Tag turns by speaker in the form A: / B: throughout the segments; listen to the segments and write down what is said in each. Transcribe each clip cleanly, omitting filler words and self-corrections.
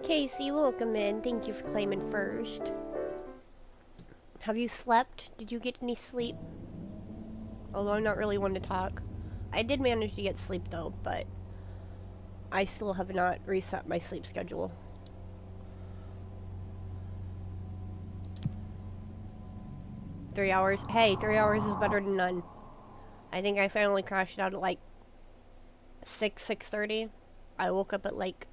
A: Casey, welcome in. Thank you for claiming first. Have you slept? Did you get any sleep? Although I'm not really one to talk. I did manage to get sleep though, but I still have not reset my sleep schedule. Three hours. Hey, 3 hours is better than none. I think I finally crashed out at like 6:30. I woke up at like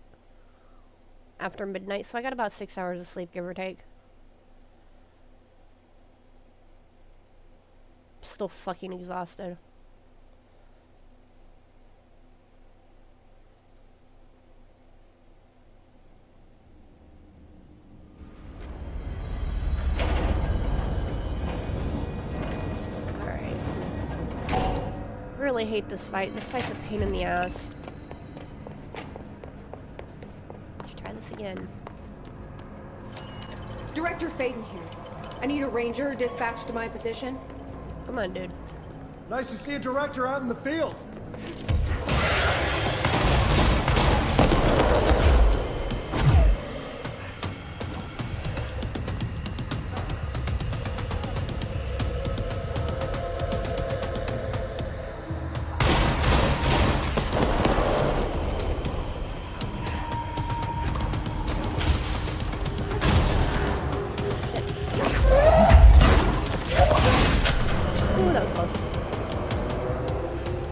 A: after midnight, so I got about 6 hours of sleep, give or take. Still fucking exhausted. Alright. Really hate this fight. This fight's a pain in the ass. Let's try this again.
B: Director Faden here. I need a ranger dispatched to my position.
A: Come on, dude.
C: Nice to see a director out in the field.
A: Ooh, that was close.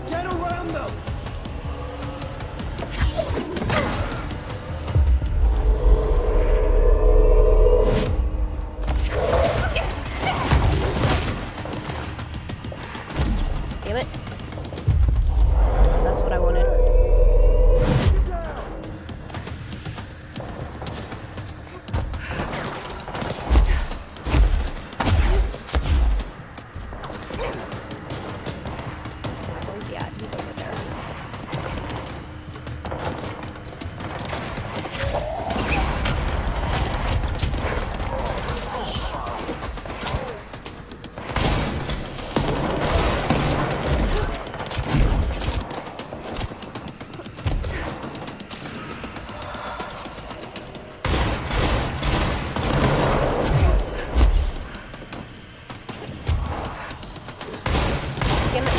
C: Get around them!
A: Damn it. That's what I wanted. Where's he at? He's over there. Damn it.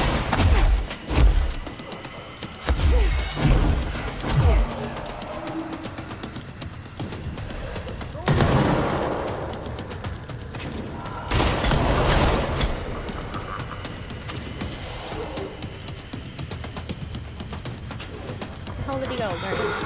A: Where did he go? There he is.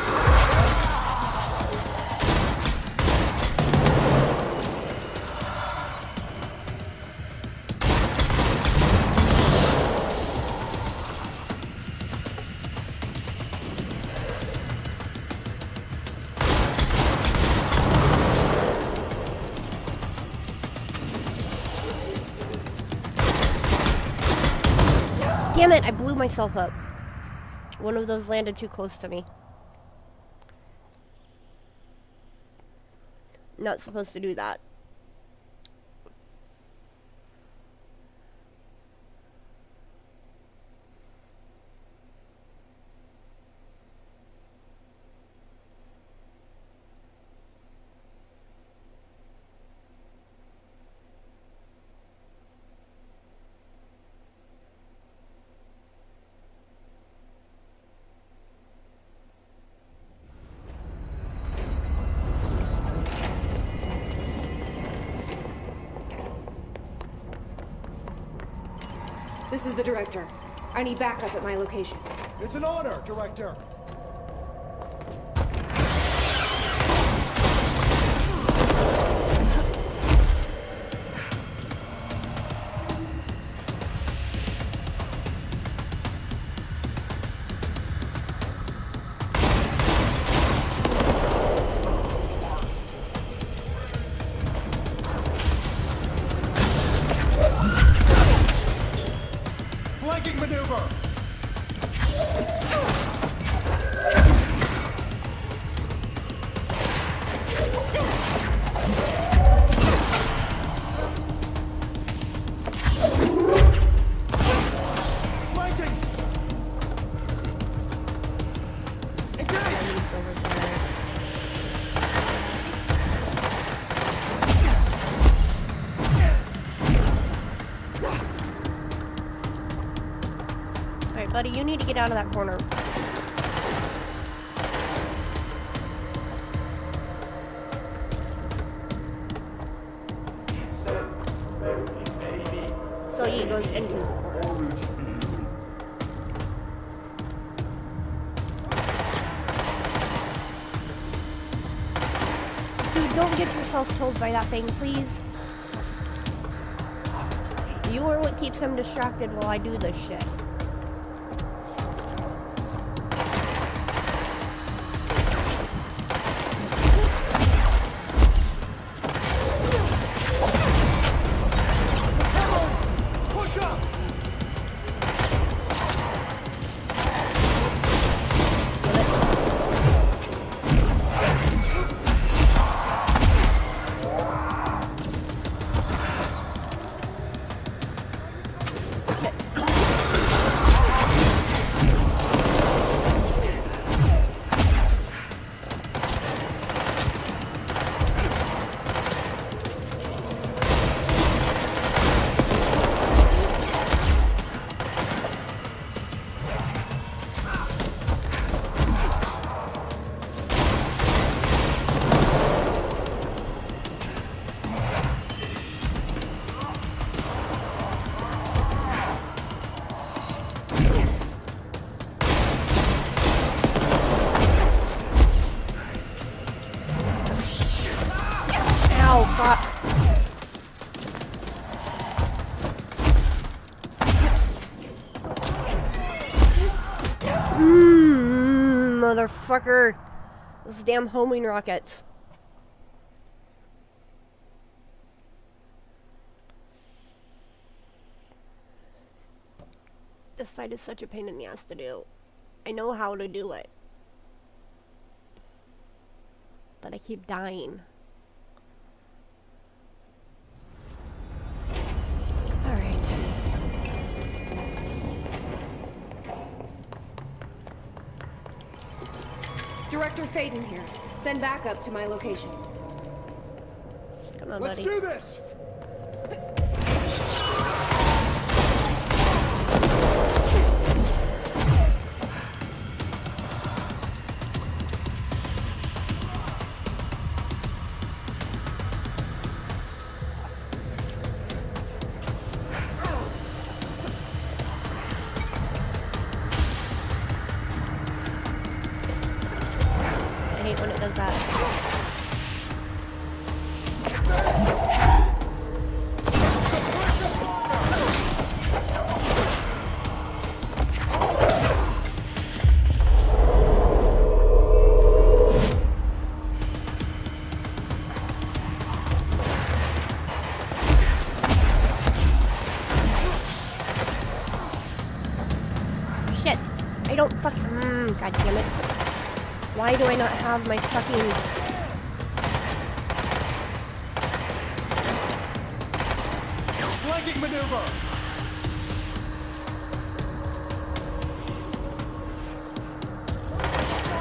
A: Damn it, I blew myself up. One of those landed too close to me. Not supposed to do that.
B: This is the director. I need backup at my location.
C: It's an honor, Director. Flanking maneuver!
A: Buddy, you need to get out of that corner. So he goes into the corner. Dude, don't get yourself killed by that thing, please. You are what keeps him distracted while I do this shit.
C: Push up! Ow, fuck. Motherfucker. Those damn homing rockets. This fight is such a pain in the ass to do. I know how to do it. But I keep dying. Alright.
B: Director Faden here. Send backup to my location.
A: Come on,
C: Let's
A: buddy.
C: do this!
A: I hate when it does that. Shit! I don't fucking. God damn it. Why do I not have my fucking.
C: Flanking maneuver!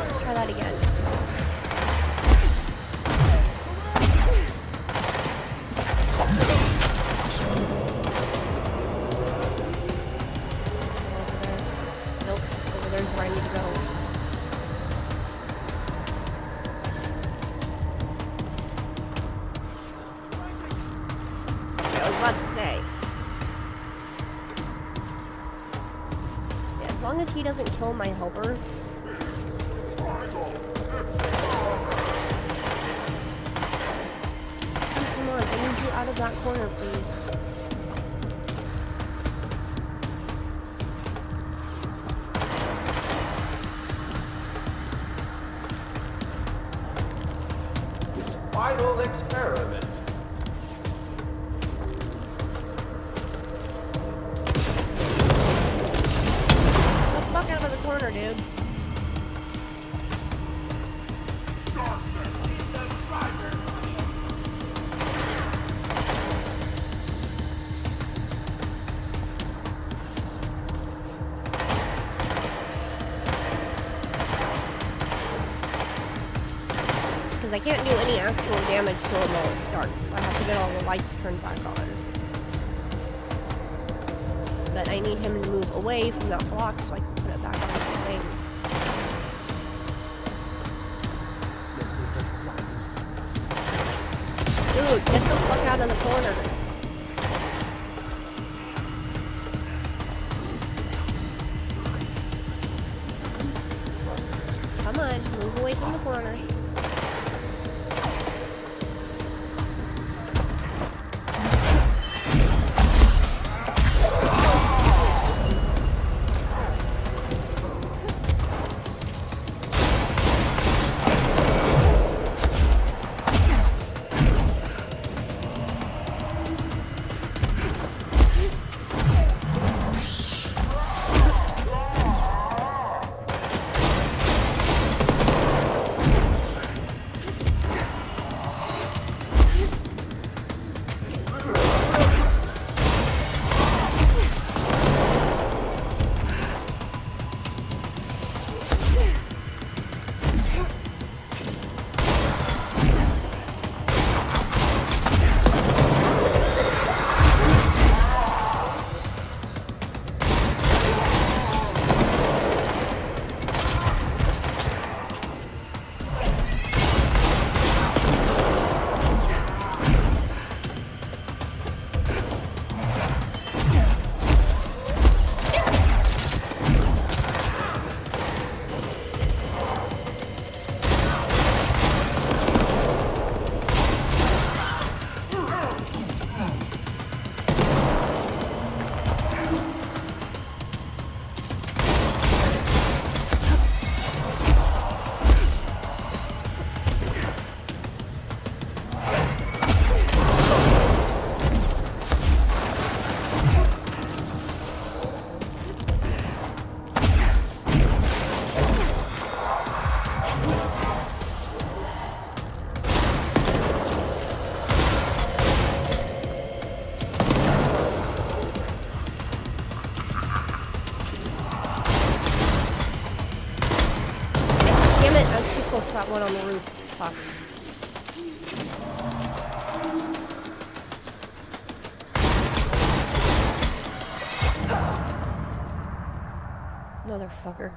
A: Let's try that again. Still over there. Nope. Over there's where I need to go. I was about to say. Yeah, as long as he doesn't kill my helper. Come on, I need you out of that corner, please.
D: This final experiment.
A: Get the fuck out of the corner, dude. Because I can't do any actual damage to him while it starts, so I have to get all the lights turned back on. but I need him to move away from that block so I can put it back on his thing. Dude, get the fuck out of the corner. Come on, move away from the corner. That one on the roof. Fuck. Motherfucker.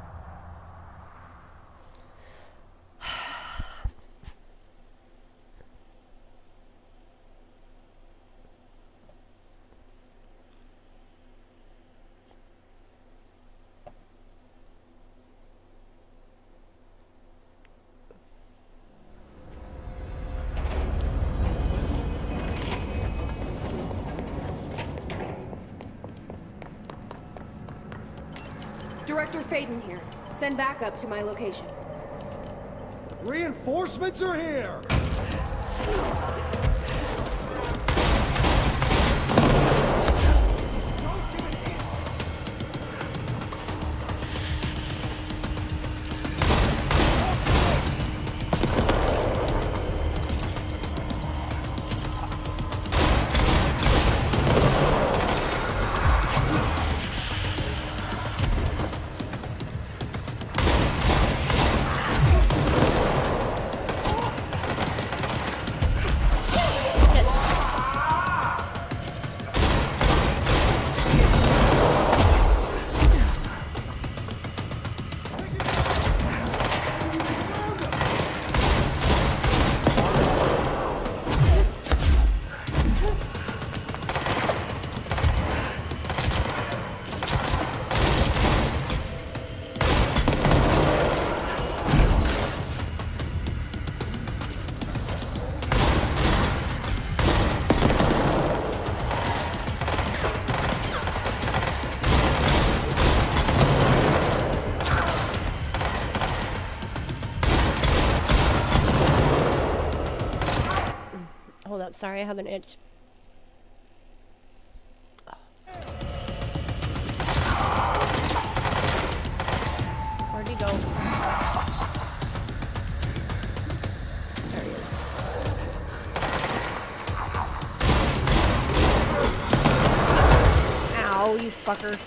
B: Director Faden here. Send backup to my location.
E: Reinforcements are here!
A: Hold up, sorry, I have an itch. Where'd he go? There he is. Ow, you fucker.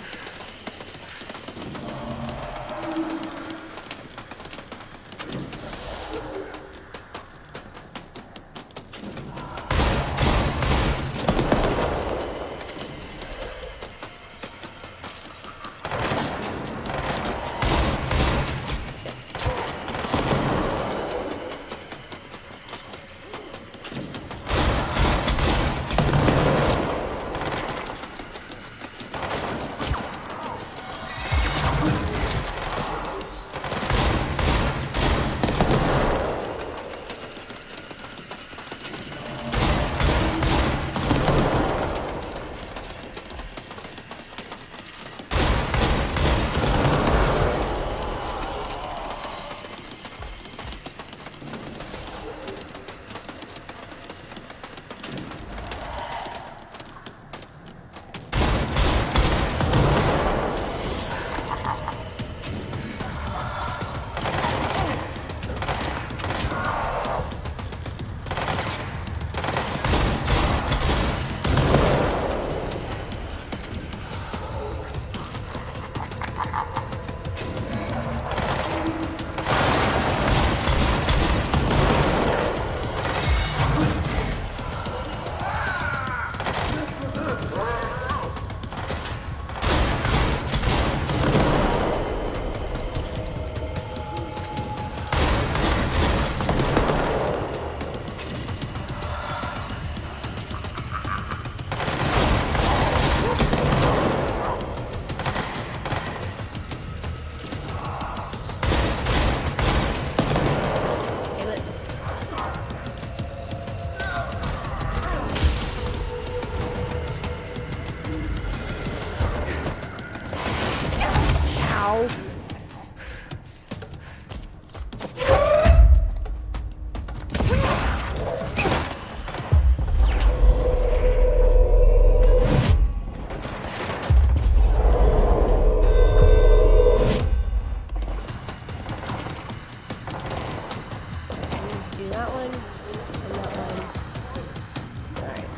A: that one, and that one. Alright.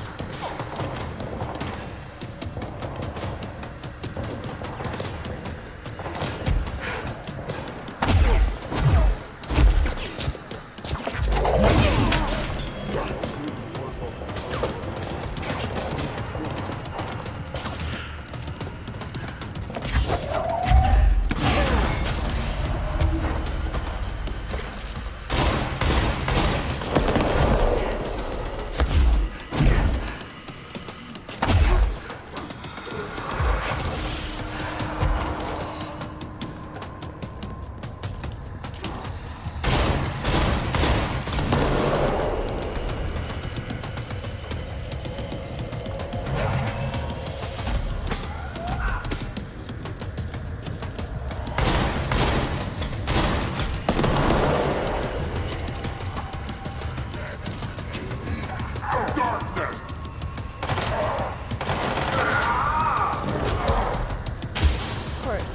A: Of course.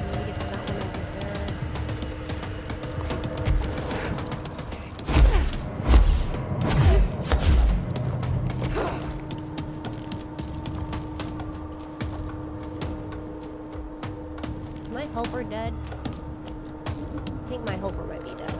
A: Let me get to that one over there. Is my helper dead? I think my helper might be dead.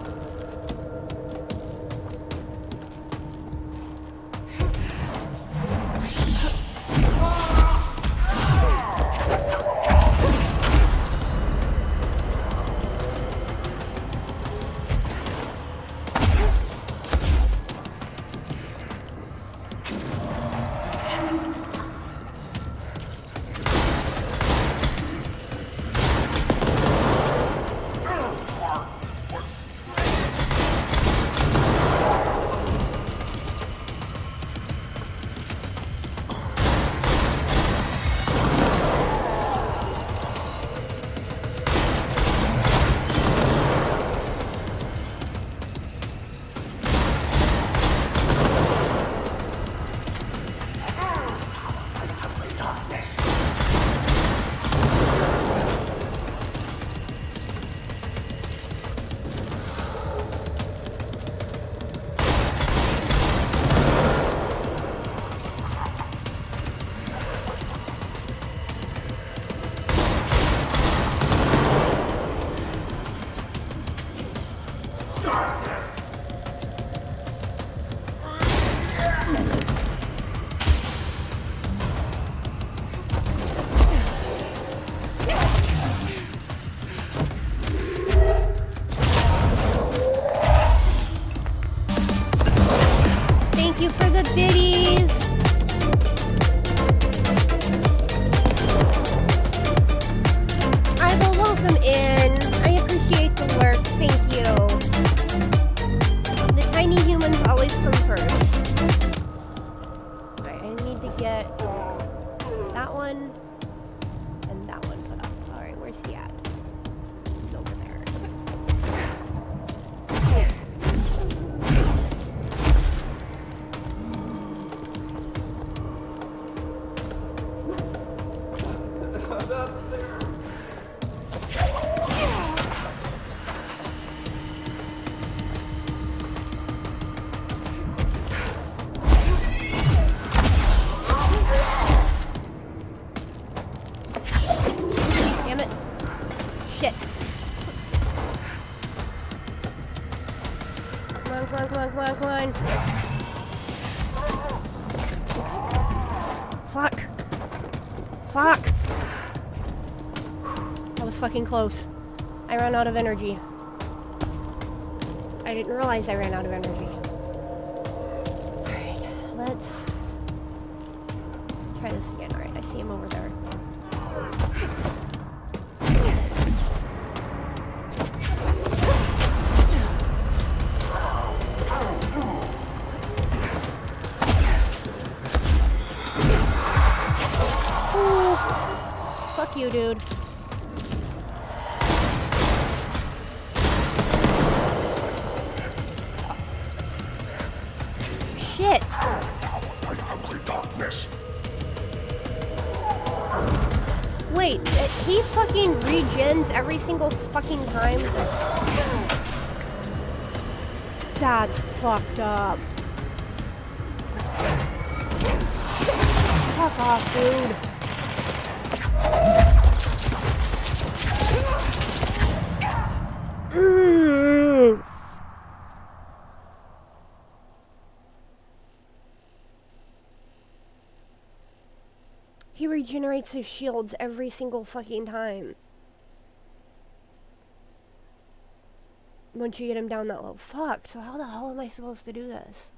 A: Thank you for the biddies! I will welcome in. I appreciate the work. Thank you. The tiny humans always come first. Alright, I need to get that one and that one put up. Alright, where's he at? He's over there. Damn it. Shit. Come on, come on, come on, come on, come on. Fuck. Fuck. That was fucking close. I ran out of energy. I didn't realize I ran out of energy. Alright, let's try this again. Alright, I see him over there. fuck you, dude. Shit.
E: By hungry darkness.
A: Wait, he fucking regens every single fucking time? That's fucked up. Fuck off, dude. He regenerates his shields every single fucking time. Once you get him down that low. Fuck, so how the hell am I supposed to do this?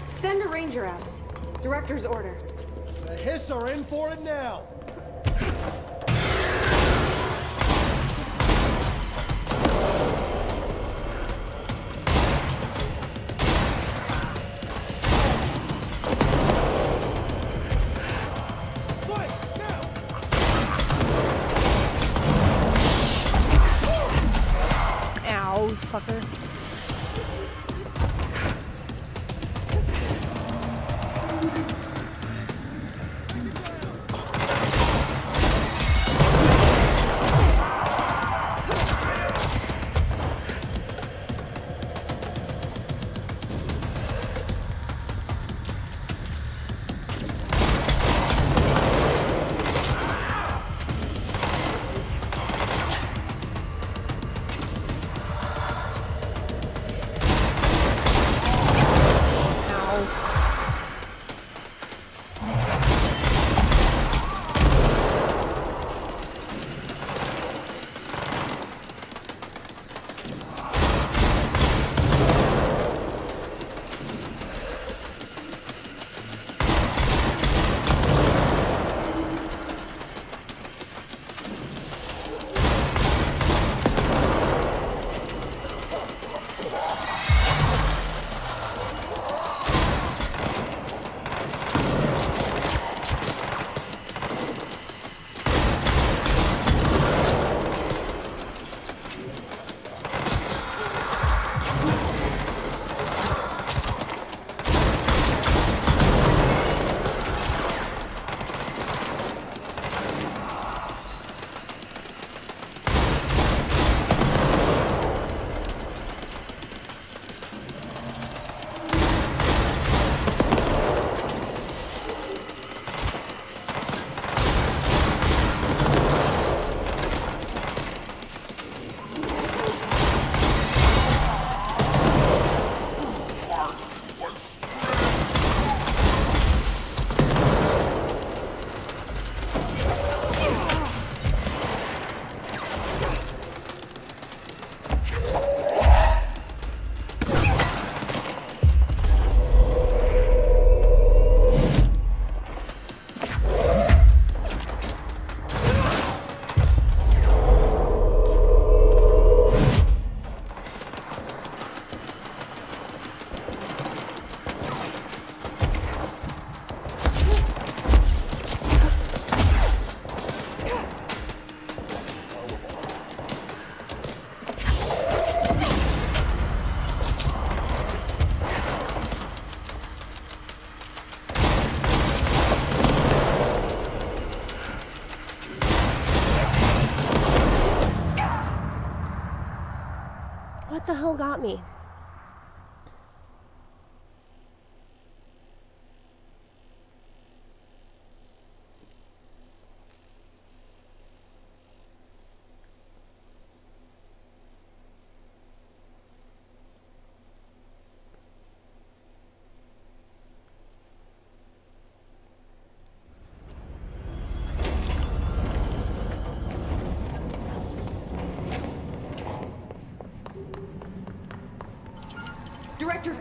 B: Send a ranger out. Director's orders.
F: The Hiss are in for it now.
A: Ow, fucker. What the hell got me?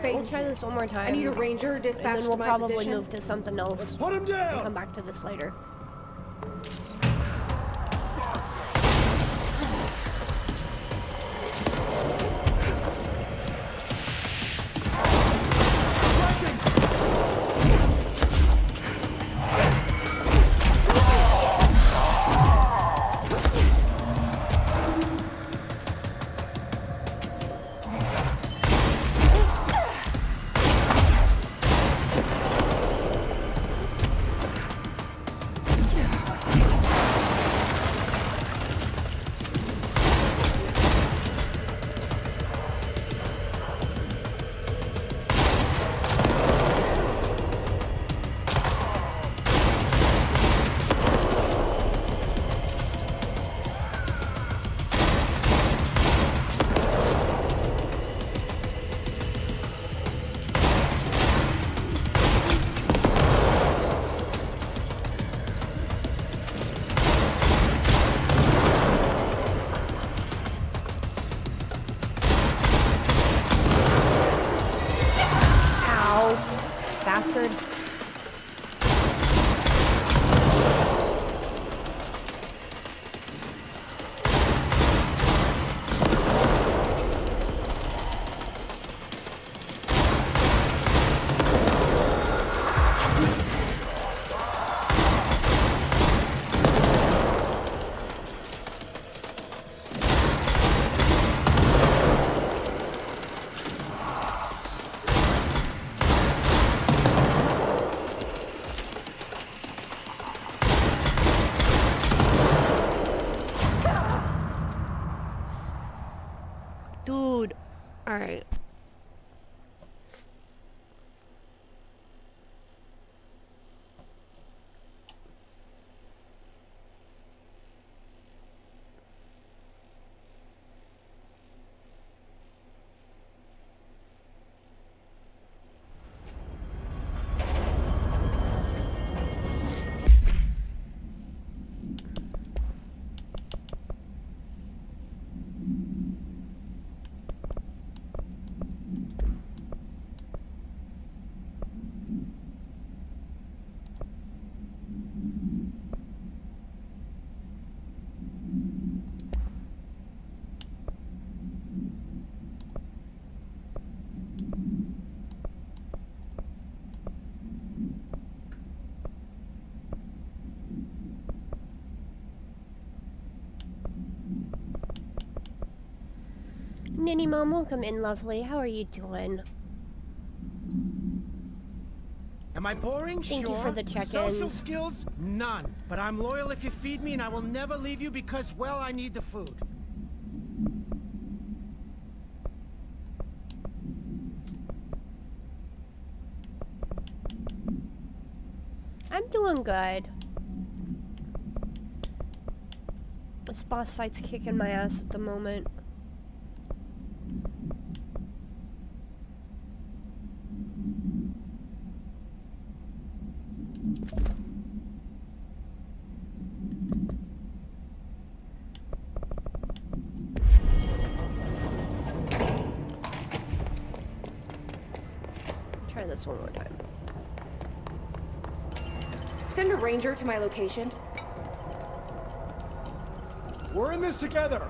B: fate.
A: We'll try this one more time.
B: I need a ranger
A: and
B: dispatched
A: then we'll
B: to my
A: probably
B: position.
A: move to something else.
F: Put him
A: And
F: down!
A: come back to this later. Bastard. Dude. Alright. Ninny Mom, welcome in, lovely. How are you doing?
F: Am I boring?
A: Thank you
F: Sure.
A: for the check-ins.
F: Social skills? None. But I'm loyal if you feed me, and I will never leave you because, well, I need the food.
A: I'm doing good. This boss fight's kicking my ass at the moment. Try this one more time.
B: Send a ranger to my location.
F: We're in this together.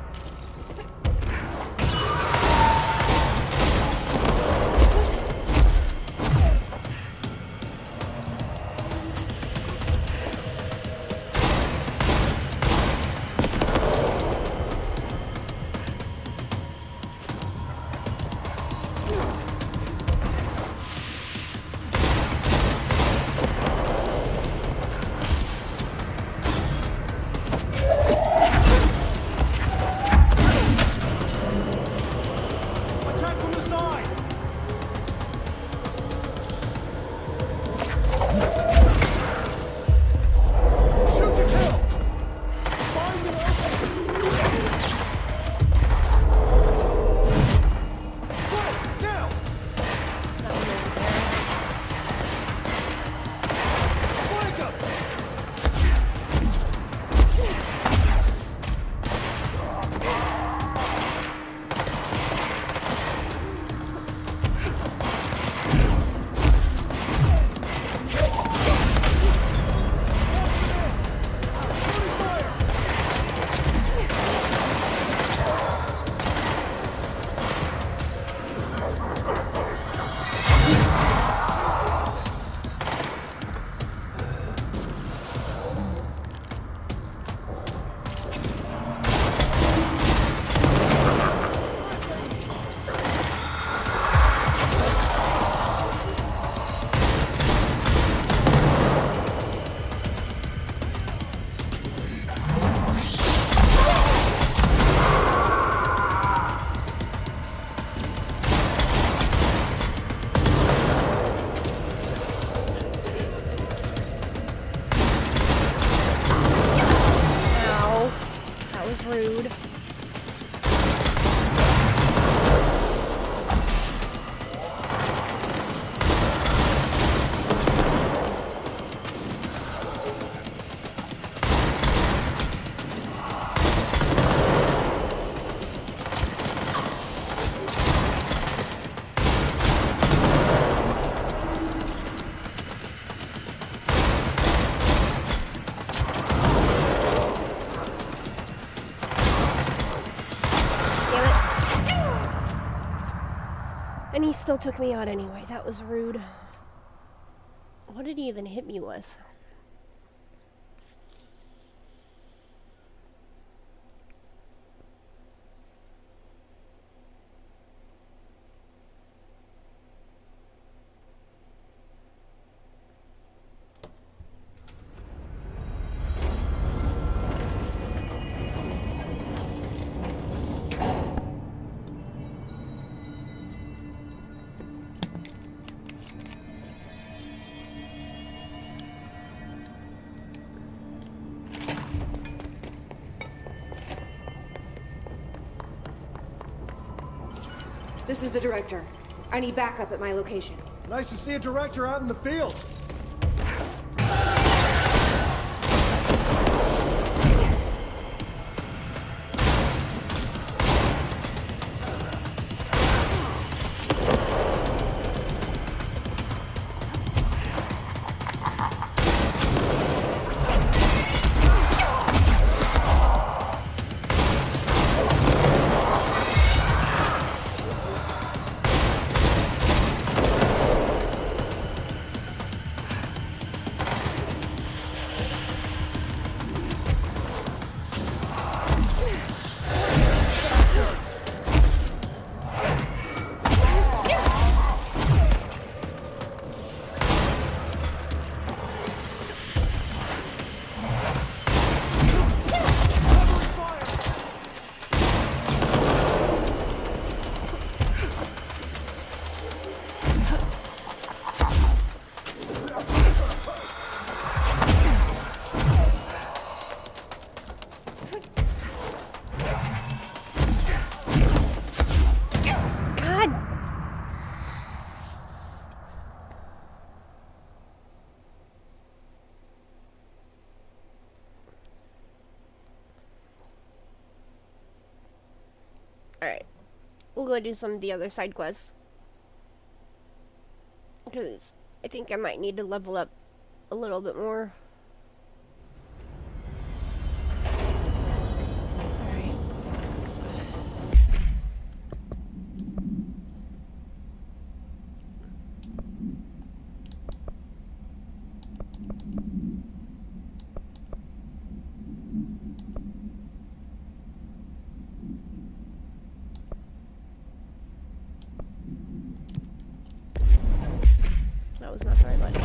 A: still took me out anyway. That was rude. What did he even hit me with?
B: This is the director. I need backup at my location.
G: Nice to see a director out in the field.
A: Alright. We'll go do some of the other side quests. Because I think I might need to level up a little bit more. Alright. That was not the right button.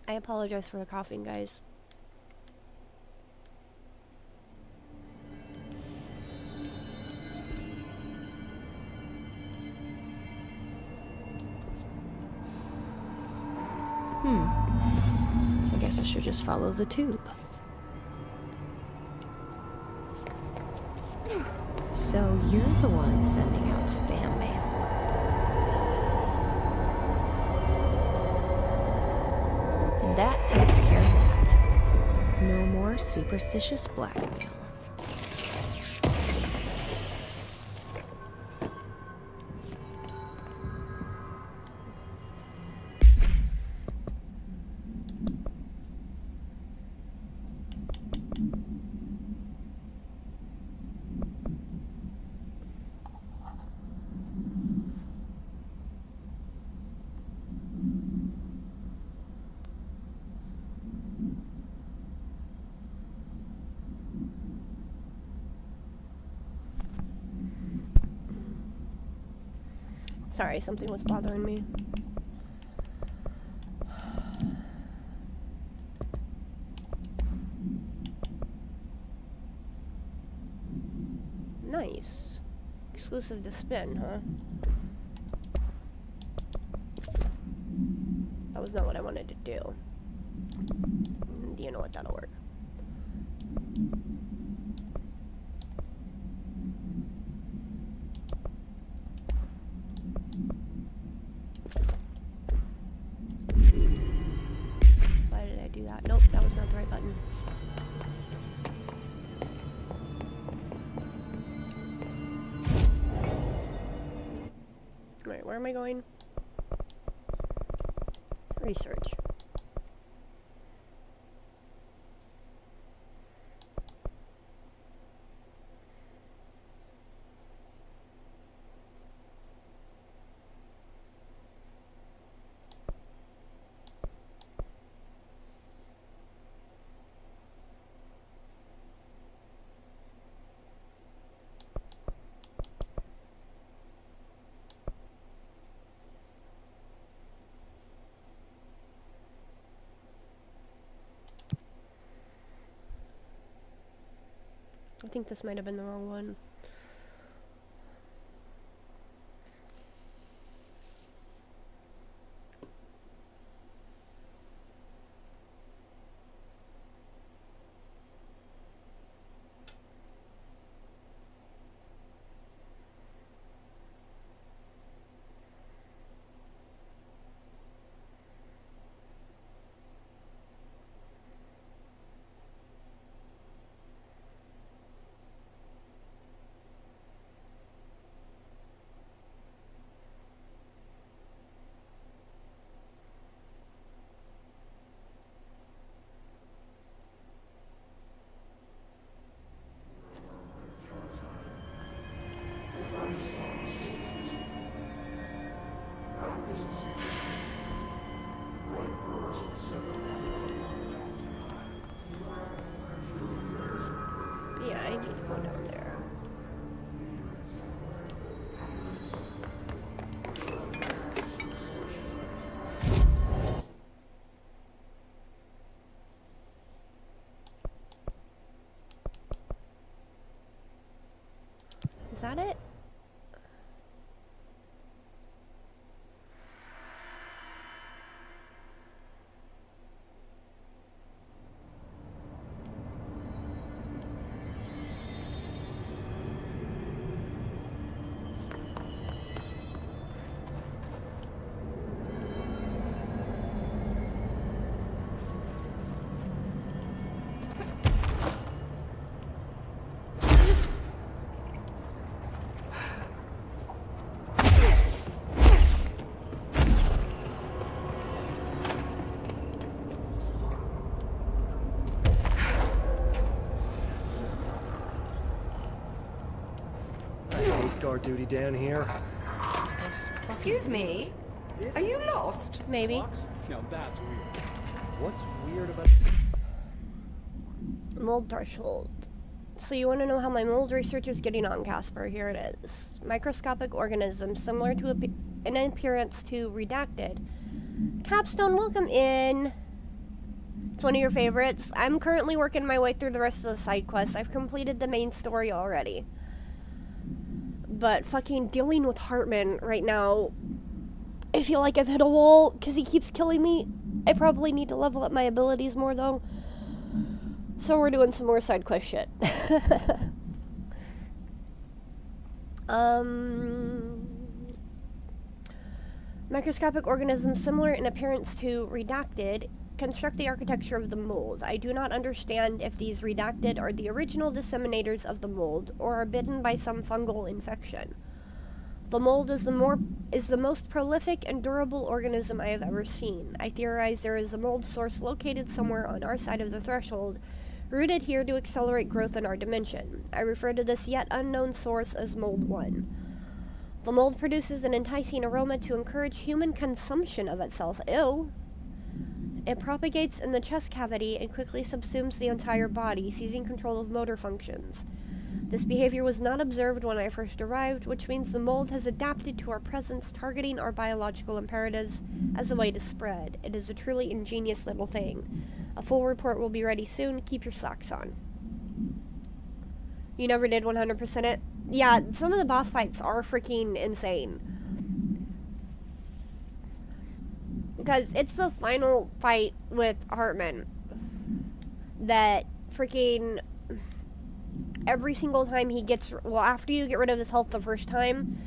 A: I apologize for the coughing, guys.
C: I guess I should just follow the tube. So you're the one sending out spam mail. And that takes care of that. No more superstitious blackmail.
A: Sorry, something was bothering me. Nice. exclusive to spin, huh? That was not what I wanted to do. Do you know what? That'll work. Why did I do that? Nope, that was not the right button. Alright, where am I going? Research. I think this might have been the wrong one. Yeah, I need to go down there. Is that it?
G: Guard duty down here.
H: Excuse me? Are you lost?
A: Maybe.
I: No, that's weird. What's weird about...
A: Mold threshold. So you want to know how my mold research is getting on, Casper? Here it is. Microscopic organisms similar to in appearance to Redacted. Capstone, welcome in. It's one of your favorites. I'm currently working my way through the rest of the side quests. I've completed the main story already. But fucking dealing with Hartman right now, I feel like I've hit a wall because he keeps killing me. I probably need to level up my abilities more though. So we're doing some more side quest shit. Microscopic organisms similar in appearance to Redacted construct the architecture of the mold. I do not understand if these Redacted are the original disseminators of the mold or are bitten by some fungal infection. The mold is the most prolific and durable organism I have ever seen. I theorize there is a mold source located somewhere on our side of the threshold, rooted here to accelerate growth in our dimension. I refer to this yet unknown source as Mold 1. The mold produces an enticing aroma to encourage human consumption of itself. Ew. It propagates in the chest cavity and quickly subsumes the entire body, seizing control of motor functions. This behavior was not observed when I first arrived, which means the mold has adapted to our presence, targeting our biological imperatives as a way to spread. It is a truly ingenious little thing. A full report will be ready soon. Keep your socks on. You never did 100% it? Yeah, some of the boss fights are freaking insane. Because it's the final fight with Hartman that freaking every single time he gets, well, after you get rid of his health the first time,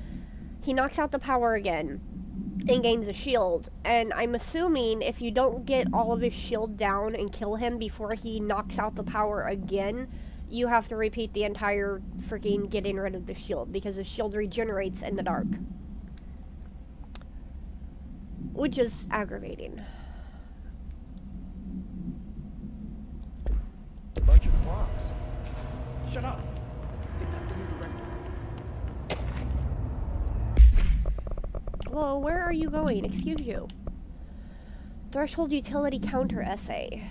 A: he knocks out the power again and gains a shield. And I'm assuming if you don't get all of his shield down and kill him before he knocks out the power again, you have to repeat the entire freaking getting rid of the shield, because the shield regenerates in the dark. Which is aggravating.
I: A bunch of clocks. Shut up. I think that's the new director.
A: Well, where are you going? Excuse you. Threshold Utility Counter Essay.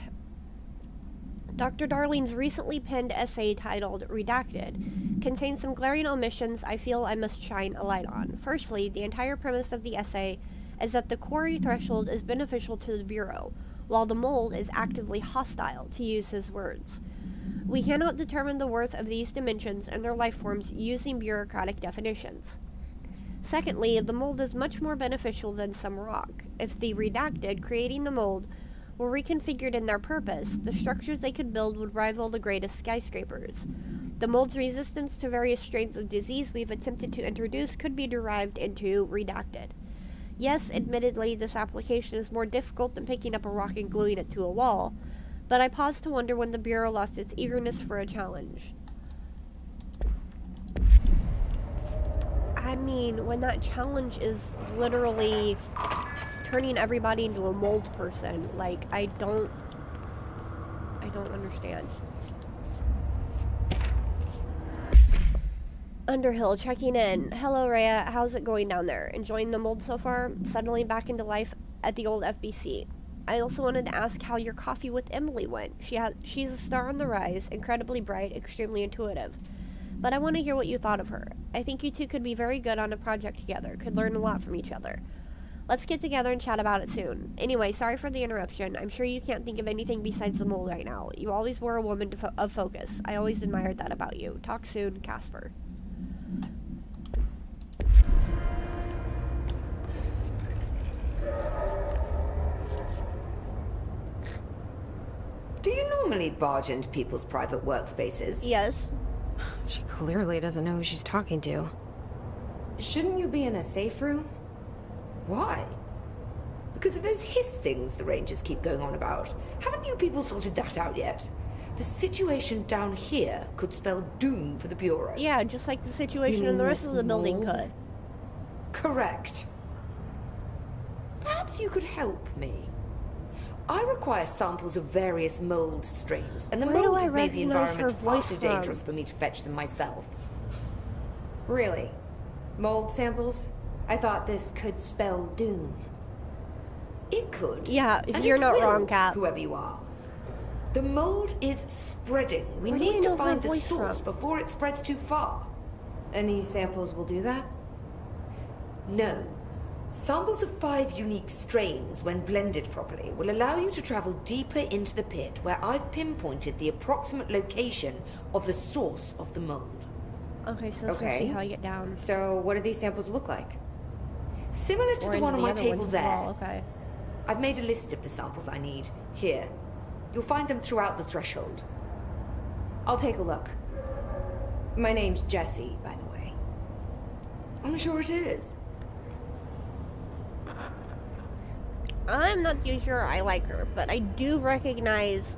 A: Dr. Darling's recently penned essay titled Redacted contains some glaring omissions I feel I must shine a light on. Firstly, the entire premise of the essay is that the quarry threshold is beneficial to the Bureau, while the mold is actively hostile, to use his words. We cannot determine the worth of these dimensions and their life forms using bureaucratic definitions. Secondly, the mold is much more beneficial than some rock. If the Redacted creating the mold were reconfigured in their purpose, the structures they could build would rival the greatest skyscrapers. The mold's resistance to various strains of disease we've attempted to introduce could be derived into Redacted. Yes, admittedly, this application is more difficult than picking up a rock and gluing it to a wall, but I pause to wonder when the Bureau lost its eagerness for a challenge. I mean, when that challenge is literally turning everybody into a mold person, like, I don't understand. Underhill checking in. Hello, Rhea. How's it going down there? Enjoying the mold so far? Settling back into life at the old FBC. I also wanted to ask how your coffee with Emily went. She's a star on the rise, incredibly bright, extremely intuitive. But I want to hear what you thought of her. I think you two could be very good on a project together, could learn a lot from each other. Let's get together and chat about it soon. Anyway, sorry for the interruption. I'm sure you can't think of anything besides the mold right now. You always were a woman of focus. I always admired that about you. Talk soon, Casper.
H: Do you normally barge into people's private workspaces?
A: Yes.
C: She clearly doesn't know who she's talking to.
B: Shouldn't you be in a safe room?
H: Why? Because of those hiss things the Rangers keep going on about. Haven't you people sorted that out yet? The situation down here could spell doom for the Bureau.
A: Yeah, just like the situation
B: You
A: in the
B: mean
A: rest
B: this
A: of the building
B: mold?
A: could.
H: Correct. Perhaps you could help me. I require samples of various mold strains, and the
A: Where do
H: mold
A: I
H: has made the
A: recognize
H: environment
A: her
H: far
A: voice
H: too
A: from?
H: dangerous for me to fetch them myself.
B: Really? Mold samples? I thought this could spell doom.
H: It could.
A: Yeah,
H: and
A: you're
H: it
A: not
H: will,
A: wrong, Cap.
H: Whoever you are. The mold is spreading. We
A: Where do I
H: need
A: know
H: to
A: her
H: find the
A: voice
H: source
A: from?
H: before it spreads too far.
B: Any samples will do that?
H: No. Samples of 5 unique strains, when blended properly, will allow you to travel deeper into the pit, where I've pinpointed the approximate location of the source of the mold.
A: Okay, so this must be
B: Okay.
A: how I get down.
B: So what do these samples look like?
H: Similar to
A: Or
H: the
A: into
H: one on my
A: other
H: table
A: ones as
H: there.
A: well, okay.
H: I've made a list of the samples I need. Here. You'll find them throughout the threshold.
B: I'll take a look. My name's Jessie, by the way.
H: I'm sure it is.
A: I'm not too sure I like her, but I do recognize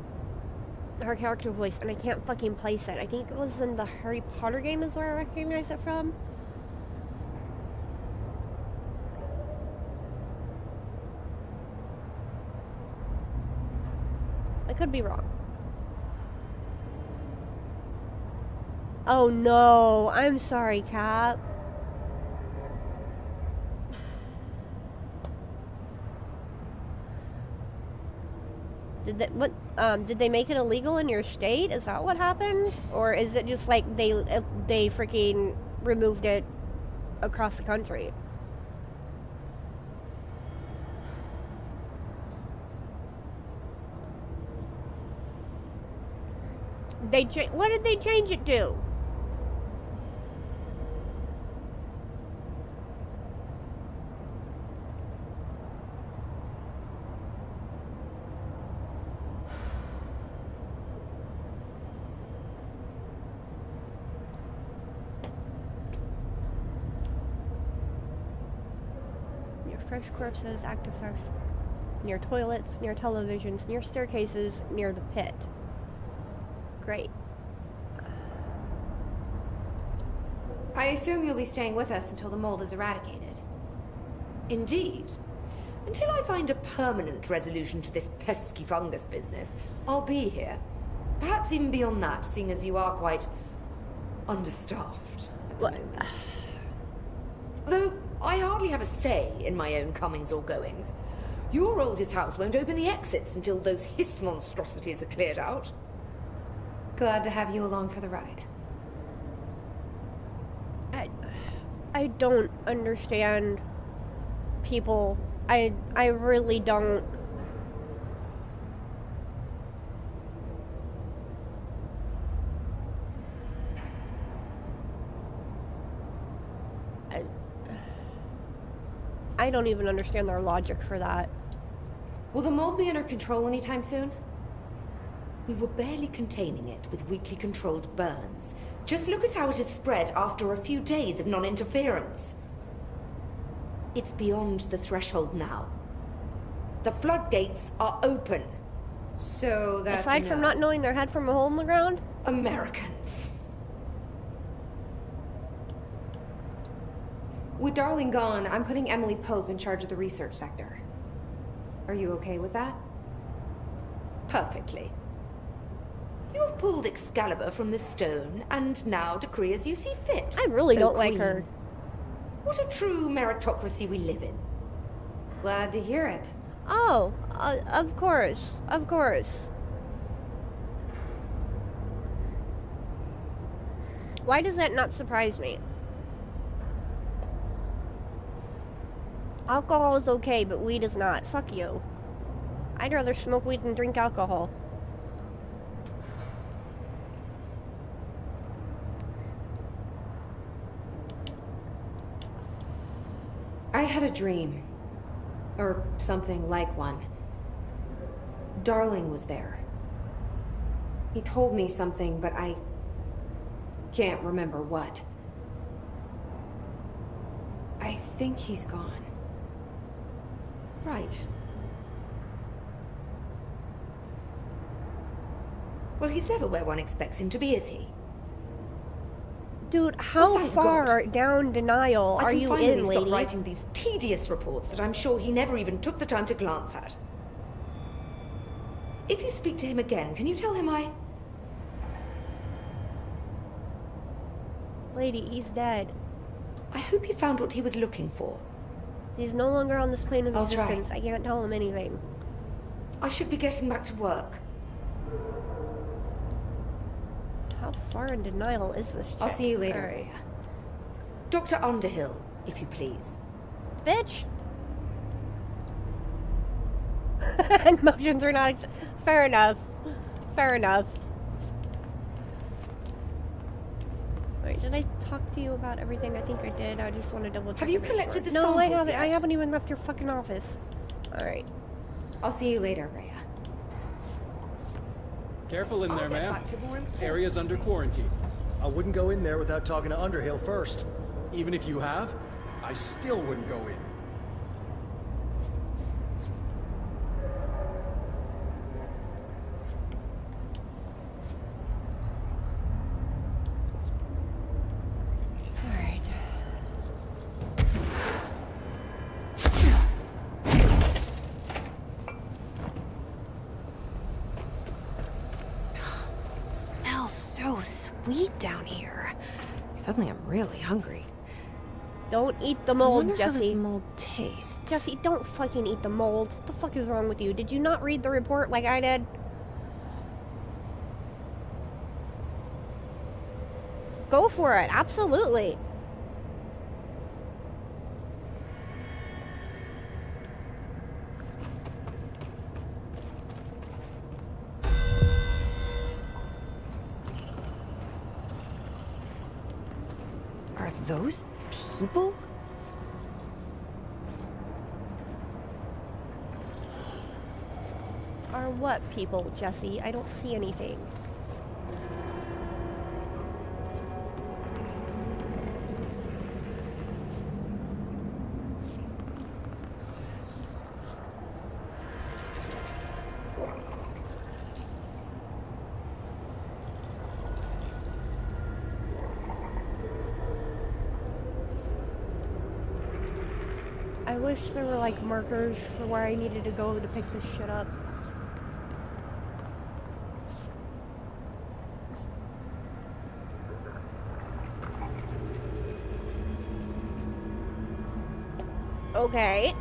A: her character voice, and I can't fucking place it. I think it was in the Harry Potter game is where I recognize it from. I could be wrong. Oh no, I'm sorry, Cap. Did they make it illegal in your state? Is that what happened? Or is it just like they freaking removed it across the country? What did they change it to? fresh corpses, active fresh. Near toilets, near televisions, near staircases, near the pit. Great.
B: I assume you'll be staying with us until the mold is eradicated.
H: Indeed. Until I find a permanent resolution to this pesky fungus business, I'll be here. Perhaps even beyond that, seeing as you are quite understaffed at the
A: What?
H: moment. Though I hardly have a say in my own comings or goings. Your oldest house won't open the exits until those hiss monstrosities are cleared out.
B: Glad to have you along for the ride.
A: I don't understand people. I really don't. I don't even understand their logic for that.
B: Will the mold be under control anytime soon?
H: We were barely containing it with weakly controlled burns. Just look at how it has spread after a few days of non-interference. It's beyond the threshold now. The floodgates are open.
B: So that's
A: Aside from not knowing their head from a hole in the ground?
H: Americans.
B: With Darling gone, I'm putting Emily Pope in charge of the research sector. Are you okay with that?
H: Perfectly. You have pulled Excalibur from the stone, and now decree as you see fit.
A: I really
H: O
A: don't like
H: Queen.
A: her.
H: What a true meritocracy we live in.
B: Glad to hear it.
A: Oh, of course. Of course. Why does that not surprise me? Alcohol is okay, but weed is not. Fuck you. I'd rather smoke weed than drink alcohol.
B: I had a dream. Or something like one. Darling was there. He told me something, but I can't remember what. I think he's gone.
H: Right. Well, he's never where one expects him to be, is he?
A: Dude, how
H: Oh, thank
A: far down denial
H: I
A: are
H: can
A: you
H: finally
A: in,
H: stop
A: lady?
H: writing these tedious reports that I'm sure he never even took the time to glance at. If you speak to him again, can you tell him I...
A: Lady, he's dead.
H: I hope he found what he was looking for.
A: He's no longer on this plane of
H: I'll try.
A: existence. I can't tell him anything.
H: I should be getting back to work.
A: How far in denial is this
B: I'll
A: chick?
B: see you later,
A: Alright.
B: Rhea.
H: Dr. Underhill, if you please.
A: Bitch! Emotions are not... Fair enough. Fair enough. Wait, did I talk to you about everything? I think I did. I just want to double check.
H: Have you
A: to make
H: collected
A: sure.
H: the
A: No, I
H: samples
A: haven't. I
H: yet?
A: haven't even left your fucking office. Alright.
B: I'll see you later, Rhea.
I: Careful in there,
H: I'll get
I: ma'am.
H: back to more important
I: Area's under quarantine.
G: I wouldn't go in there without talking to Underhill first.
I: Even if you have, I still wouldn't go in.
A: Alright.
C: It smells so sweet down here. Suddenly I'm really hungry.
A: Don't eat the
C: I
A: mold,
C: wonder how this
A: Jesse.
C: mold tastes.
A: Jesse, don't fucking eat the mold. What the fuck is wrong with you? Did you not read the report like I did? Go for it. Absolutely.
C: Are those people?
A: Are what people, Jesse? I don't see anything. I wish there were like markers for where I needed to go to pick this shit up. Okay.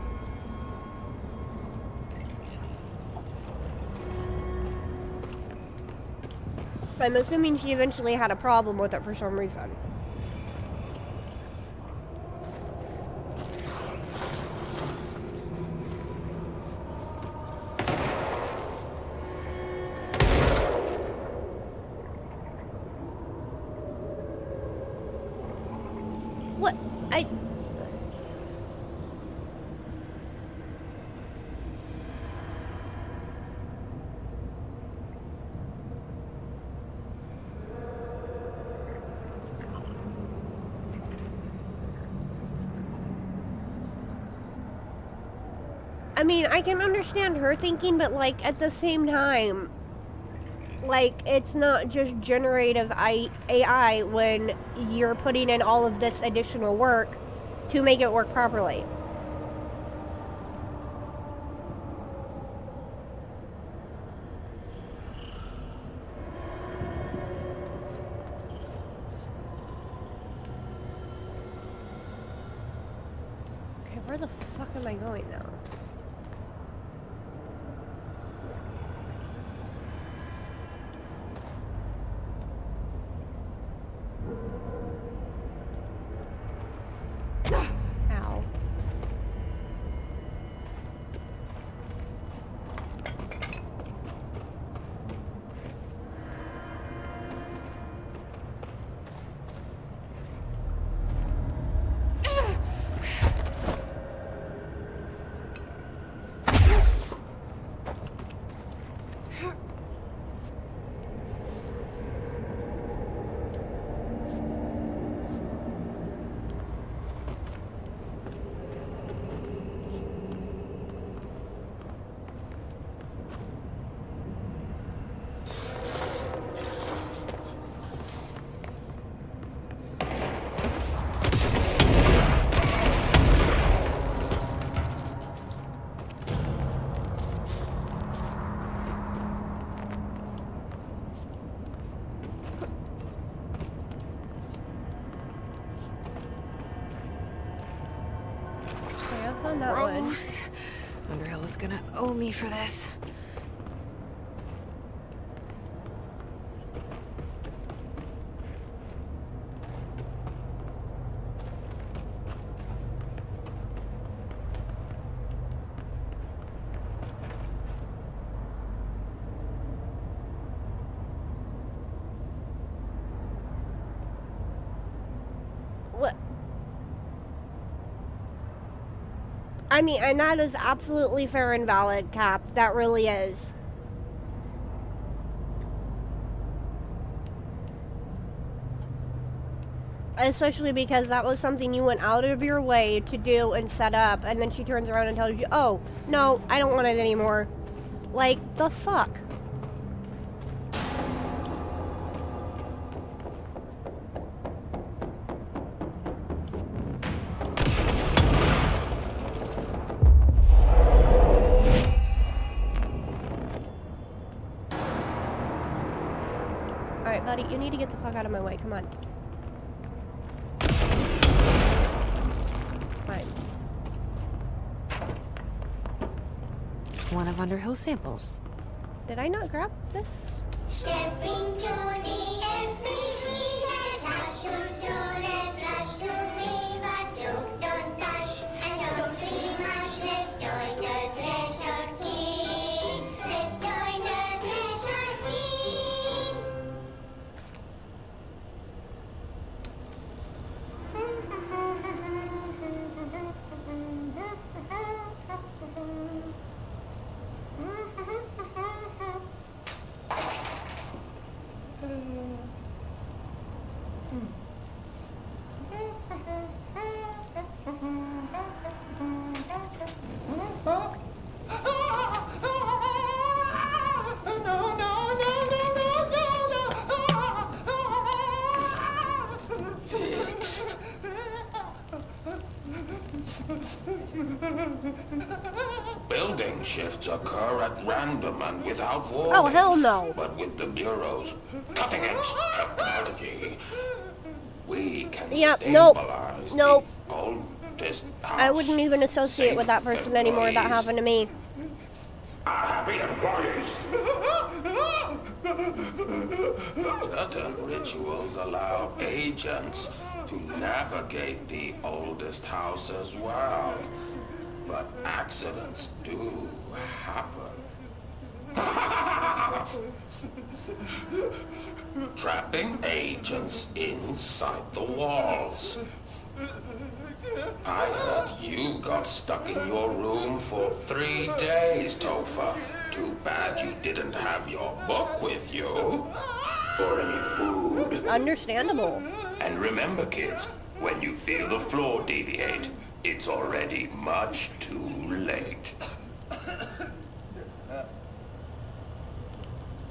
A: I'm assuming she eventually had a problem with it for some reason. What? I mean, I can understand her thinking, but like at the same time, like it's not just generative AI when you're putting in all of this additional work to make it work properly. Okay, where the fuck am I going now? Ow. On that one.
B: Gross. Underhill is gonna owe me for this.
A: What? I mean, and that is absolutely fair and valid, Cap. That really is. Especially because that was something you went out of your way to do and set up, and then she turns around and tells you, oh, no, I don't want it anymore. Like, the fuck? Alright, buddy, you need to get the fuck out of my way. Come on. Fine.
B: One of Underhill's samples.
A: Did I not grab this?
J: Stepping to the FBC, there's lots to do, there's lots to read, but don't touch and don't scream much. Let's join the Thresher Kids. Let's join the Thresher Kids.
E: building shifts occur at random and without warning.
A: Oh, hell no.
E: But with the Bureau's cutting-edge technology, we can
A: Yep, nope,
E: stabilize
A: nope.
E: the oldest house.
A: I wouldn't even associate with that person anymore. That happened to me.
E: Happy employees. Certain rituals allow agents to navigate the oldest house as well. But accidents do happen. Trapping agents inside the walls. I heard you got stuck in your room for 3 days, Topher. Too bad you didn't have your book with you. Or any food.
A: Understandable.
E: And remember, kids, when you feel the floor deviate, it's already much too late.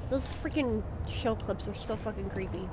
A: Those freaking show clips are so fucking creepy.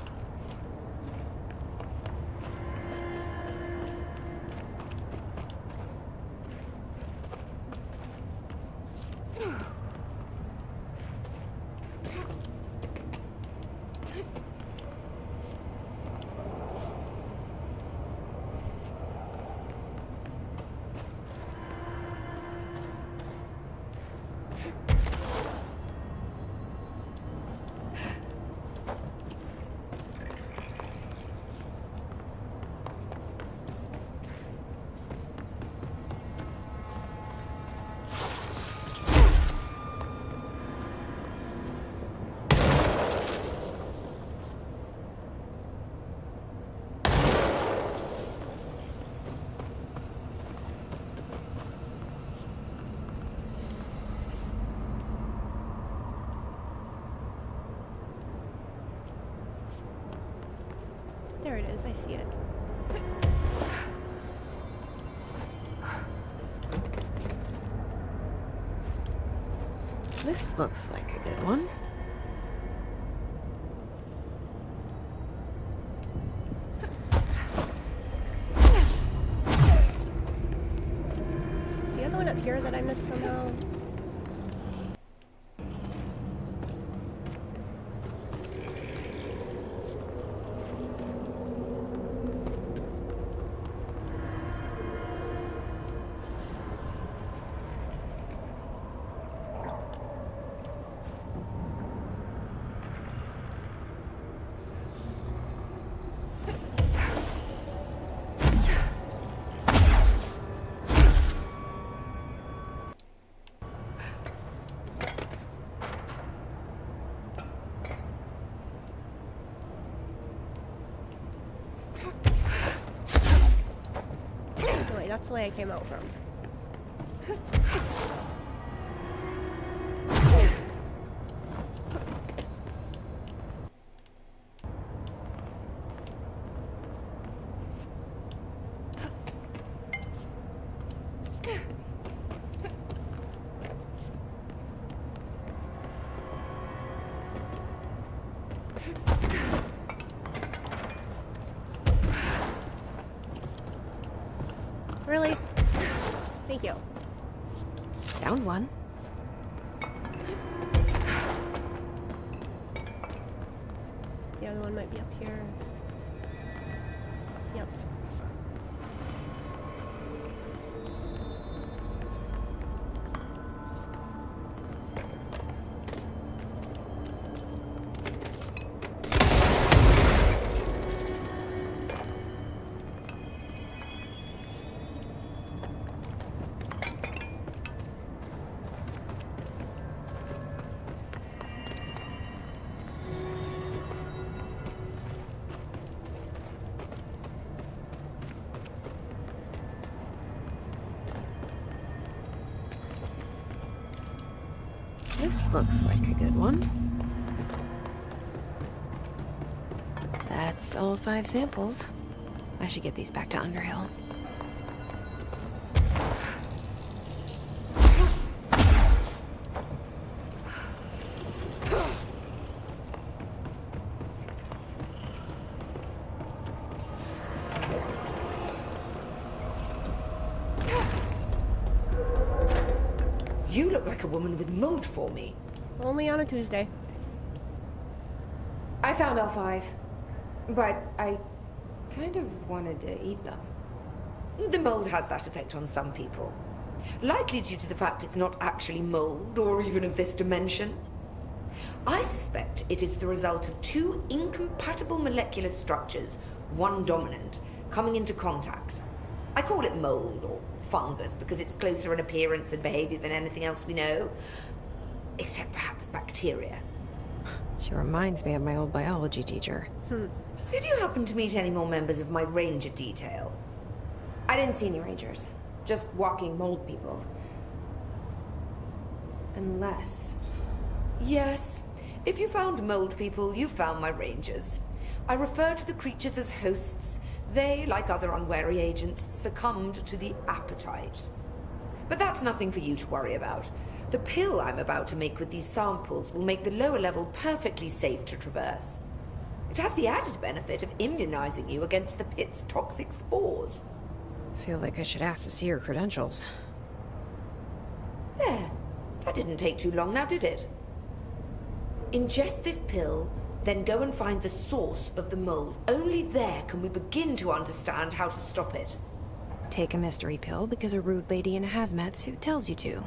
A: There it is, I see it.
C: This looks like a good one.
A: Is the other one up here that I missed somehow? Wait, that's the way I came out from. Really? Thank you.
C: Found one.
A: The other one might be up here. Yep.
C: This looks like a good one. That's all 5 samples. I should get these back to Underhill.
H: You look like a woman with mold for me.
A: Only on a Tuesday.
B: I found L5, but I kind of wanted to eat them.
H: The mold has that effect on some people. Likely due to the fact it's not actually mold or even of this dimension. I suspect it is the result of two incompatible molecular structures, one dominant, coming into contact. I call it mold or fungus because it's closer in appearance and behavior than anything else we know. Except perhaps bacteria.
C: She reminds me of my old biology teacher.
H: Did you happen to meet any more members of my ranger detail?
B: I didn't see any rangers. Just walking mold people. Unless...
H: Yes. If you found mold people, you found my rangers. I refer to the creatures as hosts. They, like other unwary agents, succumbed to the appetite. But that's nothing for you to worry about. The pill I'm about to make with these samples will make the lower level perfectly safe to traverse. It has the added benefit of immunizing you against the pit's toxic spores.
C: Feel like I should ask to see her credentials.
H: There. That didn't take too long now, did it? Ingest this pill, then go and find the source of the mold. Only there can we begin to understand how to stop it.
C: Take a mystery pill because a rude lady in a hazmat suit tells you to.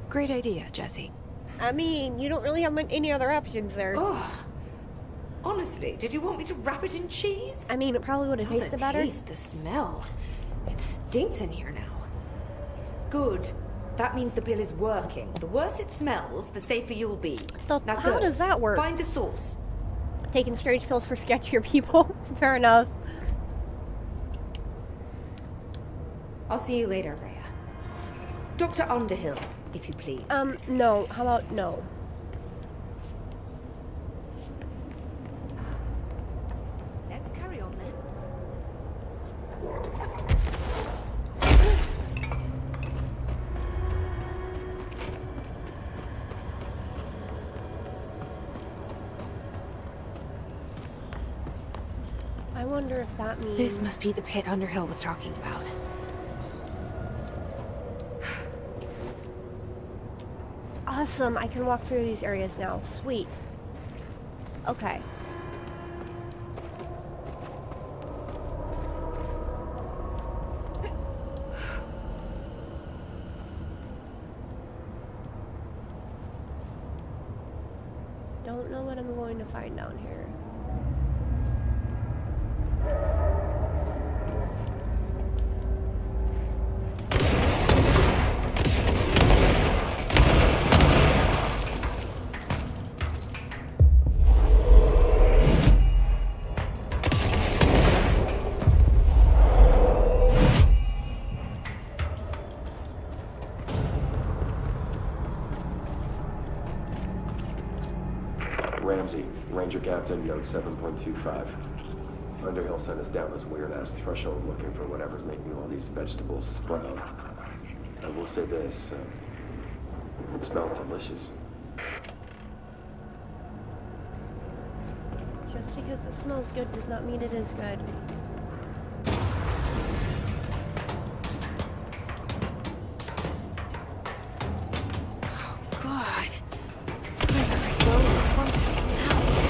C: Great idea, Jesse.
A: I mean, you don't really have any other options there.
H: Ugh. Honestly, did you want me to wrap it in cheese?
A: I mean, it probably would have
B: the
A: tasted better.
B: taste, the smell. It stinks in here now.
H: Good. That means the pill is working. The worse it smells, the safer you'll be. Now
A: How
H: go.
A: does that work?
H: Find the source.
A: Taking strange pills for sketchier people. Fair enough.
B: I'll see you later, Rhea.
H: Dr. Underhill, if you please.
A: No. How about no?
H: Let's carry on then.
A: I wonder if that means...
C: This must be the pit Underhill was talking about.
A: Awesome, I can walk through these areas now. Sweet. Okay. Don't know what I'm going to find down here.
K: Ramsey, Ranger Captain, note 7.25. Underhill sent us down this weird-ass threshold looking for whatever's making all these vegetables sprout. I will say this, it smells delicious.
A: Just because it smells good does not mean it is good.
C: God. Further I go, the worse it smells.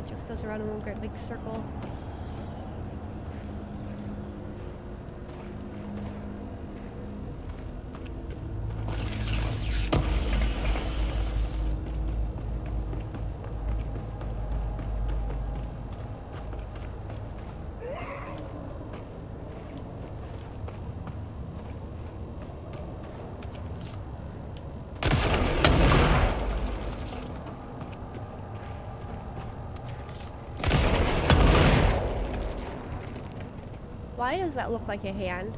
A: it just goes around in one great big circle. Why does that look like a hand?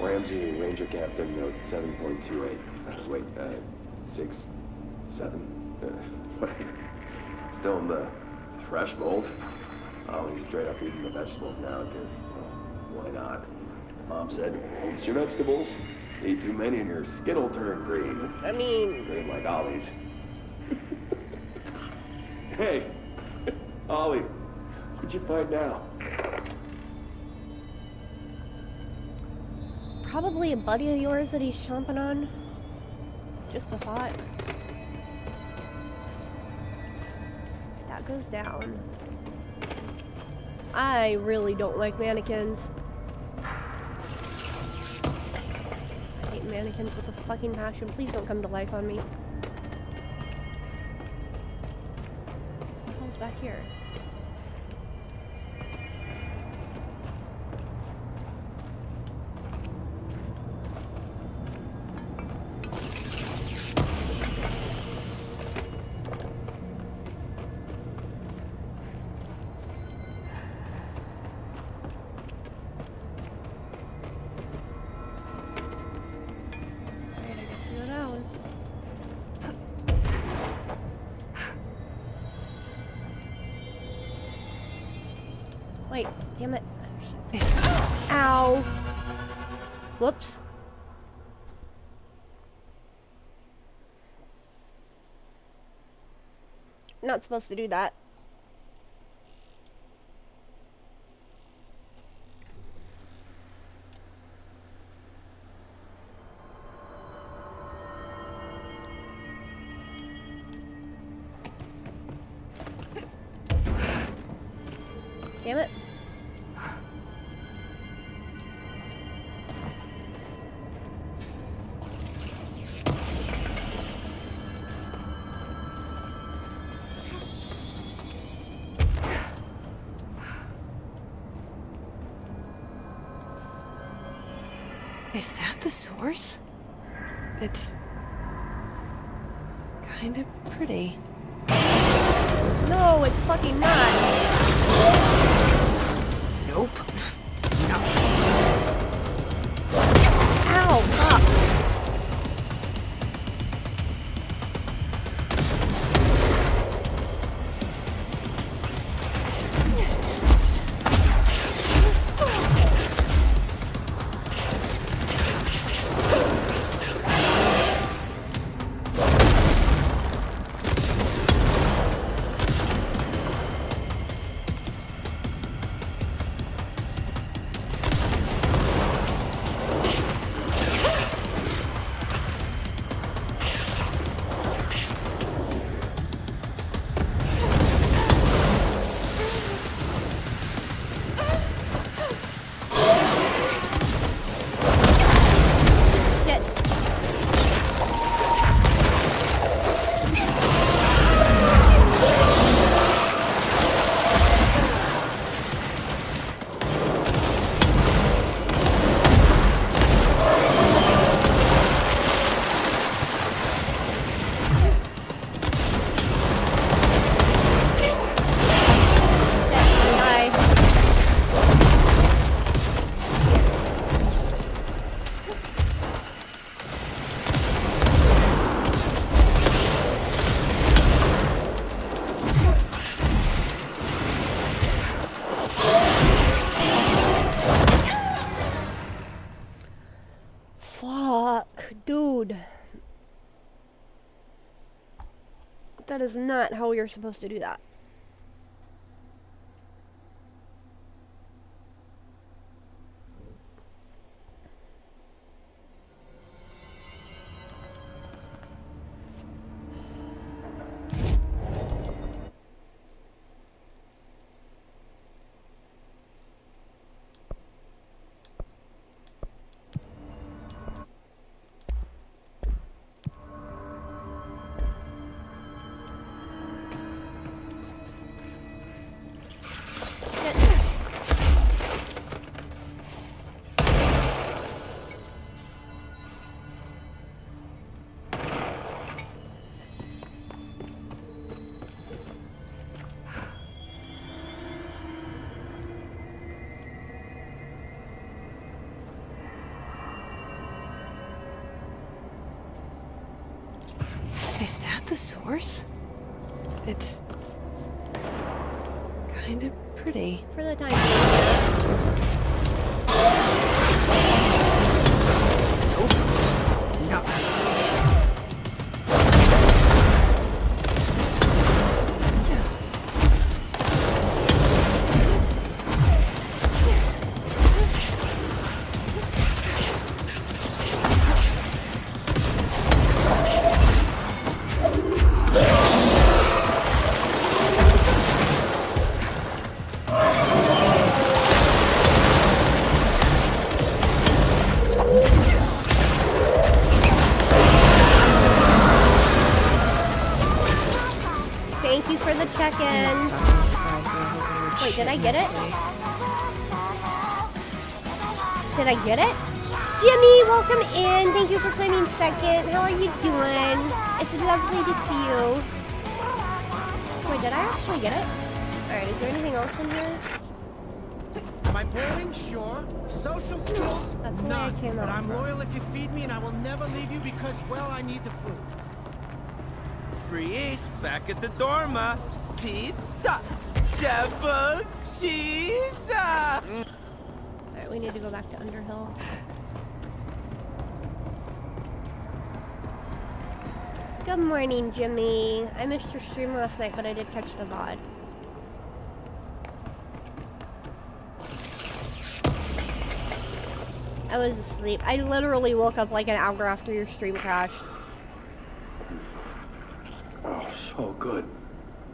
K: Ramsey, Ranger Captain, note 7.28. Wait, 6, 7, whatever. Still in the threshold. Ollie's straight up eating the vegetables now, because, why not? Mom said, eat your vegetables. Eat too many and your skin will turn green.
A: I mean...
K: Green like Ollie's. Hey, Ollie, what'd you find now?
A: Probably a buddy of yours that he's chomping on. Just a thought. That goes down. I really don't like mannequins. I hate mannequins with a fucking passion. Please don't come to life on me. What the hell's back here? Wait, damn it. Ow. Whoops. Not supposed to do that. Damn it.
C: Is that the source? It's kind of pretty.
A: No, it's fucking not.
C: Nope. No.
A: Ow, fuck. That is not how we are supposed to do that.
C: Is that the source? It's kind of pretty.
A: For the time being. Thank you for the check-in. Wait, did I get it? Did I get it? Jimmy, welcome in. Thank you for claiming second. How are you doing? It's lovely to see you. Wait, did I actually get it? Alright, is there anything else in here?
F: Am I boring? Sure. Social skills?
A: That's the way I
F: None.
A: came
F: But
A: out
F: I'm
A: from.
F: loyal if you feed me, and I will never leave you because, well, I need the food.
L: Free eats back at the dorma. Pizza. Double cheese.
A: Alright, we need to go back to Underhill. Good morning, Jimmy. I missed your stream last night, but I did catch the VOD. I was asleep. I literally woke up like an hour after your stream crashed.
K: Oh, so good.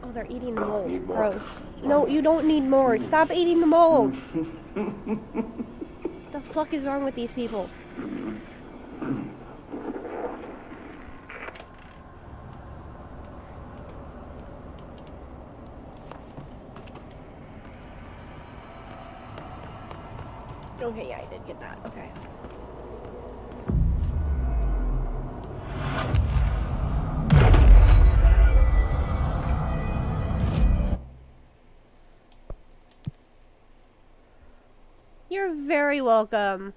A: Oh, they're eating the
K: Oh,
A: mold.
K: need more.
A: Gross. No, you don't need more. Stop eating the mold. The fuck is wrong with these people? Okay, yeah, I did get that. Okay. You're very welcome.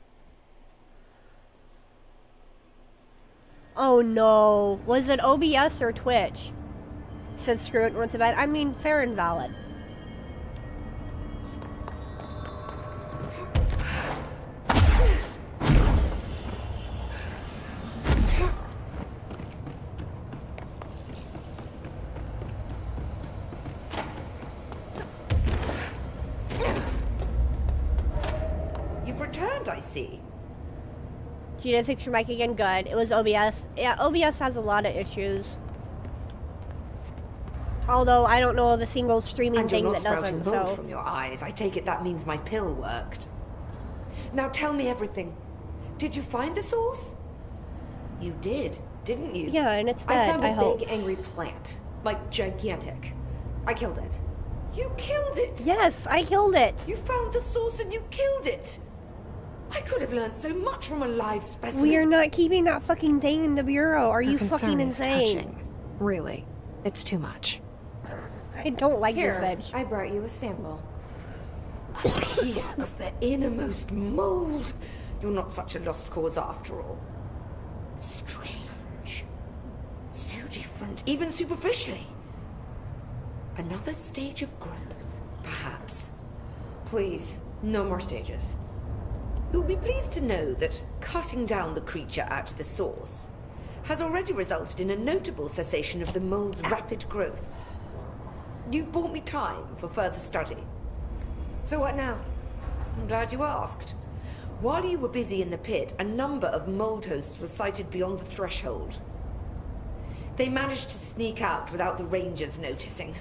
A: Oh no. Was it OBS or Twitch? Said screw it and went to bed. I mean, fair and valid.
H: You've returned, I see.
A: She did fix your mic again. Good. It was OBS. Yeah, OBS has a lot of issues. Although I don't know of a single streaming
H: And you're
A: thing
H: not
A: that
H: sprouting
A: doesn't.
H: mold
A: So
H: from your eyes. I take it that means my pill worked. Now tell me everything. Did you find the source? You did, didn't you?
A: yeah, and it's
B: I
A: dead.
B: found
A: I
B: a
A: hope.
B: big angry plant. Like, gigantic. I killed it.
H: You killed it!
A: Yes, I killed it.
H: You found the source and you killed it! I could have learned so much from a live specimen.
A: We are not keeping that fucking thing in the bureau. Are
C: Her
A: you
C: concern
A: fucking
C: is
A: insane?
C: touching. Really, it's too much.
A: I don't like your
B: Here,
A: veg.
B: I brought you a sample.
H: A piece of the innermost mold. You're not such a lost cause after all. Strange. So different, even superficially. Another stage of growth, perhaps.
B: Please, no more stages.
H: You'll be pleased to know that cutting down the creature at the source has already resulted in a notable cessation of the mold's rapid growth. You've bought me time for further study.
B: So what now?
H: I'm glad you asked. While you were busy in the pit, a number of mold hosts were sighted beyond the threshold. They managed to sneak out without the Rangers noticing.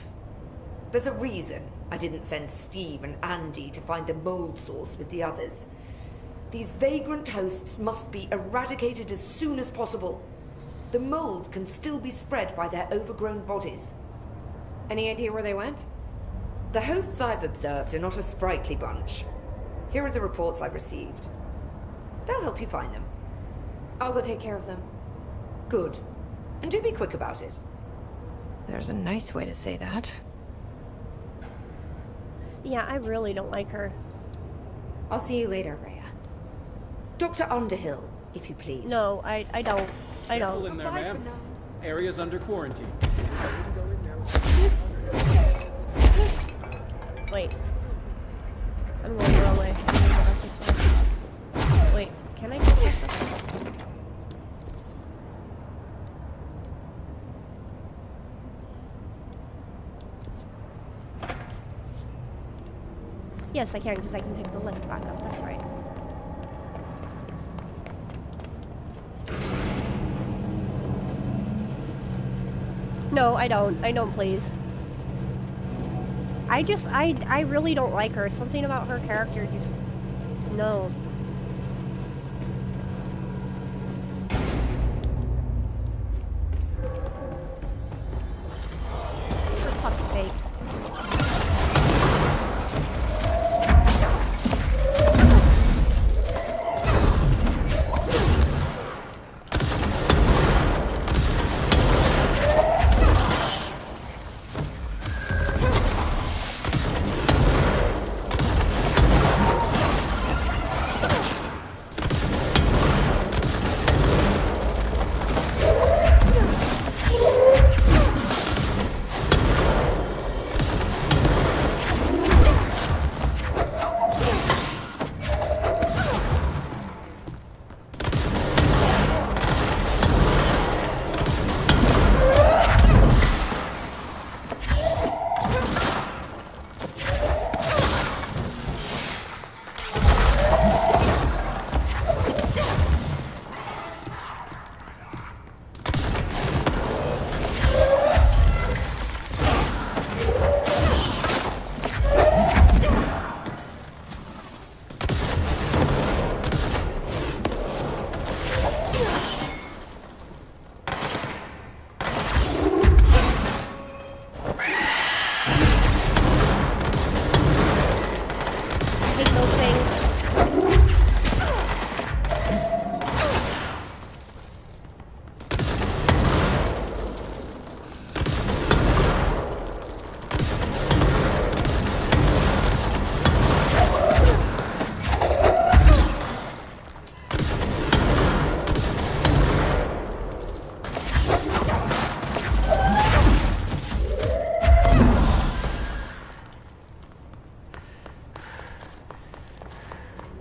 H: There's a reason I didn't send Steve and Andy to find the mold source with the others. These vagrant hosts must be eradicated as soon as possible. The mold can still be spread by their overgrown bodies.
B: Any idea where they went?
H: The hosts I've observed are not a sprightly bunch. Here are the reports I've received. They'll help you find them.
B: I'll go take care of them.
H: Good. And do be quick about it.
C: There's a nice way to say that.
A: Yeah, I really don't like her.
B: I'll see you later, Rhea.
H: Dr. Underhill, if you please.
A: No, I don't. I
I: Careful
A: don't.
I: in there, ma'am. Area's under quarantine.
A: Wait. I'm going the wrong way. I'm gonna go back this way. Wait, can I go back this way? Yes, I can, because I can take the lift back up. That's right. No, I don't. I don't, please. I really don't like her. Something about her character just... No. For fuck's sake.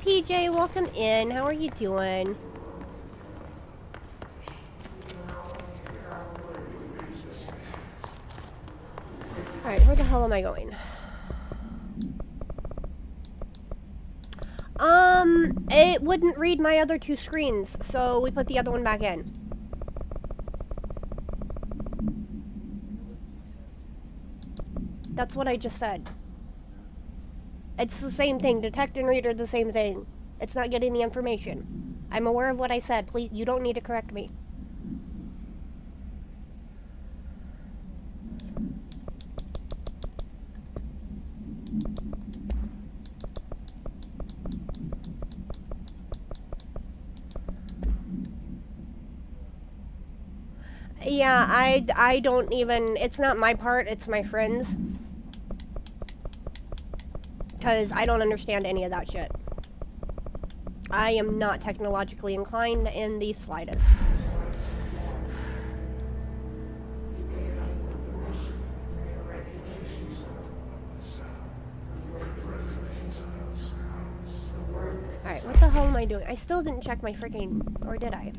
A: PJ, welcome in. How are you doing? Alright, where the hell am I going? It wouldn't read my other two screens, so we put the other one back in. That's what I just said. It's the same thing. Detect and read are the same thing. It's not getting the information. I'm aware of what I said. Please, you don't need to correct me. Yeah, I don't even... It's not my part, it's my friend's. Because I don't understand any of that shit. I am not technologically inclined in the slightest. Alright, what the hell am I doing? I still didn't check my freaking... Or did I?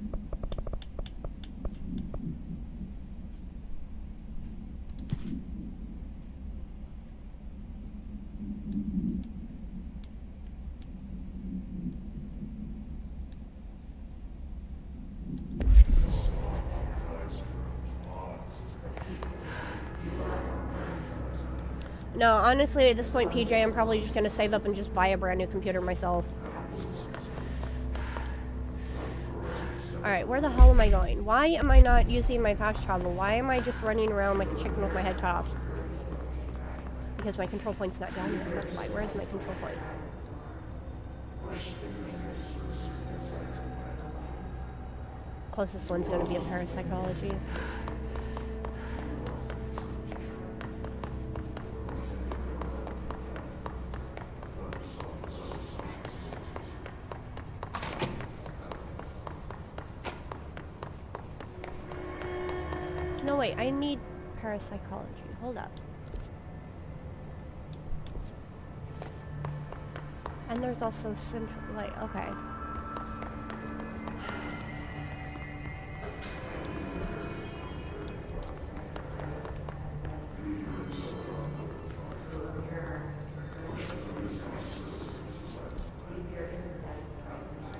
A: No, honestly, at this point, PJ, I'm probably just gonna save up and just buy a brand new computer myself. Alright, where the hell am I going? Why am I not using my fast travel? Why am I just running around like a chicken with my head cut off? Because my control point's not down yet, that's why. Where's my control point? Closest one's gonna be a parapsychology. No, wait, I need parapsychology. Hold up. And there's also central, like, okay. I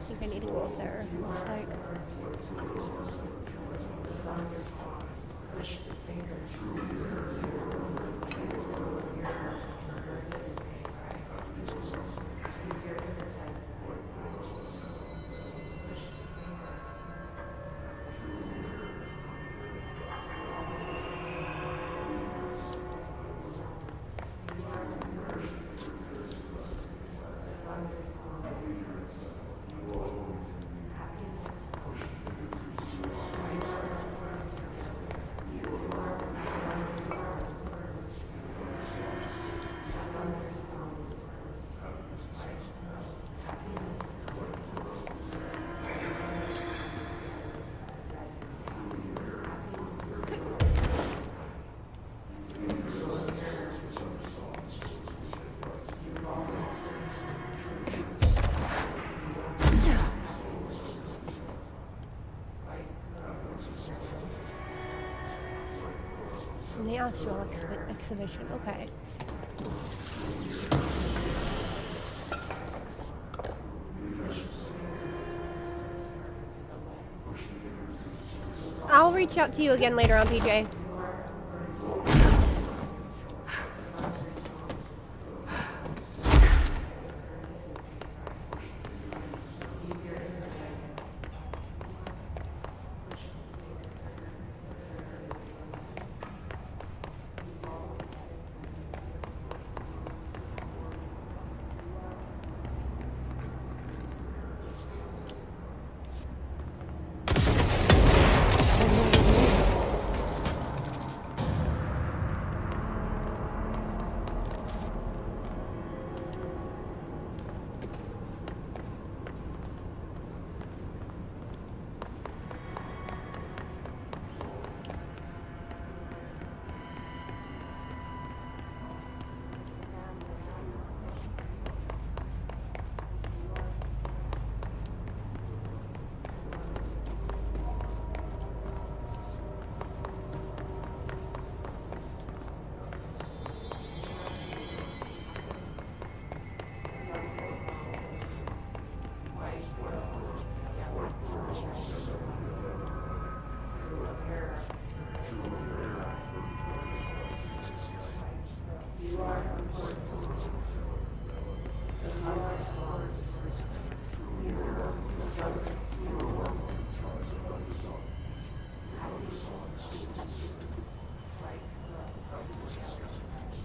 A: think I need to go up there, looks like. From the astral exhibition, okay. I'll reach out to you again later on, PJ.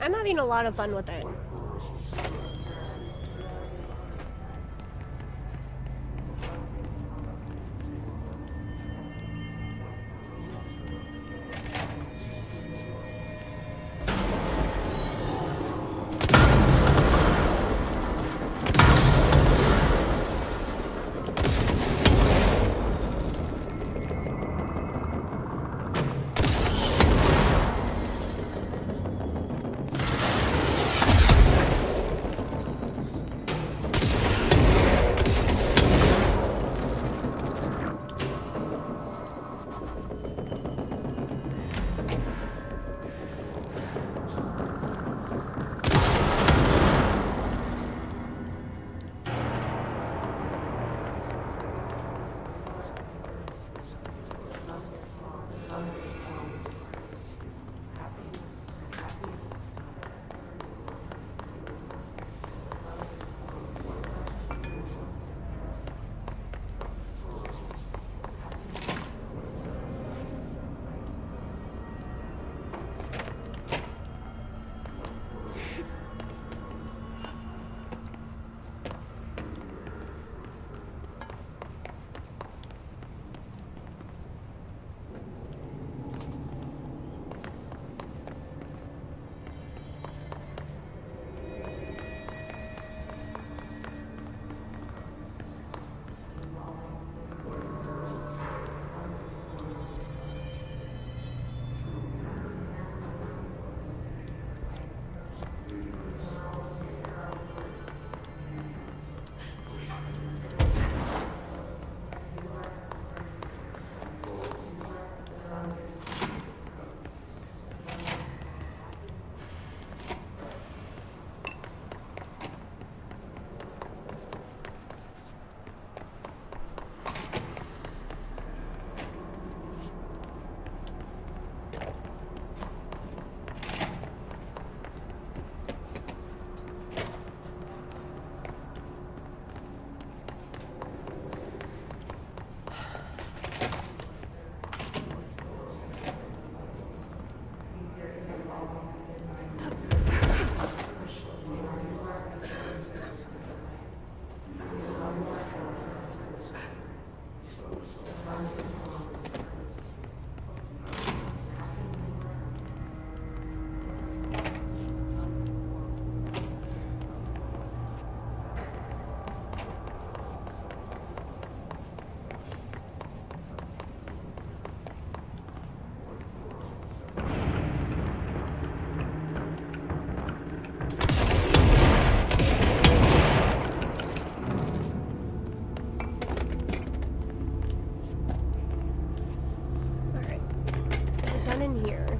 A: I'm having a lot of fun with it. in here?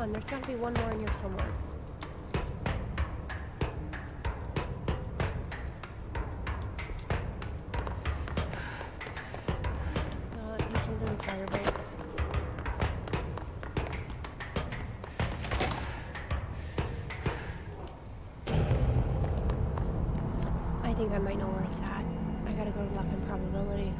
A: on, there's gotta be one more in here somewhere. Oh, it takes me to the fire break. I think I might know where it's at. I gotta go to luck and probability.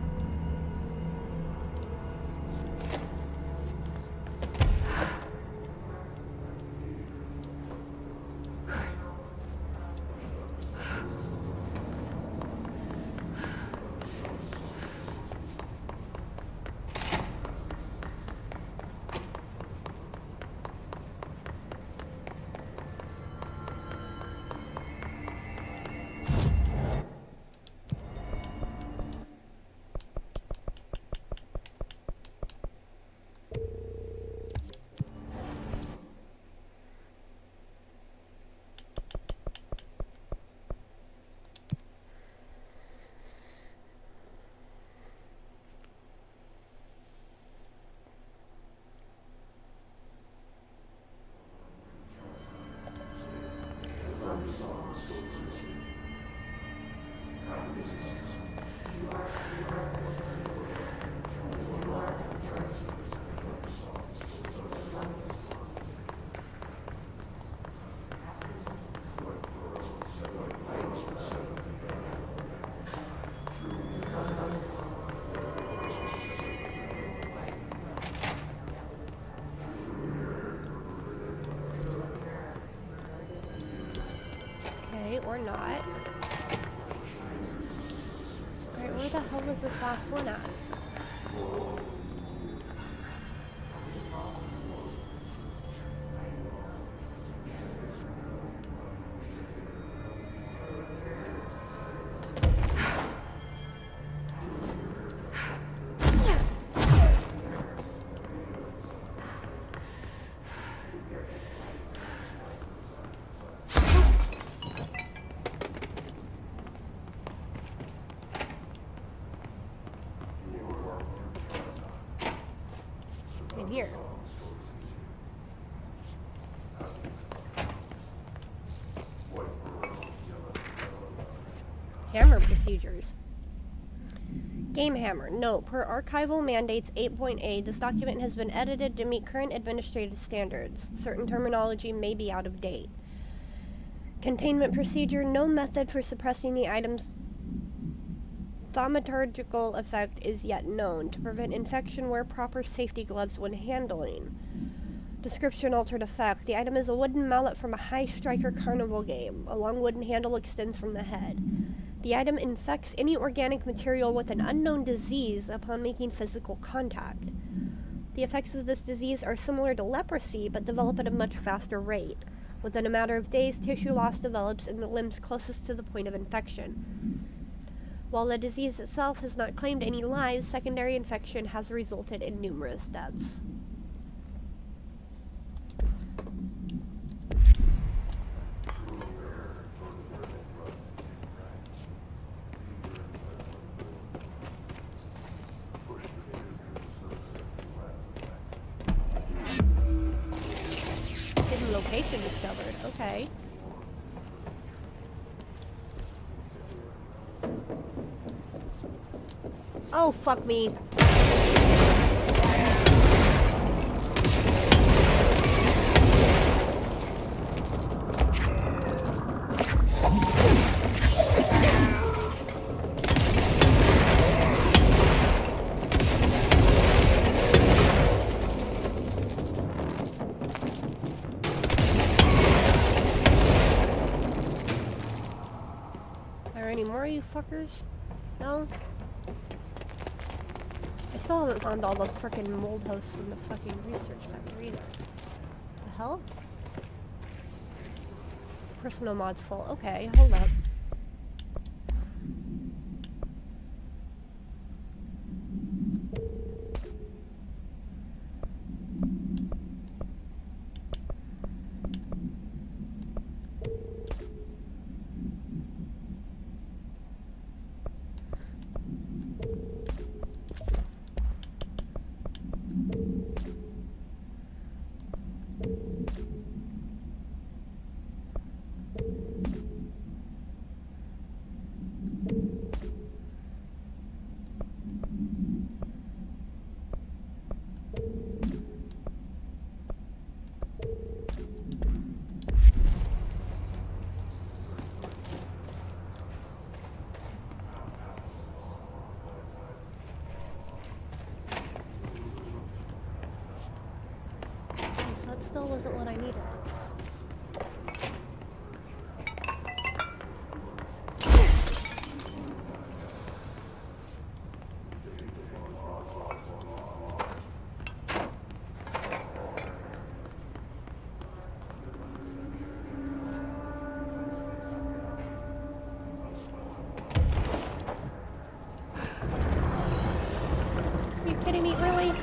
A: Or not. Alright, where the hell was this last one at? Here. Hammer procedures. Game Hammer. Note, per archival mandates 8.8, this document has been edited to meet current administrative standards. Certain terminology may be out of date. Containment procedure. No method for suppressing the item's thaumaturgical effect is yet known. To prevent infection, wear proper safety gloves when handling. Description: altered effect. The item is a wooden mallet from a high striker carnival game. A long wooden handle extends from the head. The item infects any organic material with an unknown disease upon making physical contact. The effects of this disease are similar to leprosy, but develop at a much faster rate. Within a matter of days, tissue loss develops in the limbs closest to the point of infection. While the disease itself has not claimed any lives, secondary infection has resulted in numerous deaths. Hidden location discovered. Okay. Oh, fuck me. Are there any more of you fuckers? No? I still haven't found all the frickin' mold hosts in the fucking research center either. The hell? Personal mods full. Okay, hold up. still wasn't what I needed. Are you kidding me? Really?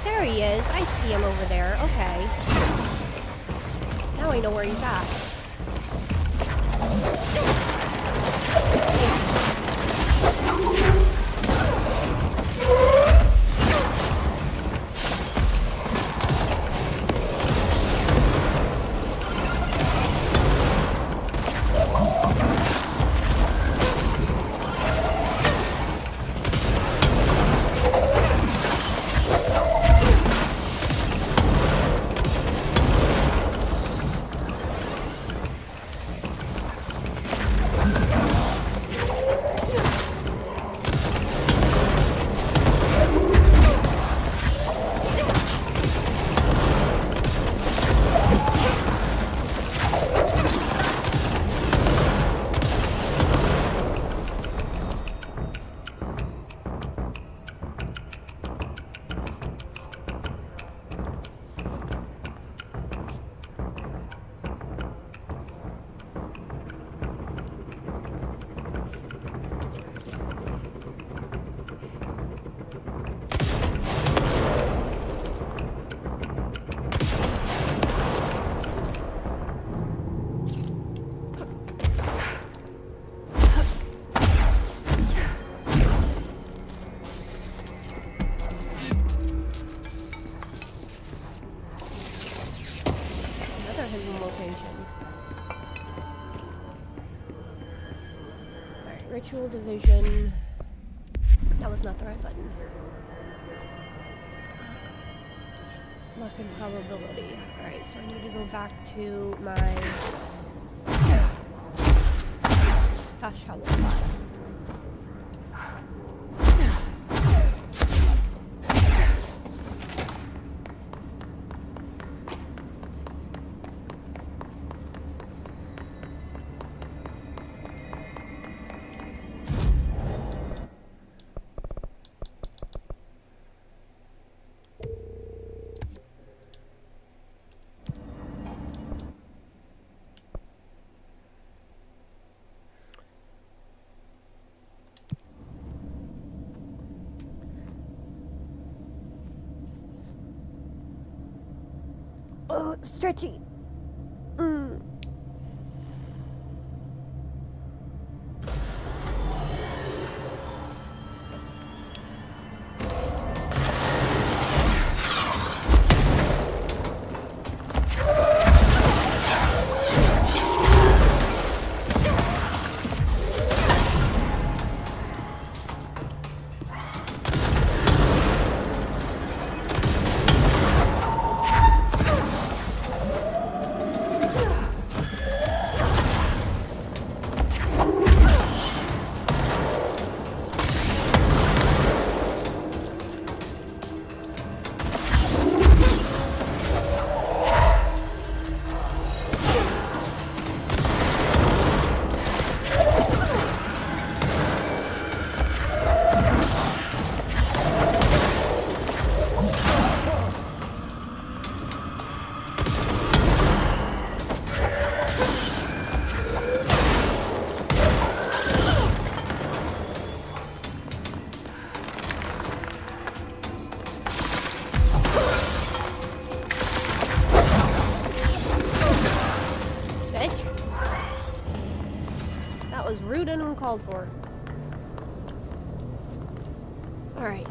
A: There he is. I see him over there. Okay. Now I know where he's at. Ritual division. That was not the right button. Luck and probability. Alright, so I need to go back to my fast travel spot. Oh, stretchy. rude and uncalled for. Alright.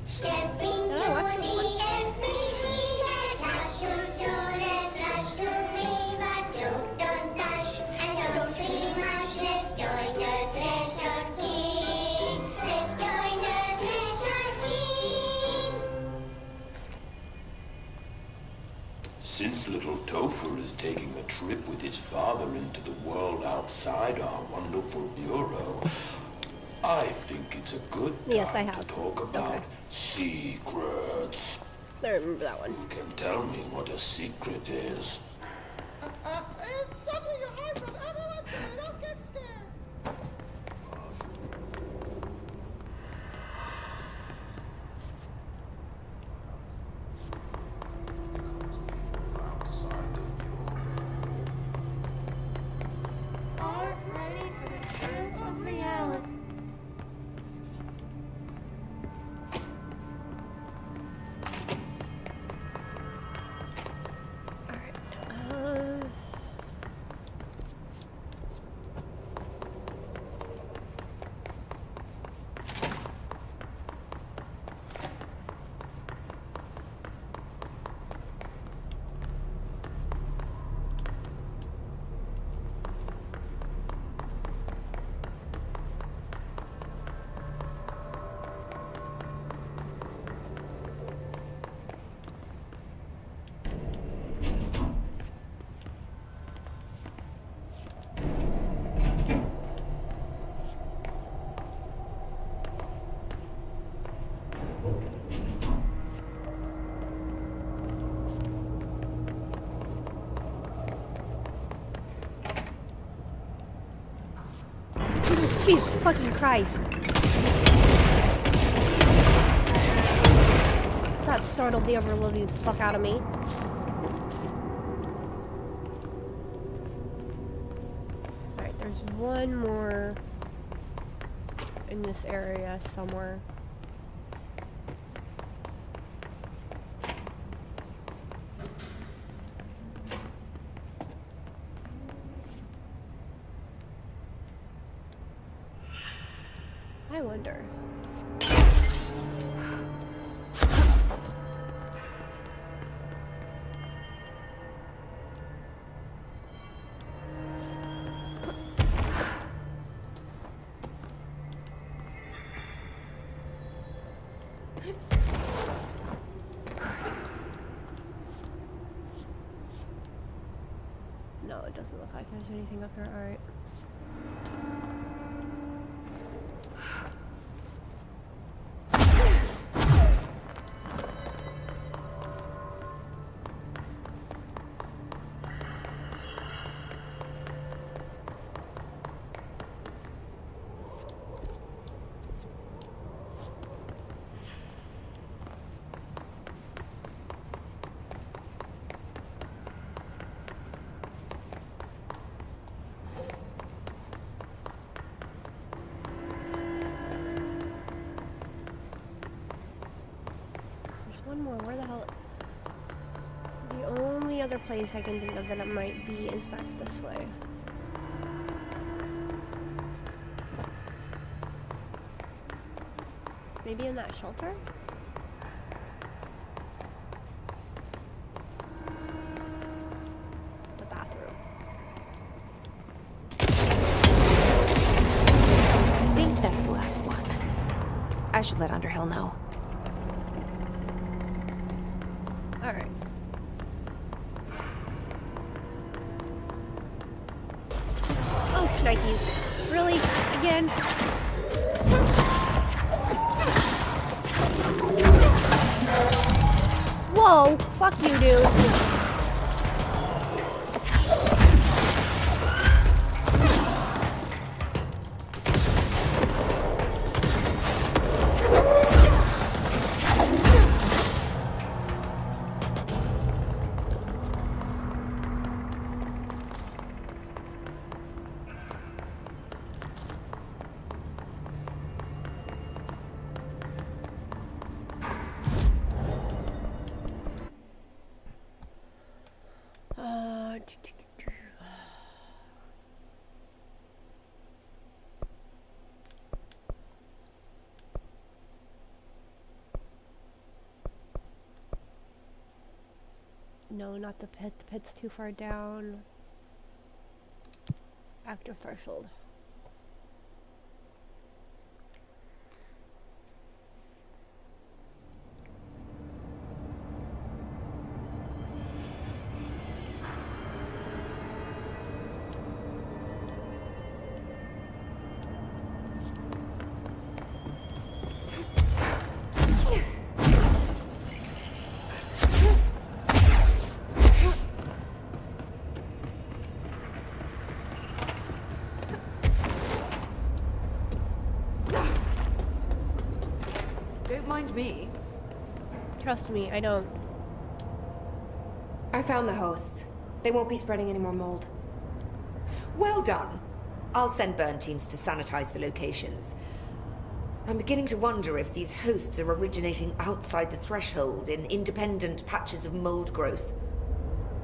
J: Stepping to the FBC, there's lots to do, there's lots to read, but don't dash and don't scream much. Let's join the Thresher Kids. Let's join the Thresher Kids.
E: Since little Topher is taking a trip with his father into the world outside our wonderful bureau, I think it's a good time to talk about secrets.
A: I remember that one.
E: Who can tell me what a secret is?
M: It's something you hide from everyone so you don't get scared.
J: Aren't ready for the truth of reality.
A: Jesus fucking Christ. That startled the ever-living fuck out of me. Alright, there's one more in this area somewhere. I wonder. No, it doesn't look like there's anything up here. Alright. One more. Where the hell? The only other place I can think of that it might be is back this way. Maybe in that shelter?
B: should let Underhill know.
A: Alright. Oh, shnikes. Really? Again? Whoa! Fuck you, dude. No, not the pit. The pit's too far down. Active threshold.
B: Don't mind me.
A: Trust me, I don't.
B: I found the hosts. They won't be spreading any more mold.
H: Well done. I'll send burn teams to sanitize the locations. I'm beginning to wonder if these hosts are originating outside the threshold in independent patches of mold growth.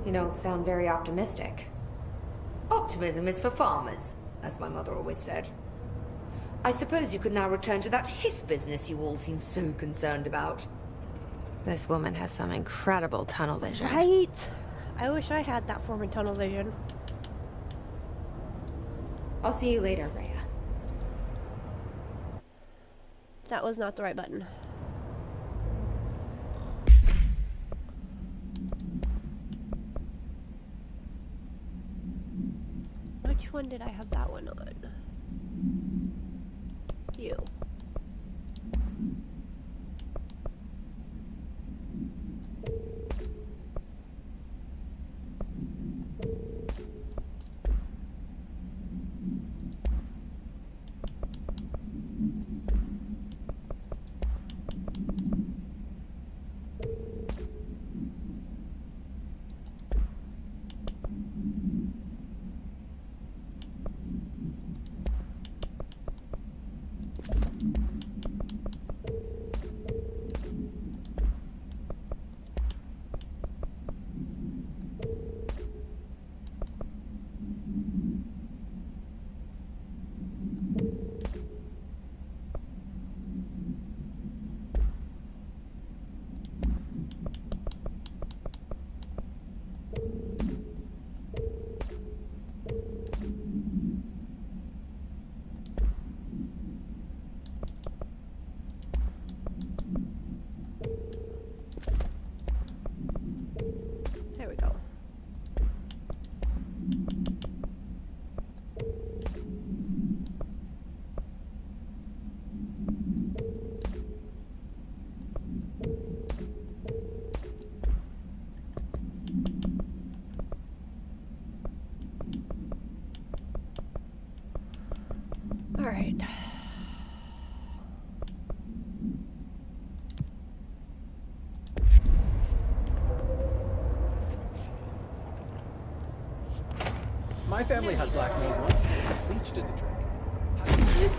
B: You don't sound very optimistic.
H: Optimism is for farmers, as my mother always said. I suppose you could now return to that hiss business you all seem so concerned about.
B: This woman has some incredible tunnel vision.
A: Right? I wish I had that form of tunnel vision.
B: I'll see you later, Rhea.
A: That was not the right button. Which one did I have that one on? You. There we go. All right.
G: My family had black meat once. Leech did the trick. How do you do it?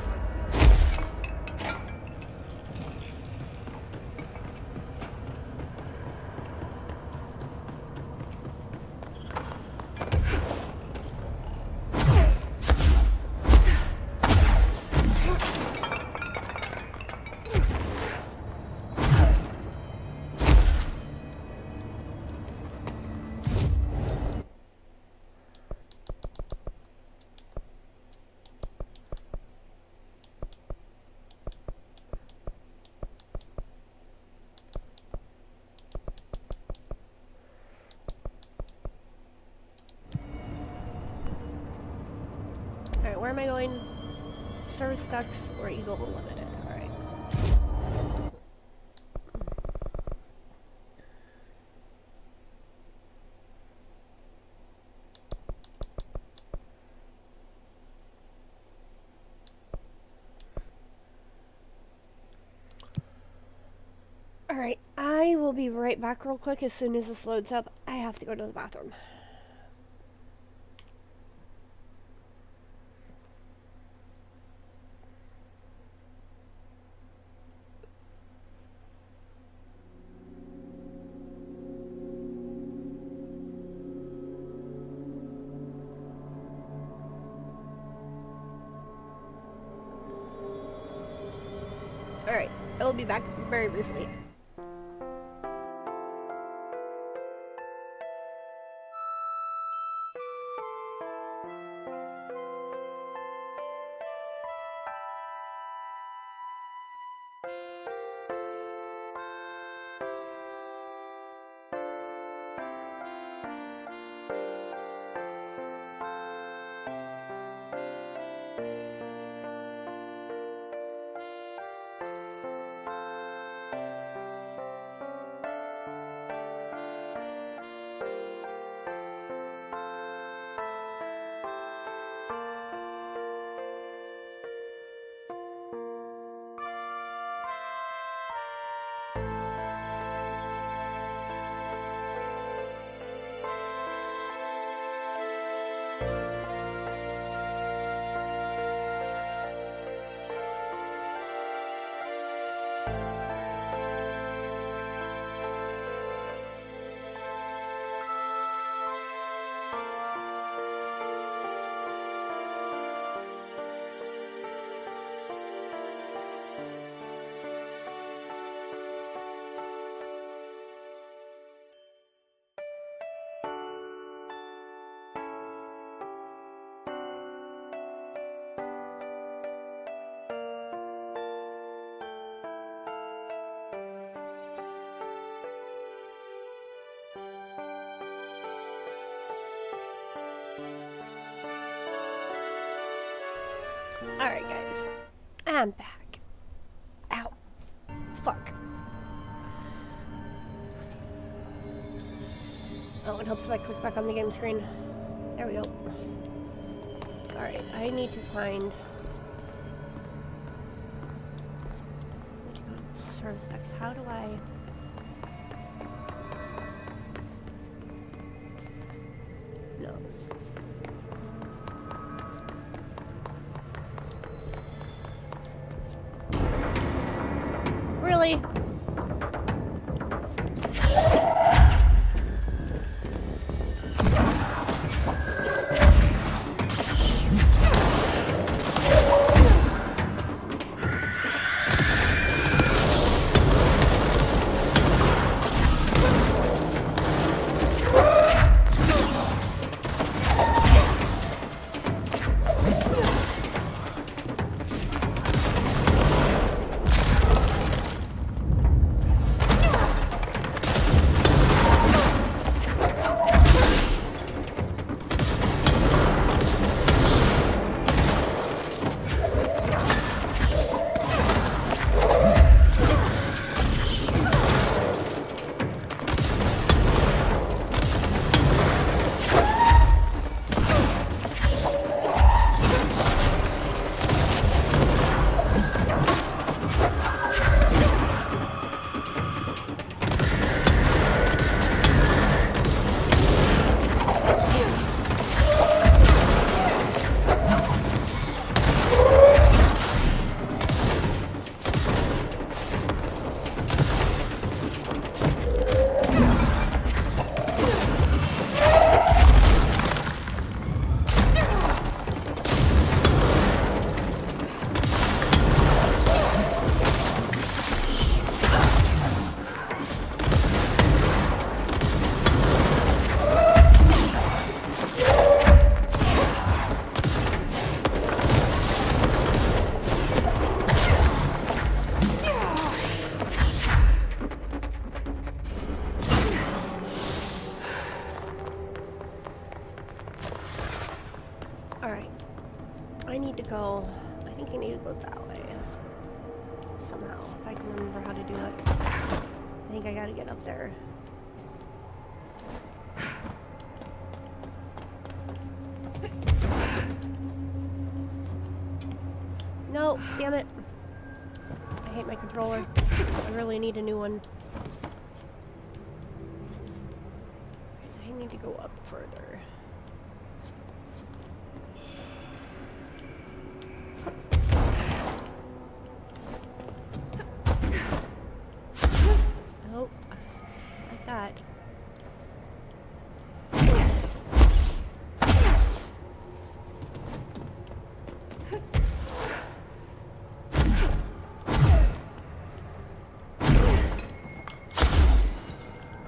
A: Service ducts or Eagle Limited. Alright. Alright, I will be right back real quick as soon as this loads up. I have to go to the bathroom. Alright, I will be back very briefly. Alright guys, I'm back. Ow. Fuck. Oh, it helps if I click back on the game screen. There we go. Alright, I need to find... service ducts. How do I... No. Really? I think I need to go that way. Somehow, if I can remember how to do it. I think I gotta get up there. No, damn it. I hate my controller. I really need a new one. I need to go up further. Nope. Like that.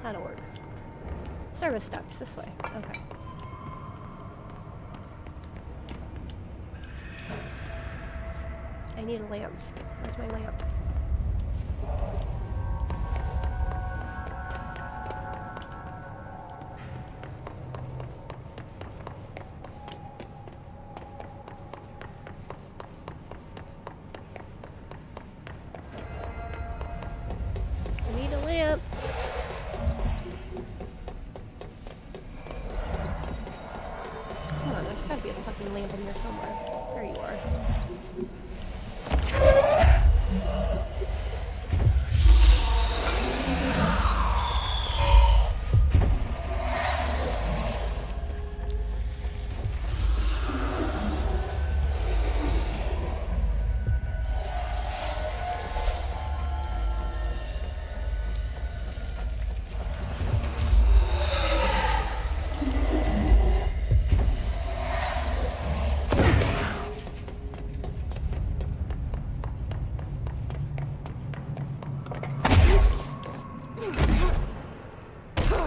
A: That'll work. Service ducts, this way. Okay. I need a lamp. Where's my lamp? I need a lamp. Come on, there's gotta be a fucking lamp in here somewhere. There you are.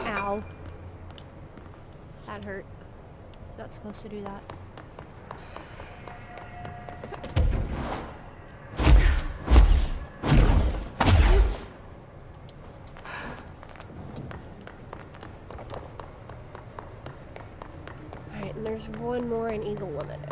A: Ow. That hurt. Not supposed to do that. Alright, and there's one more in Eagle Limited.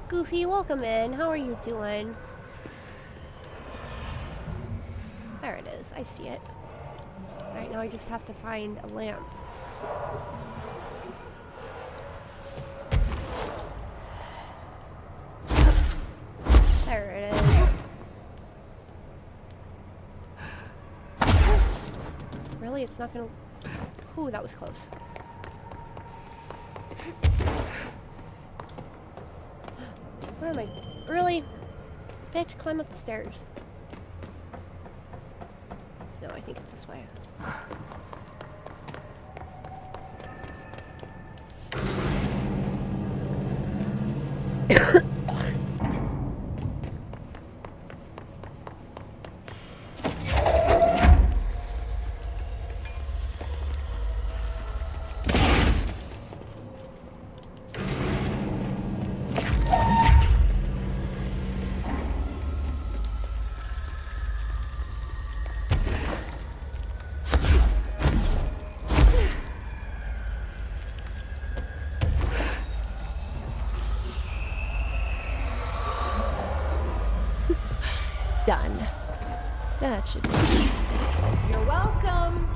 A: Goofy, welcome in. How are you doing? There it is. I see it. Alright, now I just have to find a lamp. There it is. Really? It's not gonna... Ooh, that was close. Where am I? Really? Bitch, climb up the stairs. No, I think it's this way.
C: Done. That should be.
B: You're welcome.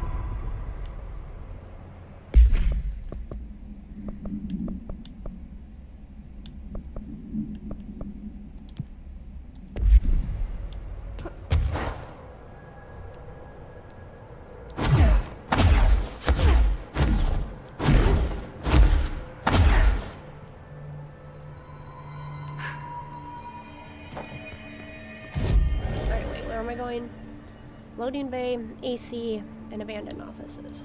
A: Loading bay, AC, and abandoned offices.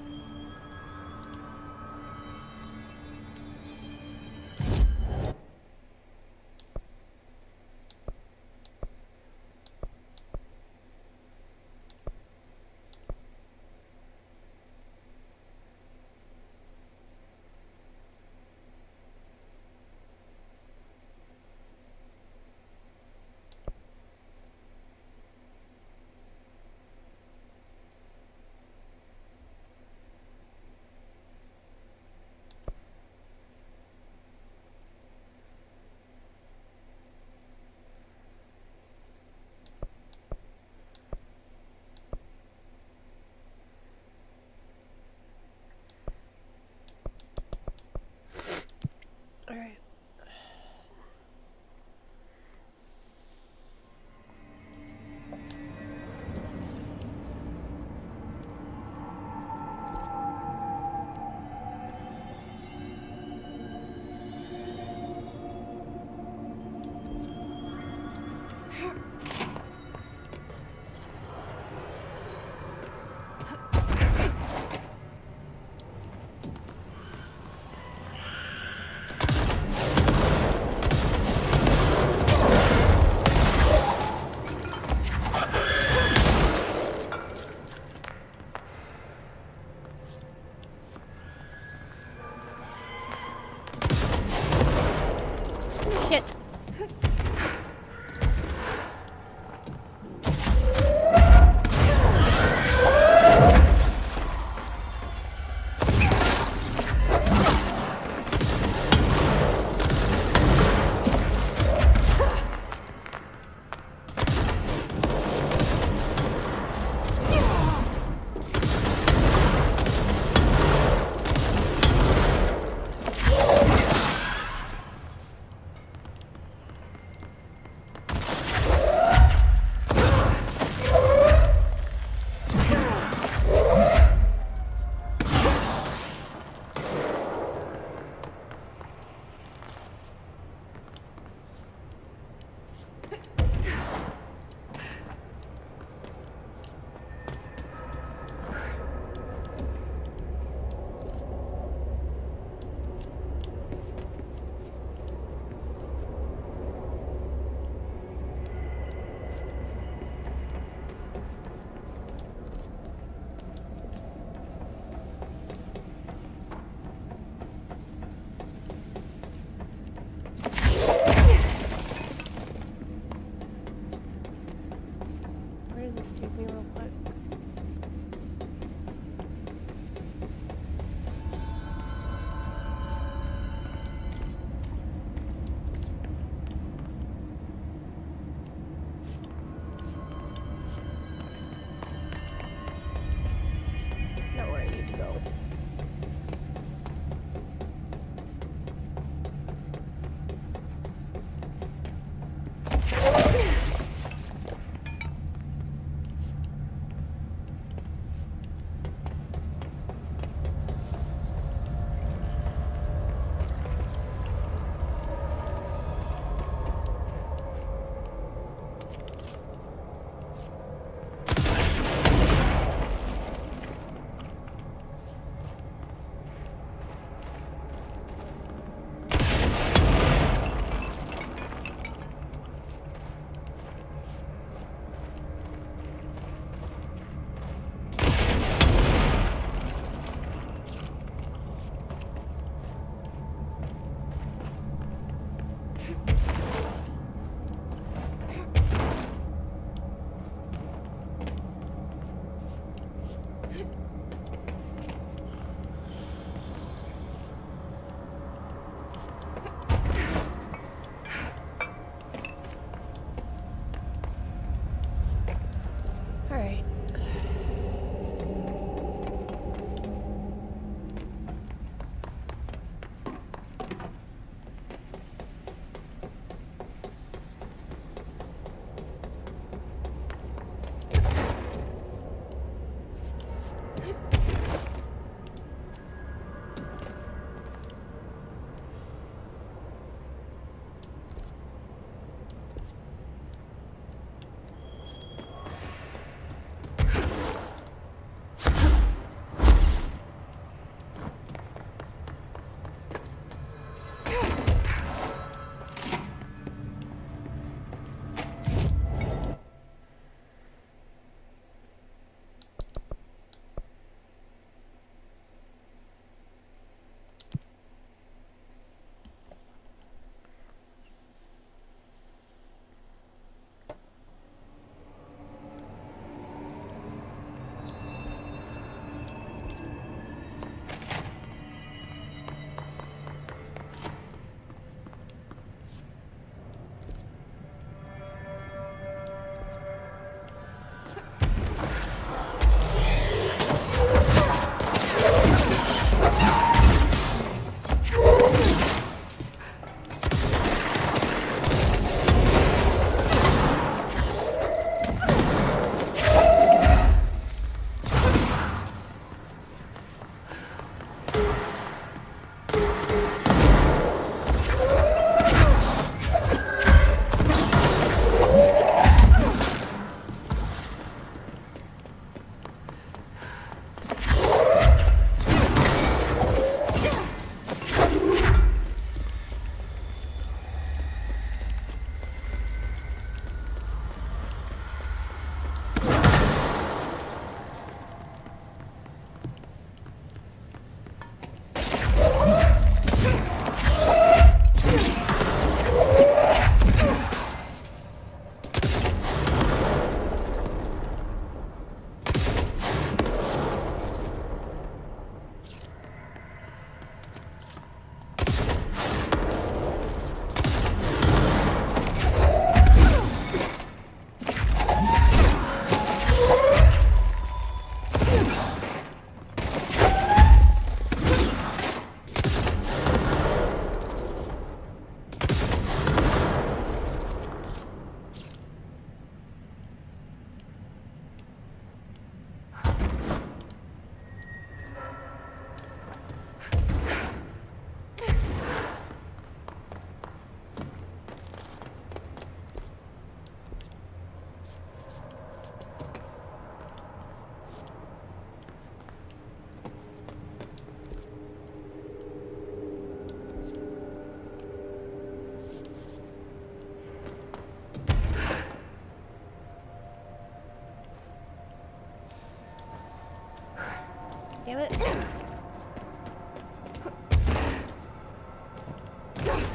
A: Damn it.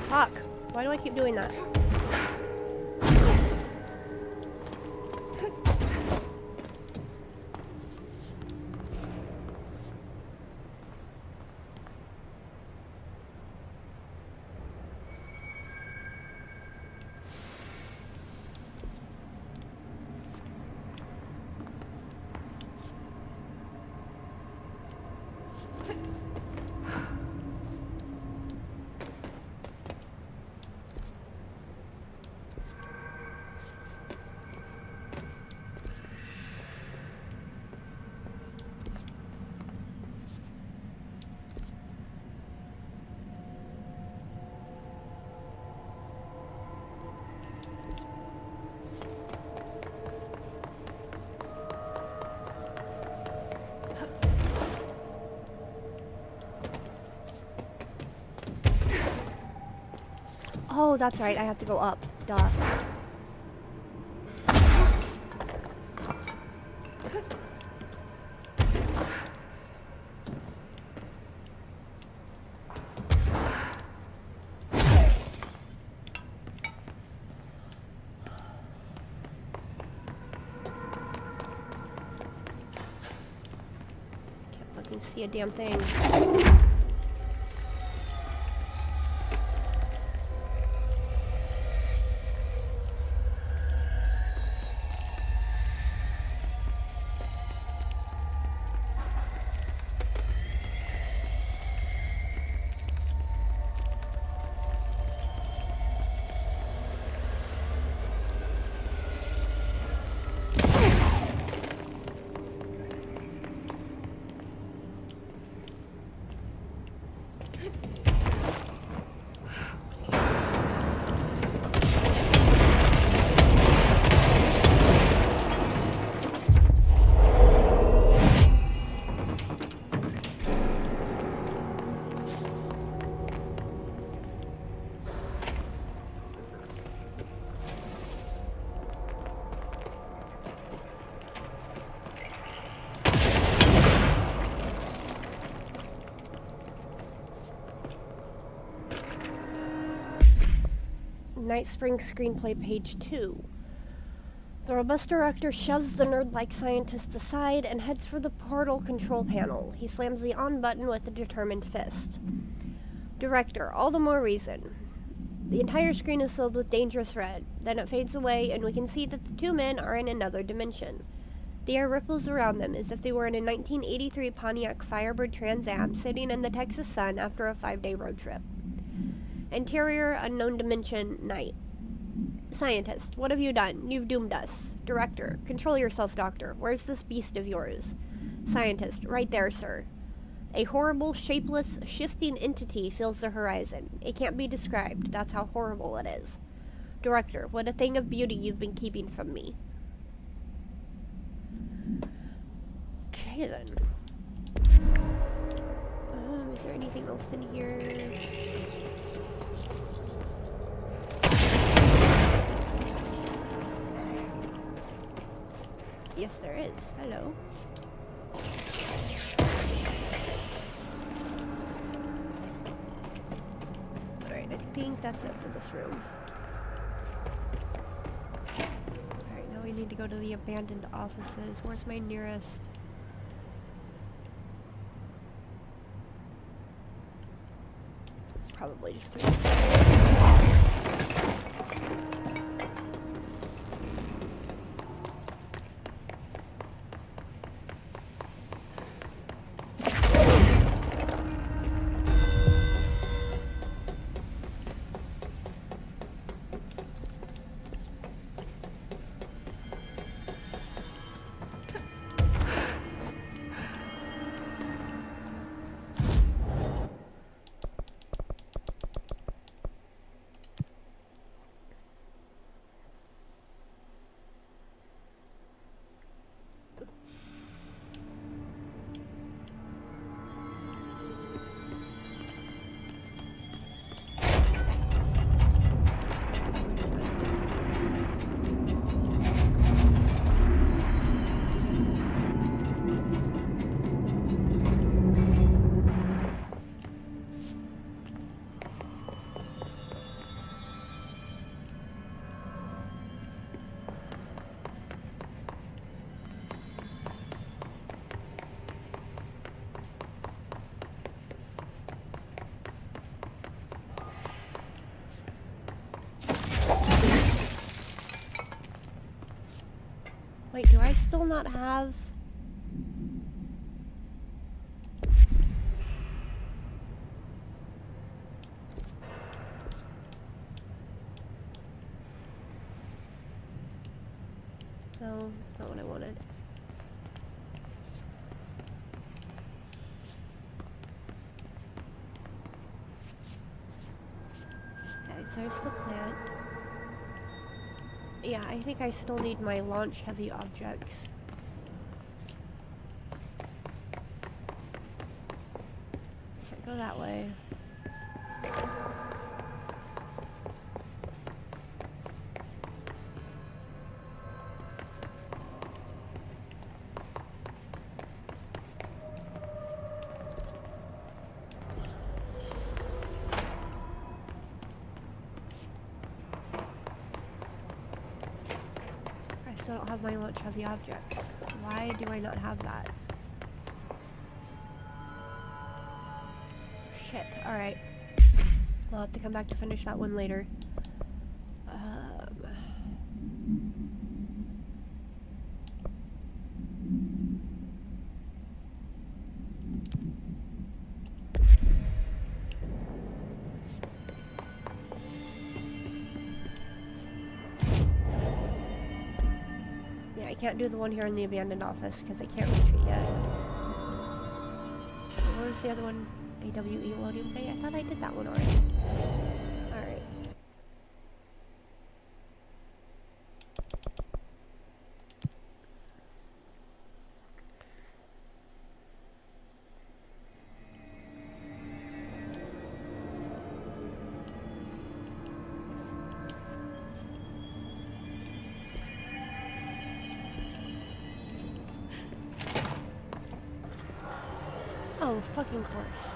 A: Fuck. Why do I keep doing that? Oh, that's right. I have to go up. Duh. Can't fucking see a damn thing. Night Spring Screenplay, page 2. The robust director shoves the nerd-like scientist aside and heads for the portal control panel. He slams the on button with a determined fist. Director, all the more reason. The entire screen is filled with dangerous red. Then it fades away, and we can see that the two men are in another dimension. The air ripples around them as if they were in a 1983 Pontiac Firebird Trans Am sitting in the Texas sun after a 5-day road trip. Interior, unknown dimension, night. Scientist, what have you done? You've doomed us. Director, control yourself, Doctor. Where's this beast of yours? Scientist, right there, sir. A horrible, shapeless, shifting entity fills the horizon. It can't be described. That's how horrible it is. Director, what a thing of beauty you've been keeping from me. Okay, then. Is there anything else in here? Yes, there is. Hello. Alright, I think that's it for this room. Alright, now we need to go to the abandoned offices. Where's my nearest? Probably just through this. I still not have... No, that's not what I wanted. Okay, so there's the plant. Yeah, I think I still need my launch heavy objects. Can't go that way. I still don't have my launch heavy objects. Why do I not have that? Shit, alright. I'll have to come back to finish that one later. I can't do the one here in the abandoned office because I can't reach it yet. What was the other one? AWE loading bay? I thought I did that one already. Alright. Oh, fucking course.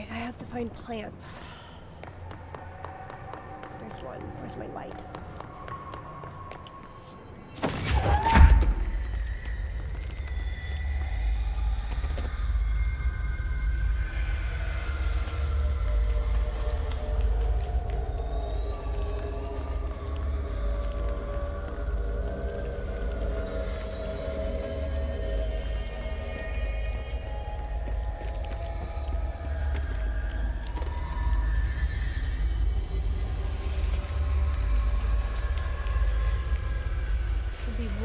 A: Okay, I have to find plants. There's one. Where's my light?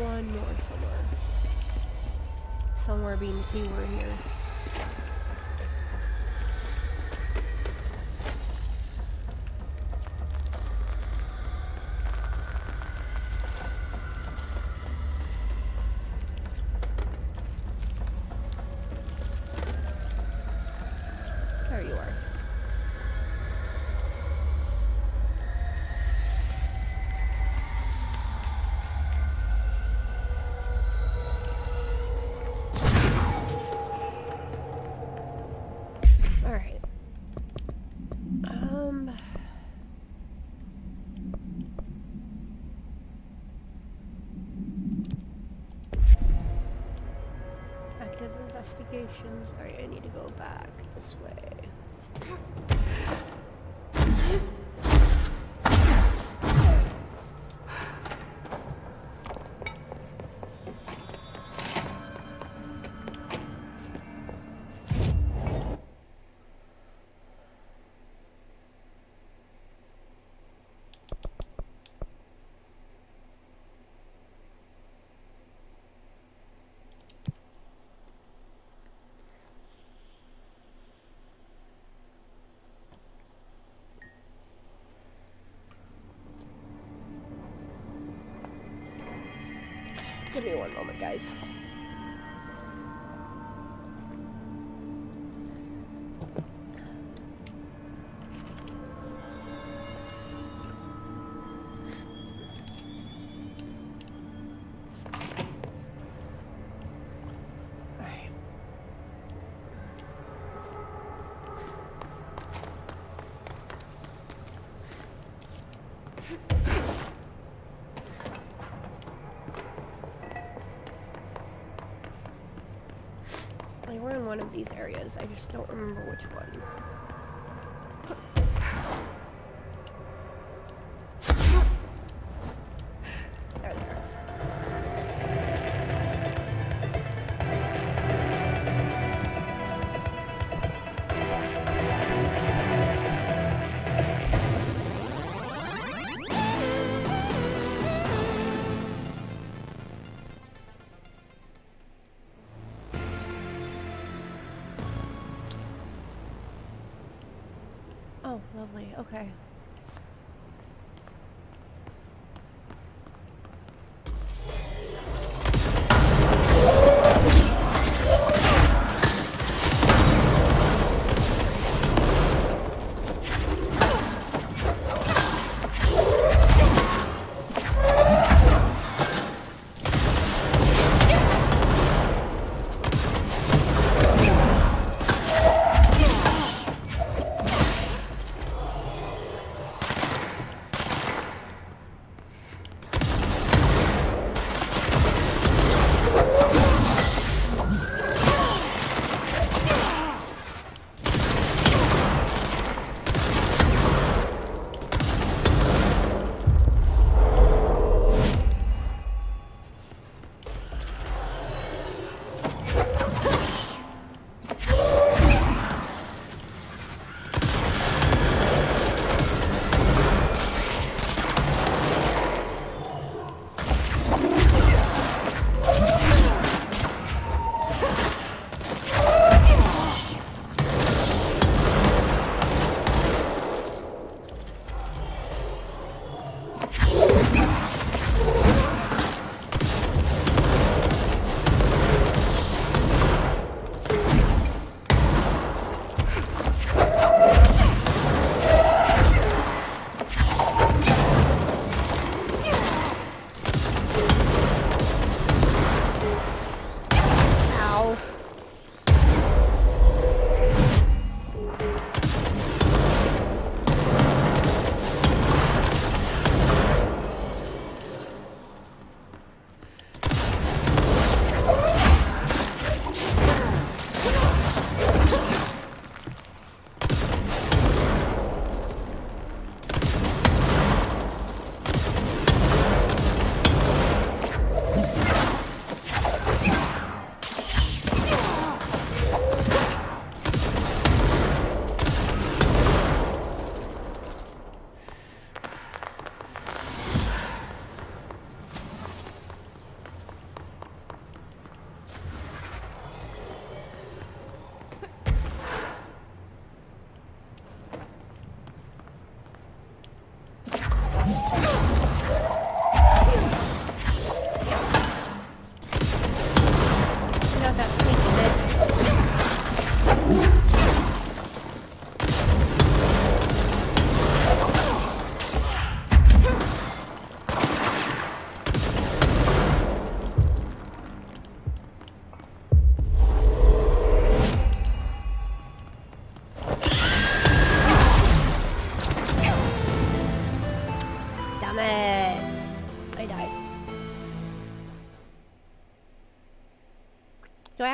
A: One more somewhere. Somewhere being the keyword here. There you are. Active investigations. Alright, I need to go back this way. Give me one moment, guys. We're in one of these areas. I just don't remember which one. There they are. Oh, lovely. Okay.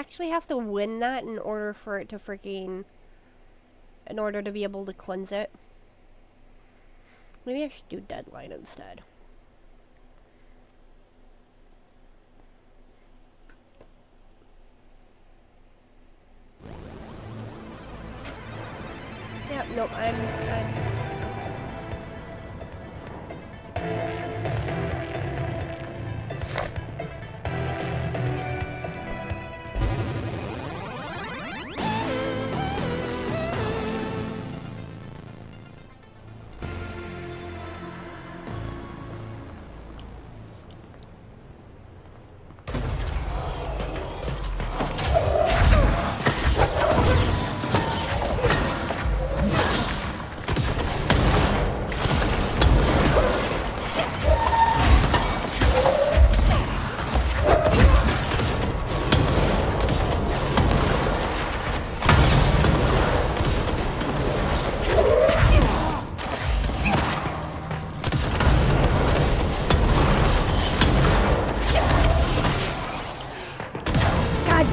A: actually have to win that in order for it to freaking... in order to be able to cleanse it? Maybe I should do Deadline instead. Yeah, nope, I'm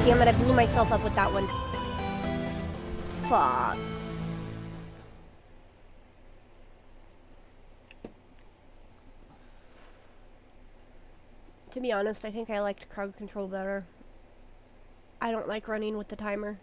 A: damn it, I blew myself up with that one. Fuck. To be honest, I think I liked crowd control better. I don't like running with the timer.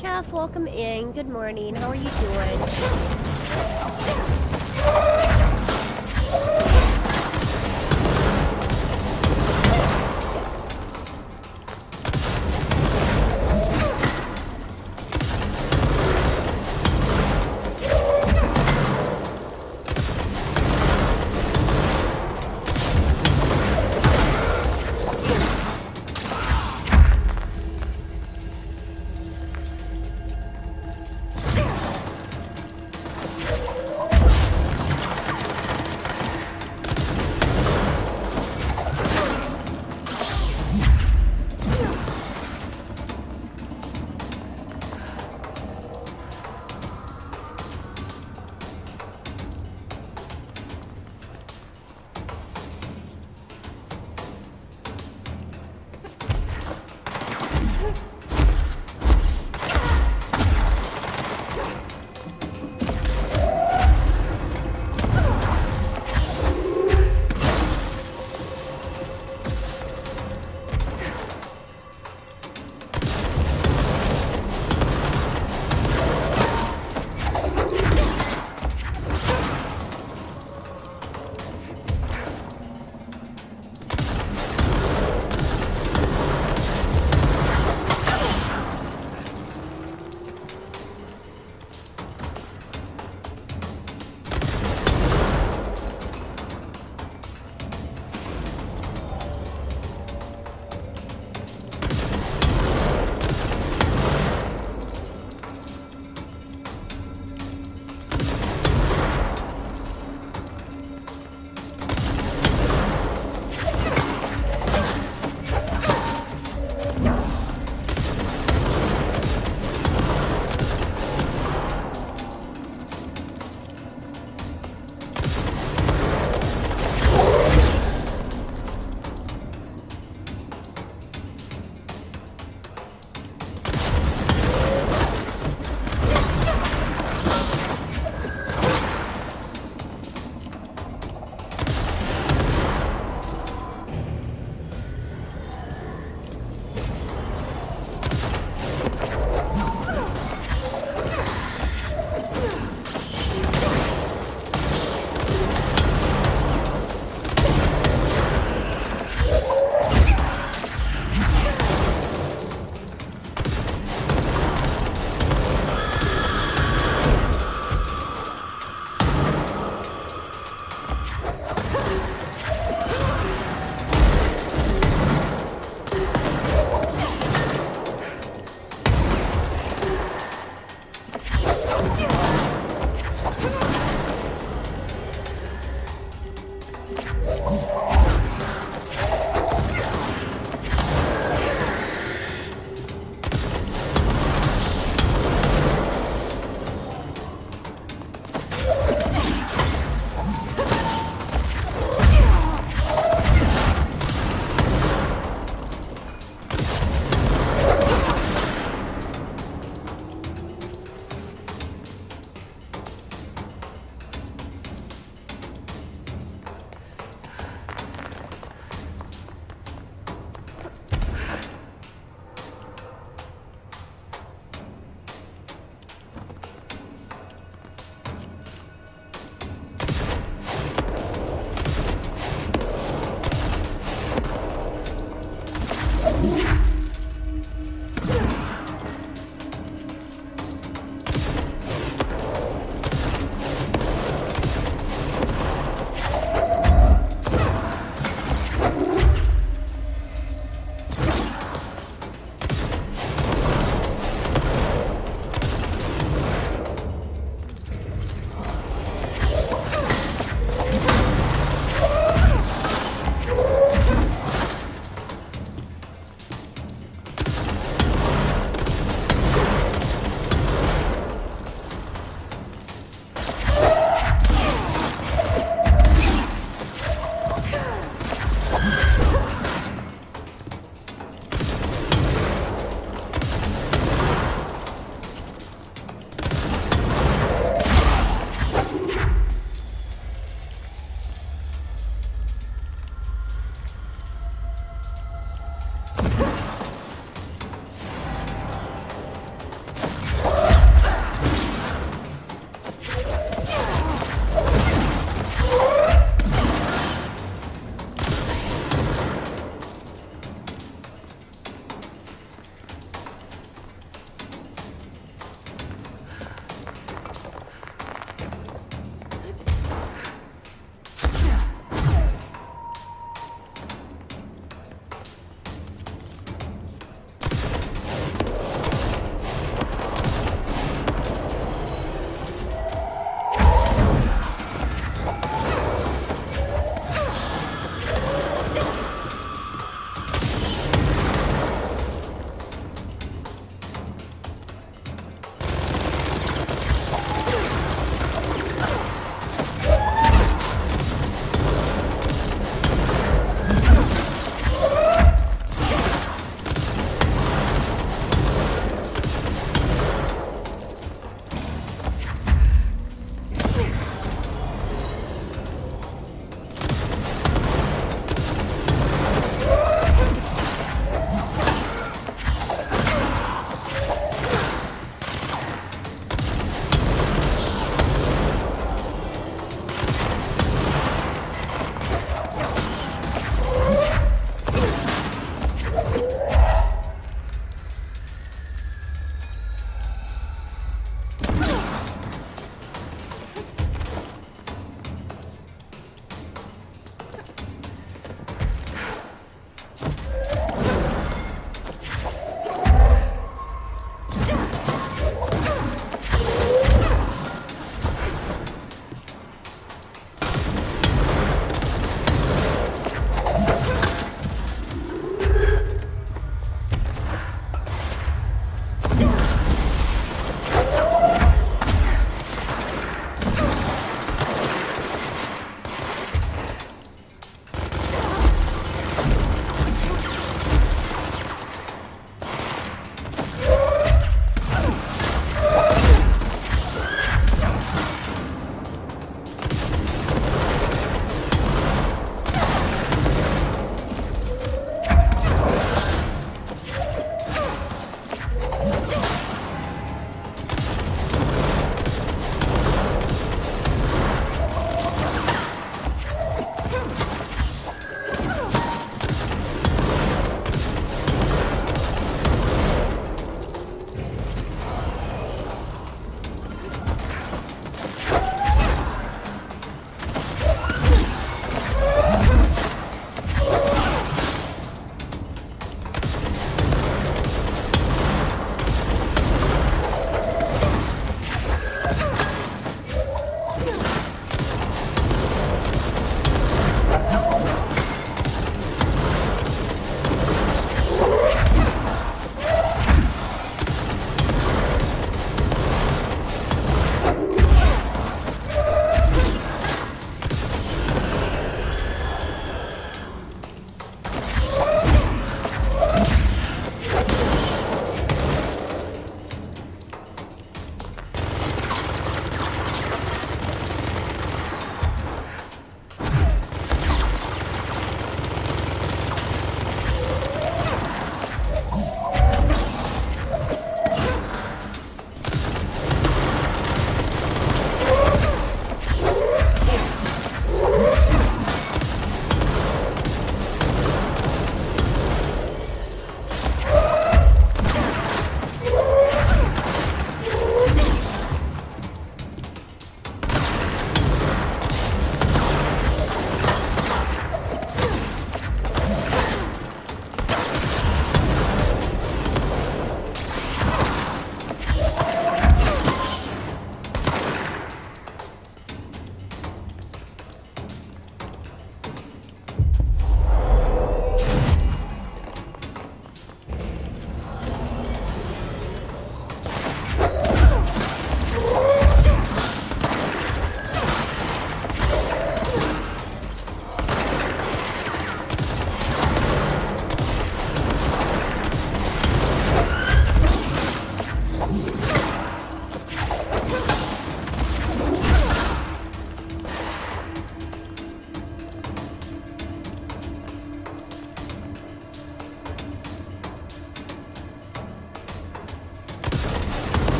A: Chef, welcome in. Good morning. How are you doing?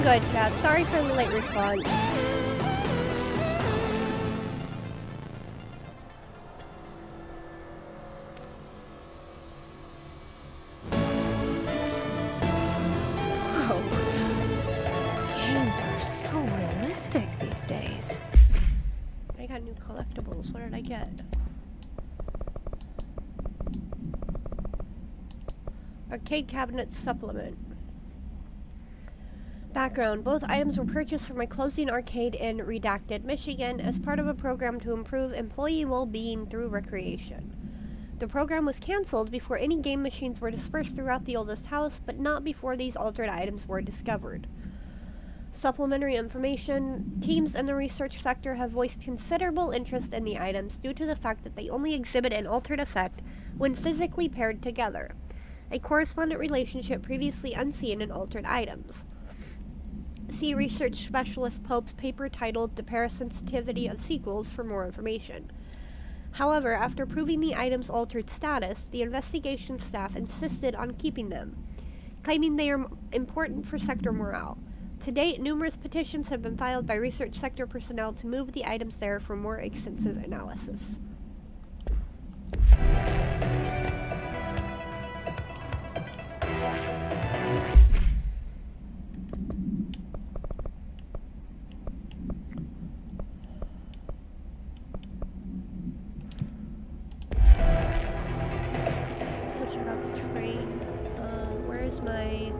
A: good, chat. Sorry for the late response.
C: Games are so realistic these days.
A: I got new collectibles. What did I get? Arcade cabinet supplement. Background. Both items were purchased from a closing arcade in Redacted, Michigan as part of a program to improve employee well-being through recreation. The program was cancelled before any game machines were dispersed throughout the oldest house, but not before these altered items were discovered. Supplementary information. Teams in the research sector have voiced considerable interest in the items due to the fact that they only exhibit an altered effect when physically paired together, a correspondent relationship previously unseen in altered items. See research specialist Pope's paper titled The Parasensitivity of Sequels for more information. However, after proving the item's altered status, the investigation staff insisted on keeping them, claiming they are important for sector morale. To date, numerous petitions have been filed by research sector personnel to move the items there for more extensive analysis. Let's go check out the train. Where's my...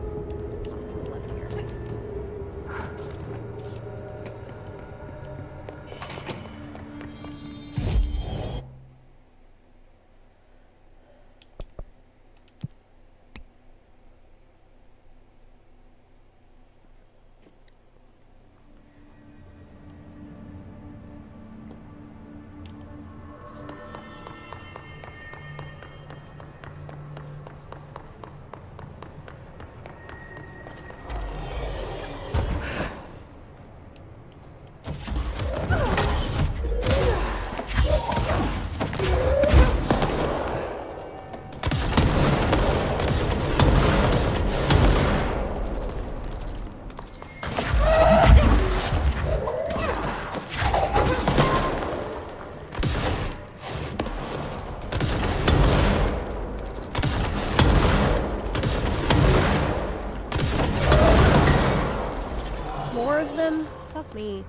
A: off to the left here. More of them? Fuck me.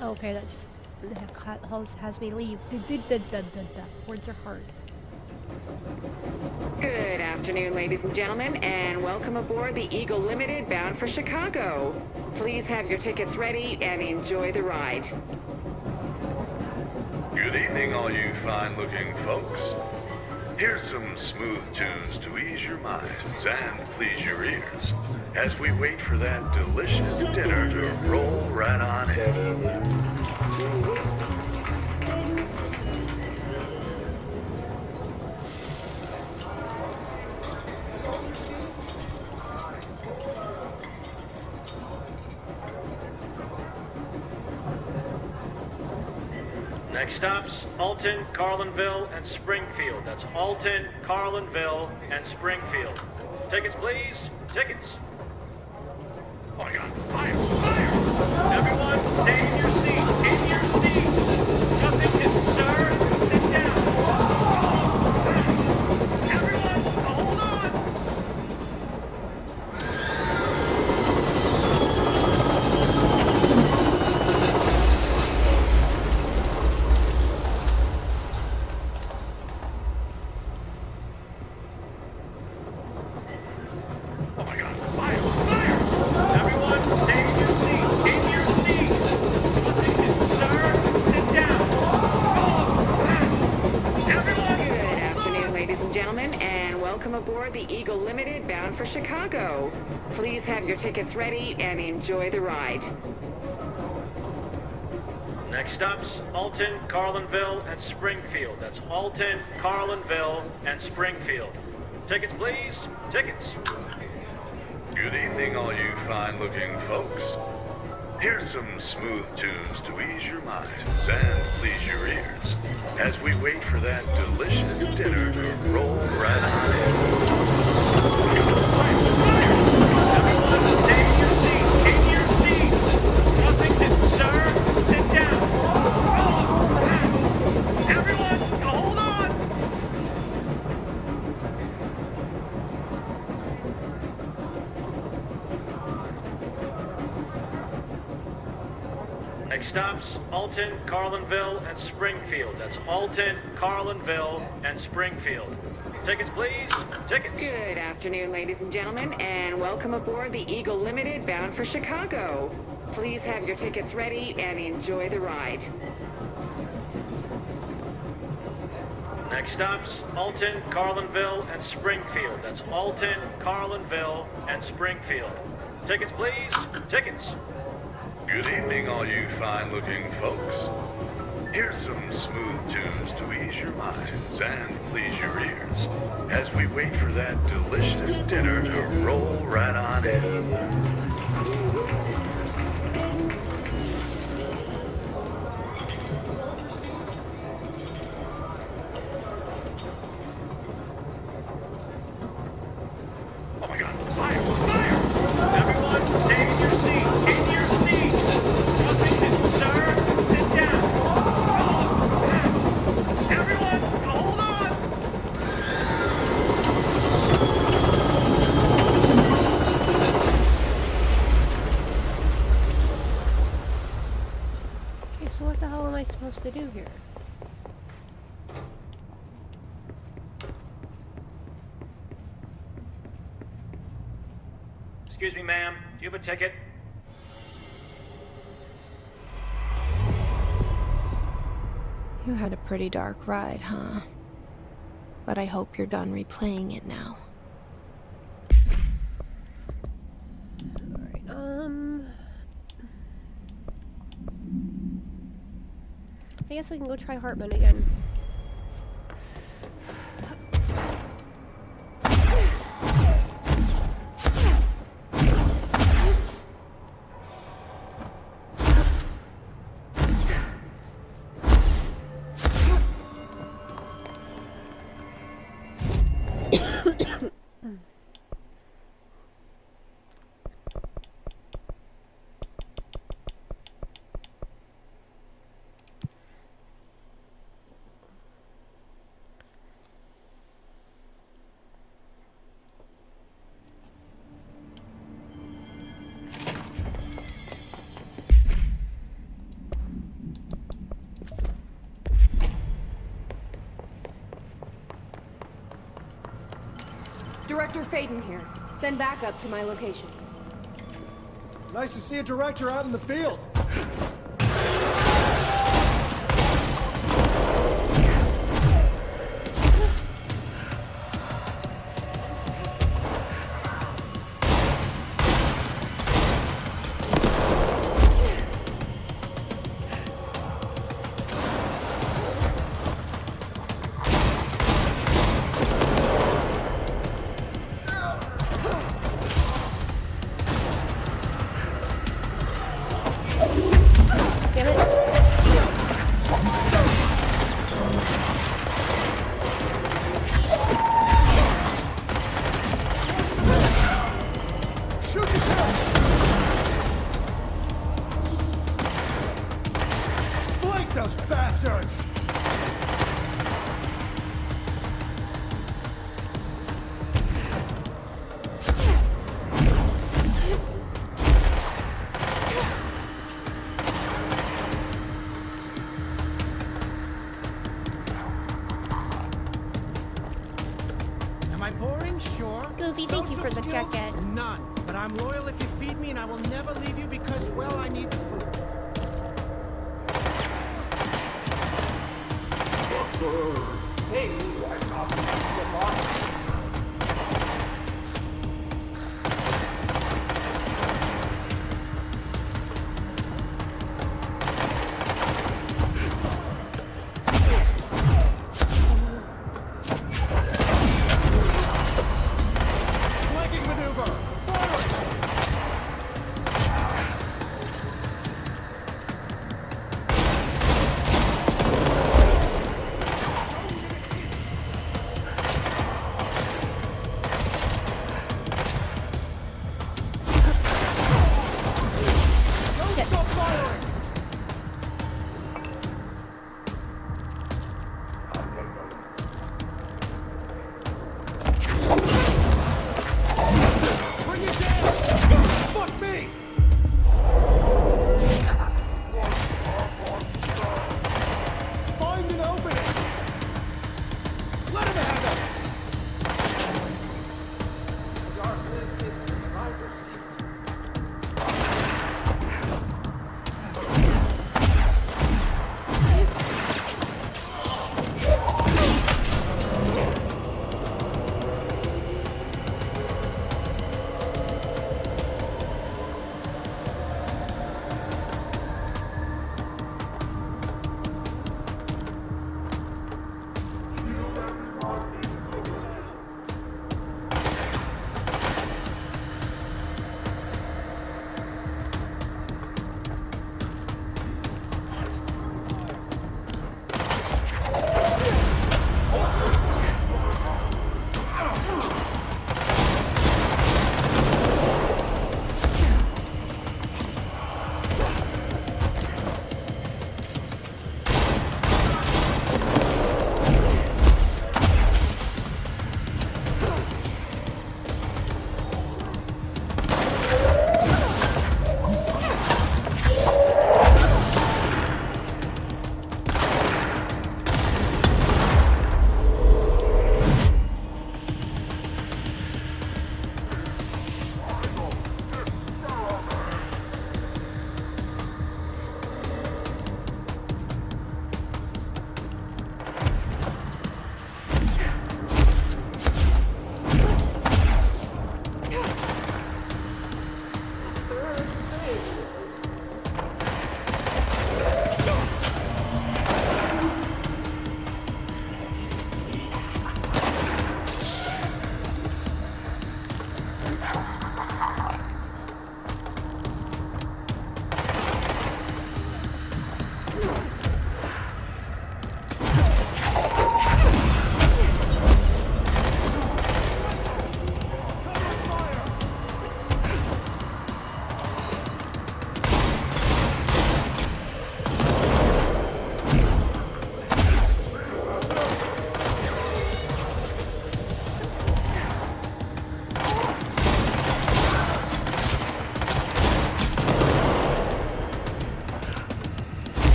A: Okay, that just has me leave. Words are hard.
N: Good afternoon, ladies and gentlemen, and welcome aboard the Eagle Limited bound for Chicago. Please have your tickets ready and enjoy the ride.
O: Good evening, all you fine-looking folks. Here's some smooth tunes to ease your minds and please your ears as we wait for that delicious dinner to roll right on in.
P: Next stops, Alton, Carlinville, and Springfield. That's Alton, Carlinville, and Springfield. Tickets, please. Tickets.
O: Oh my God! Fire! Fire!
P: Everyone, stay in your seat. In your seat. Nothing to sir. Sit down. Everyone, hold on.
O: Oh my God! Fire! Fire!
P: Everyone, stay in your seat. In your seat. Nothing to sir. Sit down. Everyone.
N: Good afternoon, ladies and gentlemen, and welcome aboard the Eagle Limited bound for Chicago. Please have your tickets ready and enjoy the ride.
P: Next stops, Alton, Carlinville, and Springfield. That's Alton, Carlinville, and Springfield. Tickets, please. Tickets.
O: Good evening, all you fine-looking folks. Here's some smooth tunes to ease your minds and please your ears as we wait for that delicious dinner to roll right on in.
P: Everyone, stay in your seat. In your seat. Nothing to sir. Sit down. Everyone, hold on. Next stops, Alton, Carlinville, and Springfield. That's Alton, Carlinville, and Springfield. Tickets, please. Tickets.
N: Good afternoon, ladies and gentlemen, and welcome aboard the Eagle Limited bound for Chicago. Please have your tickets ready and enjoy the ride.
P: Next stops, Alton, Carlinville, and Springfield. That's Alton, Carlinville, and Springfield. Tickets, please. Tickets.
O: Good evening, all you fine-looking folks. Here's some smooth tunes to ease your minds and please your ears as we wait for that delicious dinner to roll right on in.
P: Oh my God! Fire! Fire! Everyone, stay in your seat. In your seat. Nothing to sir. Sit down. Everyone, hold on.
A: Okay, so what the hell am I supposed to do here?
P: Excuse me, ma'am. Do you have a ticket?
C: You had a pretty dark ride, huh? But I hope you're done replaying it now.
A: Alright, I guess we can go try Hartman again.
B: Director Faden here. Send backup to my location.
F: Nice to see a director out in the field. Boring, sure.
A: Goofy, thank you for the
F: Social skills?
A: check-in.
F: None. But I'm loyal if you feed me, and I will never leave you because, well, I need the food.
D: Hey, I saw the box.
I: Flanking maneuver! Forward! Don't stop firing! Bring it down! Fuck me! Find an opening! Let him have it!
D: Darkness in the driver's seat.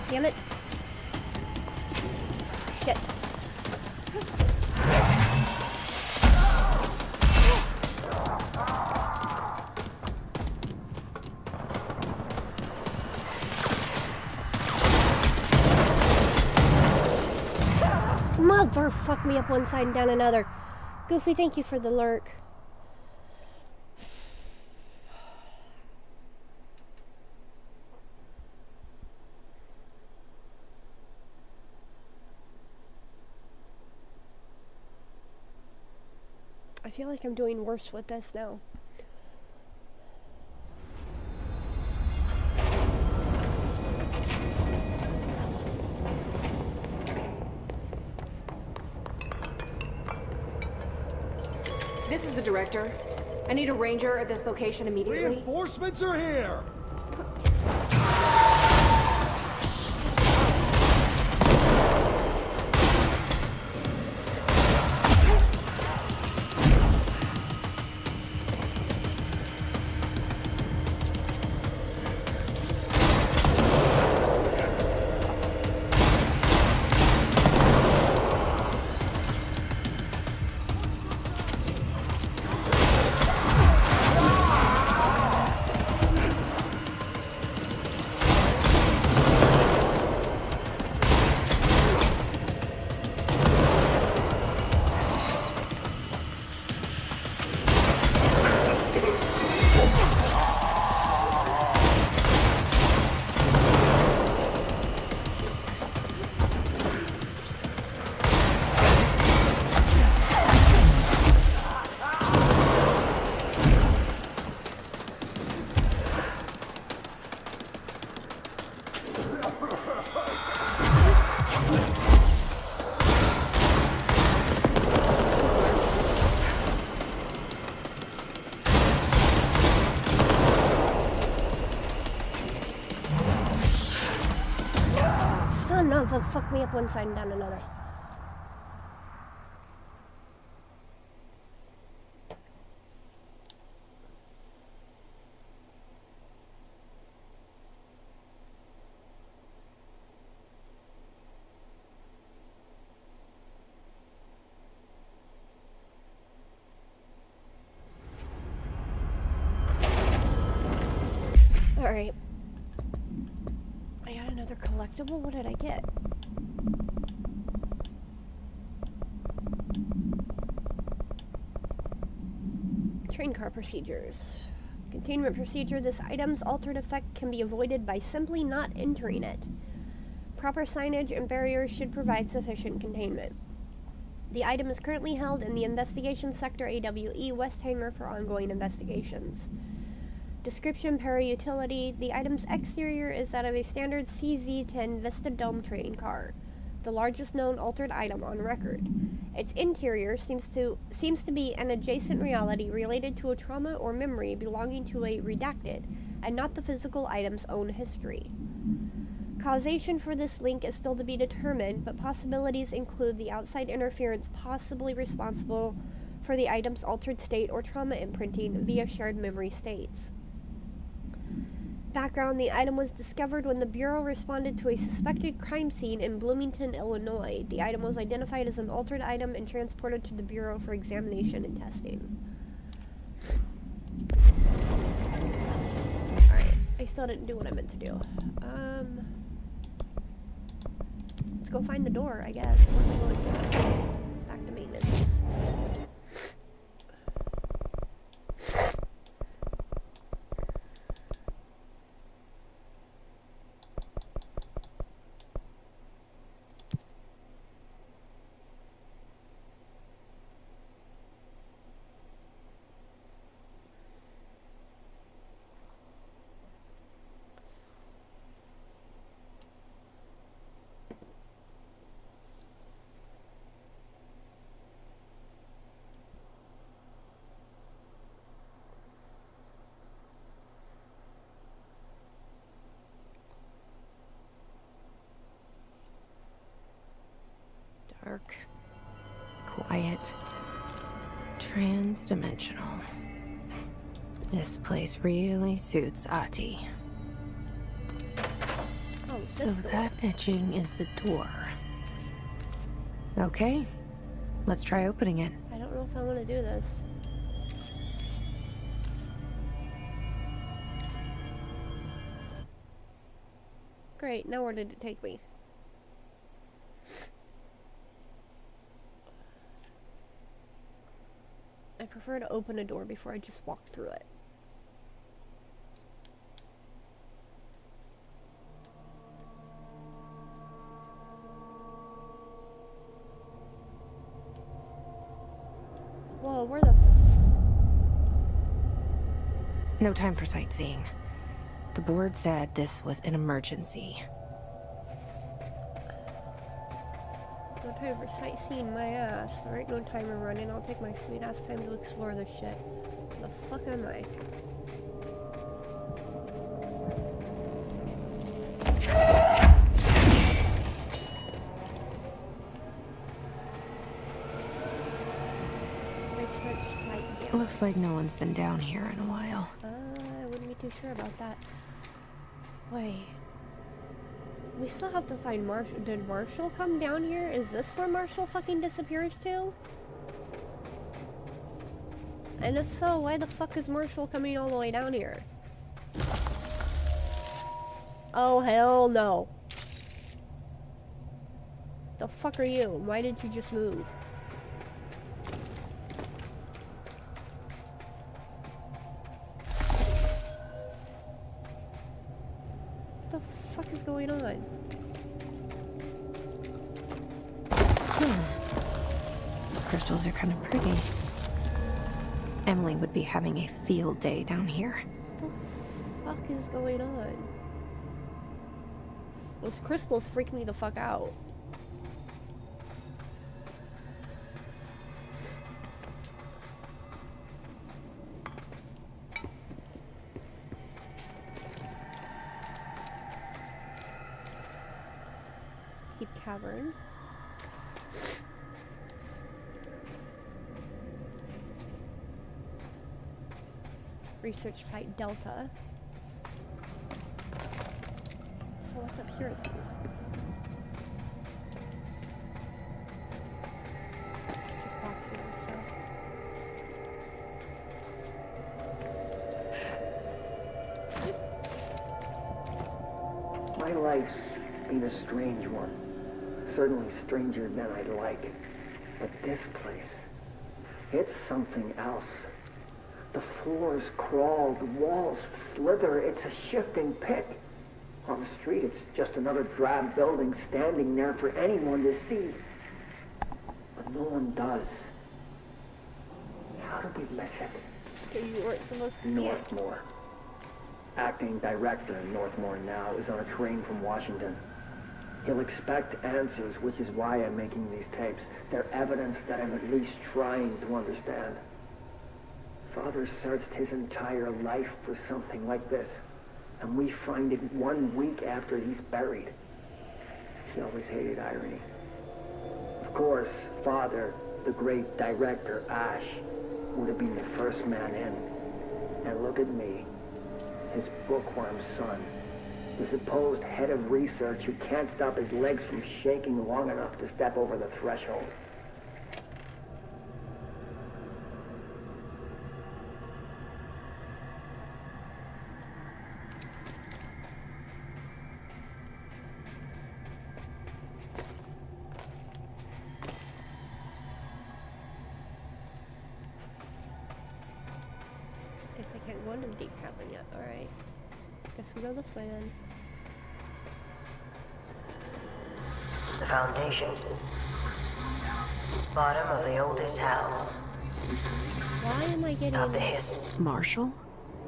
A: Damn it. Shit. Mother fuck me up one side and down another. Goofy, thank you for the lurk. I feel like I'm doing worse with this now.
B: This is the director. I need a ranger at this location immediately.
F: Reinforcements are here!
A: Son of a fuck me up one side and down another. Alright. I got another collectible? What did I get? Train car procedures. Containment procedure. This item's altered effect can be avoided by simply not entering it. Proper signage and barriers should provide sufficient containment. The item is currently held in the Investigation Sector AWE West Hangar for ongoing investigations. Description: para-utility. The item's exterior is that of a standard CZ-10 Vista Dome train car, the largest known altered item on record. Its interior seems to be an adjacent reality related to a trauma or memory belonging to a redacted, and not the physical item's own history. Causation for this link is still to be determined, but possibilities include the outside interference possibly responsible for the item's altered state or trauma imprinting via shared memory states. Background: the item was discovered when the Bureau responded to a suspected crime scene in Bloomington, Illinois. The item was identified as an altered item and transported to the Bureau for examination and testing. Alright, I still didn't do what I meant to do. Let's go find the door, I guess. Where am I going for this? Back to maintenance.
C: Dark, quiet, trans-dimensional. This place really suits Ahti.
A: Oh,
C: so that etching is the door. Okay, let's try opening it.
A: I don't know if I want to do this. Great, now where did it take me? I prefer to open a door before I just walk through it. Whoa, where the
B: No time for sightseeing. The board said this was an emergency.
A: No time for sightseeing my ass. Alright, no time for running. I'll take my sweet ass time to explore this shit. Where the fuck am I?
B: Looks like no one's been down here in a while.
A: I wouldn't be too sure about that. Wait. We still have to find Marshall. Did Marshall come down here? Is this where Marshall fucking disappears to? And if so, why the fuck is Marshall coming all the way down here? Oh, hell no. The fuck are you? Why didn't you just move? What the fuck is going on?
B: The crystals are kind of pretty. Emily would be having a field day down here.
A: What the fuck is going on? Those crystals freak me the fuck out. Deep cavern. Research site Delta. So what's up here then? Just boxing and stuff.
Q: My life's been a strange one. Certainly stranger than I'd like. But this place, it's something else. The floors crawl, the walls slither. It's a shifting pit. On the street, it's just another drab building standing there for anyone to see. But no one does. How did we miss it?
A: You weren't supposed to see it.
Q: Northmore. Acting director in Northmore now is on a train from Washington. He'll expect answers, which is why I'm making these tapes. They're evidence that I'm at least trying to understand. Father searched his entire life for something like this, and we find it 1 week after he's buried. He always hated irony. Of course, Father, the great director, Ash, would have been the first man in. And look at me, his bookworm son, the supposed head of research who can't stop his legs from shaking long enough to step over the threshold.
A: Guess I can't go into the deep cavern yet. Alright. Guess we go this way then.
R: The Foundation. Bottom of the oldest house.
A: Why am I getting...
R: Stop the hiss.
B: Marshall?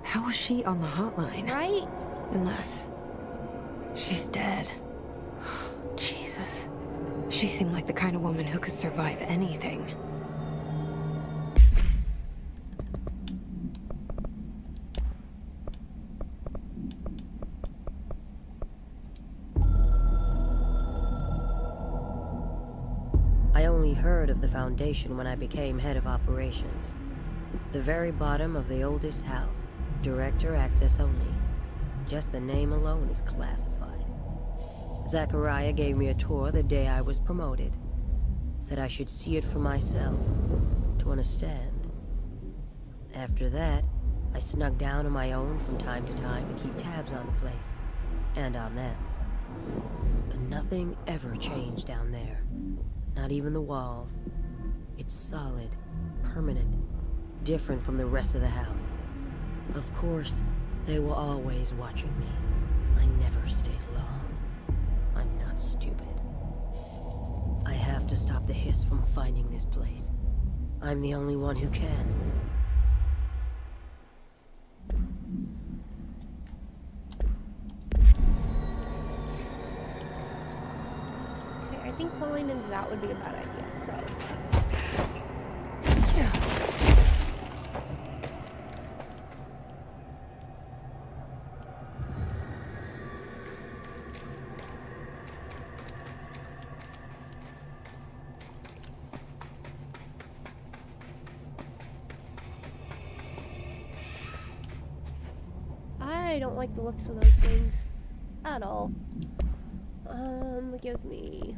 B: How was she on the hotline?
A: Right?
B: Unless she's dead. Jesus. She seemed like the kind of woman who could survive anything.
R: I only heard of the Foundation when I became head of operations. The very bottom of the oldest house. Director access only. Just the name alone is classified. Zachariah gave me a tour the day I was promoted. Said I should see it for myself, to understand. After that, I snuck down on my own from time to time to keep tabs on the place. And on them. But nothing ever changed down there. Not even the walls. It's solid, permanent. different from the rest of the house. Of course, they were always watching me. I never stayed long. I'm not stupid. I have to stop the hiss from finding this place. I'm the only one who can.
A: Okay, I think falling into that would be a bad idea, so... I don't like the looks of those things at all. Give me...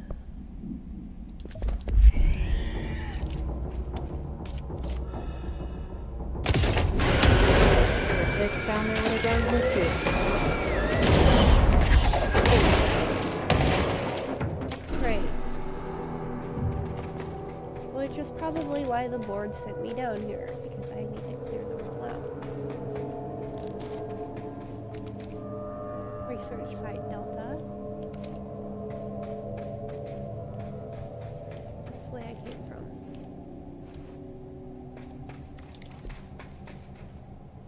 B: This family would have done her too.
A: Great. Which is probably why the board sent me down here, because I need to clear them all out. Research site Delta. That's the way I came from.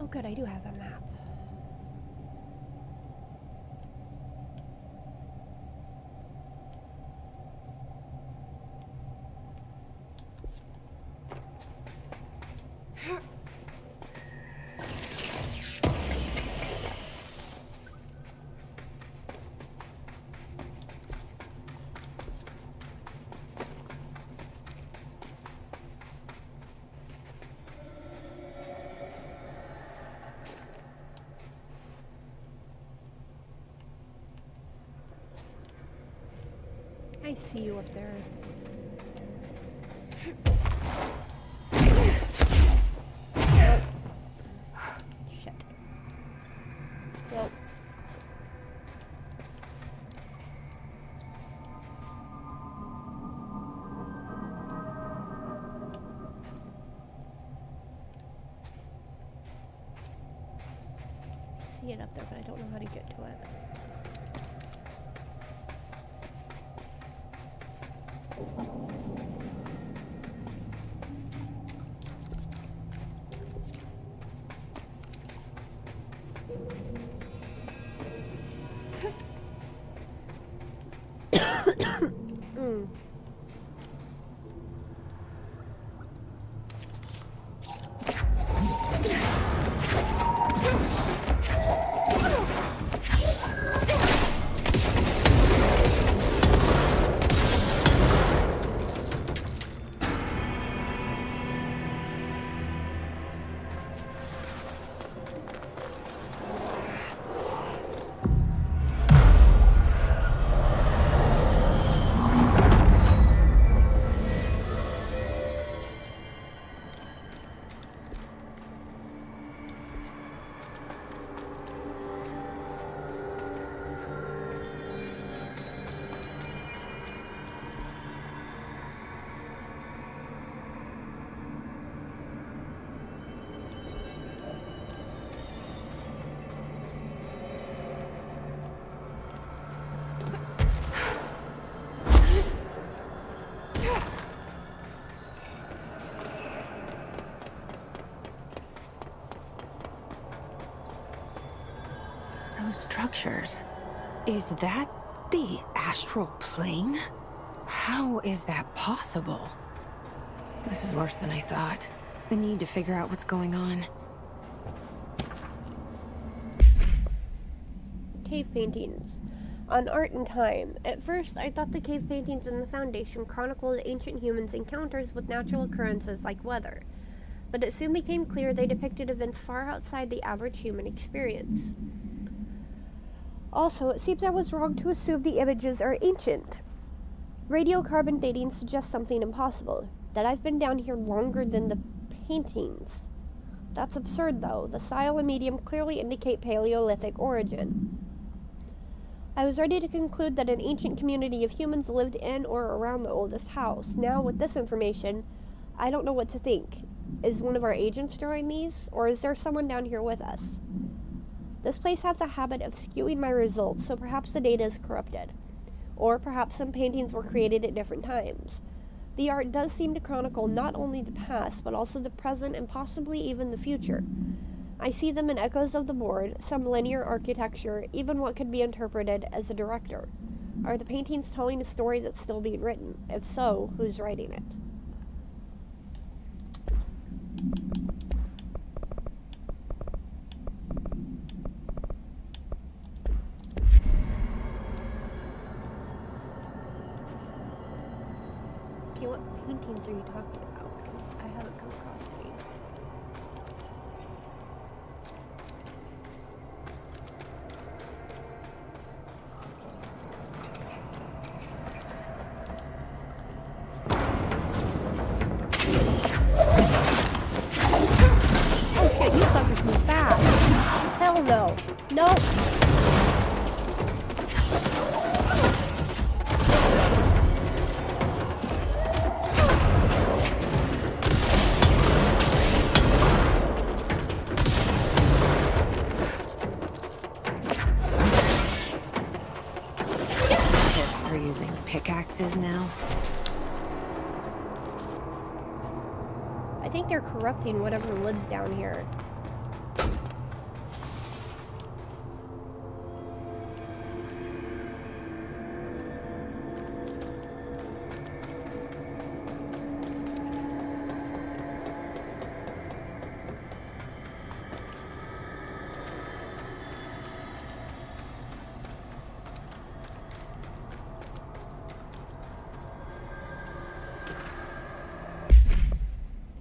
A: Oh good, I do have a map. I see you up there. Shit. Well. I see it up there, but I don't know how to get to it.
B: Those structures. Is that the astral plane? How is that possible? This is worse than I thought. I need to figure out what's going on.
A: Cave paintings. On Art and Time. At first, I thought the cave paintings in the Foundation chronicled ancient humans' encounters with natural occurrences like weather. But it soon became clear they depicted events far outside the average human experience. Also, it seems I was wrong to assume the images are ancient. Radiocarbon dating suggests something impossible, that I've been down here longer than the paintings. That's absurd, though. The style and medium clearly indicate Paleolithic origin. I was ready to conclude that an ancient community of humans lived in or around the oldest house. Now, with this information, I don't know what to think. Is one of our agents drawing these, or is there someone down here with us? This place has a habit of skewing my results, so perhaps the data is corrupted. Or perhaps some paintings were created at different times. The art does seem to chronicle not only the past, but also the present and possibly even the future. I see them in echoes of the board, some linear architecture, even what could be interpreted as a director. Are the paintings telling a story that's still being written? If so, who's writing it? Okay, what paintings are you talking about? Because I haven't come across any. Oh shit, you fuckers move fast. Hell no. Nope.
B: We're using pickaxes now.
A: I think they're corrupting whatever lives down here.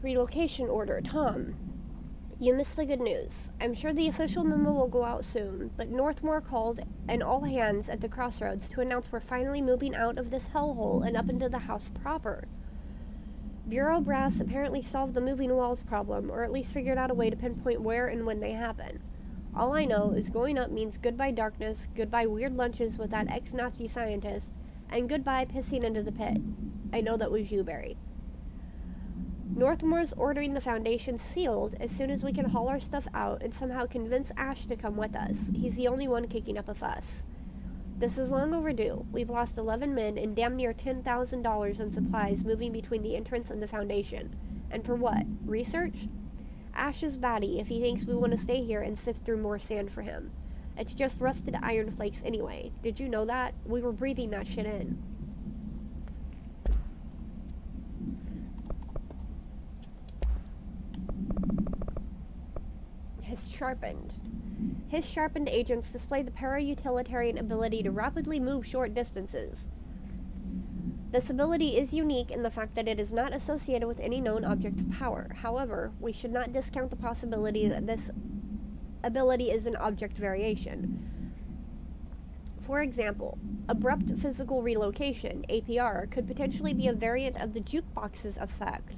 A: Relocation order, Tom. You missed the good news. I'm sure the official memo will go out soon, but Northmore called an all hands at the crossroads to announce we're finally moving out of this hellhole and up into the house proper. Bureau brass apparently solved the moving walls problem, or at least figured out a way to pinpoint where and when they happen. All I know is going up means goodbye darkness, goodbye weird lunches with that ex-Nazi scientist, and goodbye pissing into the pit. I know that was you, Barry. Northmore's ordering the Foundation sealed as soon as we can haul our stuff out and somehow convince Ash to come with us. He's the only one kicking up a fuss. This is long overdue. We've lost 11 men and damn near $10,000 in supplies moving between the entrance and the Foundation. And for what? Research? Ash is batty if he thinks we want to stay here and sift through more sand for him. It's just rusted iron flakes anyway. Did you know that? We were breathing that shit in. His sharpened agents display the para-utilitarian ability to rapidly move short distances. This ability is unique in the fact that it is not associated with any known object of power. However, we should not discount the possibility that this ability is an object variation. For example, abrupt physical relocation, APR, could potentially be a variant of the jukebox's effect.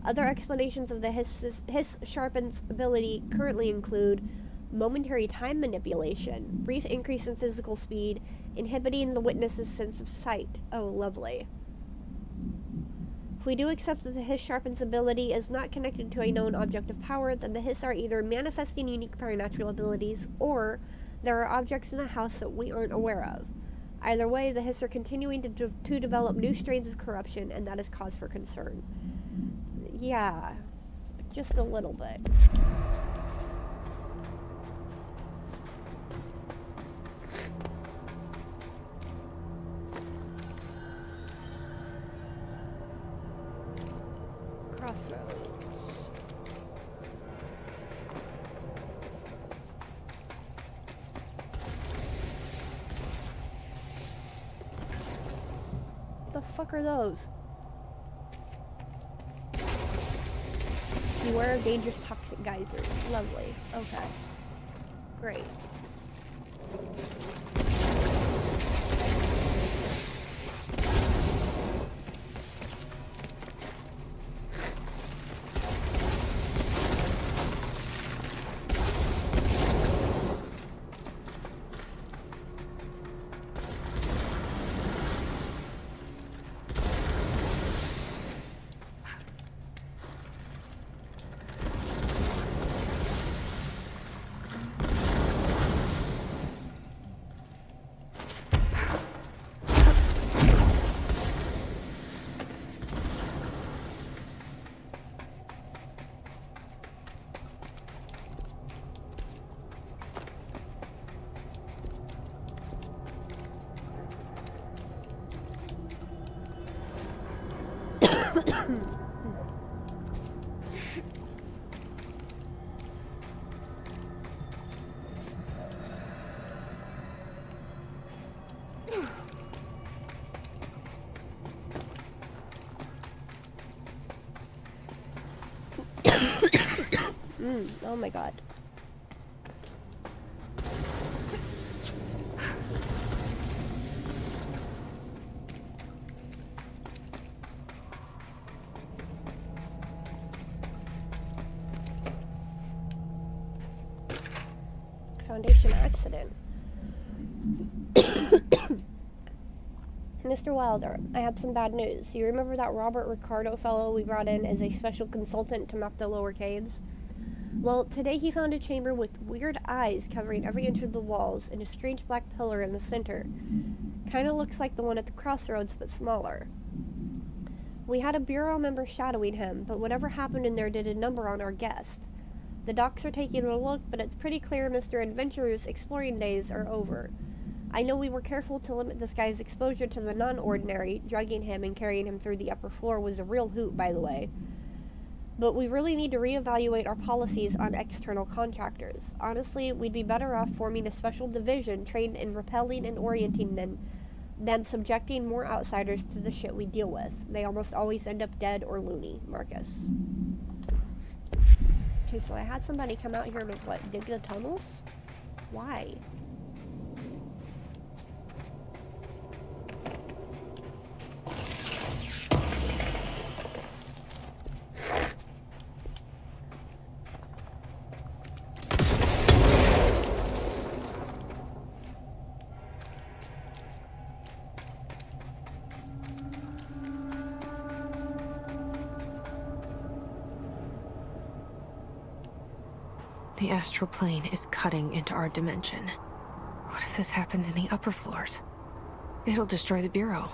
A: Other explanations of the Hiss Sharpen's ability currently include momentary time manipulation, brief increase in physical speed, inhibiting the witness's sense of sight. Oh, lovely. If we do accept that the Hiss Sharpen's ability is not connected to a known object of power, then the Hiss are either manifesting unique paranatural abilities, or there are objects in the house that we aren't aware of. Either way, the Hiss are continuing to develop new strains of corruption, and that is cause for concern. Yeah, just a little bit. Crossroads. What the fuck are those? Beware of dangerous toxic geysers. Lovely. Okay. Great. Oh my god. Foundation accident. Mr. Wilder, I have some bad news. You remember that Robert Ricardo fellow we brought in as a special consultant to map the lower caves? Well, today he found a chamber with weird eyes covering every inch of the walls and a strange black pillar in the center. Kinda looks like the one at the crossroads, but smaller. We had a bureau member shadowing him, but whatever happened in there did a number on our guest. The docs are taking a look, but it's pretty clear Mr. Adventurer's exploring days are over. I know we were careful to limit this guy's exposure to the non-ordinary. Drugging him and carrying him through the upper floor was a real hoot, by the way. But we really need to reevaluate our policies on external contractors. Honestly, we'd be better off forming a special division trained in repelling and orienting them than subjecting more outsiders to the shit we deal with. They almost always end up dead or loony. Marcus. Okay, so I had somebody come out here to, what, dig the tunnels? Why?
B: The astral plane is cutting into our dimension. What if this happens in the upper floors? It'll destroy the bureau.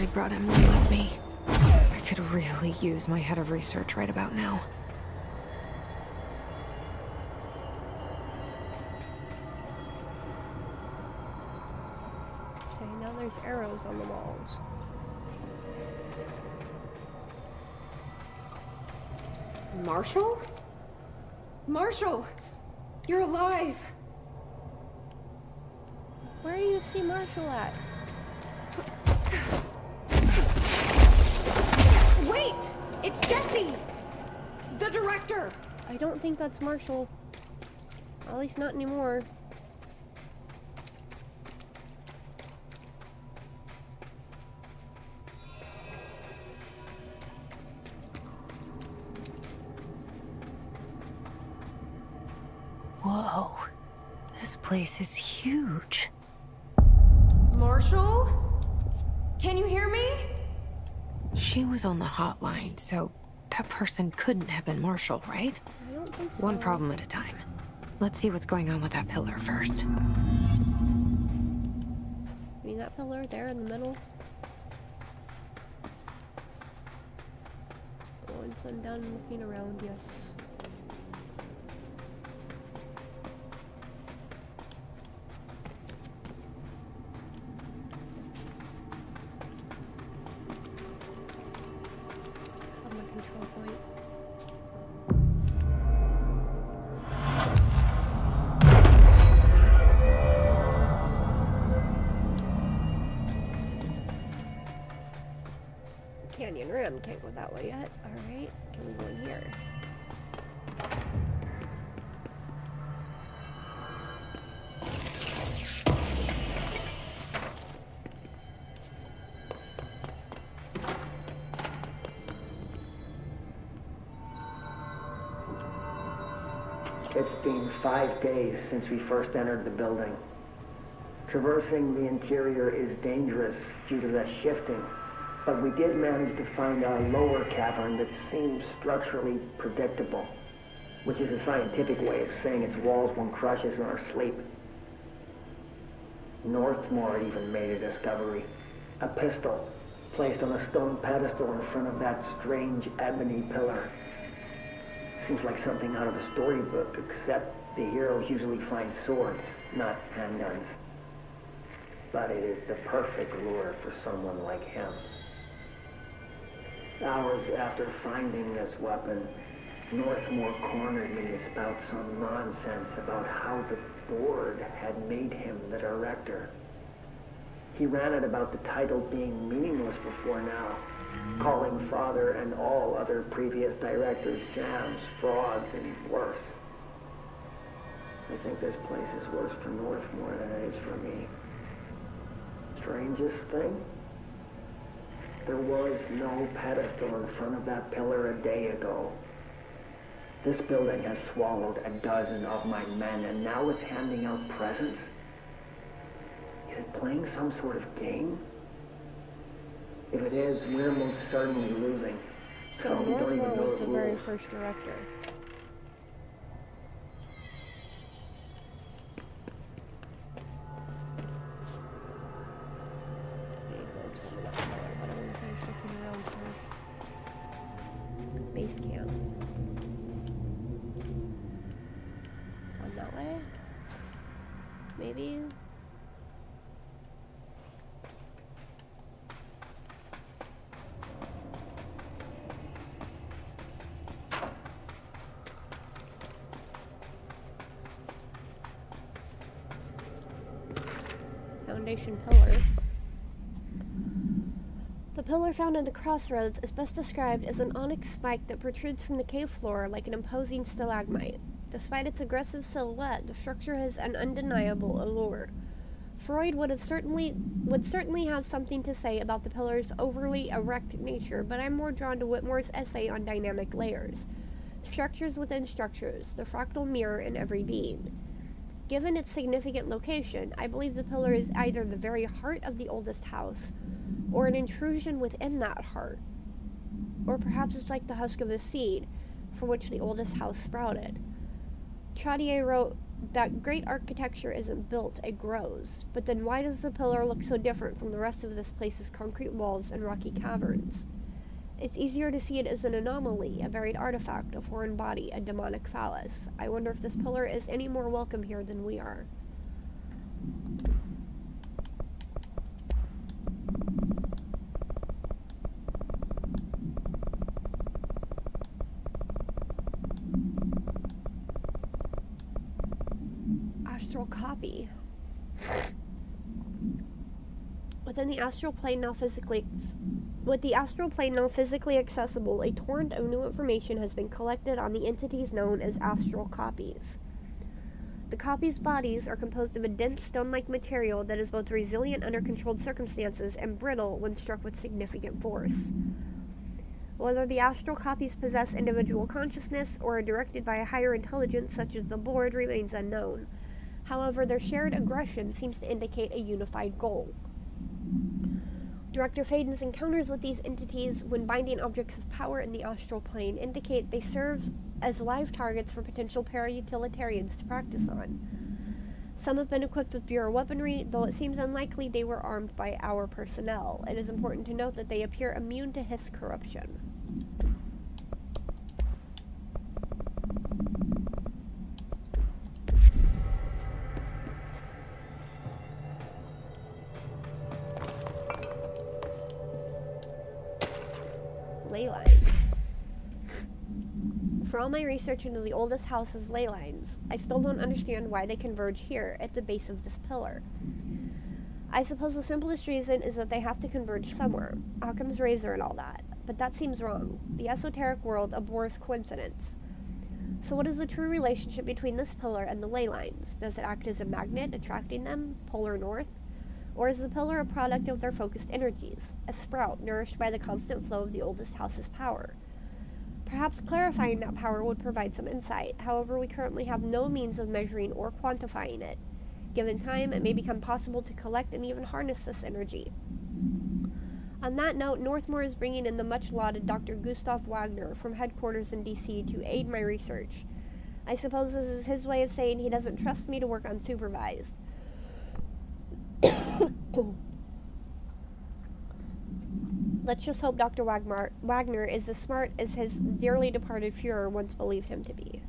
B: I brought Emily with me. I could really use my head of research right about now.
A: Okay, now there's arrows on the walls.
B: Marshall? Marshall! You're alive!
A: Where do you see Marshall at?
B: Wait! It's Jesse! The director!
A: I don't think that's Marshall. At least not anymore.
B: Whoa. This place is huge.
C: Marshall? Can you hear me?
B: She was on the hotline, so that person couldn't have been Marshall, right?
A: I don't think so.
B: One problem at a time. Let's see what's going on with that pillar first.
A: I mean, that pillar there in the middle. Once I'm done looking around, yes. Canyon Rim. Can't go that way yet. Alright, can we go in here?
Q: It's been 5 days since we first entered the building. Traversing the interior is dangerous due to the shifting, but we did manage to find a lower cavern that seems structurally predictable, which is a scientific way of saying its walls won't crush us in our sleep. Northmore even made a discovery. A pistol placed on a stone pedestal in front of that strange ebony pillar. Seems like something out of a storybook, except the heroes usually find swords, not handguns. But it is the perfect lure for someone like him. Hours after finding this weapon, Northmore cornered me to spout some nonsense about how the board had made him the director. He ran it about the title being meaningless before now, calling Father and all other previous directors shams, frauds, and worse. I think this place is worse for Northmore than it is for me. Strangest thing? There was no pedestal in front of that pillar a day ago. This building has swallowed a dozen of my men, and now it's handing out presents? Is it playing some sort of game? If it is, we're most certainly losing.
A: So
Q: we don't even
A: Northmore
Q: know
A: was
Q: the
A: the very
Q: rules.
A: first director. Base camp. On that way? Maybe? Foundation pillar. The pillar found in the crossroads is best described as an onyx spike that protrudes from the cave floor like an imposing stalagmite. Despite its aggressive silhouette, the structure has an undeniable allure. Freud would certainly have something to say about the pillar's overly erect nature, but I'm more drawn to Whitmore's essay on dynamic layers. Structures within structures, the fractal mirror in every being. Given its significant location, I believe the pillar is either the very heart of the oldest house, or an intrusion within that heart. Or perhaps it's like the husk of a seed, from which the oldest house sprouted. Trottier wrote that great architecture isn't built, it grows. But then why does the pillar look so different from the rest of this place's concrete walls and rocky caverns? It's easier to see it as an anomaly, a buried artifact, a foreign body, a demonic phallus. I wonder if this pillar is any more welcome here than we are. Astral copy. With the astral plane now physically accessible, a torrent of new information has been collected on the entities known as astral copies. The copies' bodies are composed of a dense stone-like material that is both resilient under controlled circumstances and brittle when struck with significant force. Whether the astral copies possess individual consciousness or are directed by a higher intelligence such as the board remains unknown. However, their shared aggression seems to indicate a unified goal. Director Faden's encounters with these entities when binding objects of power in the astral plane indicate they serve as live targets for potential para-utilitarians to practice on. Some have been equipped with Bureau weaponry, though it seems unlikely they were armed by our personnel. It is important to note that they appear immune to Hiss corruption. Ley lines. For all my research into the oldest house's ley lines, I still don't understand why they converge here at the base of this pillar. I suppose the simplest reason is that they have to converge somewhere. Occam's razor and all that. but that seems wrong. The esoteric world abhors coincidence. So what is the true relationship between this pillar and the ley lines? Does it act as a magnet, attracting them, polar north? Or is the pillar a product of their focused energies, a sprout nourished by the constant flow of the oldest house's power? Perhaps clarifying that power would provide some insight. However, we currently have no means of measuring or quantifying it. Given time, it may become possible to collect and even harness this energy. On that note, Northmore is bringing in the much-lauded Dr. Gustav Wagner from headquarters in DC to aid my research. I suppose this is his way of saying he doesn't trust me to work unsupervised. Let's just hope Dr. Wagner is as smart as his dearly departed Fuhrer once believed him to be.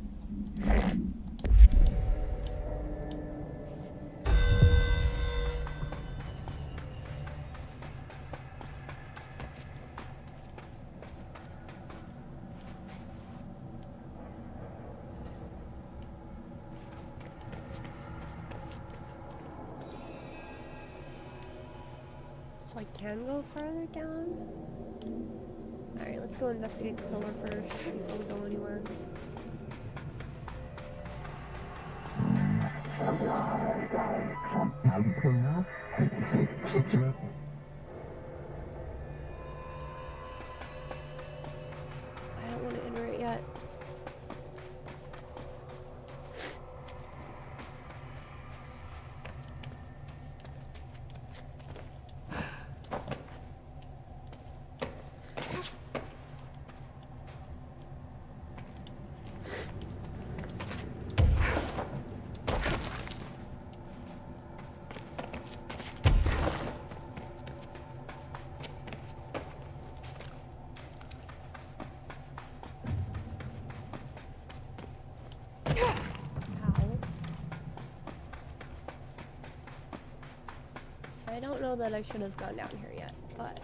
A: So I can go further down? Alright, let's go investigate the pillar first before we go anywhere. I don't want to enter it yet. I don't know that I should have gone down here yet, but...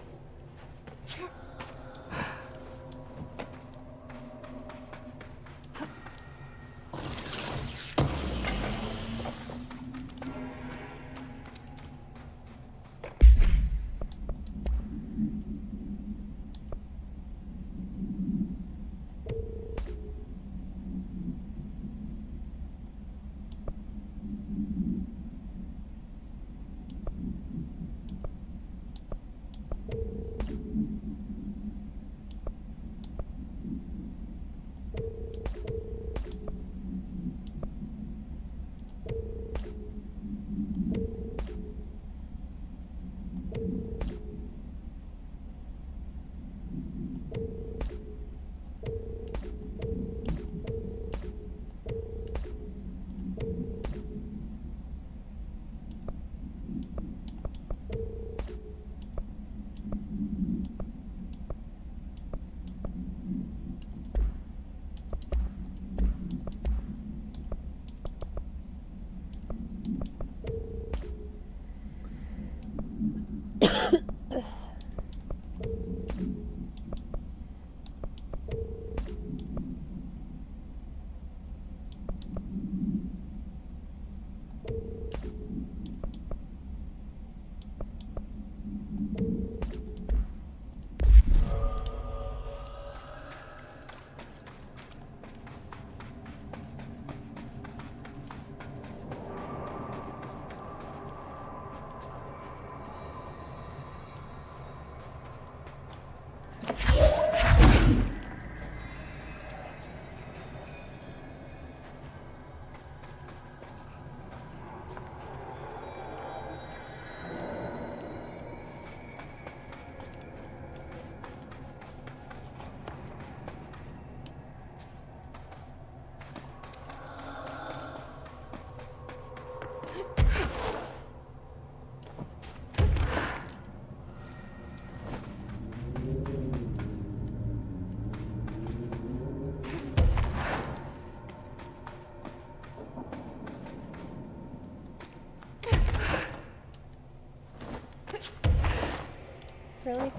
A: Really?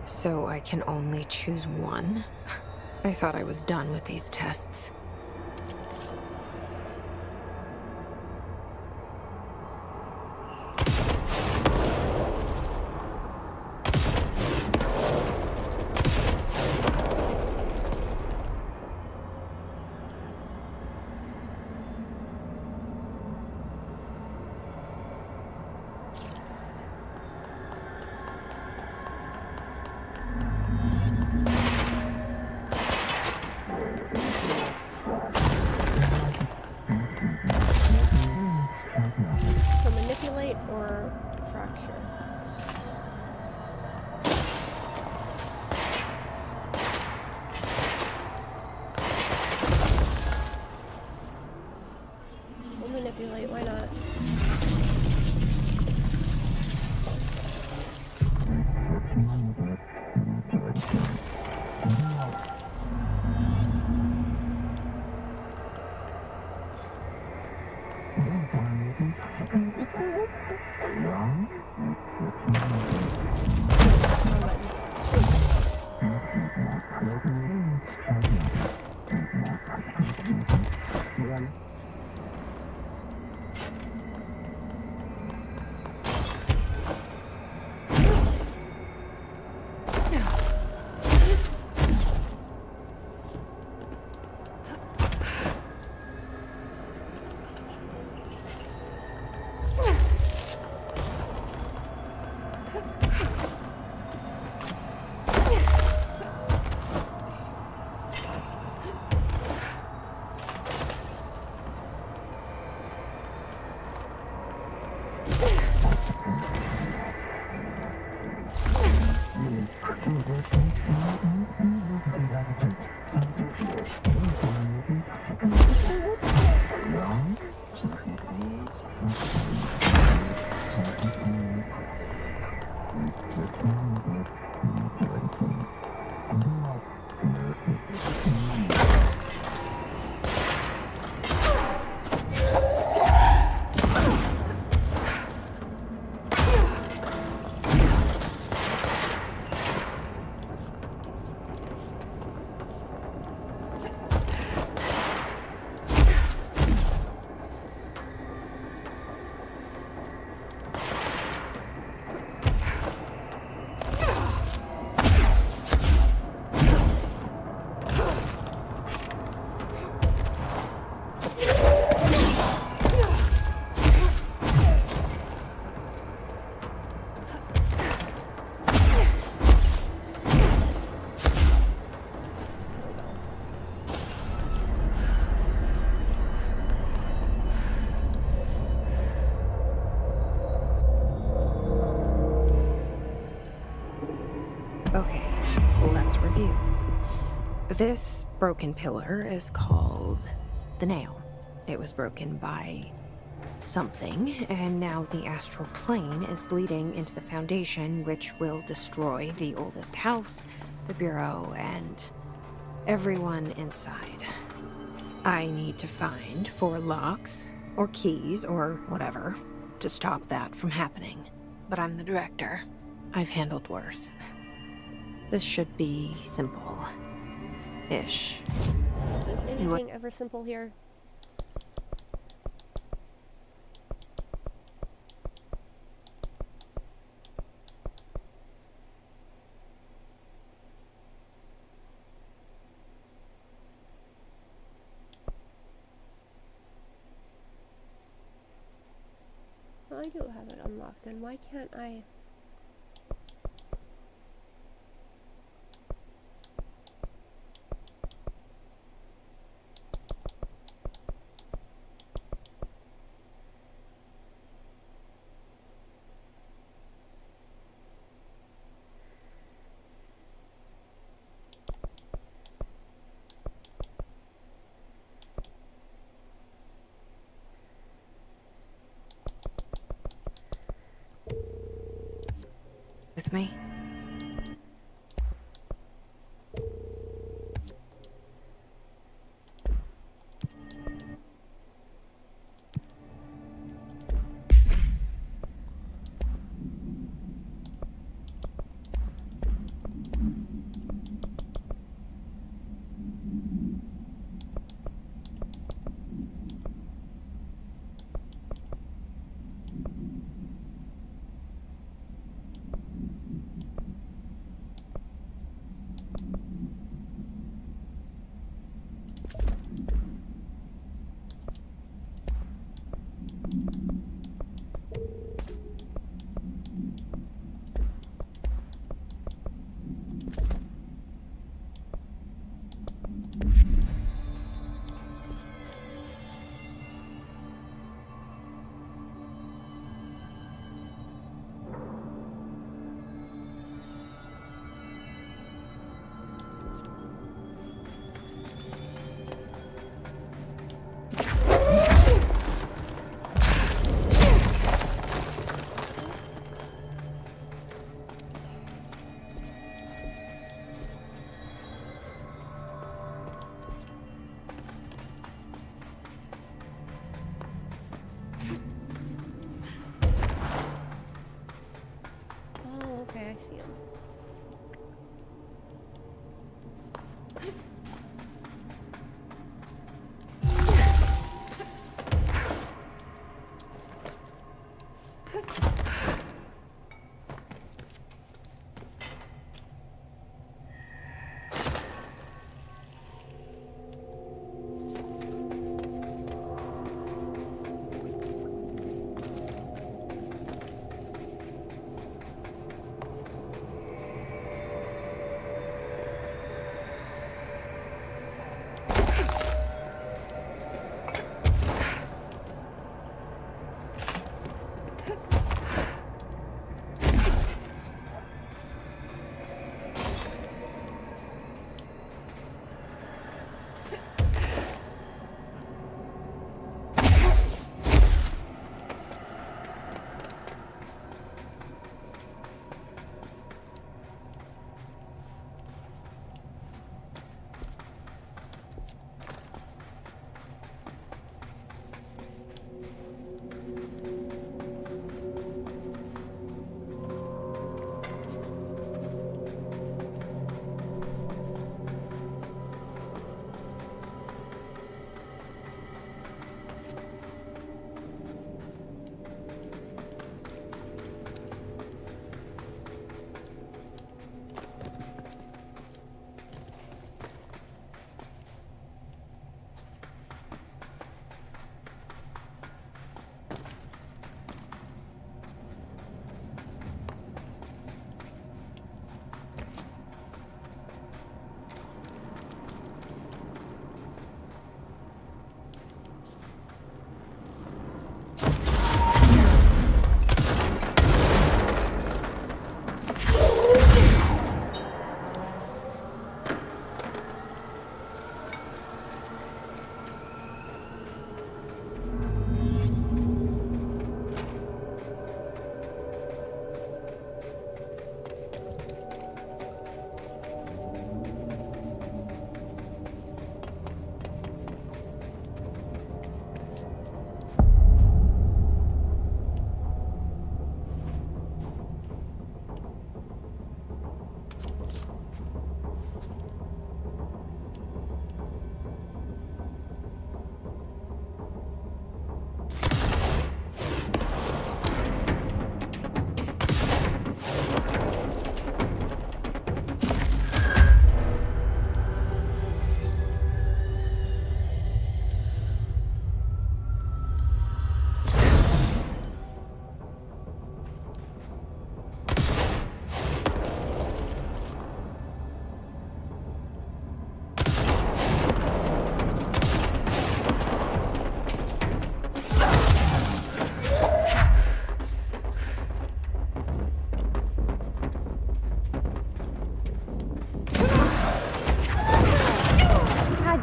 B: So I can only choose one? I thought I was done with these tests.
A: So manipulate or fracture? We'll manipulate, why not?
B: Okay, let's review. This broken pillar is called the Nail. It was broken by something, and now the astral plane is bleeding into the Foundation, which will destroy the oldest house, the Bureau, and everyone inside. I need to find 4 locks, or keys, or whatever, to stop that from happening. But I'm the director. I've handled worse. This should be simple-ish.
A: Is anything ever simple here? Well, I do have it unlocked, then why can't I?
B: with me?
A: Okay, I see him.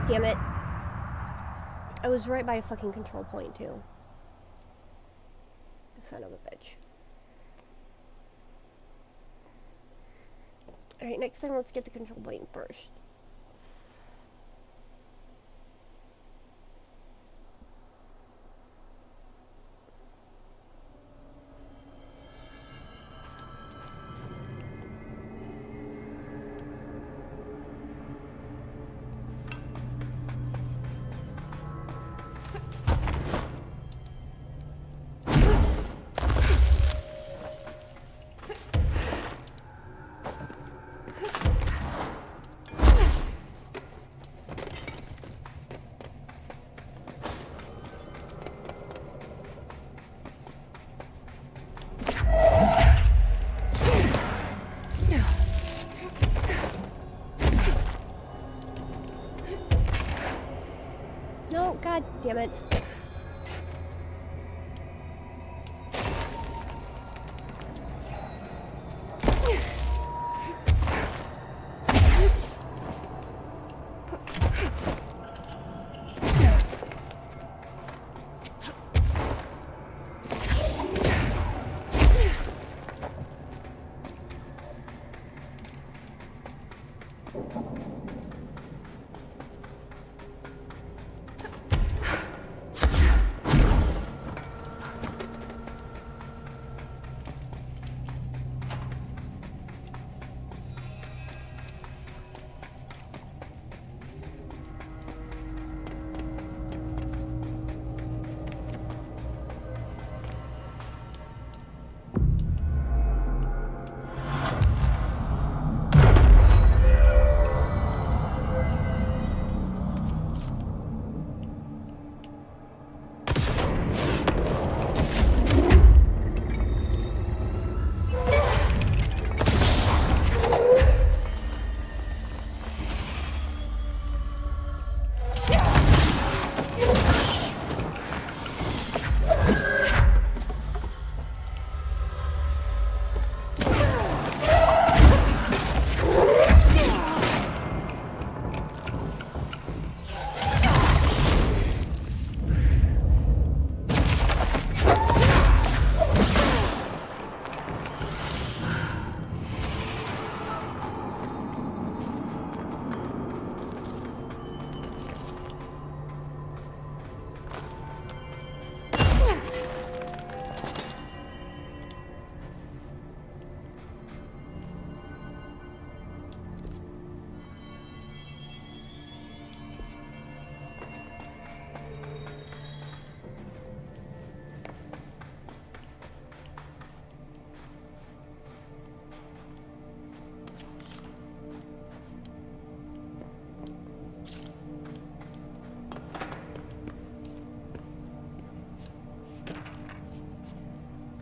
A: Damn it. I was right by a fucking control point, too. Son of a bitch. Alright, next time let's get the control point first. No, god damn it.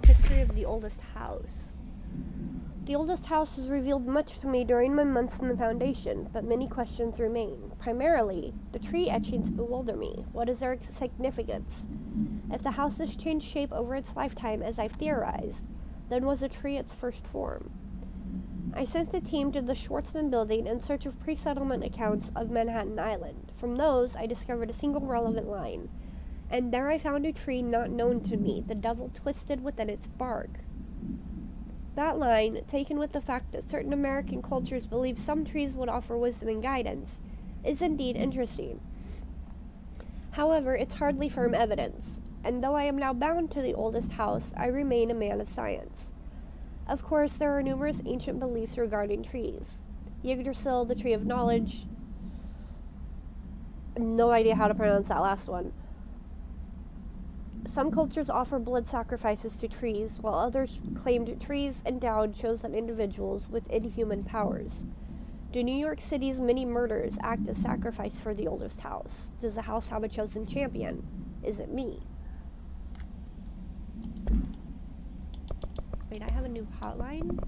A: History of the oldest house. The oldest house has revealed much to me during my months in the Foundation, but many questions remain. Primarily, the tree etchings bewilder me. What is their significance? If the house has changed shape over its lifetime, as I've theorized, then was the tree its first form? I sent a team to the Schwartzman building in search of pre-settlement accounts of Manhattan Island. From those, I discovered a single relevant line. And there I found a tree not known to me, the devil twisted within its bark. That line, taken with the fact that certain American cultures believe some trees would offer wisdom and guidance, is indeed interesting. However, it's hardly firm evidence, and though I am now bound to the oldest house, I remain a man of science. Of course, there are numerous ancient beliefs regarding trees. Yggdrasil, the tree of knowledge. No idea how to pronounce that last one. Some cultures offer blood sacrifices to trees, while others claimed trees endowed chosen individuals with inhuman powers. Do New York City's many murders act as sacrifice for the oldest house? Does the house have a chosen champion? Is it me? Wait, I have a new hotline?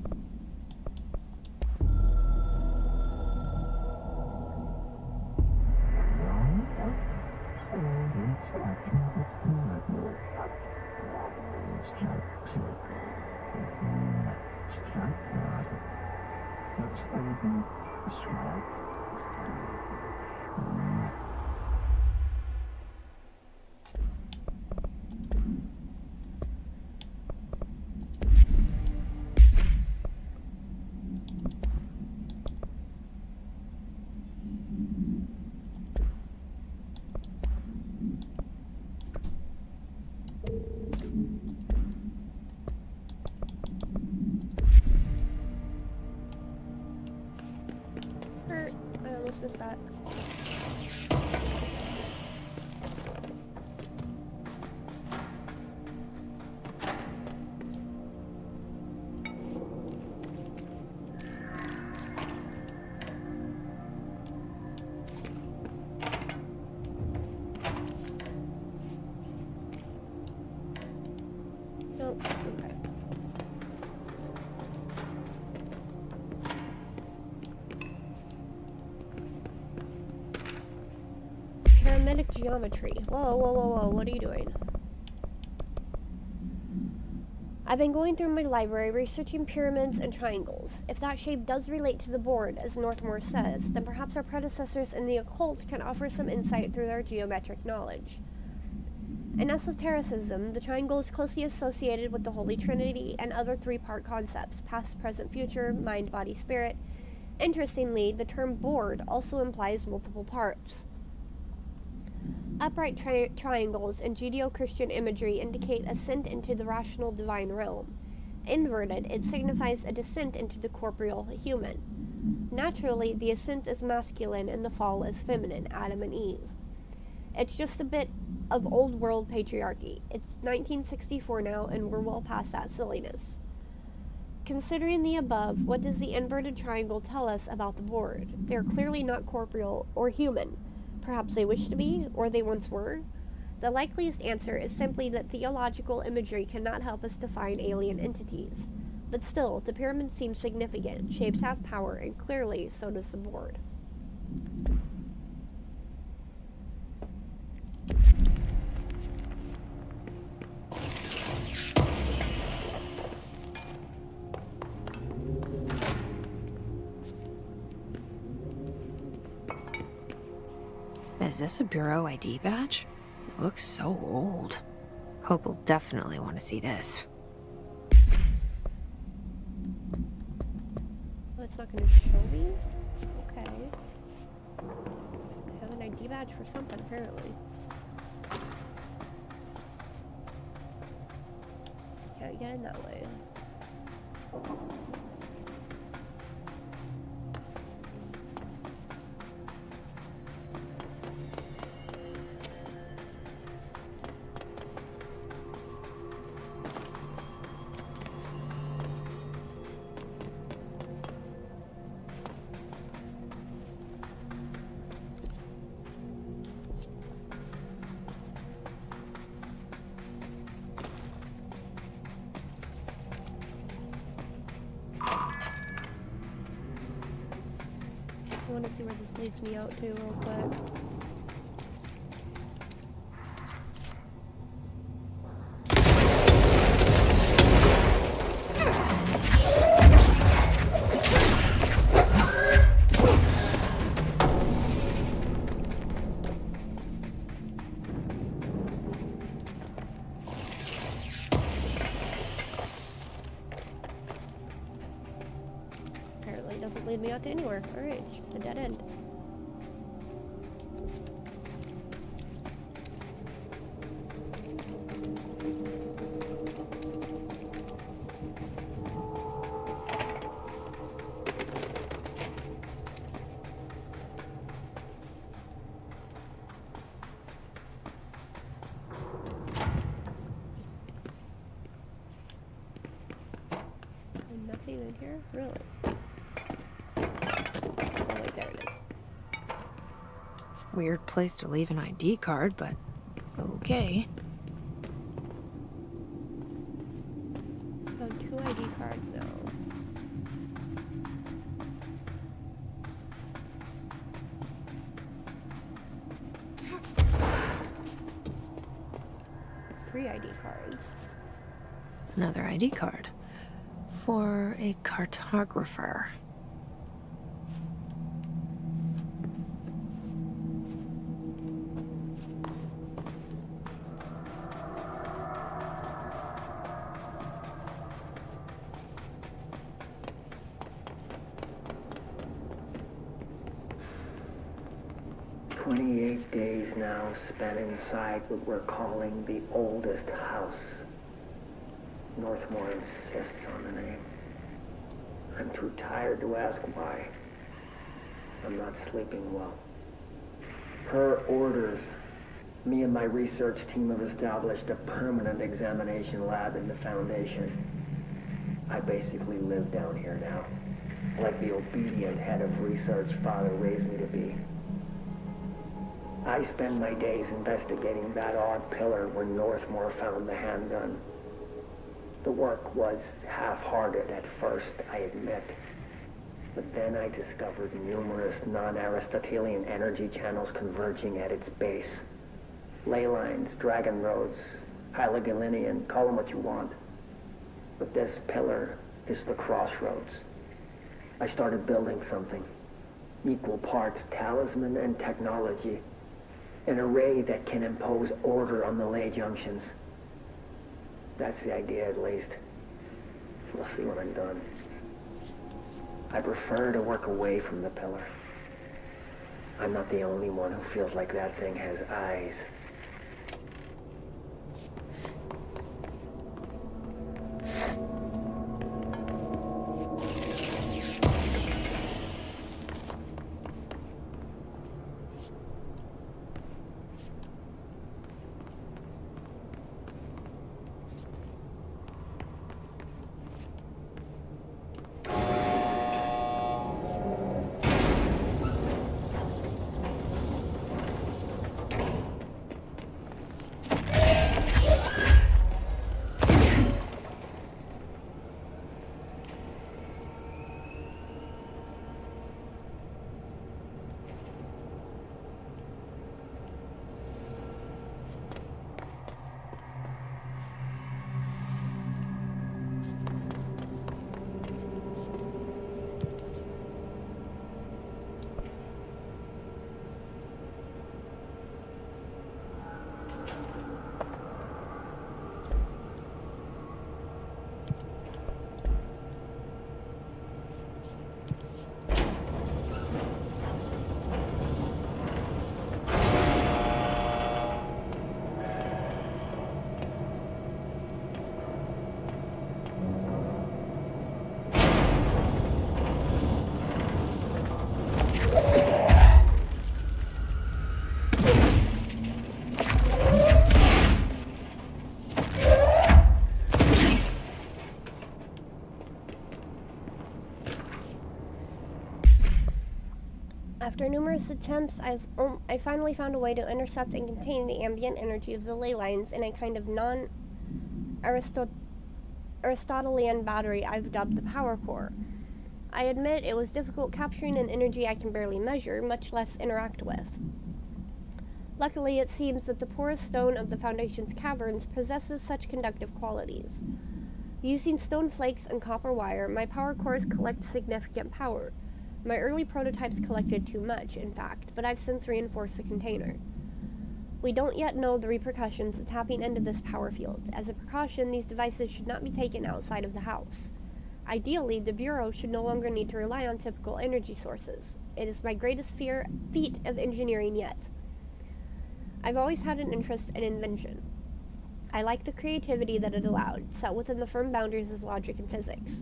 A: What's that? Nope. Okay. Paramedic geometry. Whoa, whoa, whoa, whoa, what are you doing? I've been going through my library researching pyramids and triangles. If that shape does relate to the board, as Northmore says, then perhaps our predecessors in the occult can offer some insight through their geometric knowledge. In esotericism, the triangle is closely associated with the Holy Trinity and other three-part concepts, past, present, future, mind, body, spirit. Interestingly, the term board also implies multiple parts. Upright triangles in Judeo-Christian imagery indicate ascent into the rational divine realm. Inverted, it signifies a descent into the corporeal human. Naturally, the ascent is masculine and the fall is feminine, Adam and Eve. It's just a bit of old world patriarchy. It's 1964 now, and we're well past that silliness. Considering the above, what does the inverted triangle tell us about the board? They are clearly not corporeal or human. Perhaps they wish to be, or they once were. The likeliest answer is simply that theological imagery cannot help us define alien entities. But still, the pyramid seems significant. Shapes have power, and clearly, so does the board.
B: Is this a Bureau ID badge? It looks so old. Hope will definitely want to see this.
A: Oh, it's not going to show me? Okay. I have an ID badge for something, apparently. Can't get in that way. I want to see where this leads me out to real quick. Apparently it doesn't lead me out to anywhere. Alright, it's just a dead end. Nothing in here? Really? Oh wait, there it is.
B: Weird place to leave an ID card, but okay.
A: Found 2 ID cards now. Three ID cards.
B: Another ID card. For a cartographer.
Q: Days now spent inside what we're calling the oldest house. Northmore insists on the name. I'm too tired to ask why. I'm not sleeping well. Per orders, me and my research team have established a permanent examination lab in the Foundation. I basically live down here now, like the obedient head of research Father raised me to be. I spend my days investigating that odd pillar where Northmore found the handgun. The work was half-hearted at first, I admit. But then I discovered numerous non-Aristotelian energy channels converging at its base. Ley lines, dragon roads, Hylogalinian, call them what you want. But this pillar is the crossroads. I started building something. Equal parts talisman and technology. An array that can impose order on the ley junctions. That's the idea, at least. We'll see when I'm done. I prefer to work away from the pillar. I'm not the only one who feels like that thing has eyes.
A: After numerous attempts, I finally found a way to intercept and contain the ambient energy of the ley lines in a kind of non-Aristotelian battery I've dubbed the power core. I admit it was difficult capturing an energy I can barely measure, much less interact with. Luckily, it seems that the porous stone of the Foundation's caverns possesses such conductive qualities. Using stone flakes and copper wire, my power cores collect significant power. My early prototypes collected too much, in fact, but I've since reinforced the container. We don't yet know the repercussions of tapping into this power field. As a precaution, these devices should not be taken outside of the house. Ideally, the Bureau should no longer need to rely on typical energy sources. It is my greatest feat of engineering yet. I've always had an interest in invention. I like the creativity that it allowed, set within the firm boundaries of logic and physics.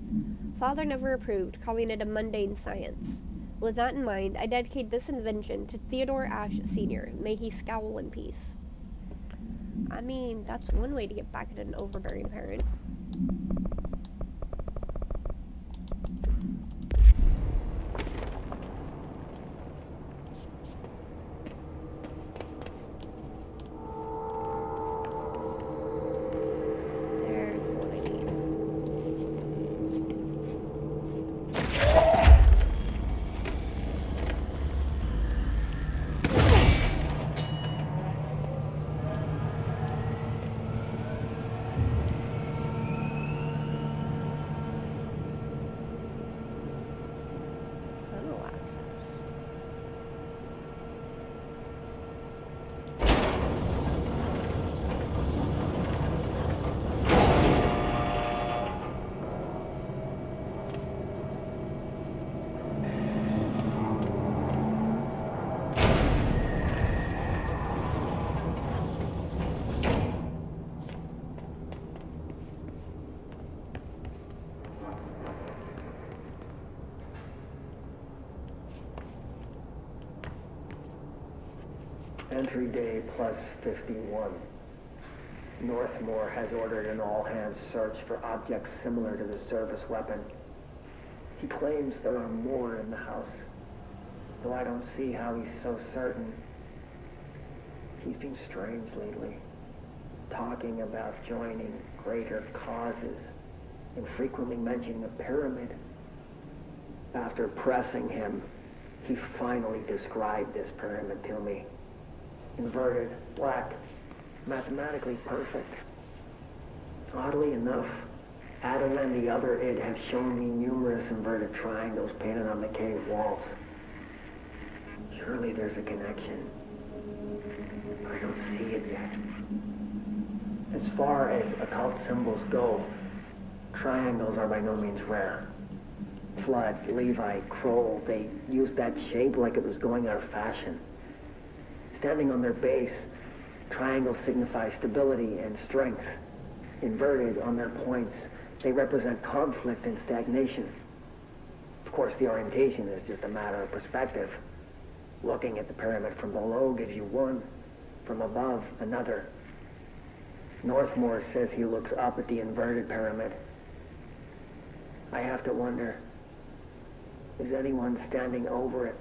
A: Father never approved, calling it a mundane science. With that in mind, I dedicate this invention to Theodore Ashe Sr. May he scowl in peace. I mean, that's one way to get back at an overbearing parent.
Q: Entry day plus 51. Northmore has ordered an all-hands search for objects similar to the service weapon. He claims there are more in the house, though I don't see how he's so certain. He's been strange lately, talking about joining greater causes and frequently mentioning a pyramid. After pressing him, he finally described this pyramid to me. Inverted, black, mathematically perfect. Oddly enough, Adam and the other id have shown me numerous inverted triangles painted on the cave walls. Surely there's a connection, but I don't see it yet. As far as occult symbols go, triangles are by no means rare. Flood, Levi, Kroll, they used that shape like it was going out of fashion. Standing on their base, triangles signify stability and strength. Inverted on their points, they represent conflict and stagnation. Of course, the orientation is just a matter of perspective. Looking at the pyramid from below gives you one, from above another. Northmore says he looks up at the inverted pyramid. I have to wonder, is anyone standing over it,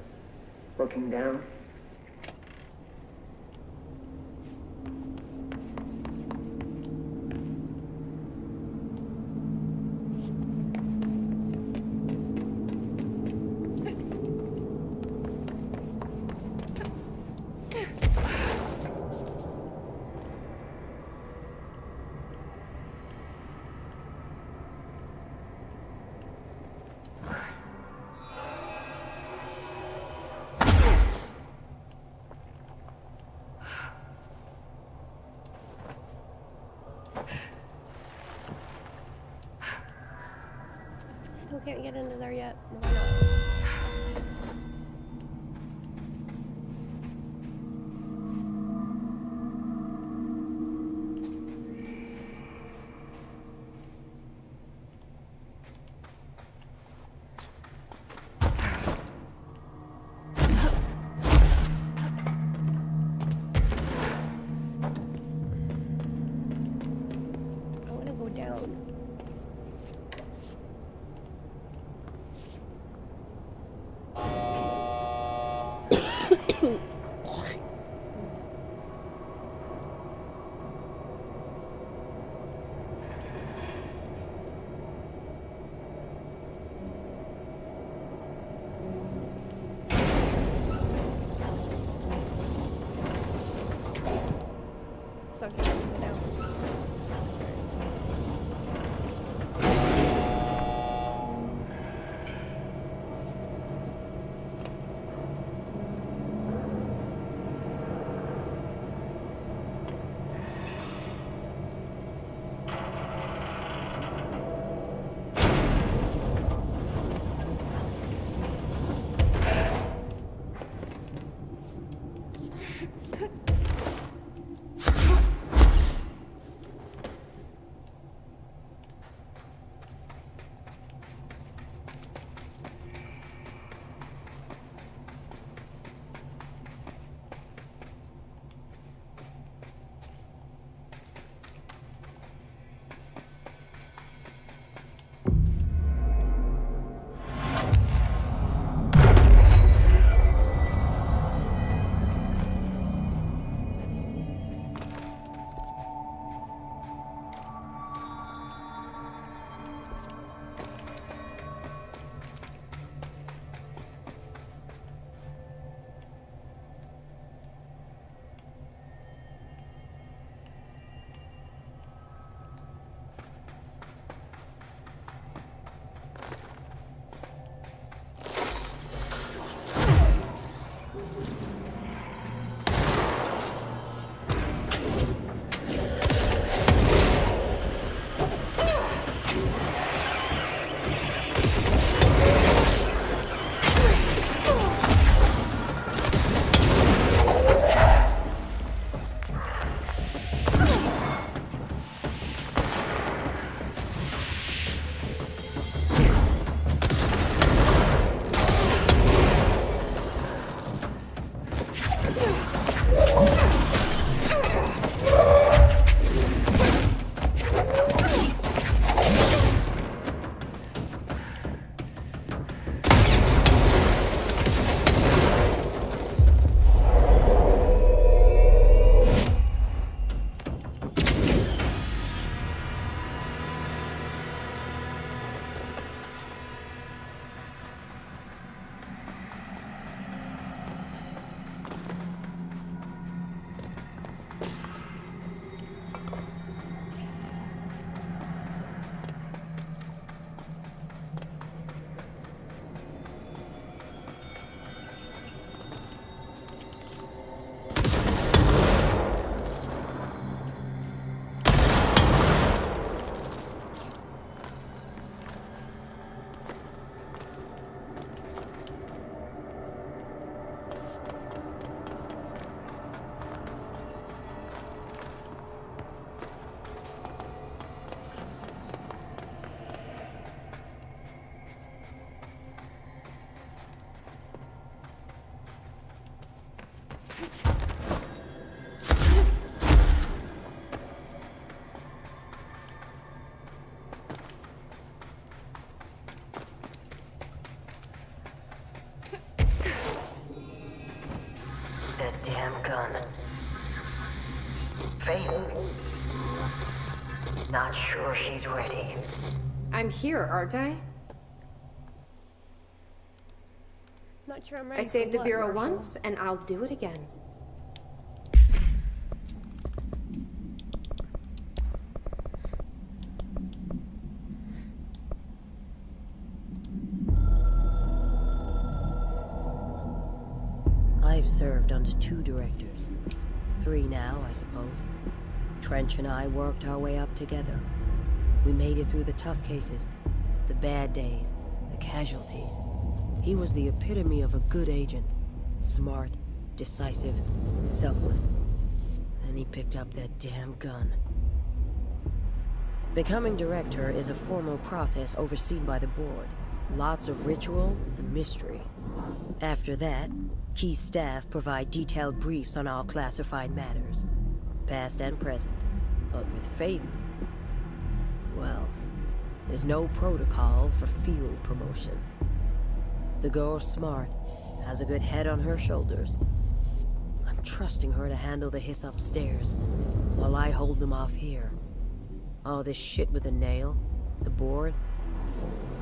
Q: looking down?
A: Still can't get into there yet. Why not? I want to go down. So I can go down.
R: Not sure she's ready.
B: I'm here, aren't I?
A: Not sure I'm ready.
B: I saved the
A: for what,
B: Bureau
A: Marshall?
B: once, and I'll do it again.
R: I've served under 2 directors. 3 now, I suppose. Trench and I worked our way up together. We made it through the tough cases, the bad days, the casualties. He was the epitome of a good agent. Smart, decisive, selfless. Then he picked up that damn gun. Becoming director is a formal process overseen by the board. Lots of ritual and mystery. After that, key staff provide detailed briefs on all classified matters, past and present. But with Faden, well, there's no protocol for field promotion. The girl's smart, has a good head on her shoulders. I'm trusting her to handle the hiss upstairs, while I hold them off here. All this shit with the nail, the board,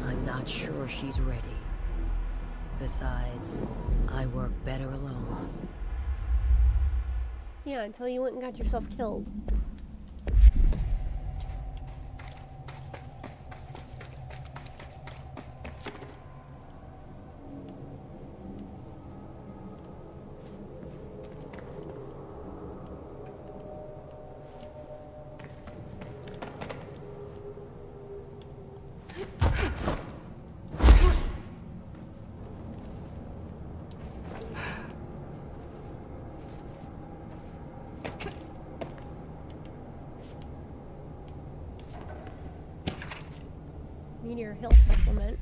R: I'm not sure she's ready. Besides, I work better alone.
A: Yeah, until you went and got yourself killed. Meteor Hill supplement.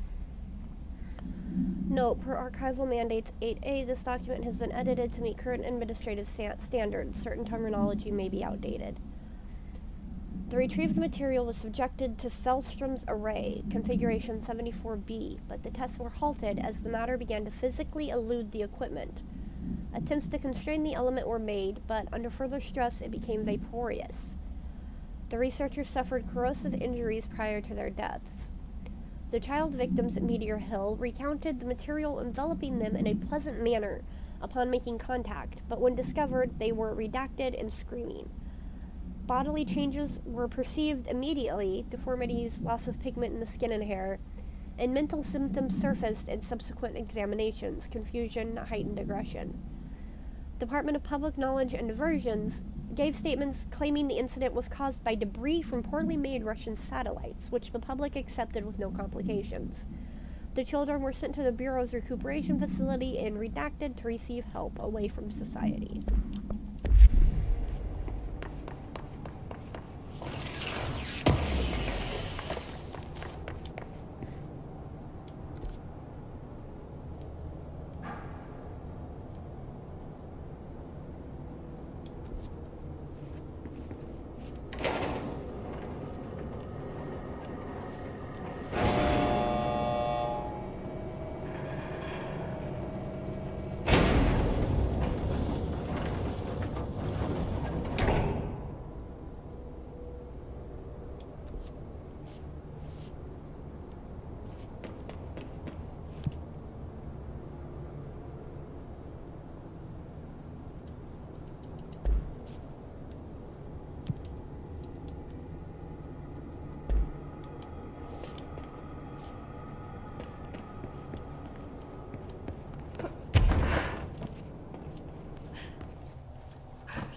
A: Note, per archival mandates 8A, this document has been edited to meet current administrative standards. Certain terminology may be outdated. The retrieved material was subjected to Thellstrom's array, configuration 74B, but the tests were halted as the matter began to physically elude the equipment. Attempts to constrain the element were made, but under further stress it became vaporous. The researchers suffered corrosive injuries prior to their deaths. The child victims at Meteor Hill recounted the material enveloping them in a pleasant manner upon making contact, but when discovered, they were redacted and screaming. Bodily changes were perceived immediately, deformities, loss of pigment in the skin and hair, and mental symptoms surfaced in subsequent examinations, confusion, heightened aggression. Department of Public Knowledge and Diversions gave statements claiming the incident was caused by debris from poorly made Russian satellites, which the public accepted with no complications. The children were sent to the Bureau's recuperation facility and redacted to receive help away from society.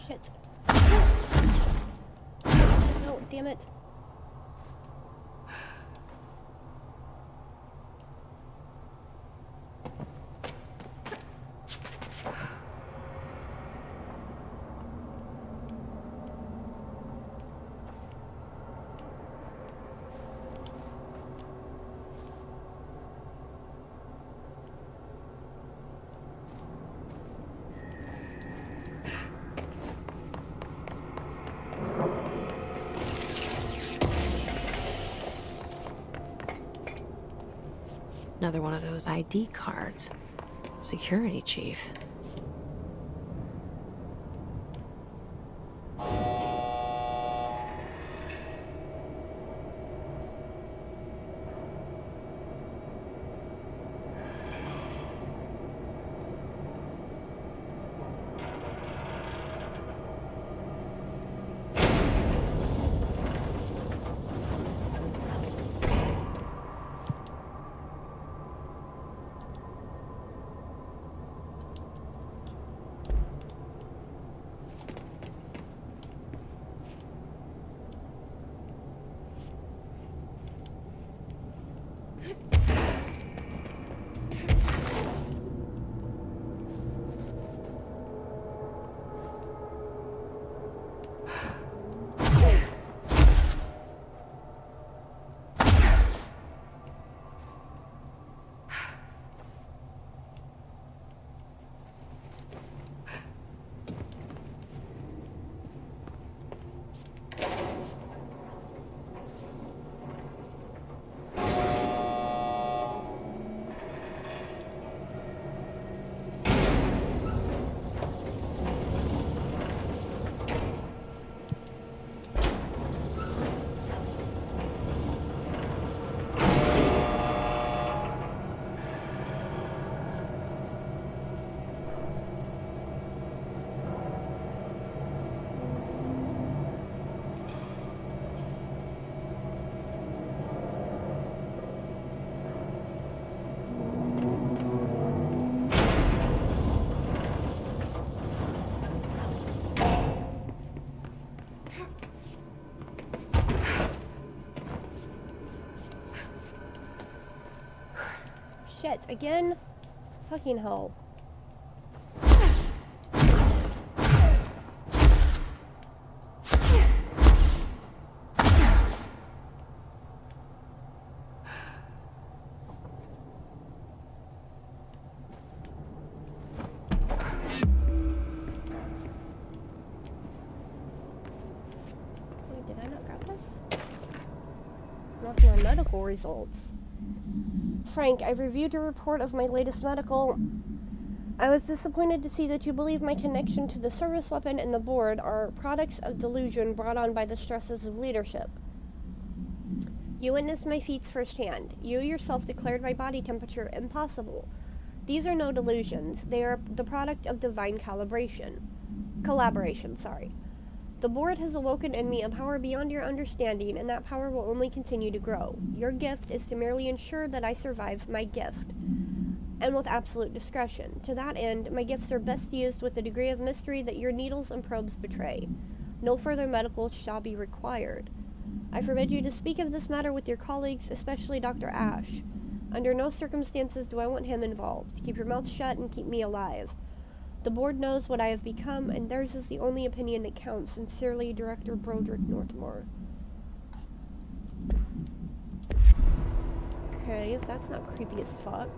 A: Shit. No, damn it.
B: Another one of those ID cards. Security chief.
A: shit. Again? Fucking hell. Wait, did I not grab this? Nothing on medical results. Frank, I've reviewed your report of my latest medical. I was disappointed to see that you believe my connection to the service weapon and the board are products of delusion brought on by the stresses of leadership. You witnessed my feats firsthand. You yourself declared my body temperature impossible. These are no delusions. They are the product of divine collaboration, sorry. The board has awoken in me a power beyond your understanding, and that power will only continue to grow. Your gift is to merely ensure that I survive my gift, and with absolute discretion. To that end, my gifts are best used with a degree of mystery that your needles and probes betray. No further medical shall be required. I forbid you to speak of this matter with your colleagues, especially Dr. Ash. Under no circumstances do I want him involved. Keep your mouth shut and keep me alive. The board knows what I have become, and theirs is the only opinion that counts. Sincerely, Director Broderick Northmore. Okay, if that's not creepy as fuck.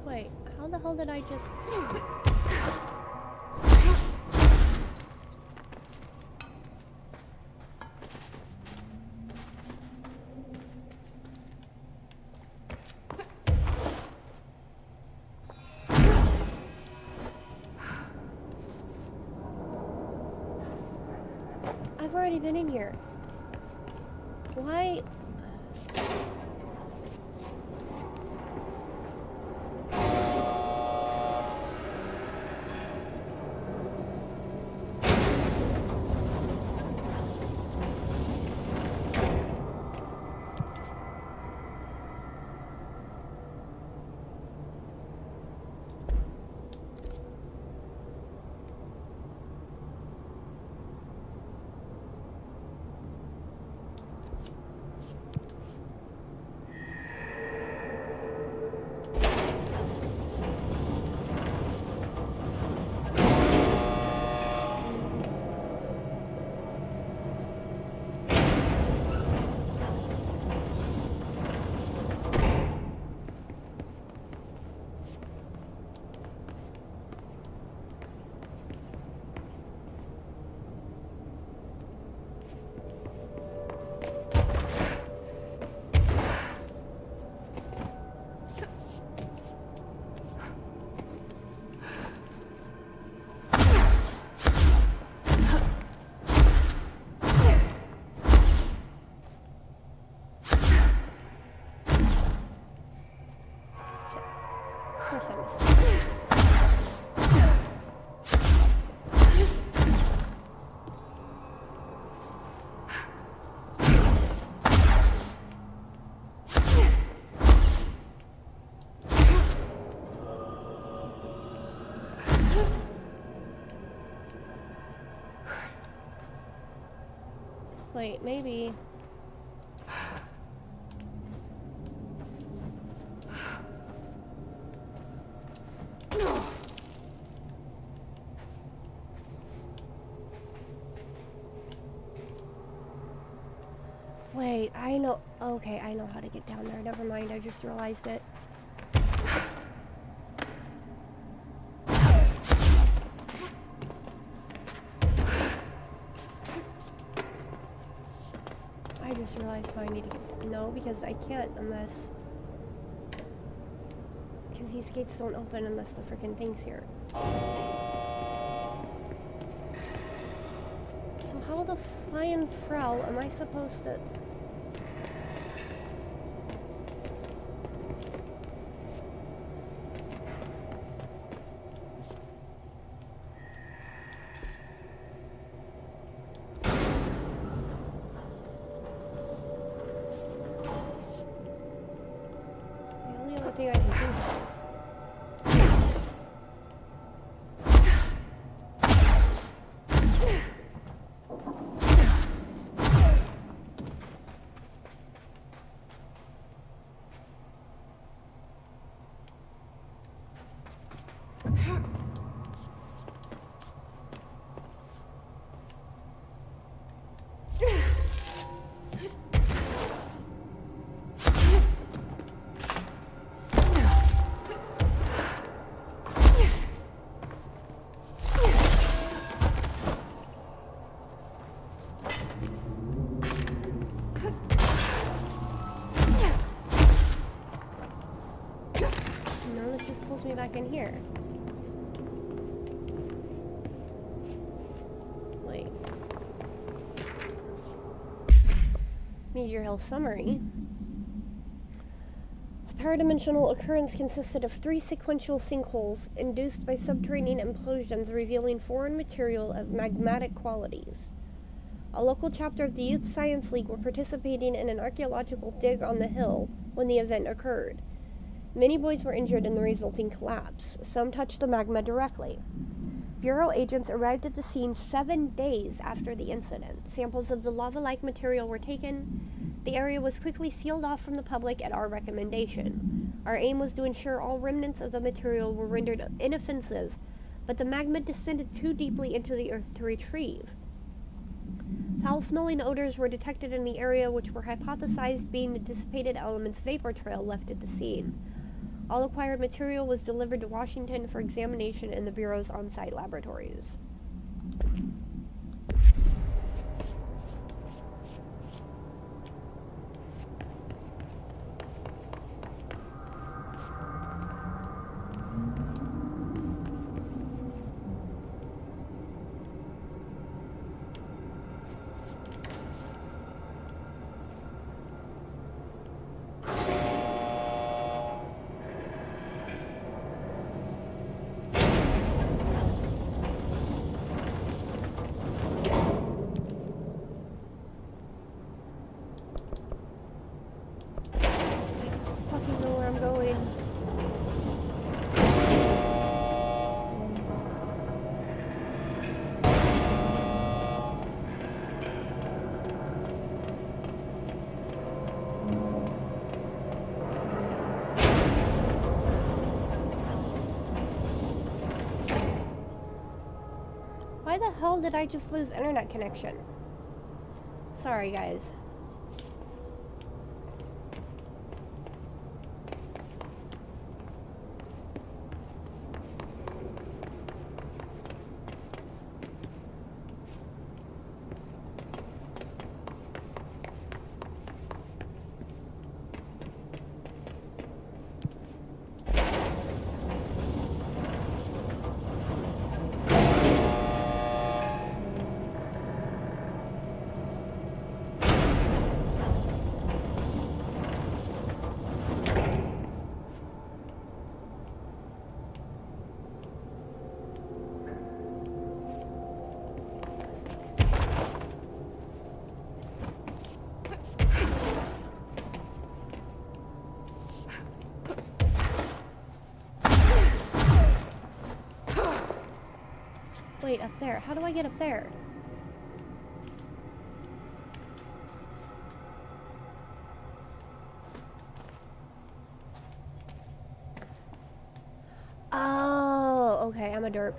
A: Wait, how the hell did I just... I've already been in here. Why? Wait, maybe... Wait, I know. Okay, I know how to get down there. Never mind, I just realized it. I just realized how I need to get. No, because I can't unless. Because these gates don't open unless the freaking thing's here. So how the flying frell am I supposed to... The only other thing I can think of. No, this just pulls me back in here. Wait. Meteor Hill summary. This paradimensional occurrence consisted of 3 sequential sinkholes induced by subterranean implosions revealing foreign material of magmatic qualities. A local chapter of the Youth Science League were participating in an archaeological dig on the hill when the event occurred. Many boys were injured in the resulting collapse. Some touched the magma directly. Bureau agents arrived at the scene 7 days after the incident. Samples of the lava-like material were taken. The area was quickly sealed off from the public at our recommendation. Our aim was to ensure all remnants of the material were rendered inoffensive, but the magma descended too deeply into the earth to retrieve. Foul-smelling odors were detected in the area, which were hypothesized being the dissipated elements vapor trail left at the scene. All acquired material was delivered to Washington for examination in the Bureau's on-site laboratories. Why the hell did I just lose internet connection? Sorry, guys. Wait, up there. How do I get up there? Oh, okay, I'm a derp.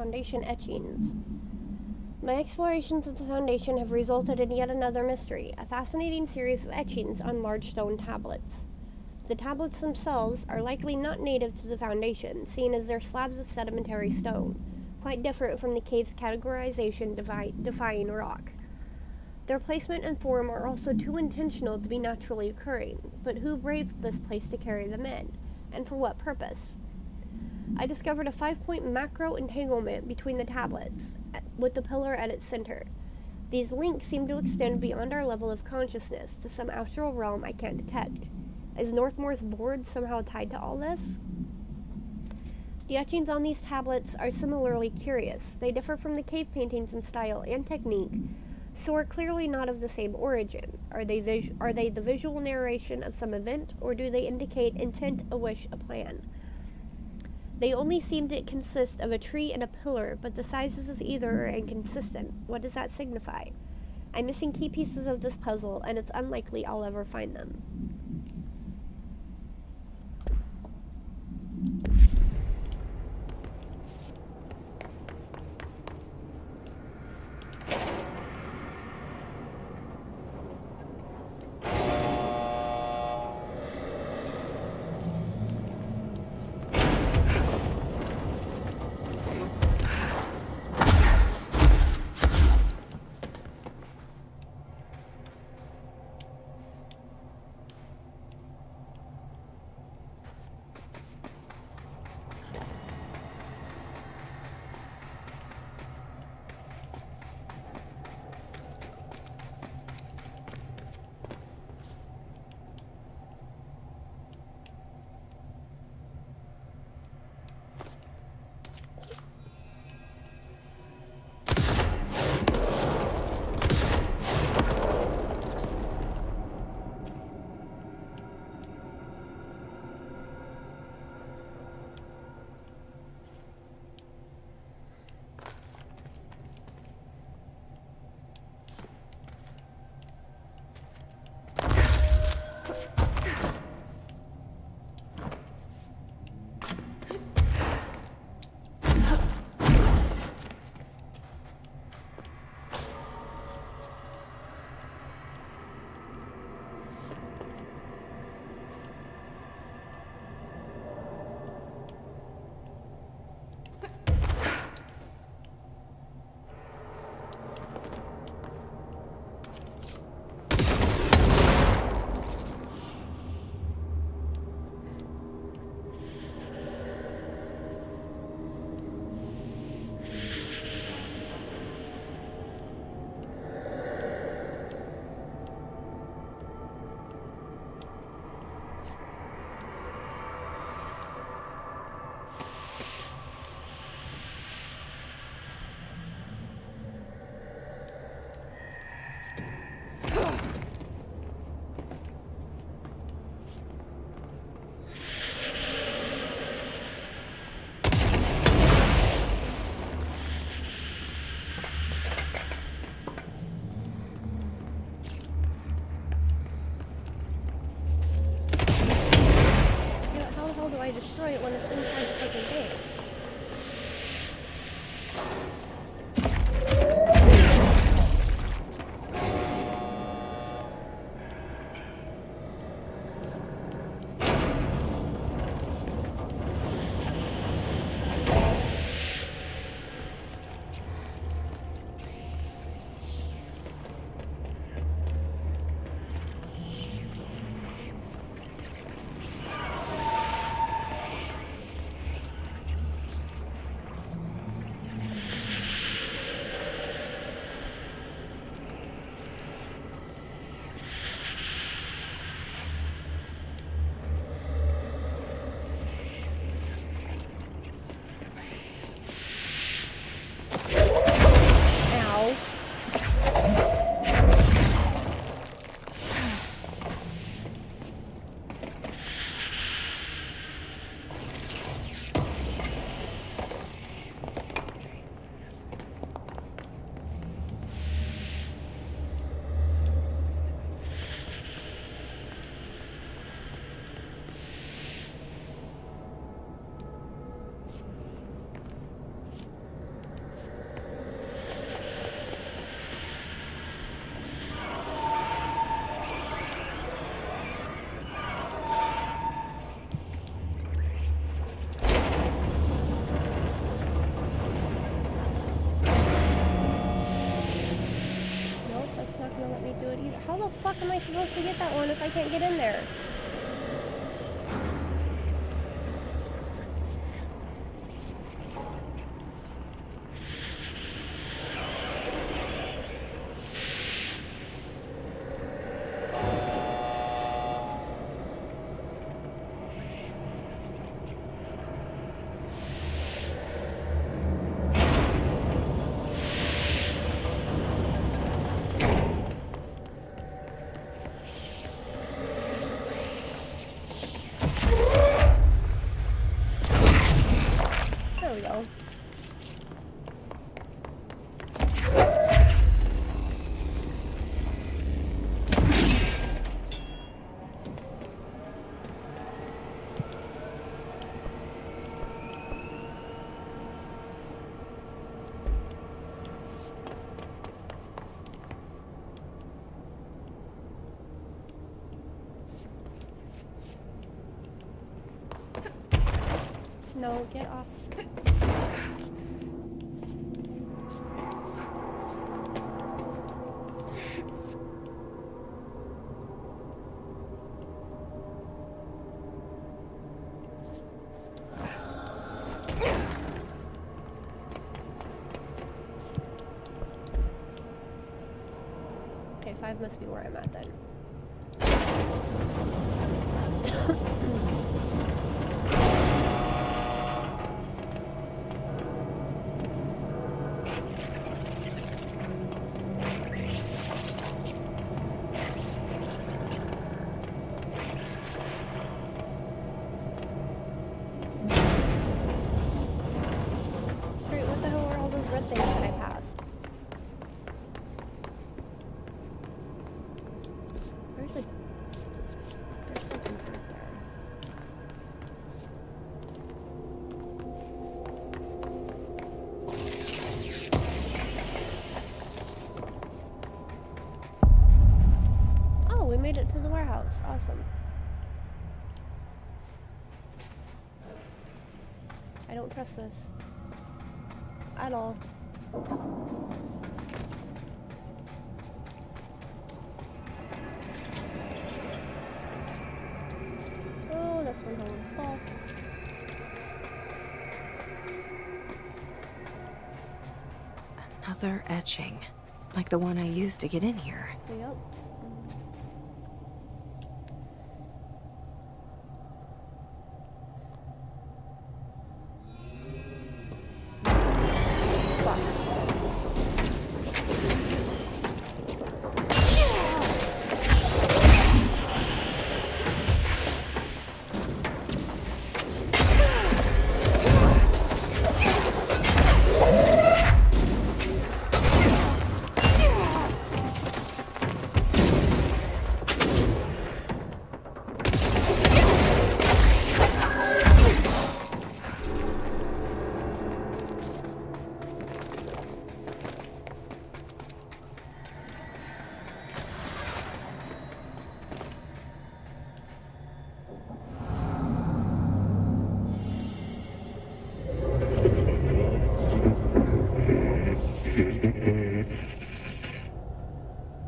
A: Foundation etchings. My explorations of the Foundation have resulted in yet another mystery, a fascinating series of etchings on large stone tablets. The tablets themselves are likely not native to the Foundation, seeing as they're slabs of sedimentary stone, quite different from the cave's categorization defying rock. Their placement and form are also too intentional to be naturally occurring, but who braved this place to carry them in, and for what purpose? I discovered a 5-point macro entanglement between the tablets, with the pillar at its center. These links seem to extend beyond our level of consciousness to some astral realm I can't detect. Is Northmore's board somehow tied to all this? The etchings on these tablets are similarly curious. They differ from the cave paintings in style and technique, so are clearly not of the same origin. Are they the visual narration of some event, or do they indicate intent, a wish, a plan? They only seem to consist of a tree and a pillar, but the sizes of either are inconsistent. What does that signify? I'm missing key pieces of this puzzle, and it's unlikely I'll ever find them. I destroy it when it's inside the fucking thing? the fuck am I supposed to get that one if I can't get in there? There we go. No, get off. Okay, 5 must be where I'm at then. Great, what the hell were all those red things that I passed? There's something through there. Oh, we made it to the warehouse. Awesome. I don't trust this. At all. Oh, that's one hell of a fall.
B: Another etching. Like the one I used to get in here.
A: Yep.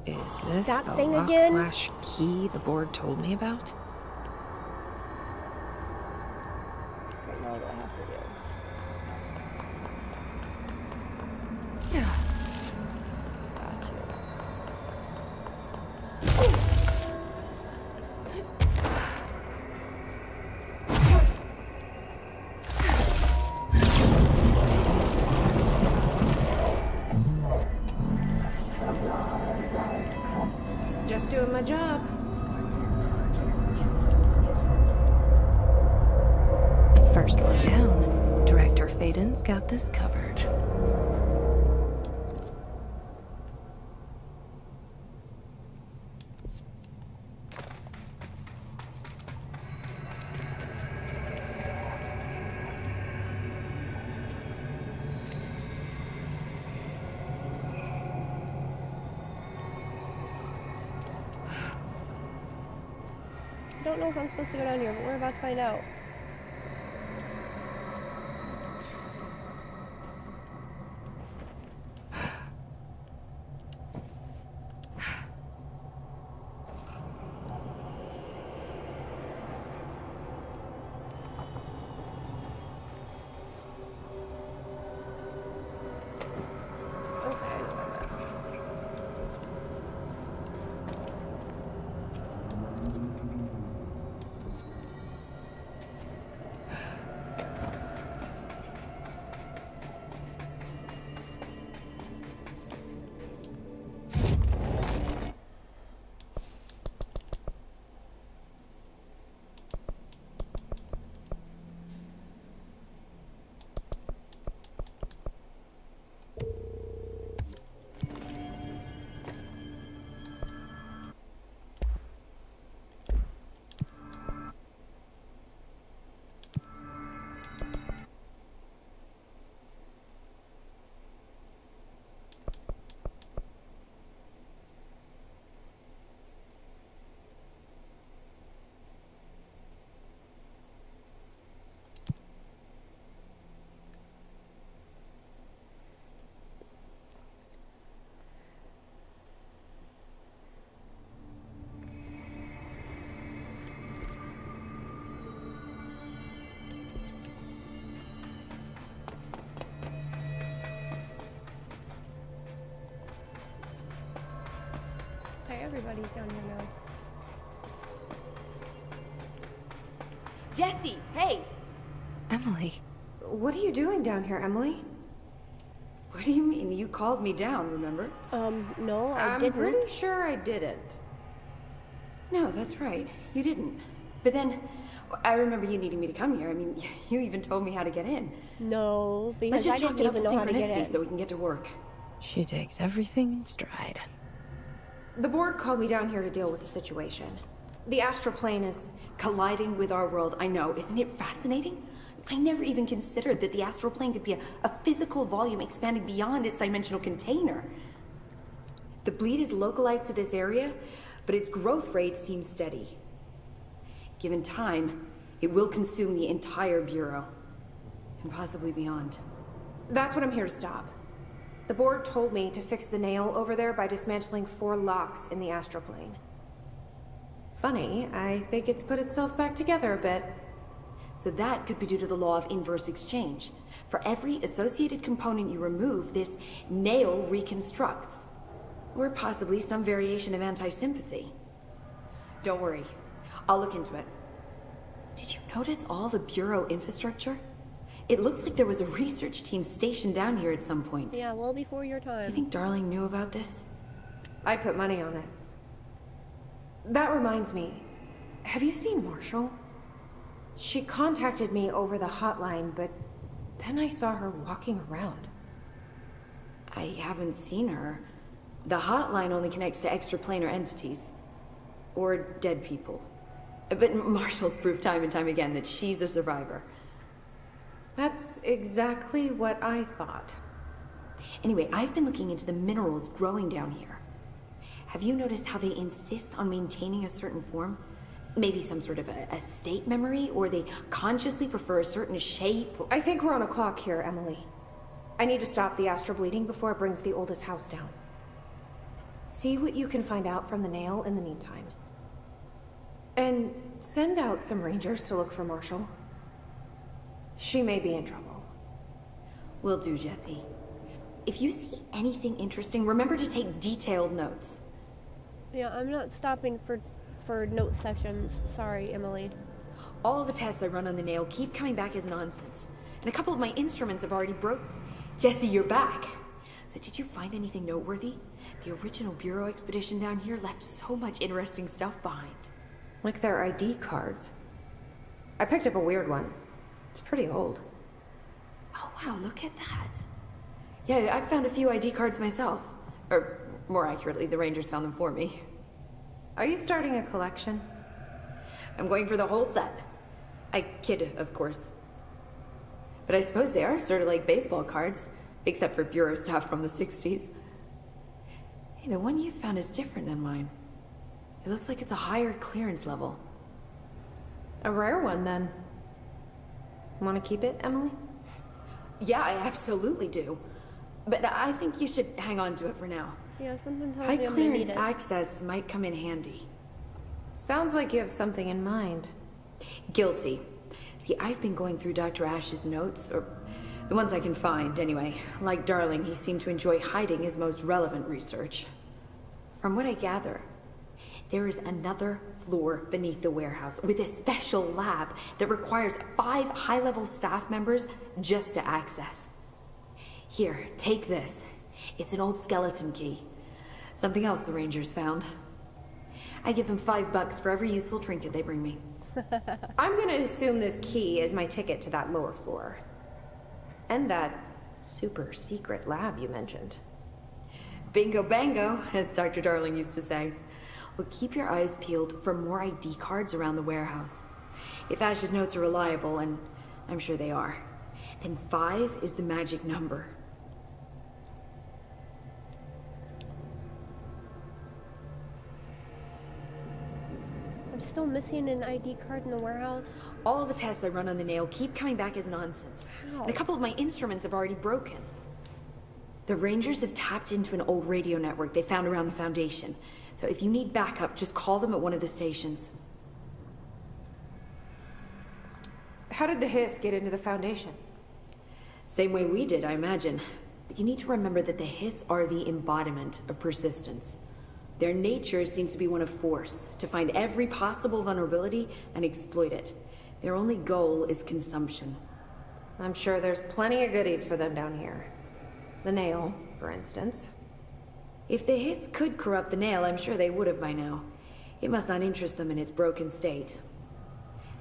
B: Is this
A: That
B: the
A: thing
B: lock
A: again?
B: slash key the board told me about?
A: Right now, what do I have to do?
B: Yeah. Just doing my job. First one down. Director Faden's got this covered.
A: I don't know if I'm supposed to go down here, but we're about to find out. He's down here now.
H: Jesse, hey!
B: Emily.
C: What are you doing down here, Emily?
H: What do you mean? You called me down, remember?
A: No, I
C: I'm
A: didn't.
C: pretty sure I didn't.
H: No, that's right. You didn't. But then, I remember you needing me to come here. I mean, you even told me how to get in.
A: No, because
H: Let's just
A: I
H: chalk
A: didn't
H: it up to
A: even know how to get
H: synchronicity
A: in.
H: so we can get to work.
B: She takes everything in stride.
C: The board called me down here to deal with the situation. The astral plane is
H: colliding with our world, I know. Isn't it fascinating? I never even considered that the astral plane could be a physical volume expanding beyond its dimensional container. The bleed is localized to this area, but its growth rate seems steady. Given time, it will consume the entire Bureau, and possibly beyond.
C: That's what I'm here to stop. The board told me to fix the nail over there by dismantling 4 locks in the astral plane. Funny, I think it's put itself back together a bit.
H: So that could be due to the law of inverse exchange. For every associated component you remove, this nail reconstructs. Or possibly some variation of anti-sympathy. Don't worry, I'll look into it. Did you notice all the Bureau infrastructure? It looks like there was a research team stationed down here at some point.
A: Yeah, well before your time.
H: You think Darling knew about this?
C: I'd put money on it. That reminds me, have you seen Marshall? She contacted me over the hotline, but then I saw her walking around.
H: I haven't seen her. The hotline only connects to extraplanar entities. Or dead people. But Marshall's proved time and time again that she's a survivor.
C: That's exactly what I thought.
H: Anyway, I've been looking into the minerals growing down here. Have you noticed how they insist on maintaining a certain form? Maybe some sort of a state memory, or they consciously prefer a certain shape?
C: I think we're on a clock here, Emily. I need to stop the astral bleeding before it brings the oldest house down. See what you can find out from the nail in the meantime. And send out some rangers to look for Marshall. She may be in trouble.
H: Will do, Jesse. If you see anything interesting, remember to take detailed notes.
A: Yeah, I'm not stopping for note sessions. Sorry, Emily.
H: All the tests I run on the nail keep coming back as nonsense. And a couple of my instruments have already broke. Jesse, you're back. So did you find anything noteworthy? The original Bureau expedition down here left so much interesting stuff behind.
C: Like their ID cards. I picked up a weird one. It's pretty old.
H: Oh wow, look at that. Yeah, I found a few ID cards myself. Or, more accurately, the Rangers found them for me.
C: Are you starting a collection?
H: I'm going for the whole set. I kid, of course. But I suppose they are sort of like baseball cards, except for Bureau stuff from the 60s. Hey, the one you found is different than mine. It looks like it's a higher clearance level.
C: A rare one, then. Want to keep it, Emily?
H: Yeah, I absolutely do. But I think you should hang on to it for now.
A: Yeah, something tells
H: High
A: me I'm gonna
H: clearance
A: need it.
H: access might come in handy.
C: Sounds like you have something in mind.
H: Guilty. See, I've been going through Dr. Ash's notes, or the ones I can find, anyway. Like Darling, he seemed to enjoy hiding his most relevant research. From what I gather, there is another floor beneath the warehouse with a special lab that requires 5 high-level staff members just to access. Here, take this. It's an old skeleton key. Something else the Rangers found. I give them $5 for every useful trinket they bring me.
C: I'm gonna assume this key is my ticket to that lower floor. And that super secret lab you mentioned.
H: Bingo bango, as Dr. Darling used to say. Well, keep your eyes peeled for more ID cards around the warehouse. If Ash's notes are reliable, and I'm sure they are, then 5 is the magic number.
A: I'm still missing an ID card in the warehouse.
H: All the tests I run on the nail keep coming back as nonsense.
A: How?
H: And a couple of my instruments have already broken. The Rangers have tapped into an old radio network they found around the Foundation. So if you need backup, just call them at one of the stations.
C: How did the Hiss get into the Foundation?
H: Same way we did, I imagine. But you need to remember that the Hiss are the embodiment of persistence.
S: Their nature seems to be one of force, to find every possible vulnerability and exploit it. Their only goal is consumption.
C: I'm sure there's plenty of goodies for them down here. The nail, for instance.
S: If the hiss could corrupt the nail, I'm sure they would have by now. It must not interest them in its broken state.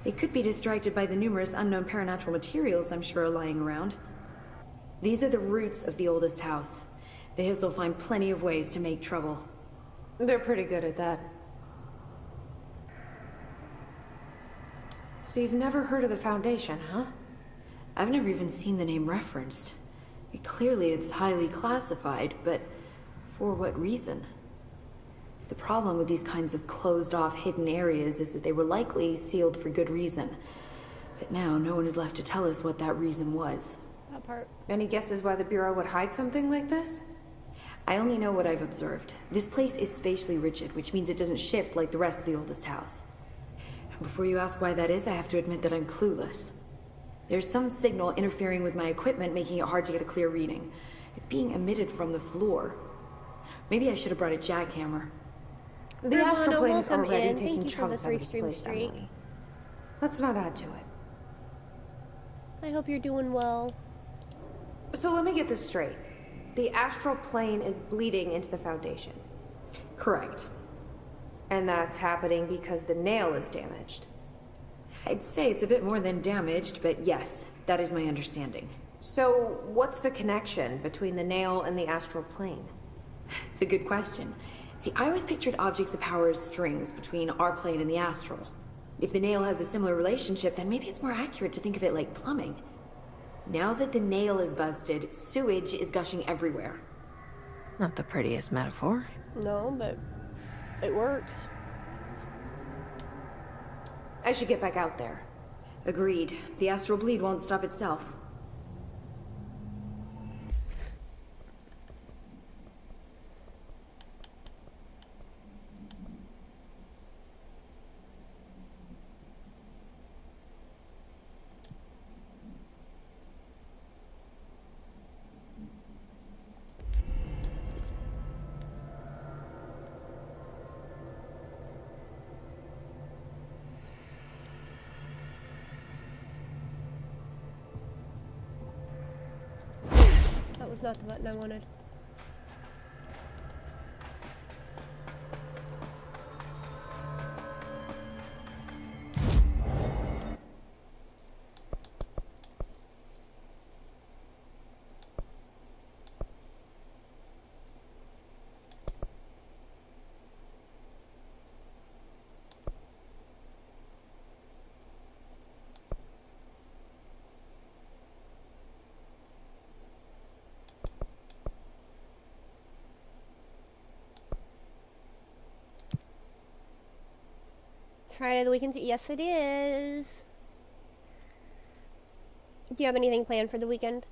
S: They could be distracted by the numerous unknown paranatural materials I'm sure are lying around. These are the roots of the oldest house. The hiss will find plenty of ways to make trouble.
C: They're pretty good at that. So you've never heard of the Foundation, huh?
S: I've never even seen the name referenced. Clearly it's highly classified, but for what reason? The problem with these kinds of closed-off hidden areas is that they were likely sealed for good reason. But now no one is left to tell us what that reason was.
A: That part.
C: Any guesses why the Bureau would hide something like this?
S: I only know what I've observed. This place is spatially rigid, which means it doesn't shift like the rest of the oldest house. And before you ask why that is, I have to admit that I'm clueless. There's some signal interfering with my equipment, making it hard to get a clear reading. It's being emitted from the floor. Maybe I should have brought a jackhammer.
C: The astral plane is
A: welcome
C: already
A: in.
C: taking
A: Thank you for the
C: chunks out of this
A: 3
C: place,
A: streak.
C: Emily. Let's not add to it.
A: I hope you're doing well.
C: So let me get this straight. The astral plane is bleeding into the Foundation.
S: Correct.
C: And that's happening because the nail is damaged.
S: I'd say it's a bit more than damaged, but yes, that is my understanding.
C: So what's the connection between the nail and the astral plane?
S: It's a good question. See, I always pictured objects of power as strings between our plane and the astral. If the nail has a similar relationship, then maybe it's more accurate to think of it like plumbing. Now that the nail is busted, sewage is gushing everywhere.
B: Not the prettiest metaphor.
A: No, but it works.
C: I should get back out there.
S: Agreed. The astral bleed won't stop itself.
A: That was not the button I wanted. Friday of the weekend? Yes, it is. Do you have anything planned for the weekend?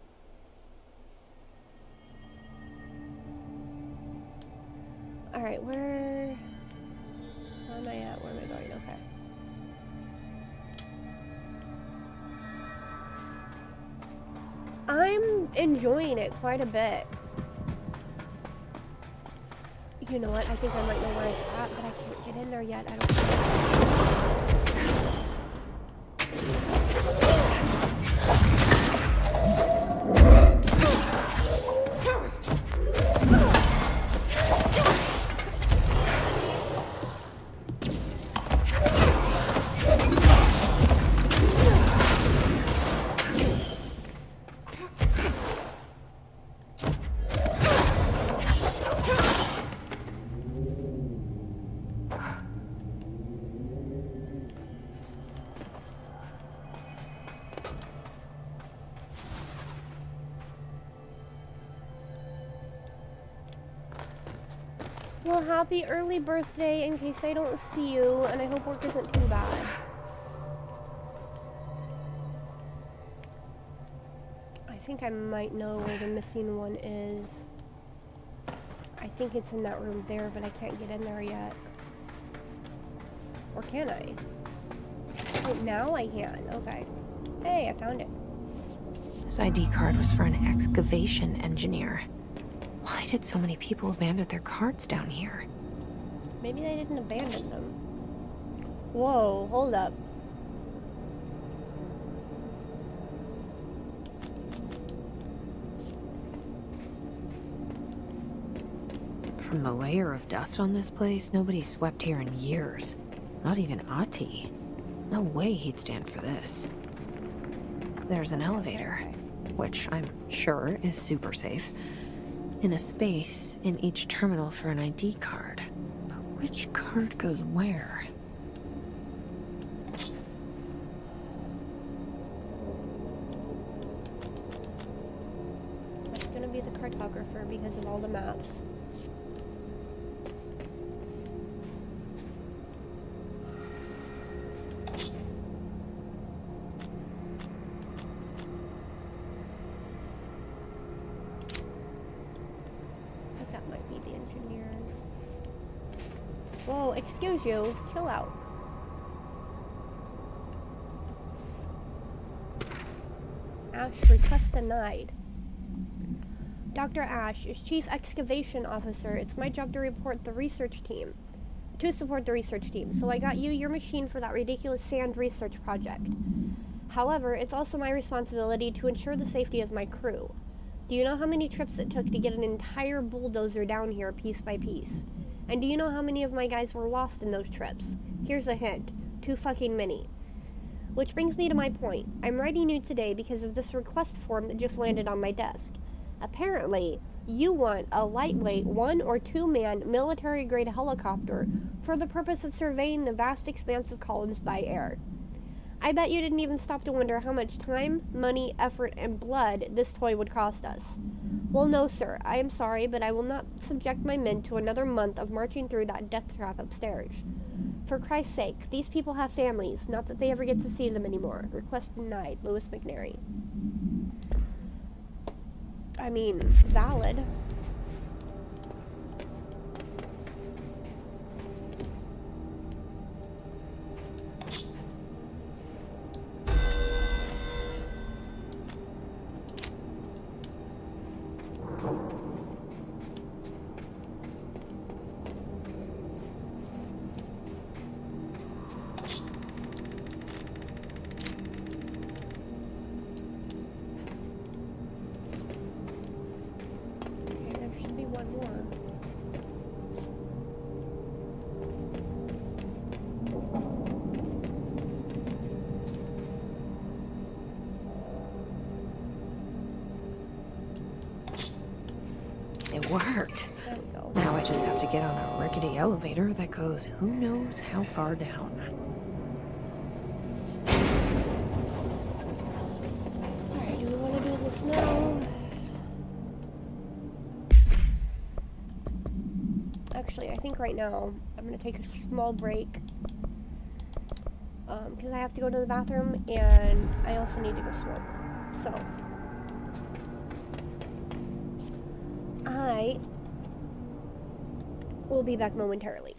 A: Alright, where am I at? Where am I going? Okay. I'm enjoying it quite a bit. You know what? I think I might know where it's at, but I can't get in there yet. I don't. Well, happy early birthday in case I don't see you, and I hope work isn't too bad. I think I might know where the missing one is. I think it's in that room there, but I can't get in there yet. Or can I? Oh, now I can. Okay. Hey, I found it.
B: This ID card was for an excavation engineer. Why did so many people abandon their cards down here?
A: Maybe they didn't abandon them. Whoa, hold up.
B: From the layer of dust on this place, nobody's swept here in years. Not even Ahti. No way he'd stand for this. There's an elevator, which I'm sure is super safe, in a space in each terminal for an ID card. But which card goes where?
A: That's gonna be the cartographer because of all the maps. Whoa, excuse you. Chill out. Ash, request denied. Dr. Ash is Chief Excavation Officer. It's my job to report the research team. To support the research team. So I got you your machine for that ridiculous sand research project. However, it's also my responsibility to ensure the safety of my crew. Do you know how many trips it took to get an entire bulldozer down here piece by piece? And do you know how many of my guys were lost in those trips? Here's a hint. Too fucking many. Which brings me to my point. I'm writing you today because of this request form that just landed on my desk. Apparently, you want a lightweight 1 or 2 man military-grade helicopter for the purpose of surveying the vast expanse of Collins by air. I bet you didn't even stop to wonder how much time, money, effort, and blood this toy would cost us. Well, no, sir. I am sorry, but I will not subject my men to another month of marching through that death trap upstairs. For Christ's sake, these people have families, not that they ever get to see them anymore. Request denied, Lewis McNary. I mean, valid.
B: It worked. Now I just have to get on a rickety elevator that goes who knows how far down.
A: Alright, do we want to do this now? Actually, I think right now I'm going to take a small break. Because I have to go to the bathroom and I also need to go smoke. So, I will be back momentarily.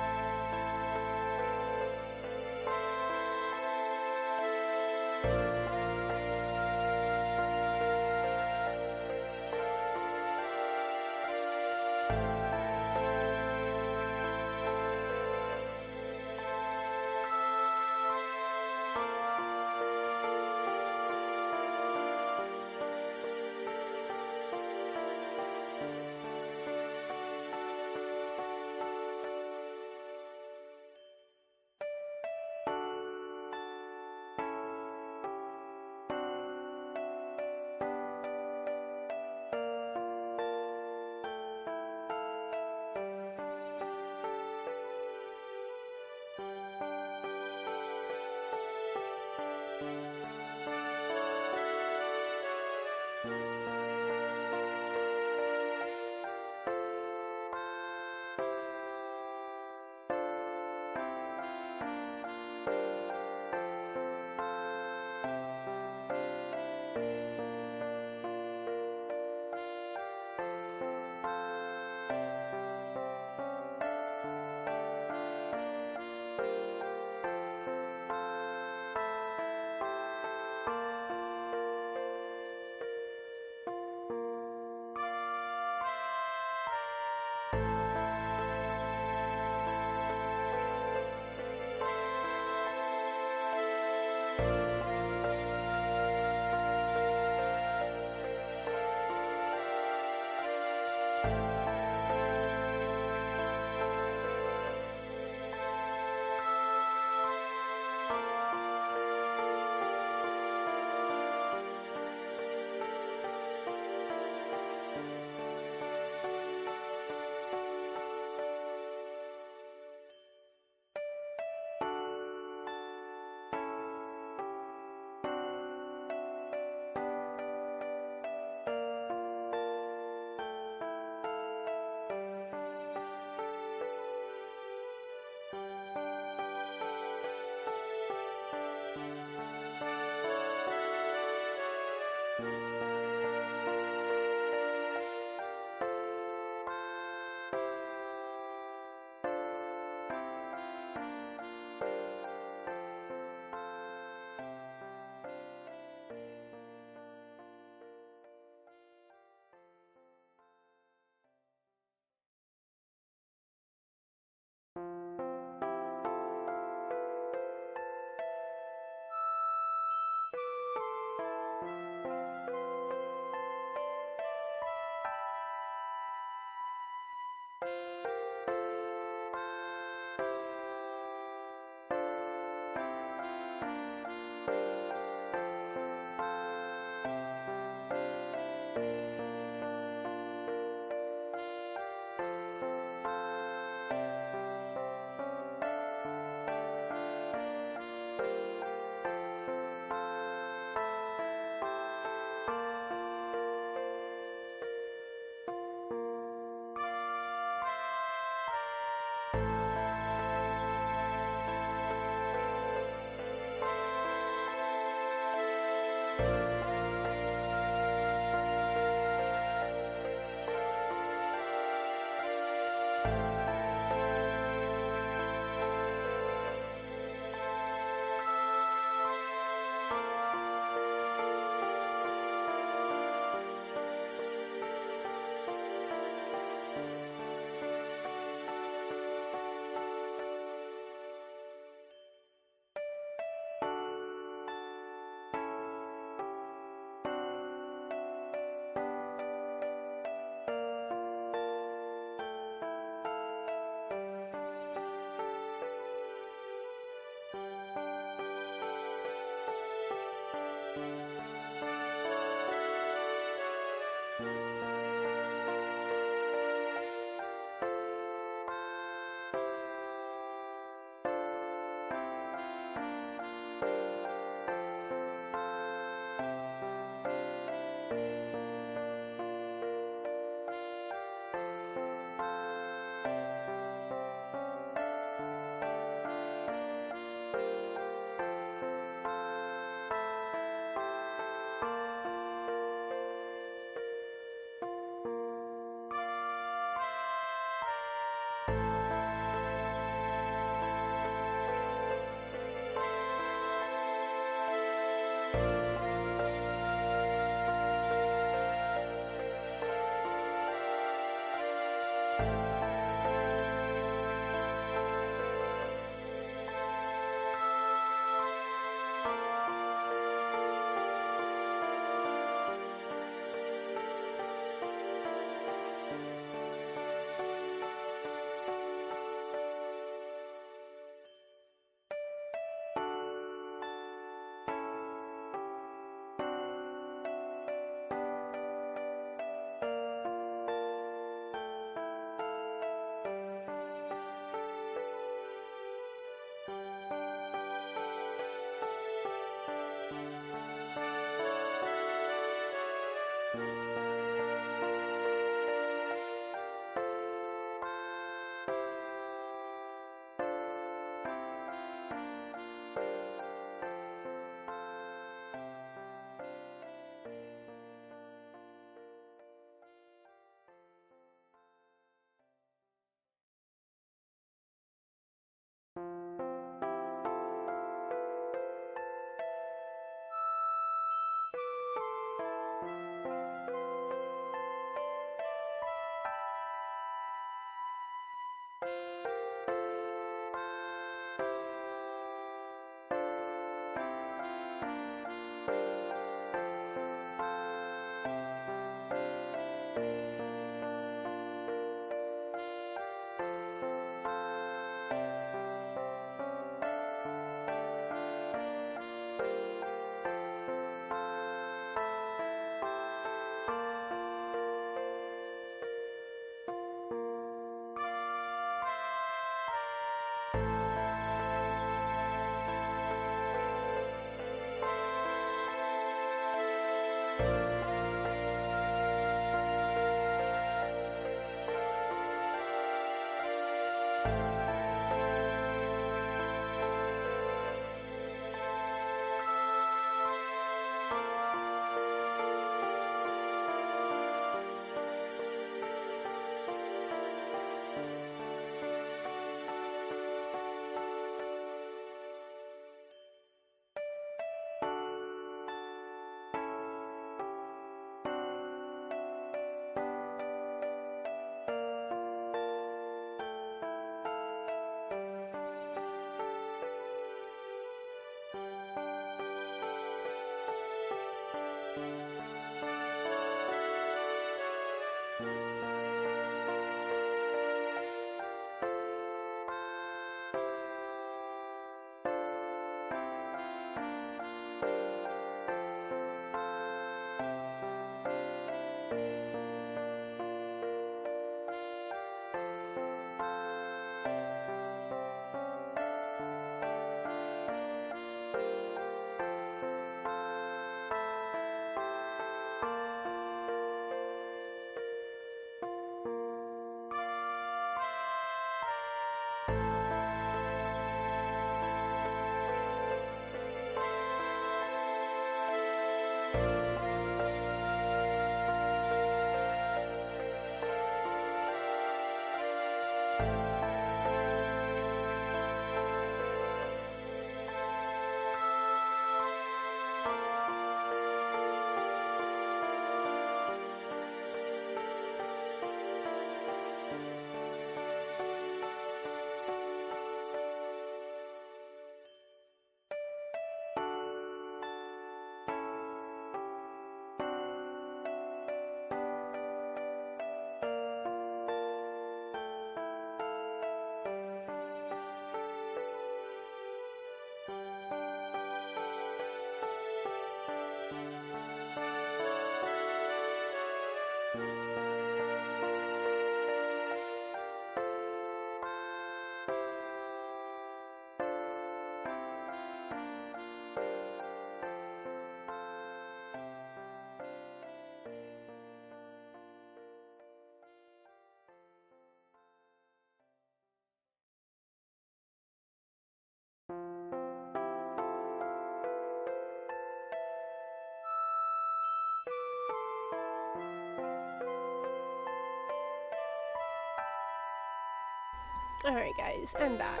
A: Alright guys, I'm back.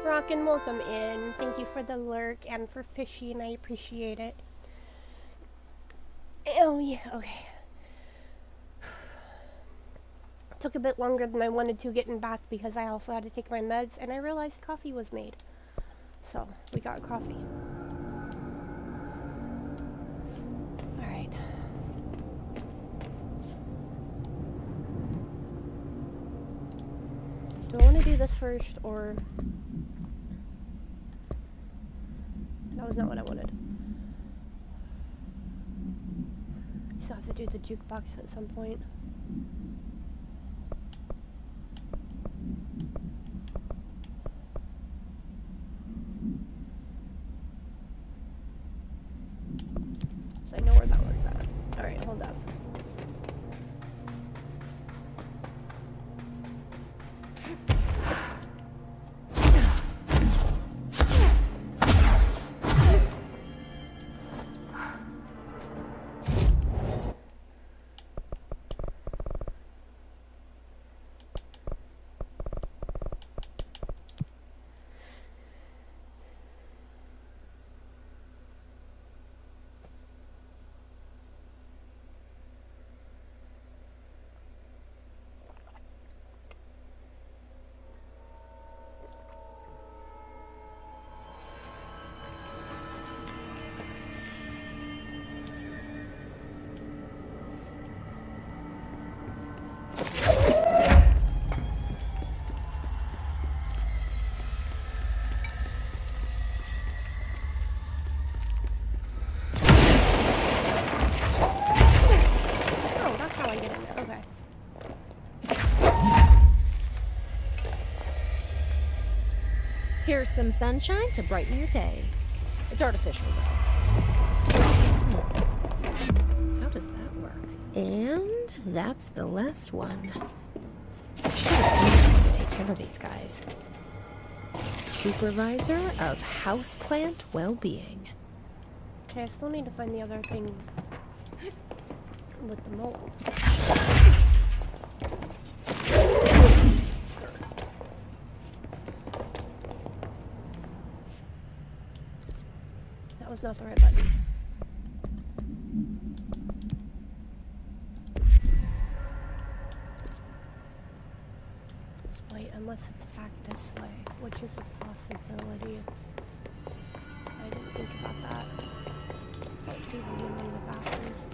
A: Rockin', welcome in. Thank you for the lurk and for fishing, I appreciate it. Oh yeah, okay. Took a bit longer than I wanted to getting back because I also had to take my meds and I realized coffee was made. So, we got coffee. Alright. Do I want to do this first, or... That was not what I wanted. Still have to do the jukebox at some point. Hold up. Oh, that's how I get in there. Okay.
T: Here's some sunshine to brighten your day. It's artificial, though. How does that work? And that's the last one. I should have to take care of these guys. Supervisor of Houseplant Well-Being.
A: Okay, I still need to find the other thing with the mold. That was not the right button. Wait, unless it's back this way, which is a possibility. I didn't think about that. Like, even in one of the bathrooms.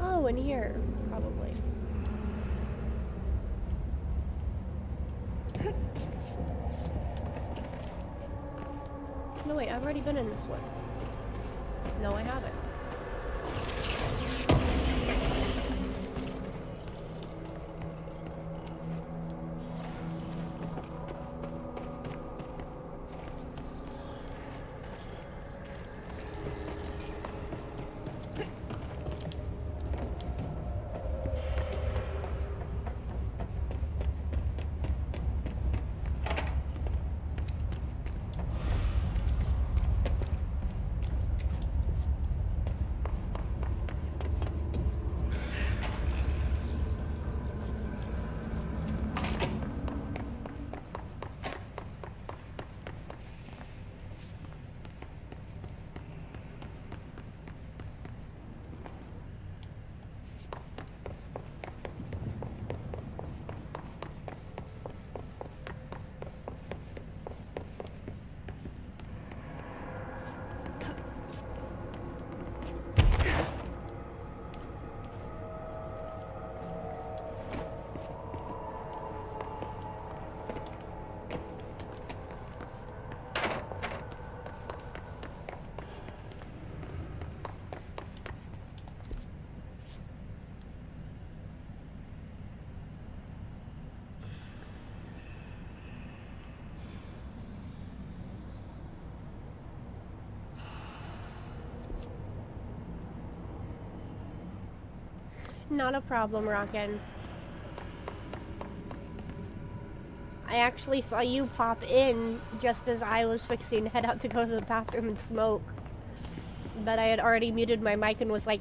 A: Oh, in here, probably. No, wait, I've already been in this one. No, I haven't. Not a problem, Rockin'. I actually saw you pop in just as I was fixing to head out to go to the bathroom and smoke. But I had already muted my mic and was like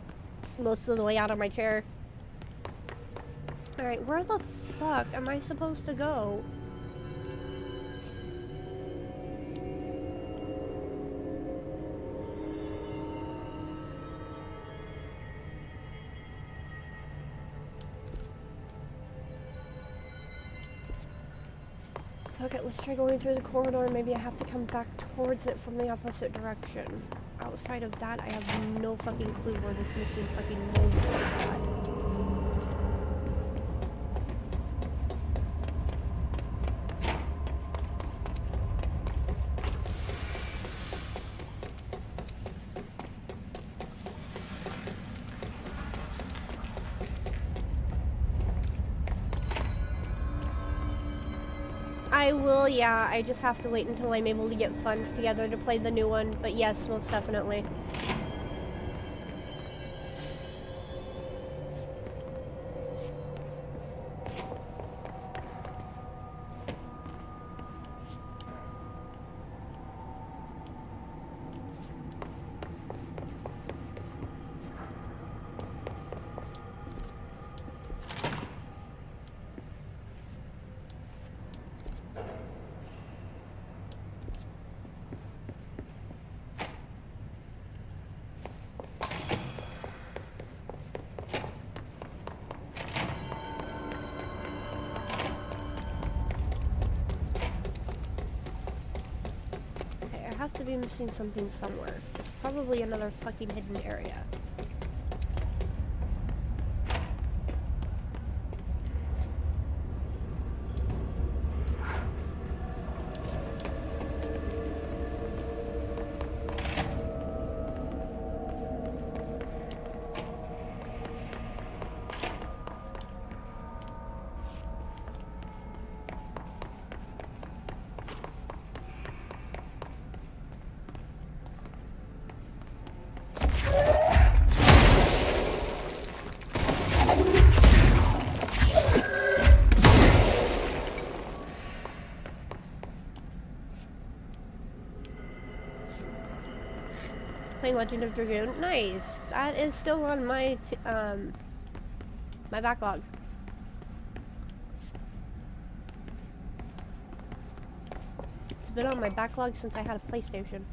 A: most of the way out of my chair. Alright, where the fuck am I supposed to go? Okay, let's try going through the corridor. Maybe I have to come back towards it from the opposite direction. Outside of that, I have no fucking clue where this missing fucking mold is at. I will, yeah. I just have to wait until I'm able to get funds together to play the new one. But yes, most definitely. I have to be missing something somewhere. It's probably another fucking hidden area. Playing Legend of Dragoon. Nice. That is still on my my backlog. It's been on my backlog since I had a PlayStation.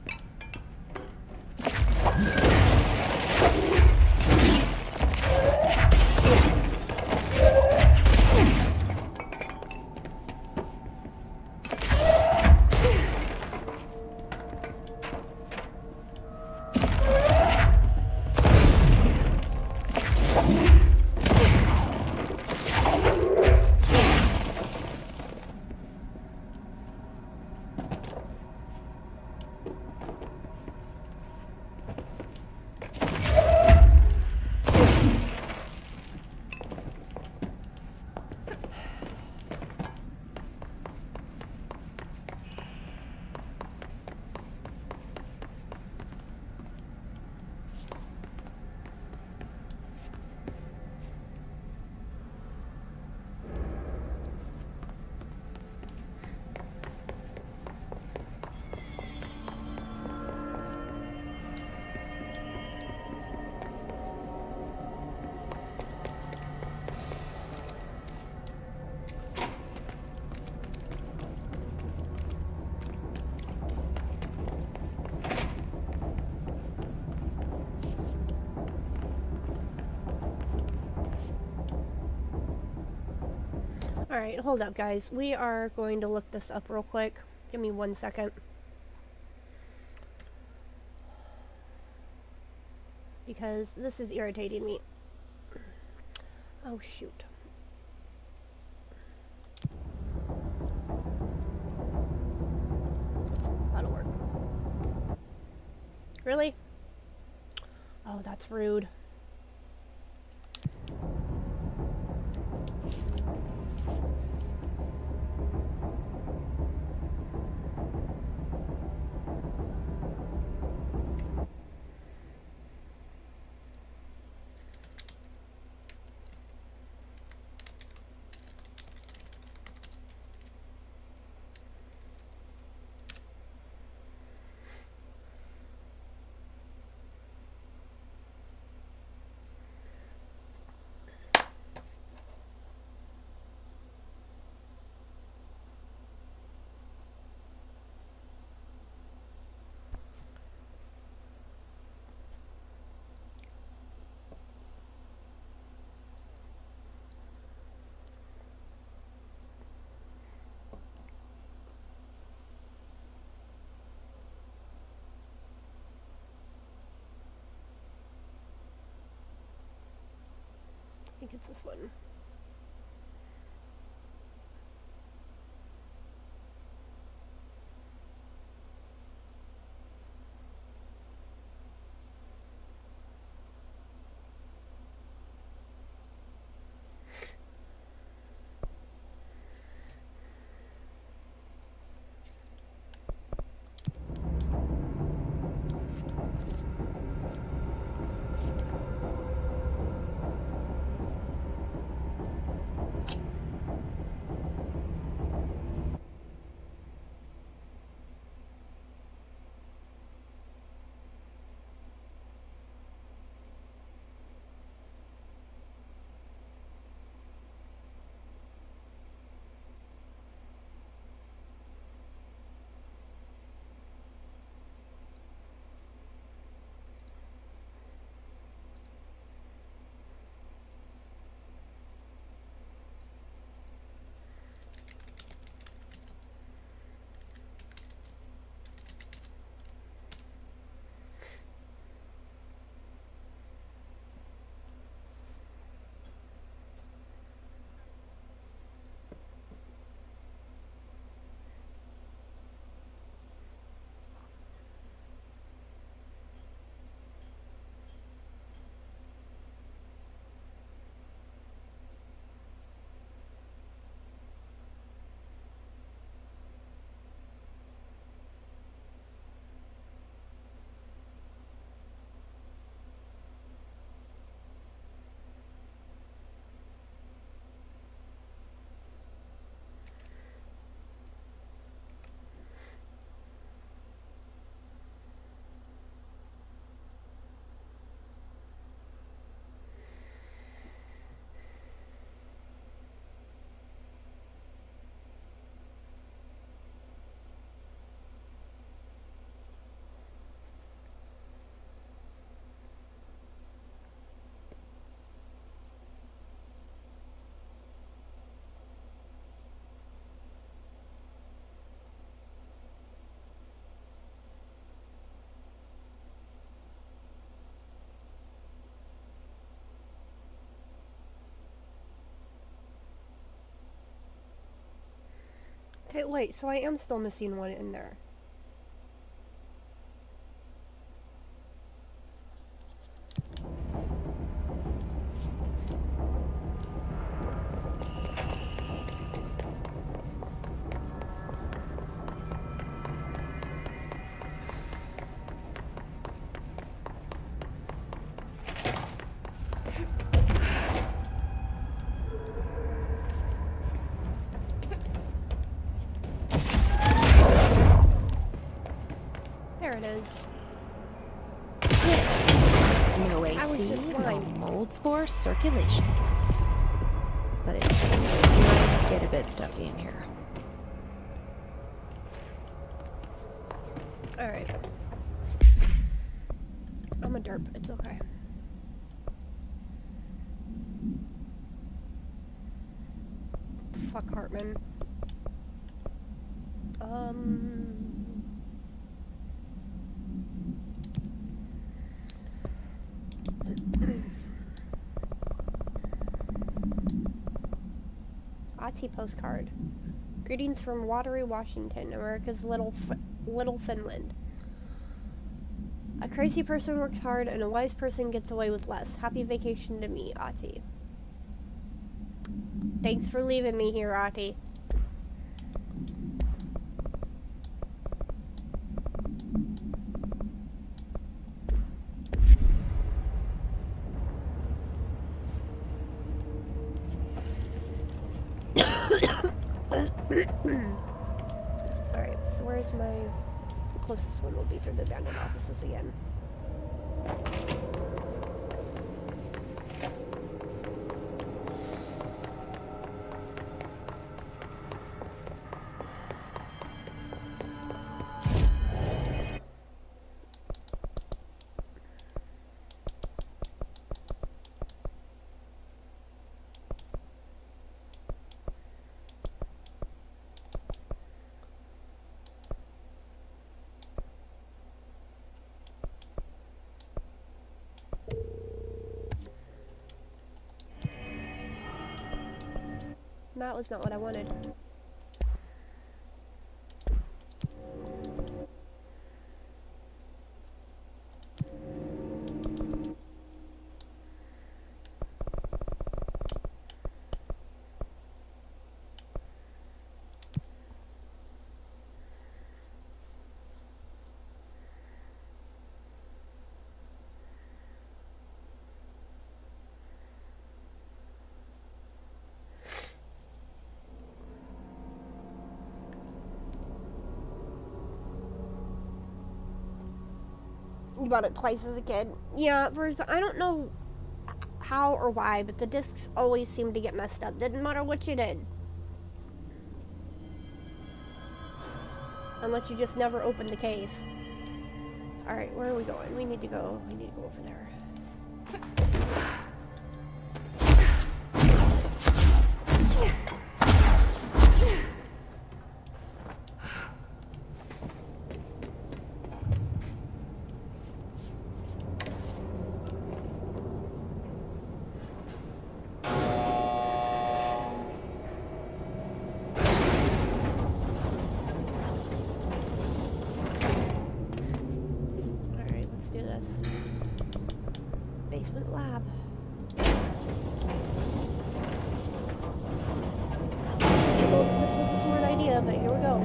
A: Alright, hold up guys. We are going to look this up real quick. Give me 1 second. Because this is irritating me. Oh shoot. That'll work. Really? Oh, that's rude. I think it's this one. Okay, wait, so I am still missing one in there. There it is.
T: No
A: I was
T: AC,
A: just
T: no
A: blind.
T: mold spore circulation. But it might get a bit stuffy in here.
A: Alright. I'm a derp, it's okay. Fuck Hartman. Ati postcard. Greetings from Watery, Washington, America's little Finland. A crazy person works hard and a wise person gets away with less. Happy vacation to me, Ati. Thanks for leaving me here, Ati. Alright, where's my closest one? Will be through the abandoned offices again. That was not what I wanted. You bought it twice as a kid. Yeah, I don't know how or why, but the discs always seemed to get messed up. Didn't matter what you did. Unless you just never opened the case. Alright, where are we going? We need to go over there. Basement lab. Well, this was a smart idea, but here we go.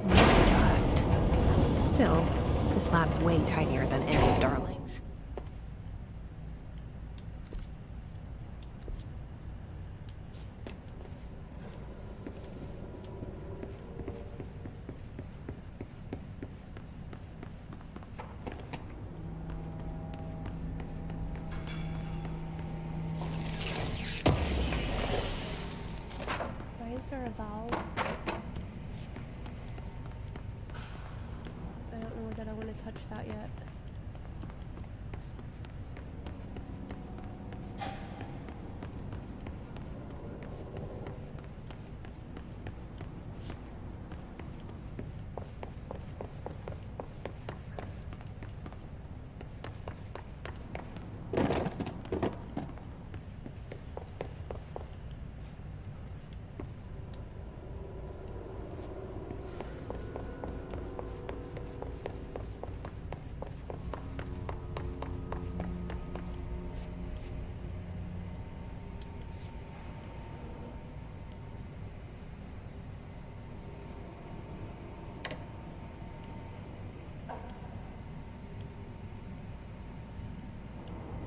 B: Dust. Still, this lab's way tinier than any of Darling's.
A: Is there a valve? I don't know that I want to touch that yet.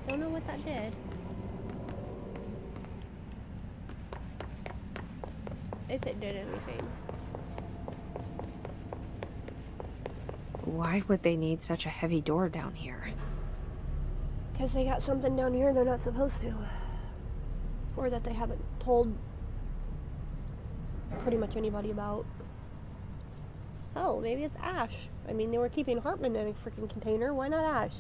A: Don't know what that did. If it did anything.
B: Why would they need such a heavy door down here?
A: Because they got something down here they're not supposed to. Or that they haven't told pretty much anybody about. Hell, maybe it's Ash. I mean, they were keeping Hartman in a freaking container. Why not Ash?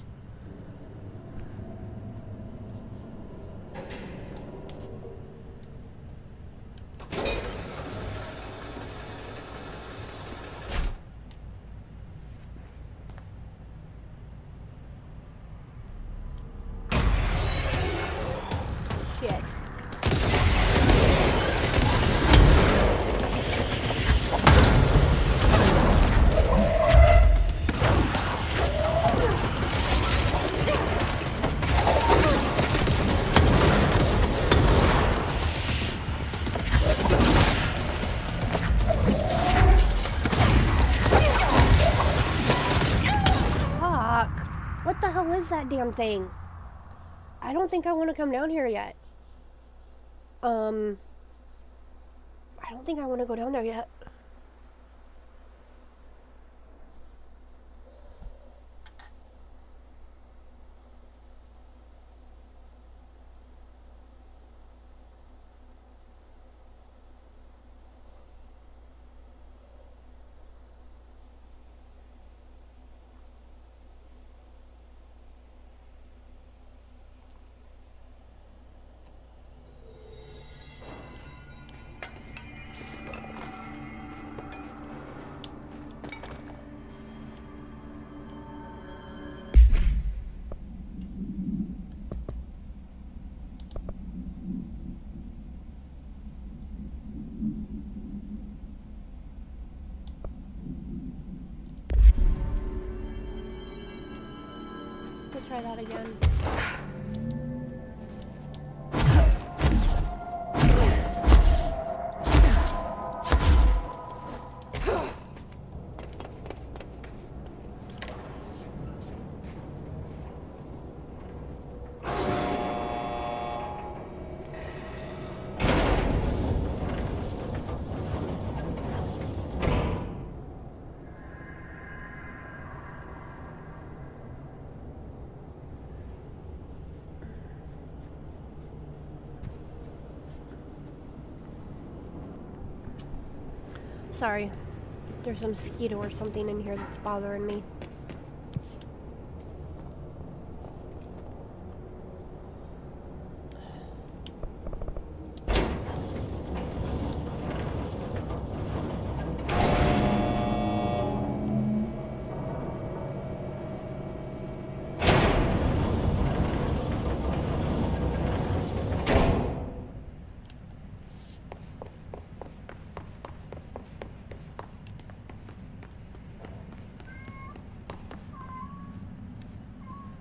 A: Shit. What the hell is that damn thing? I don't think I want to come down here yet. I don't think I want to go down there yet. try that again. Sorry, there's a mosquito or something in here that's bothering me.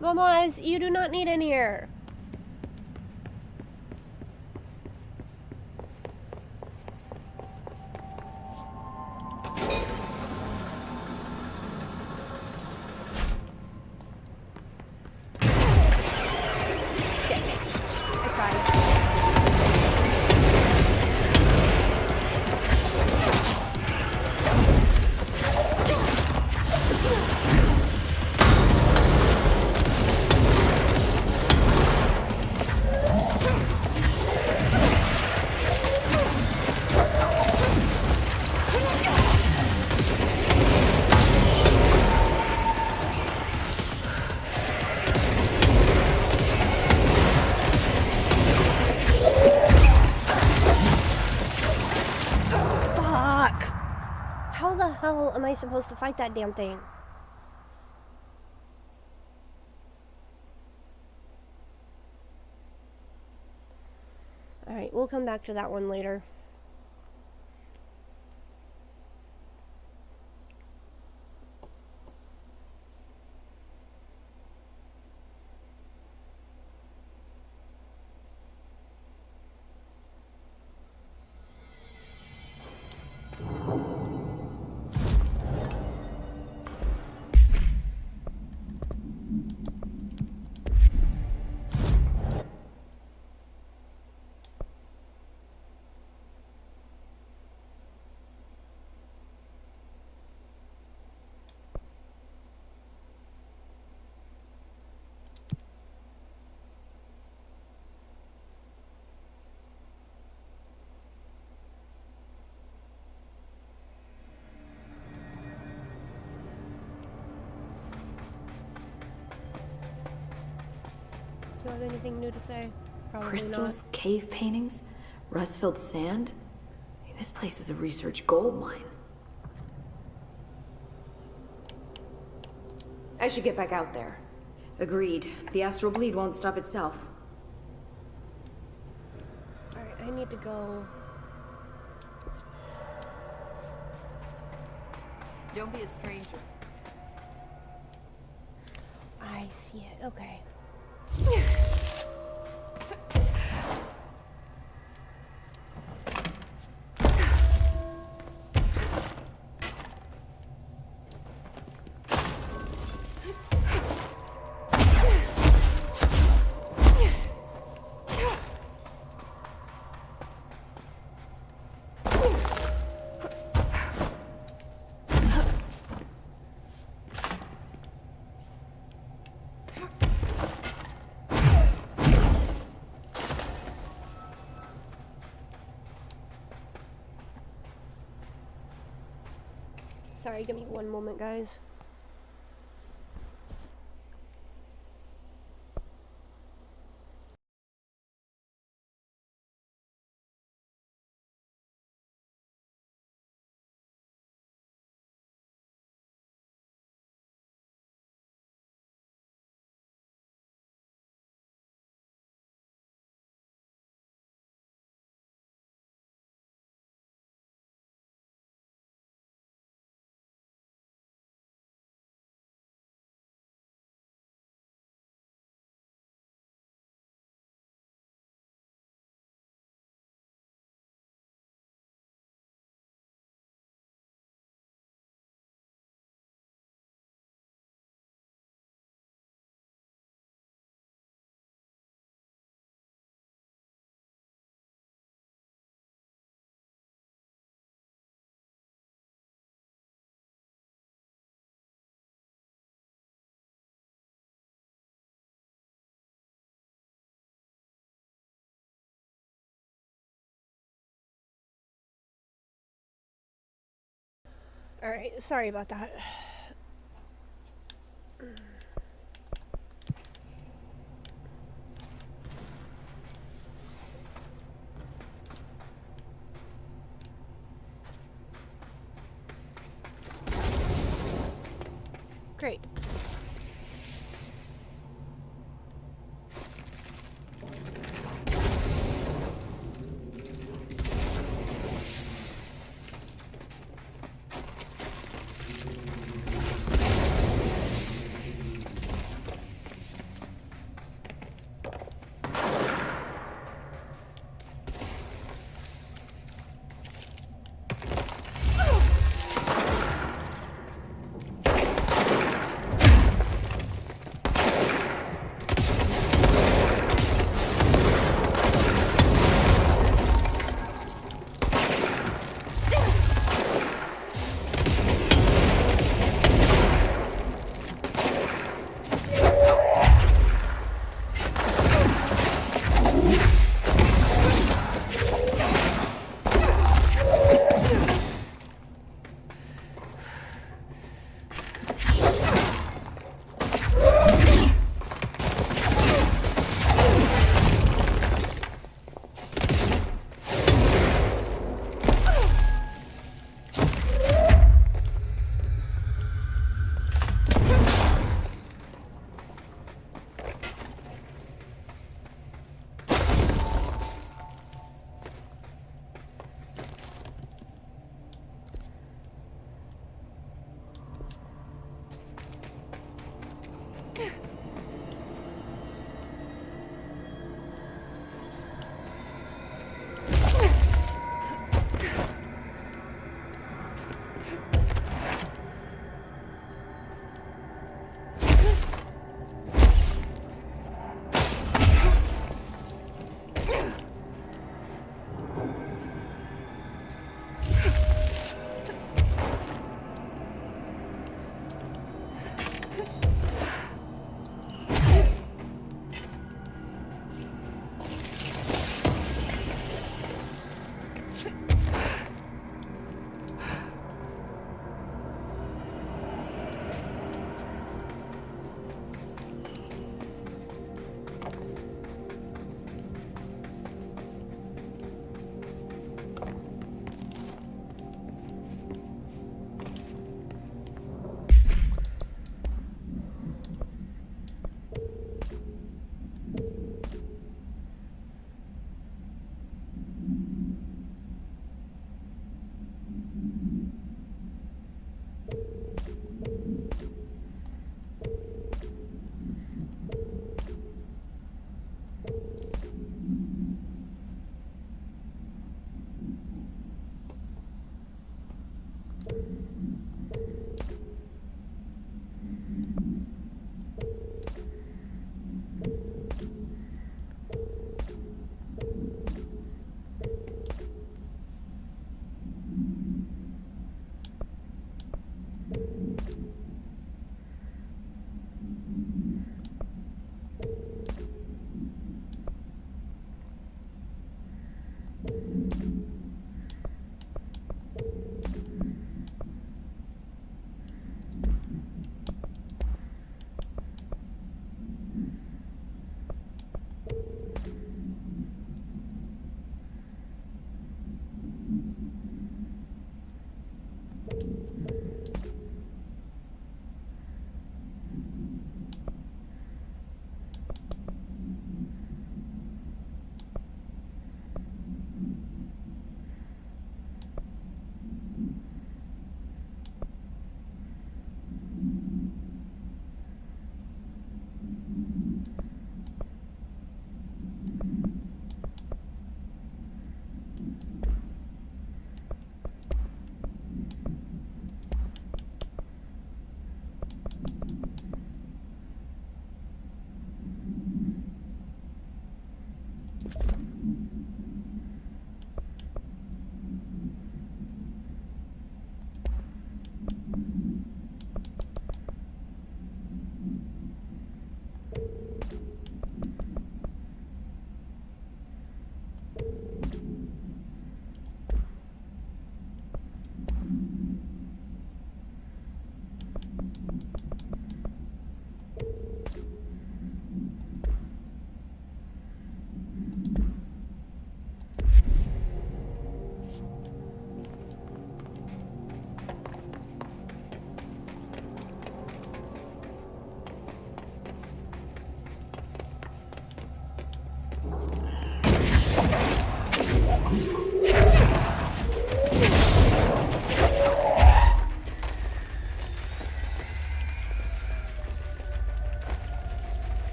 A: Momoz, you do not need in here. Shit. I tried. How the hell am I supposed to fight that damn thing? Alright, we'll come back to that one later. Do you have anything new to say? Probably
S: Crystals, cave paintings, rust-filled sand. Hey, this place is a research gold mine. I should get back out there. Agreed. The astral bleed won't stop itself.
A: Alright, I need to go.
S: Don't be a stranger.
A: I see it. Okay. Sorry, give me one moment, guys. Alright, sorry about that. Great.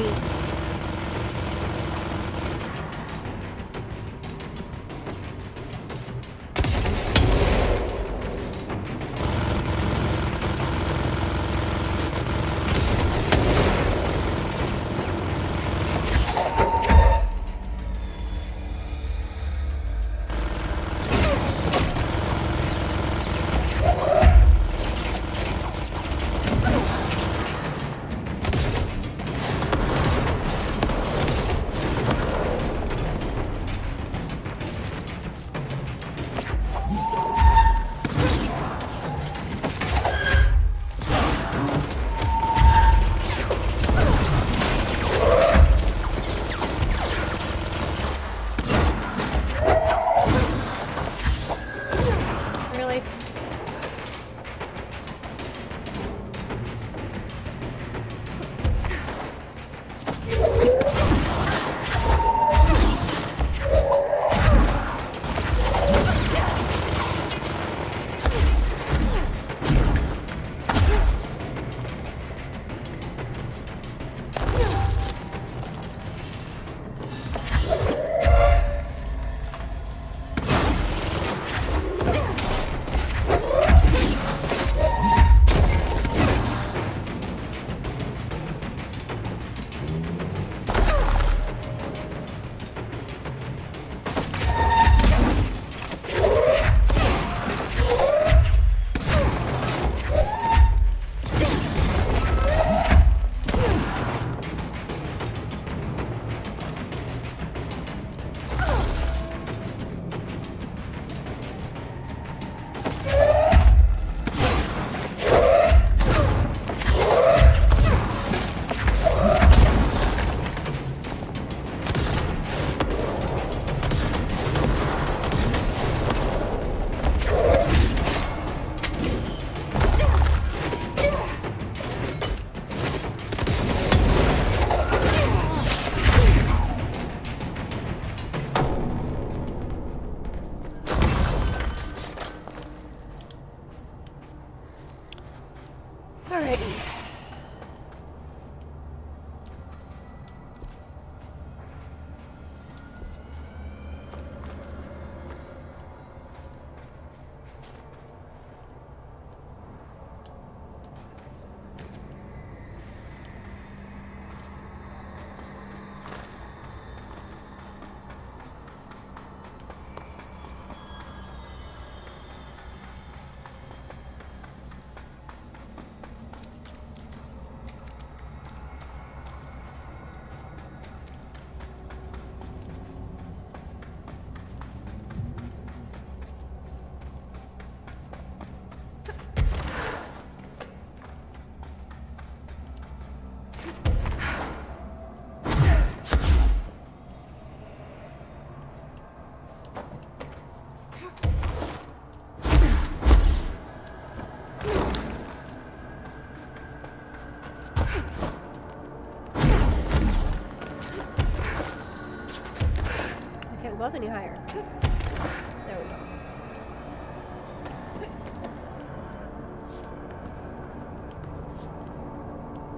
A: me. Really? Alrighty. I can't go up any higher. There we go.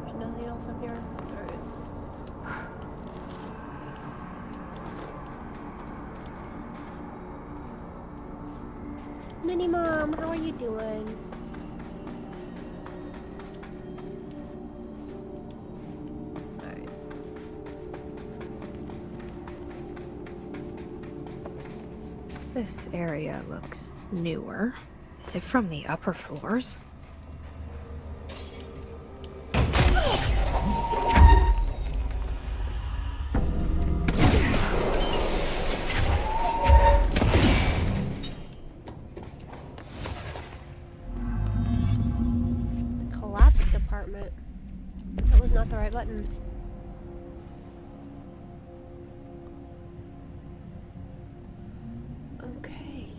A: There's nothing else up here. Alright. Mini Mom, how are you doing? Alright.
B: This area looks newer. Is it from the upper floors?
A: Collapse department. That was not the right button. Okay.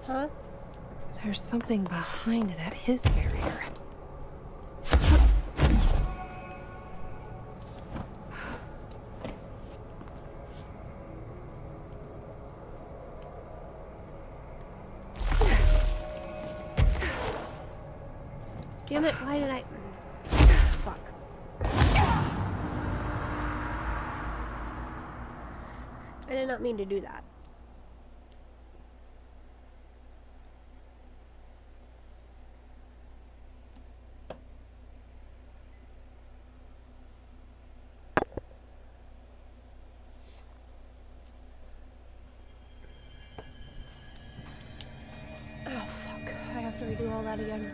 A: Huh?
B: There's something behind that his barrier.
A: Damn it, why did I... Fuck. I did not mean to do that. Oh, fuck. I have to redo all that again.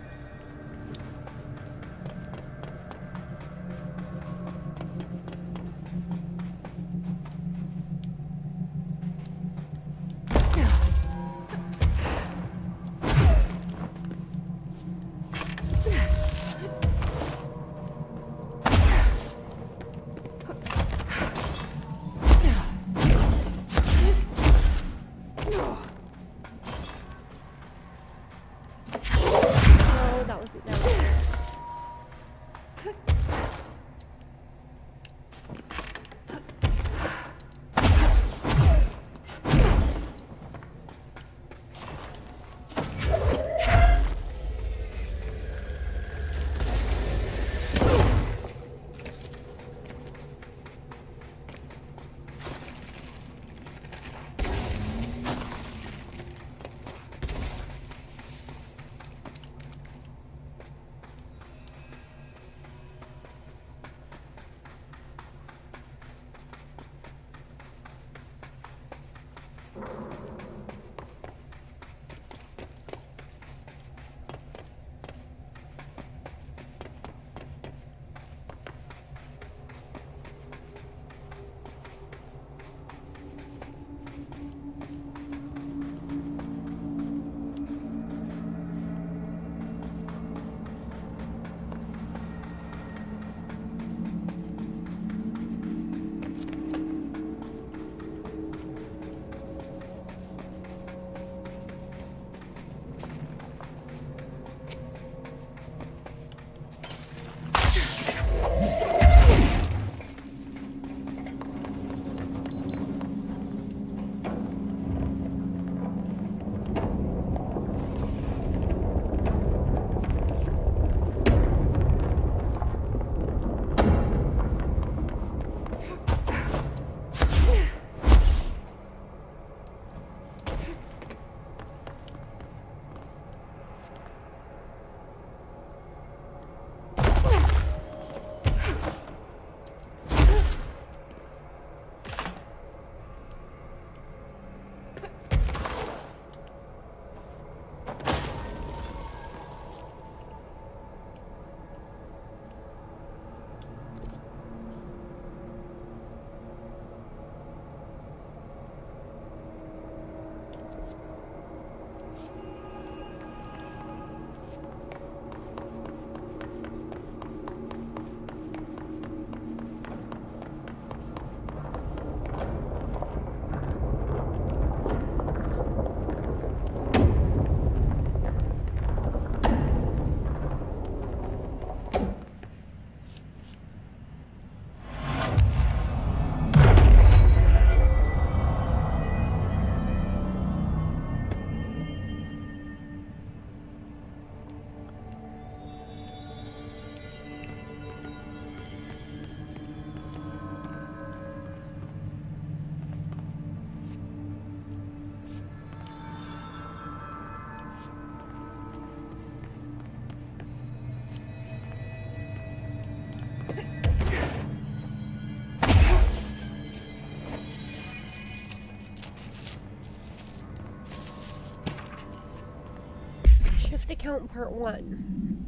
A: Account Part 1.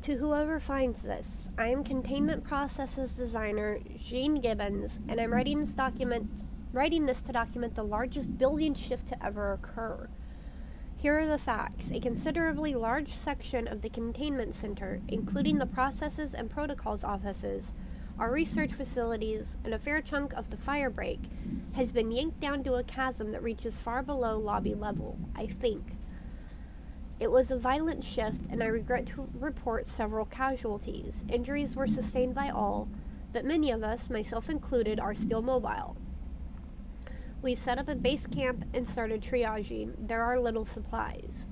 A: To whoever finds this, I am Containment Processes Designer Jean Gibbons, and I'm writing this to document the largest building shift to ever occur. Here are the facts. A considerably large section of the Containment Center, including the Processes and Protocols offices, our research facilities, and a fair chunk of the fire break, has been yanked down to a chasm that reaches far below lobby level, I think. It was a violent shift, and I regret to report several casualties. Injuries were sustained by all, but many of us, myself included, are still mobile. We've set up a base camp and started triaging. There are little supplies.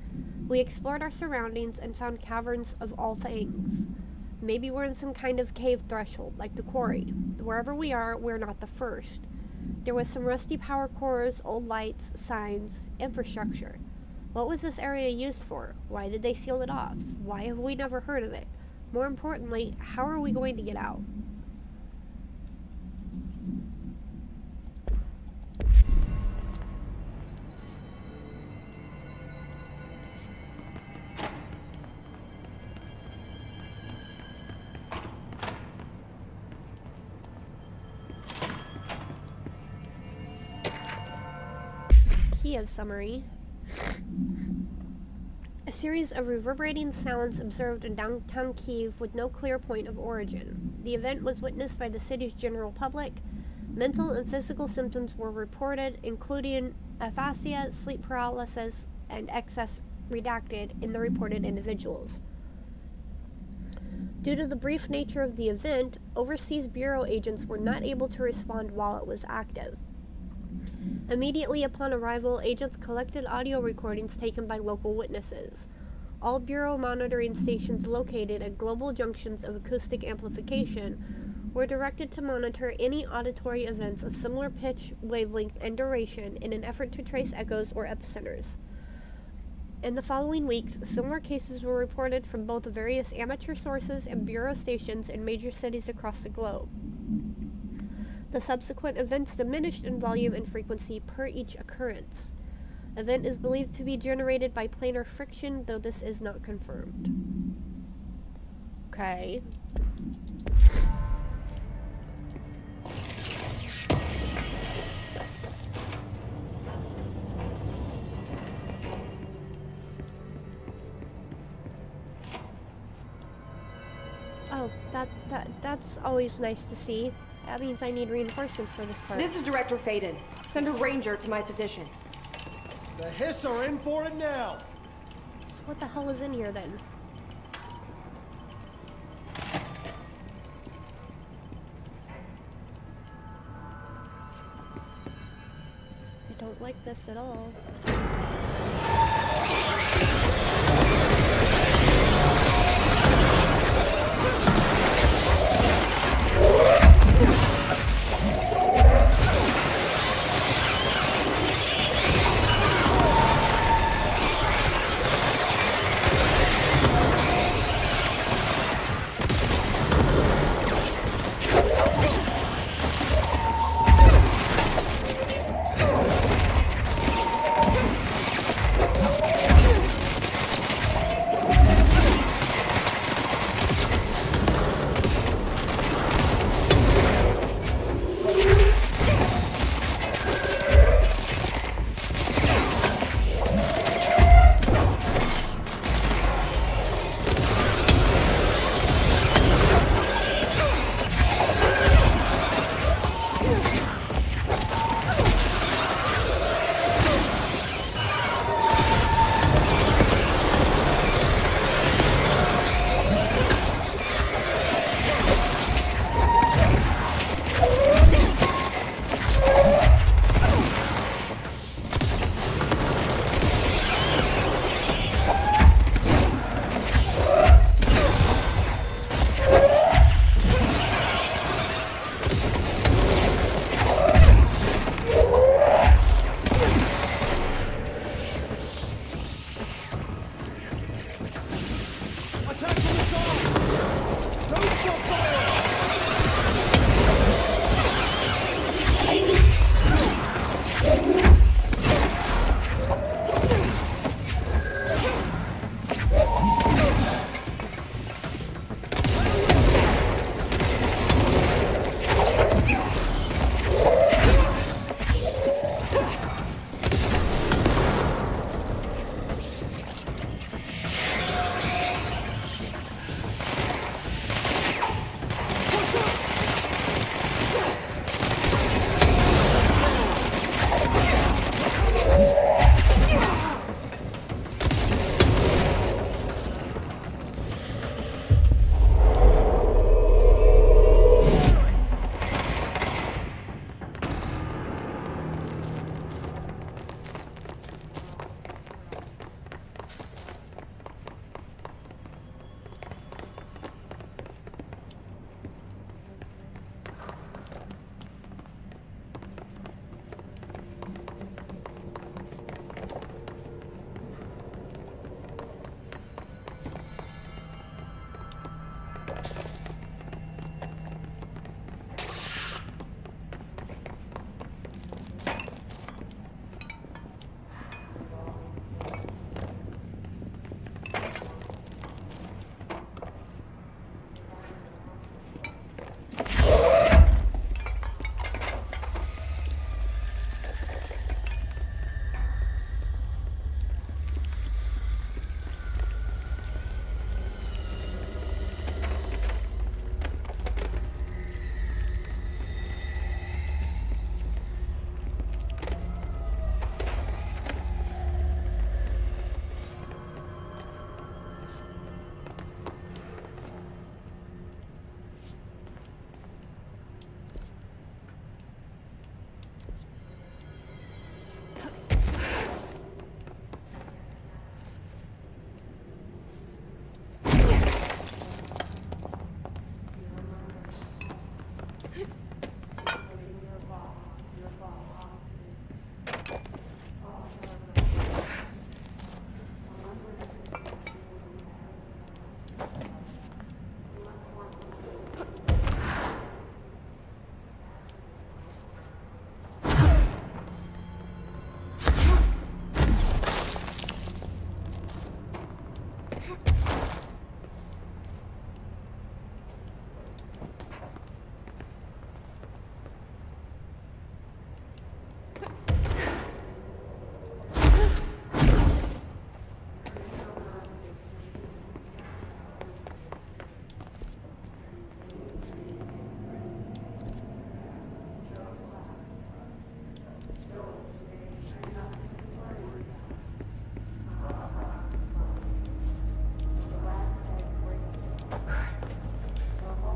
A: We explored our surroundings and found caverns of all things. Maybe we're in some kind of cave threshold, like the quarry. Wherever we are, we're not the first. There was some rusty power cores, old lights, signs, infrastructure. What was this area used for? Why did they seal it off? Why have we never heard of it? More importantly, how are we going to get out? Kiev summary. A series of reverberating sounds observed in downtown Kiev with no clear point of origin. The event was witnessed by the city's general public. Mental and physical symptoms were reported, including aphasia, sleep paralysis, and excess redacted in the reported individuals. Due to the brief nature of the event, overseas bureau agents were not able to respond while it was active. Immediately upon arrival, agents collected audio recordings taken by local witnesses. All bureau monitoring stations located at global junctions of acoustic amplification were directed to monitor any auditory events of similar pitch, wavelength, and duration in an effort to trace echoes or epicenters. In the following weeks, similar cases were reported from both various amateur sources and bureau stations in major cities across the globe. The subsequent events diminished in volume and frequency per each occurrence. Event is believed to be generated by planar friction, though this is not confirmed. Okay. Oh, that's always nice to see. That means I need reinforcements for this part.
C: This is Director Faden. Send a ranger to my position.
F: The Hiss are in for it now!
A: So what the hell is in here then? I don't like this at all.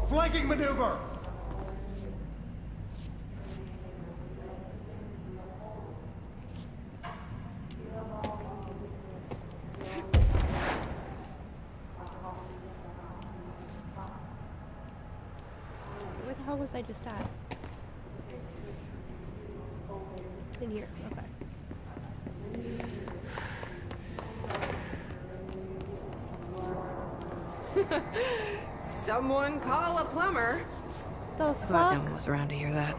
F: Flanking maneuver!
A: Where the hell was I just at? In here, okay.
B: Someone call a plumber.
A: The
B: Glad
A: fuck?
B: no one was around to hear that.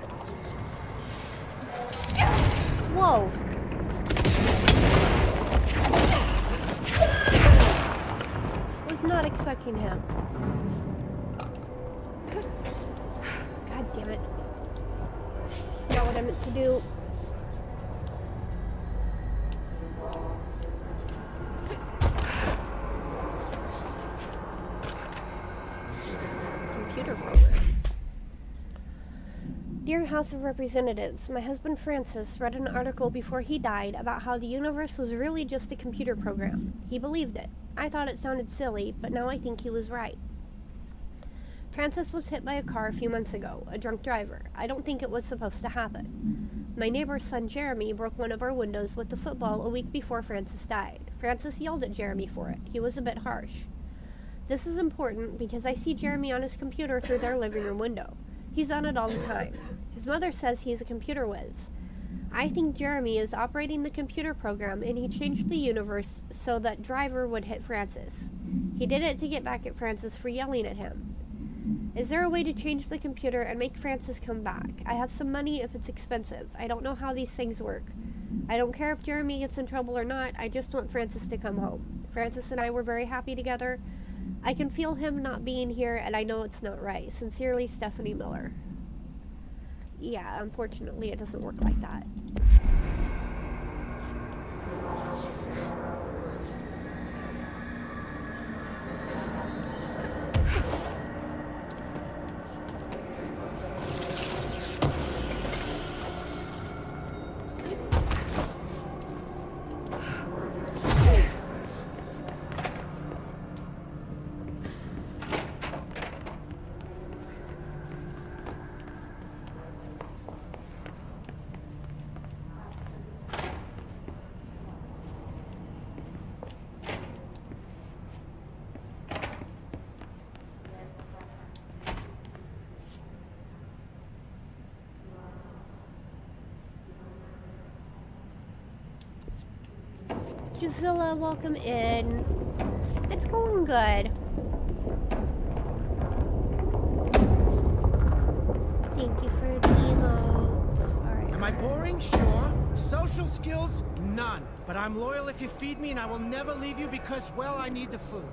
A: Whoa. Was not expecting him. God damn it. Not what I meant to do. Computer program. Dear House of Representatives, my husband Francis read an article before he died about how the universe was really just a computer program. He believed it. I thought it sounded silly, but now I think he was right. Francis was hit by a car a few months ago, a drunk driver. I don't think it was supposed to happen. My neighbor's son Jeremy broke one of our windows with the football a week before Francis died. Francis yelled at Jeremy for it. He was a bit harsh. This is important because I see Jeremy on his computer through their living room window. He's on it all the time. His mother says he's a computer whiz. I think Jeremy is operating the computer program and he changed the universe so that Driver would hit Francis. He did it to get back at Francis for yelling at him. Is there a way to change the computer and make Francis come back? I have some money if it's expensive. I don't know how these things work. I don't care if Jeremy gets in trouble or not. I just want Francis to come home. Francis and I were very happy together. I can feel him not being here, and I know it's not right. Sincerely, Stephanie Miller. Yeah, unfortunately, it doesn't work like that. Drusilla, welcome in. It's going good. Thank you for the emotes. Alright.
F: Am I boring? Sure. Social skills? None. But I'm loyal if you feed me, and I will never leave you because, well, I need the food.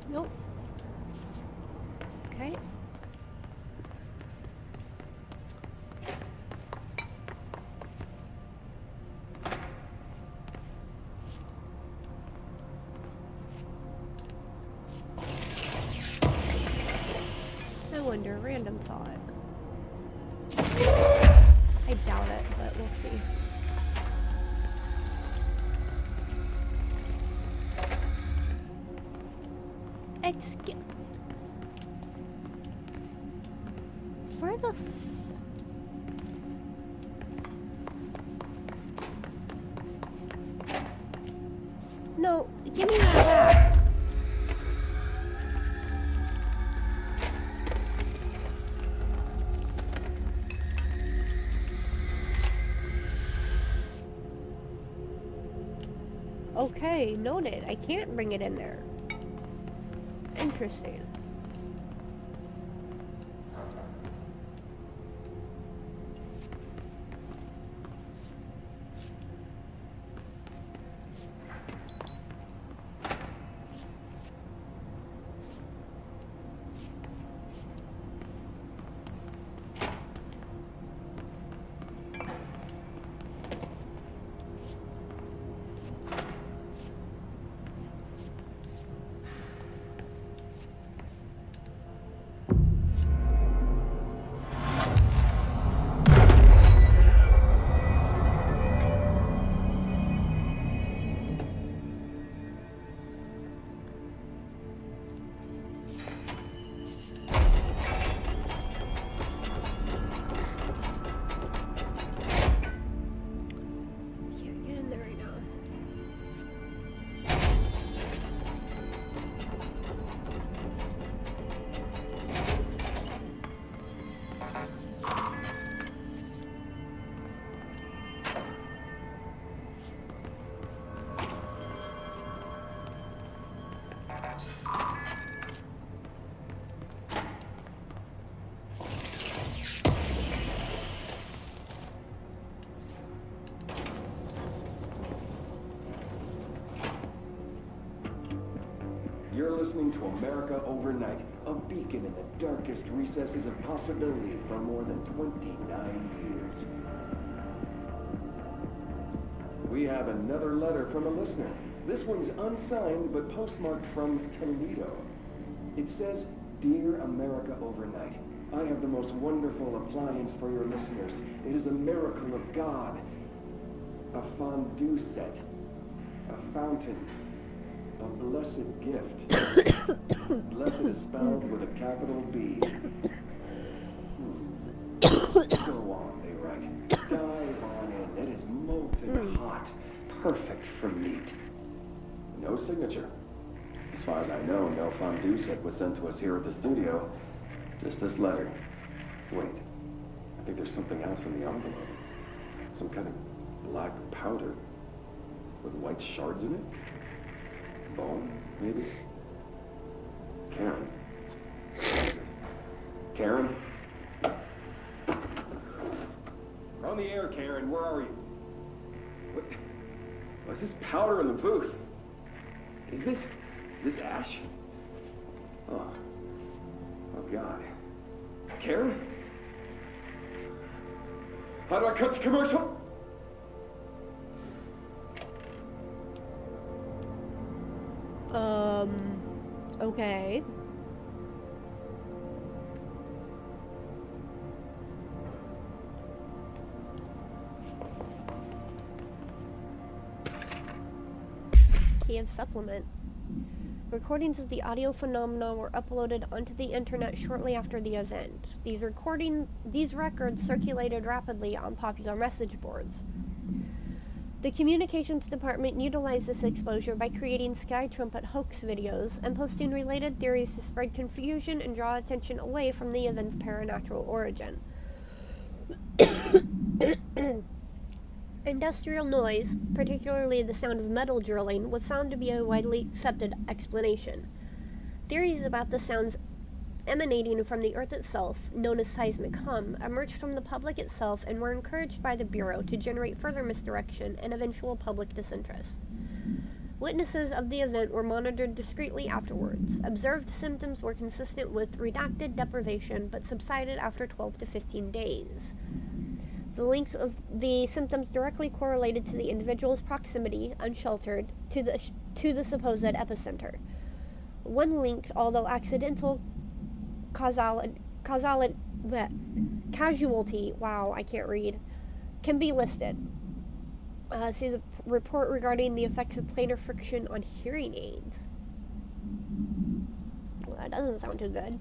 A: Nope. Okay. I wonder, random thought. I doubt it, but we'll see. Where the Okay, noted. I can't bring it in there. Interesting.
K: You're listening to America Overnight, a beacon in the darkest recesses of possibility for more than 29 years. We have another letter from a listener. This one's unsigned, but postmarked from Toledo. It says, "Dear America Overnight, I have the most wonderful appliance for your listeners. It is a miracle of God. A fondue set. A fountain. A blessed gift." Blessed is spelled with a capital B. Go on, they write. Dive on in. It is molten hot. Perfect for meat. No signature. As far as I know, no fondue set was sent to us here at the studio. Just this letter. Wait. I think there's something else in the envelope. Some kind of black powder with white shards in it? Bone, maybe? Karen. Karen? We're on the air, Karen. Where are you? What? What's this powder in the booth? Is this ash? Oh. Oh, God. Karen? How do I cut to commercial?
A: Okay. Key of supplement. Recordings of the audio phenomena were uploaded onto the internet shortly after the event. These records circulated rapidly on popular message boards. The communications department utilized this exposure by creating Sky Trumpet hoax videos and posting related theories to spread confusion and draw attention away from the event's paranatural origin. Industrial noise, particularly the sound of metal drilling, was found to be a widely accepted explanation. Theories about the sounds emanating from the Earth itself, known as seismic hum, emerged from the public itself and were encouraged by the Bureau to generate further misdirection and eventual public disinterest. Witnesses of the event were monitored discreetly afterwards. Observed symptoms were consistent with redacted deprivation, but subsided after 12 to 15 days. The length of the symptoms directly correlated to the individual's proximity, unsheltered, to the supposed epicenter. One linked, although accidental, casualty, wow, I can't read, can be listed. See the report regarding the effects of planar friction on hearing aids. Well, that doesn't sound too good.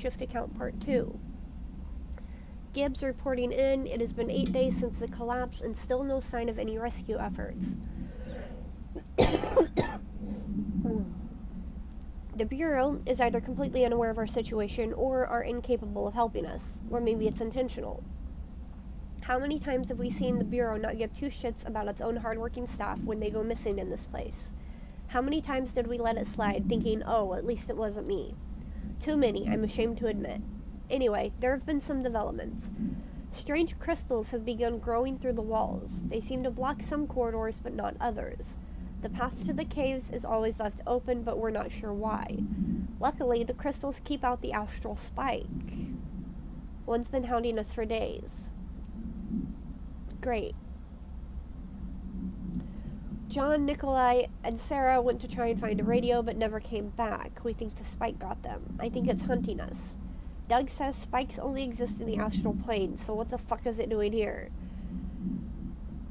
A: shift account part 2. Gibbs reporting in. It has been 8 days since the collapse and still no sign of any rescue efforts. The Bureau is either completely unaware of our situation or are incapable of helping us, or maybe it's intentional. How many times have we seen the Bureau not give two shits about its own hardworking staff when they go missing in this place? How many times did we let it slide, thinking, oh, at least it wasn't me? Too many, I'm ashamed to admit. Anyway, there have been some developments. Strange crystals have begun growing through the walls. They seem to block some corridors, but not others. The path to the caves is always left open, but we're not sure why. Luckily, the crystals keep out the astral spike. One's been hounding us for days. Great. John, Nikolai, and Sarah went to try and find a radio, but never came back. We think the spike got them. I think it's hunting us. Doug says spikes only exist in the astral plane, so what the fuck is it doing here?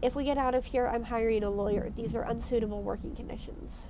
A: If we get out of here, I'm hiring a lawyer. These are unsuitable working conditions.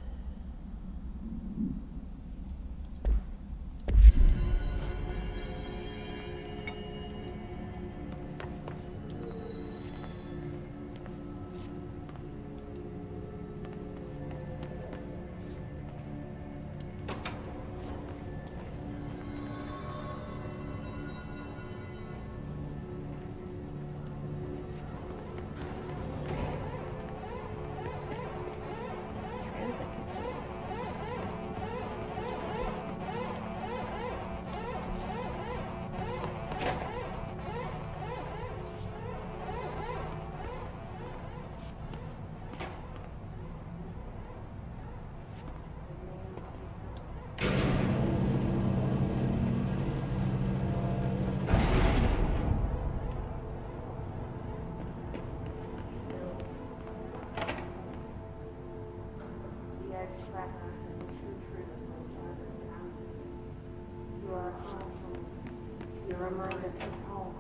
J: You're reminded of home.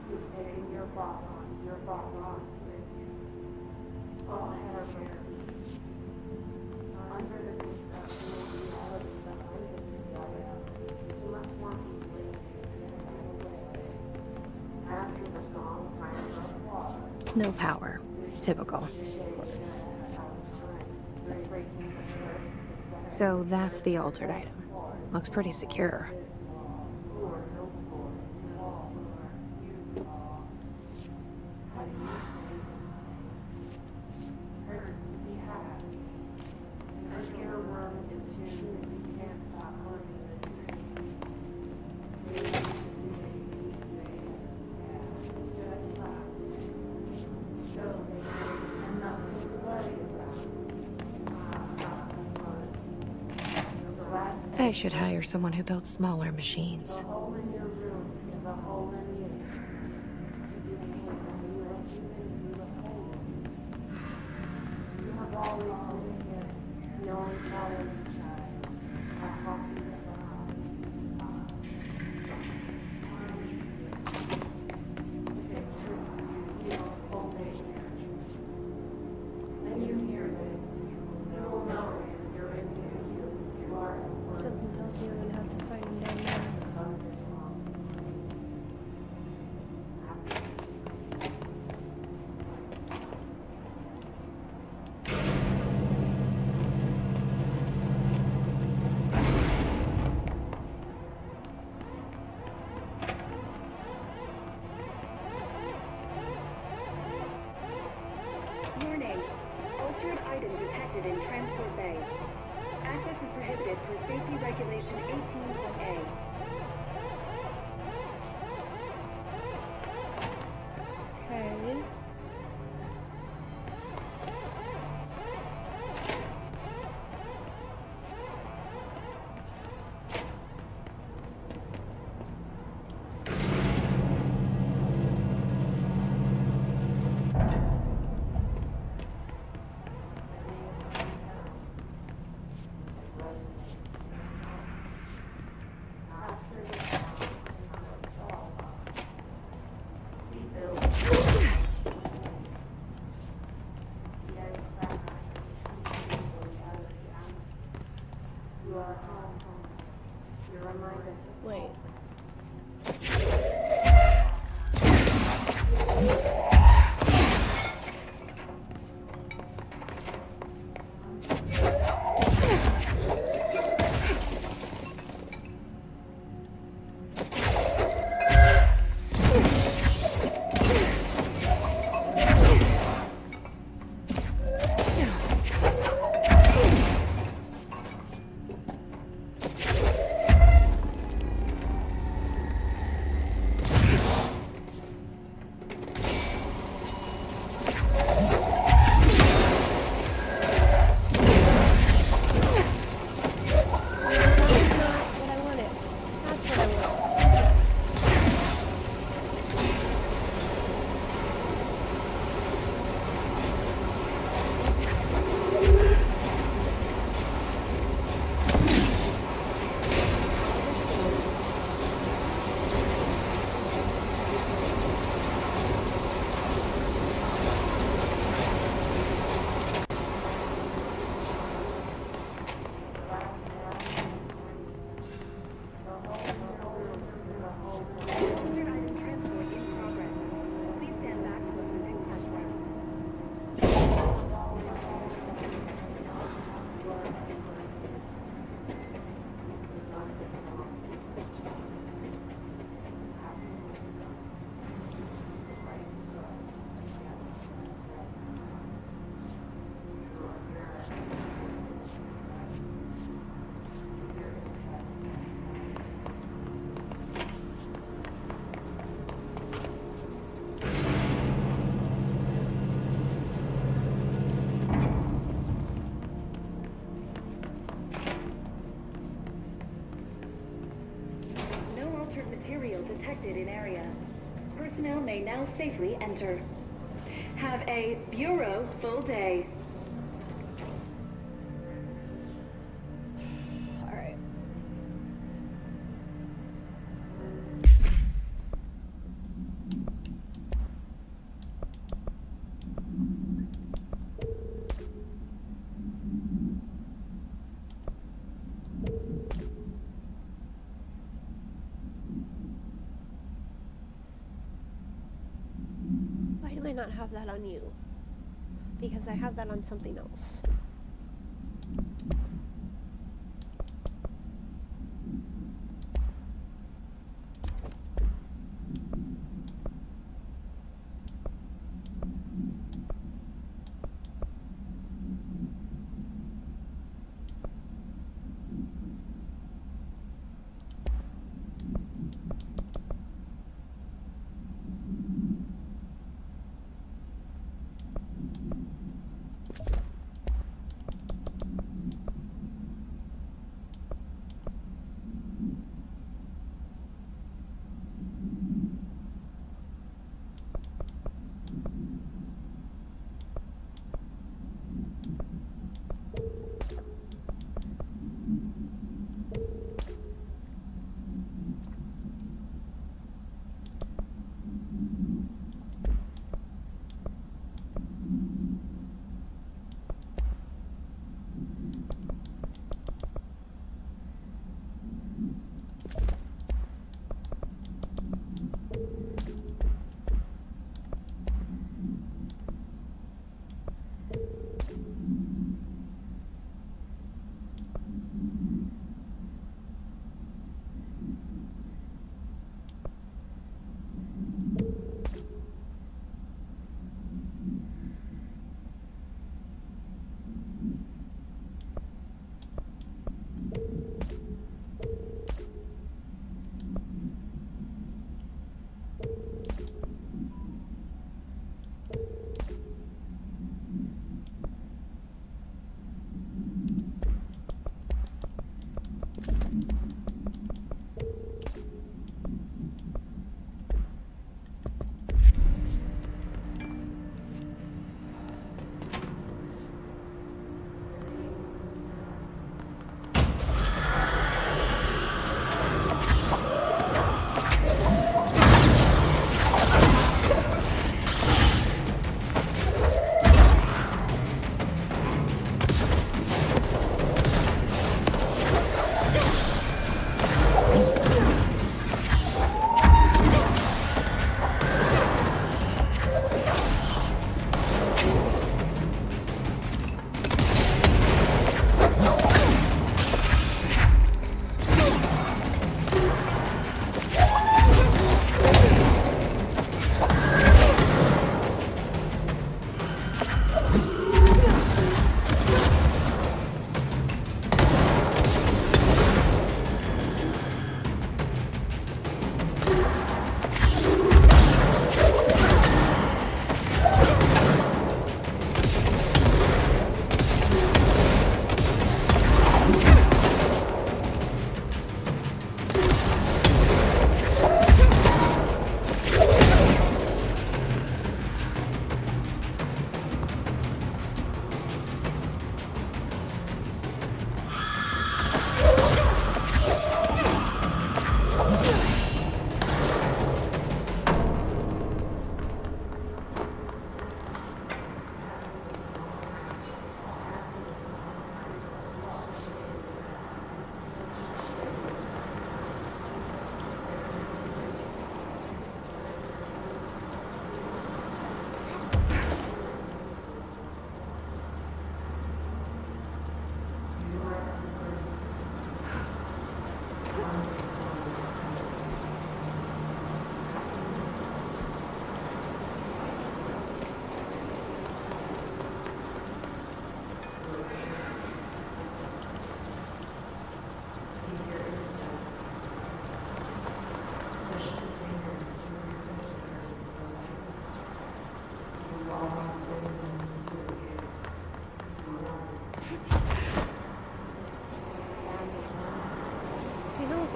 J: You've taken your bonds with you. All hair bears. Under the construction of reality behind the you must want to believe after the song finds applause.
B: No power. Typical. So that's the altered item. Looks pretty secure. I should hire someone who builds smaller machines.
N: Warning. Altered item detected in Transport Bay. Access is prohibited per Safety Regulation 18.A.
A: Okay. Wait.
U: No altered material detected in area. Personnel may now safely enter. Have a Bureau full day.
A: Alright. Why do I not have that on you? Because I have that on something else.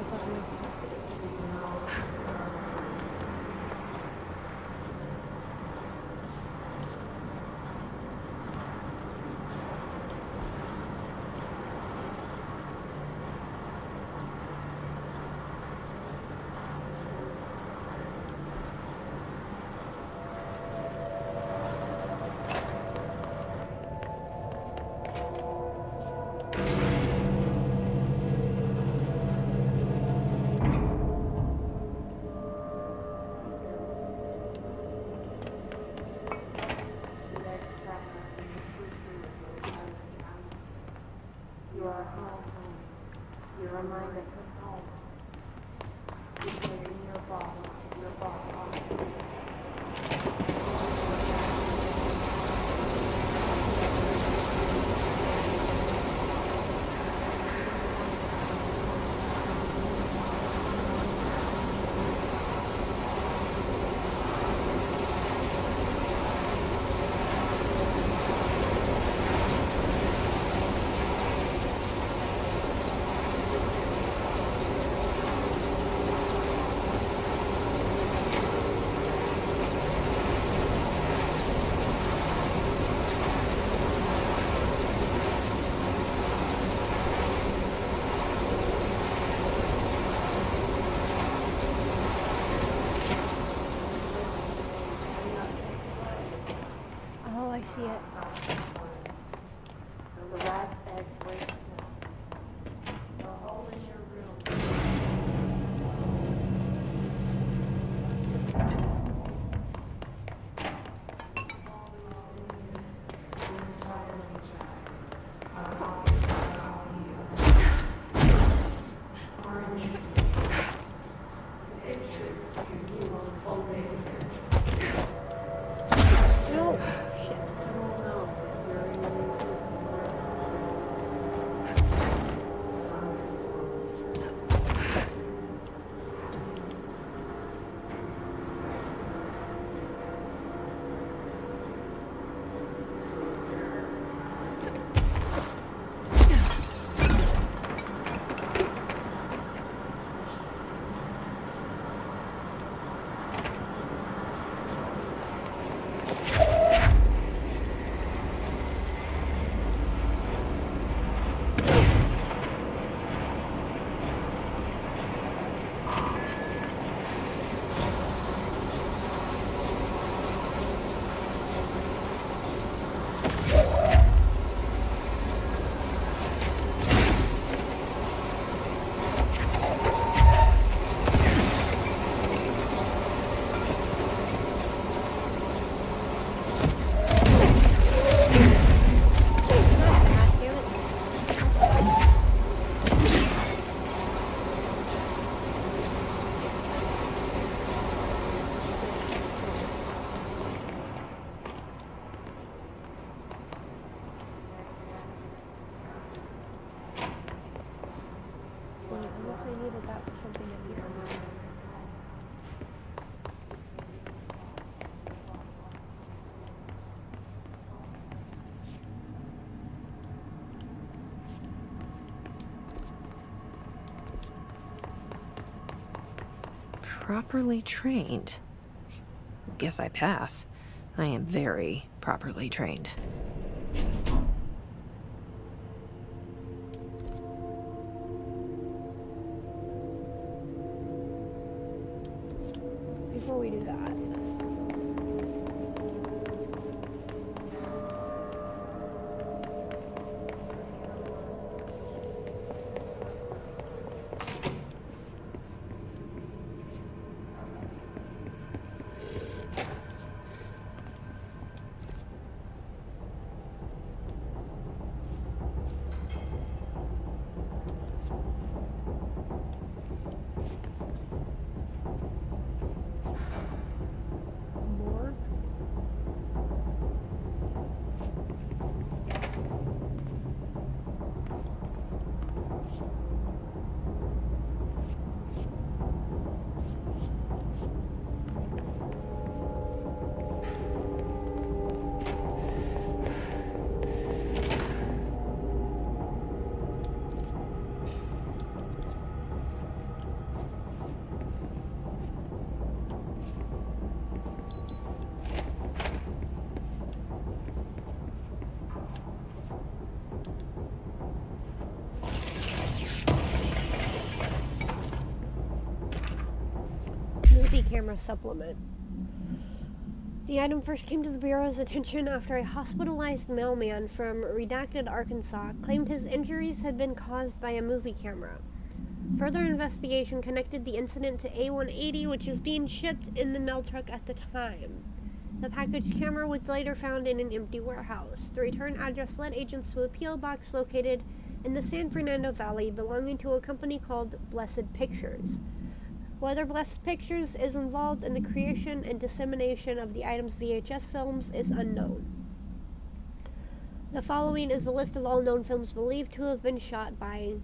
A: fuck am I supposed to do?
U: You are home. You remind us of home. You live in your body. Your body.
A: Oh, I see it.
U: The last egg breaks now. The hole in your room.
A: No. Shit. Wait, unless I needed that for something I needed.
B: Properly trained. Guess I pass. I am very properly trained.
A: Before we do that. camera supplement. The item first came to the Bureau's attention after a hospitalized mailman from redacted Arkansas claimed his injuries had been caused by a movie camera. Further investigation connected the incident to A180, which was being shipped in the mail truck at the time. The packaged camera was later found in an empty warehouse. The return address led agents to a P.O. box located in the San Fernando Valley belonging to a company called Blessed Pictures. Whether Blessed Pictures is involved in the creation and dissemination of the item's VHS films is unknown. The following is a list of all known films believed to have been shot by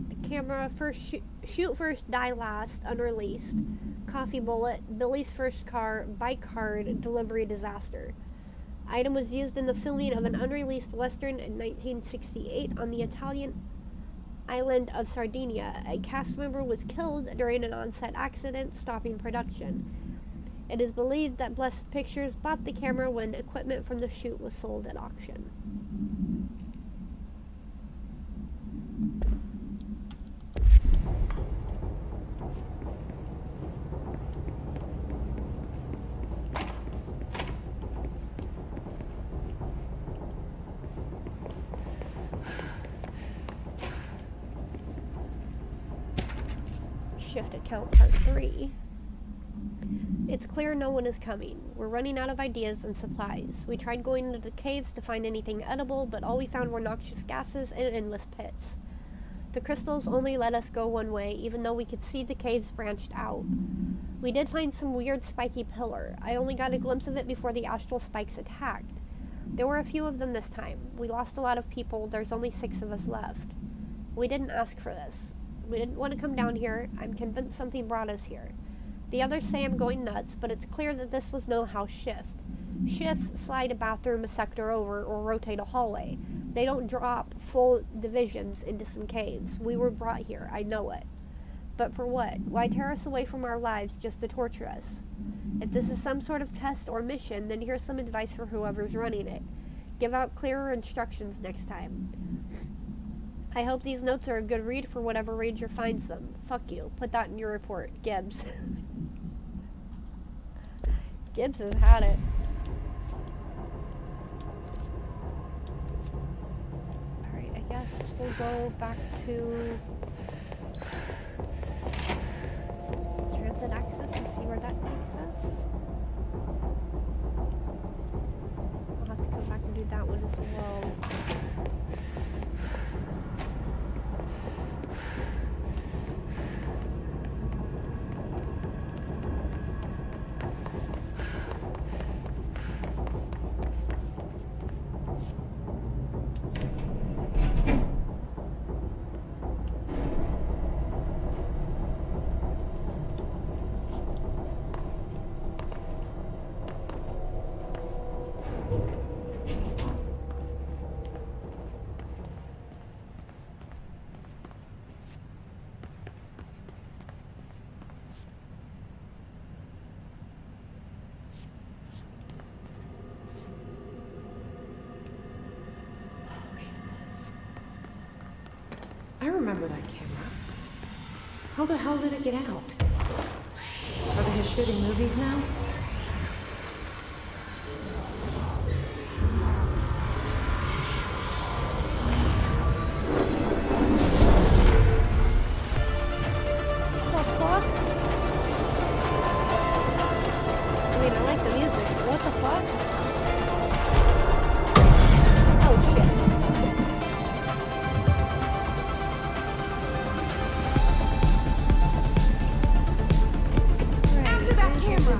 A: the camera: Shoot First, Die Last, unreleased; Coffee Bullet, Billy's First Car, Bike Hard, Delivery Disaster. Item was used in the filming of an unreleased western in 1968 on the Italian island of Sardinia. A cast member was killed during an on-set accident, stopping production. It is believed that Blessed Pictures bought the camera when equipment from the shoot was sold at auction. Shift account part 3. It's clear no one is coming. We're running out of ideas and supplies. We tried going into the caves to find anything edible, but all we found were noxious gases and endless pits. The crystals only let us go one way, even though we could see the caves branched out. We did find some weird spiky pillar. I only got a glimpse of it before the astral spikes attacked. There were a few of them this time. We lost a lot of people. There's only 6 of us left. We didn't ask for this. We didn't want to come down here. I'm convinced something brought us here. The others say I'm going nuts, but it's clear that this was no house shift. Shifts slide a bathroom a sector over or rotate a hallway. They don't drop full divisions into some caves. We were brought here, I know it. But for what? Why tear us away from our lives just to torture us? If this is some sort of test or mission, then here's some advice for whoever's running it. Give out clearer instructions next time. I hope these notes are a good read for whatever ranger finds them. Fuck you. Put that in your report. Gibbs. Gibbs has had it. Alright, I guess we'll go back to transit access and see where that takes us. I'll have to come back and do that one as well.
C: I remember that camera. How the hell did it get out? Are they just shooting movies now?
A: What the fuck? I mean, I like the music, but what the fuck? Oh shit.
C: After that camera!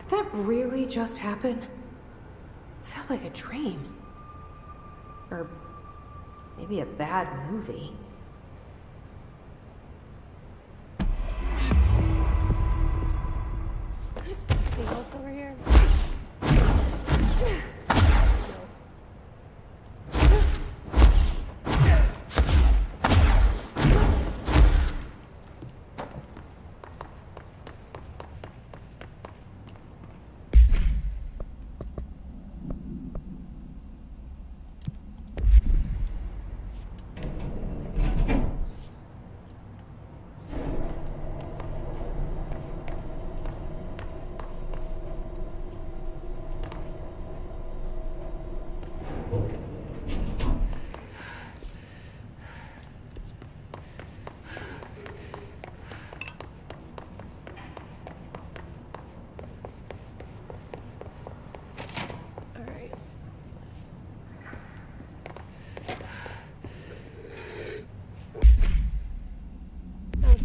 C: Did that really just happen? Felt like a dream. Or maybe a bad movie.
A: Anything else over here?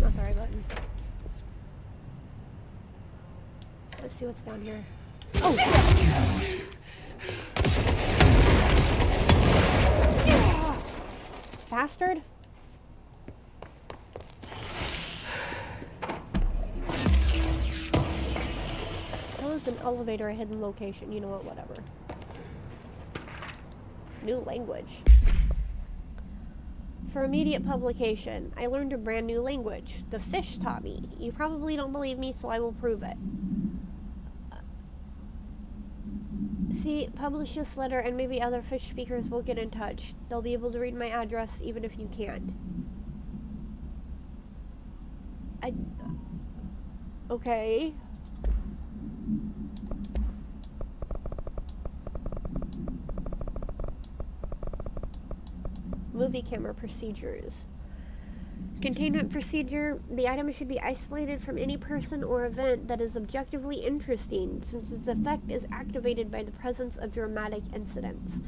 A: Not the right button. Let's see what's down here. Oh! Bastard! How is an elevator a hidden location? You know what, whatever. New language. For immediate publication, I learned a brand new language. The fish taught me. You probably don't believe me, so I will prove it. See, publish this letter and maybe other fish speakers will get in touch. They'll be able to read my address even if you can't. Okay. Movie camera procedures. Containment procedure. The item should be isolated from any person or event that is objectively interesting, since its effect is activated by the presence of dramatic incidents.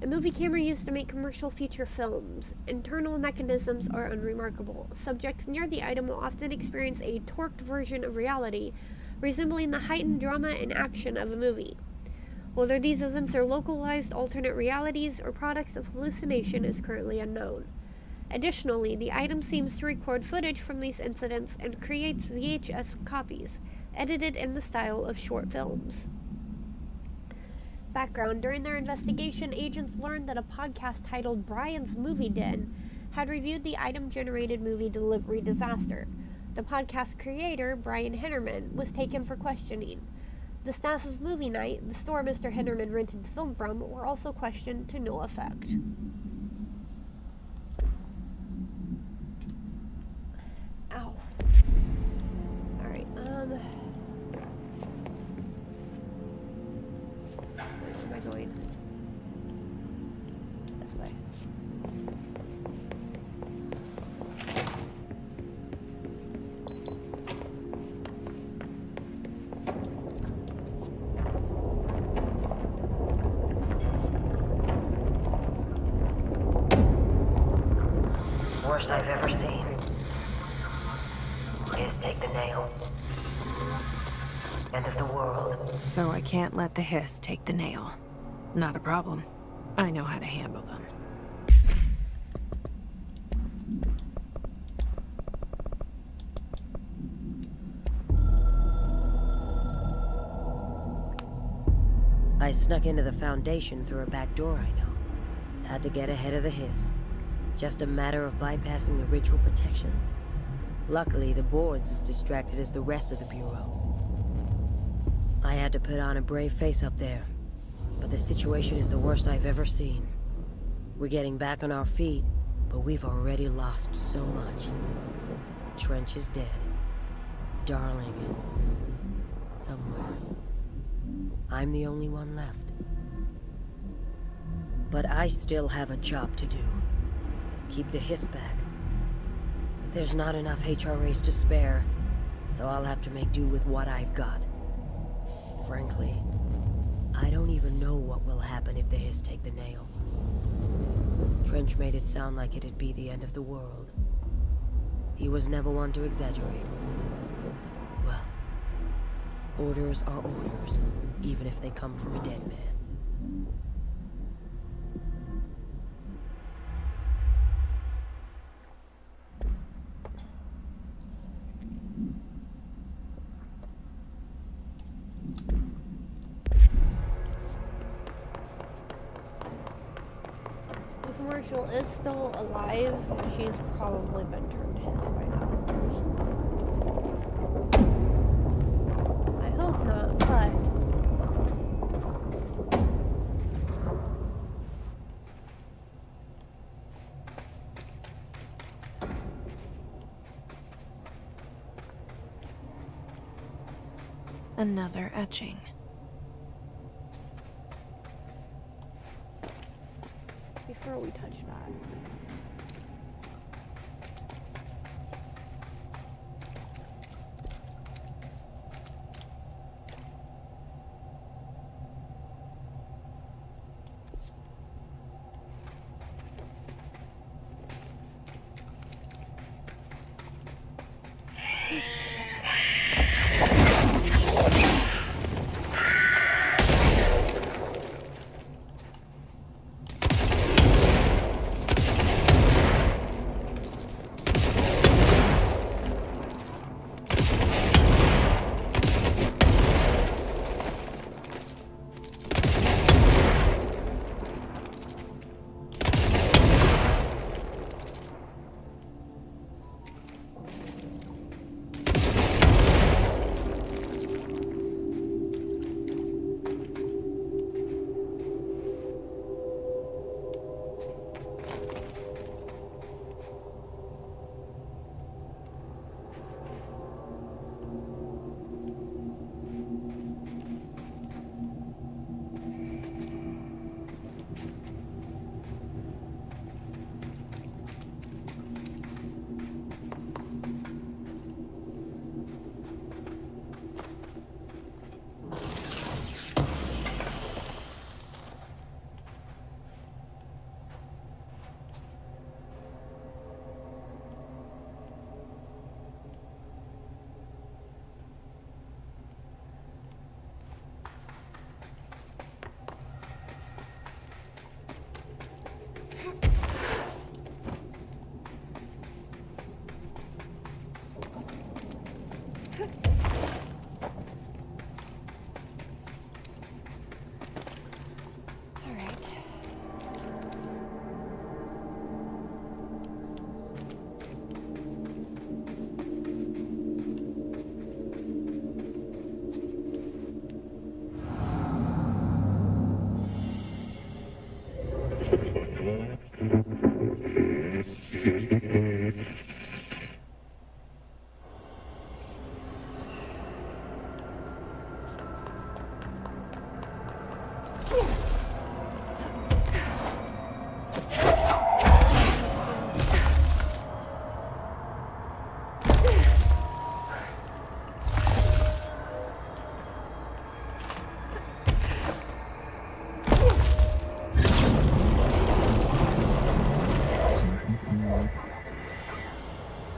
A: A movie camera used to make commercial feature films. Internal mechanisms are unremarkable. Subjects near the item will often experience a torqued version of reality, resembling the heightened drama and action of a movie. Whether these events are localized alternate realities or products of hallucination is currently unknown. Additionally, the item seems to record footage from these incidents and creates VHS copies, edited in the style of short films. Background: during their investigation, agents learned that a podcast titled Brian's Movie Den had reviewed the item-generated movie delivery disaster. The podcast creator, Brian Hennerman, was taken for questioning. The staff of Movie Night, the store Mr. Hennerman rented the film from, were also questioned to no effect. Ow. Alright, where am I going? This way.
R: Worst I've ever seen is take the nail. End of the world.
B: So I can't let the hiss take the nail. Not a problem. I know how to handle them.
R: I snuck into the Foundation through a back door I know. Had to get ahead of the hiss. Just a matter of bypassing the ritual protections. Luckily, the board's as distracted as the rest of the Bureau. I had to put on a brave face up there, but the situation is the worst I've ever seen. We're getting back on our feet, but we've already lost so much. Trench is dead. Darling is somewhere. I'm the only one left. But I still have a job to do. Keep the hiss back. There's not enough HRAs to spare, so I'll have to make do with what I've got. Frankly, I don't even know what will happen if the hiss take the nail. Trench made it sound like it'd be the end of the world. He was never one to exaggerate. Orders are orders, even if they come from a dead man.
A: If Marshall is still alive, she's probably been turned his by now. I hope not, but...
T: Another etching.
A: Before we touch that.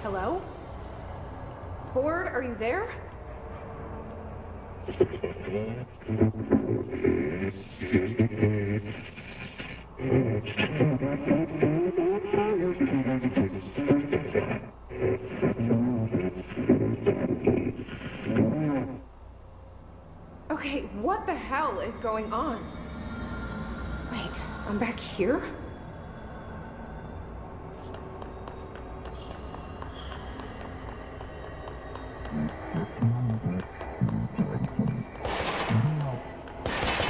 C: Hello? Board, are you there? Okay, what the hell is going on? Wait, I'm back here?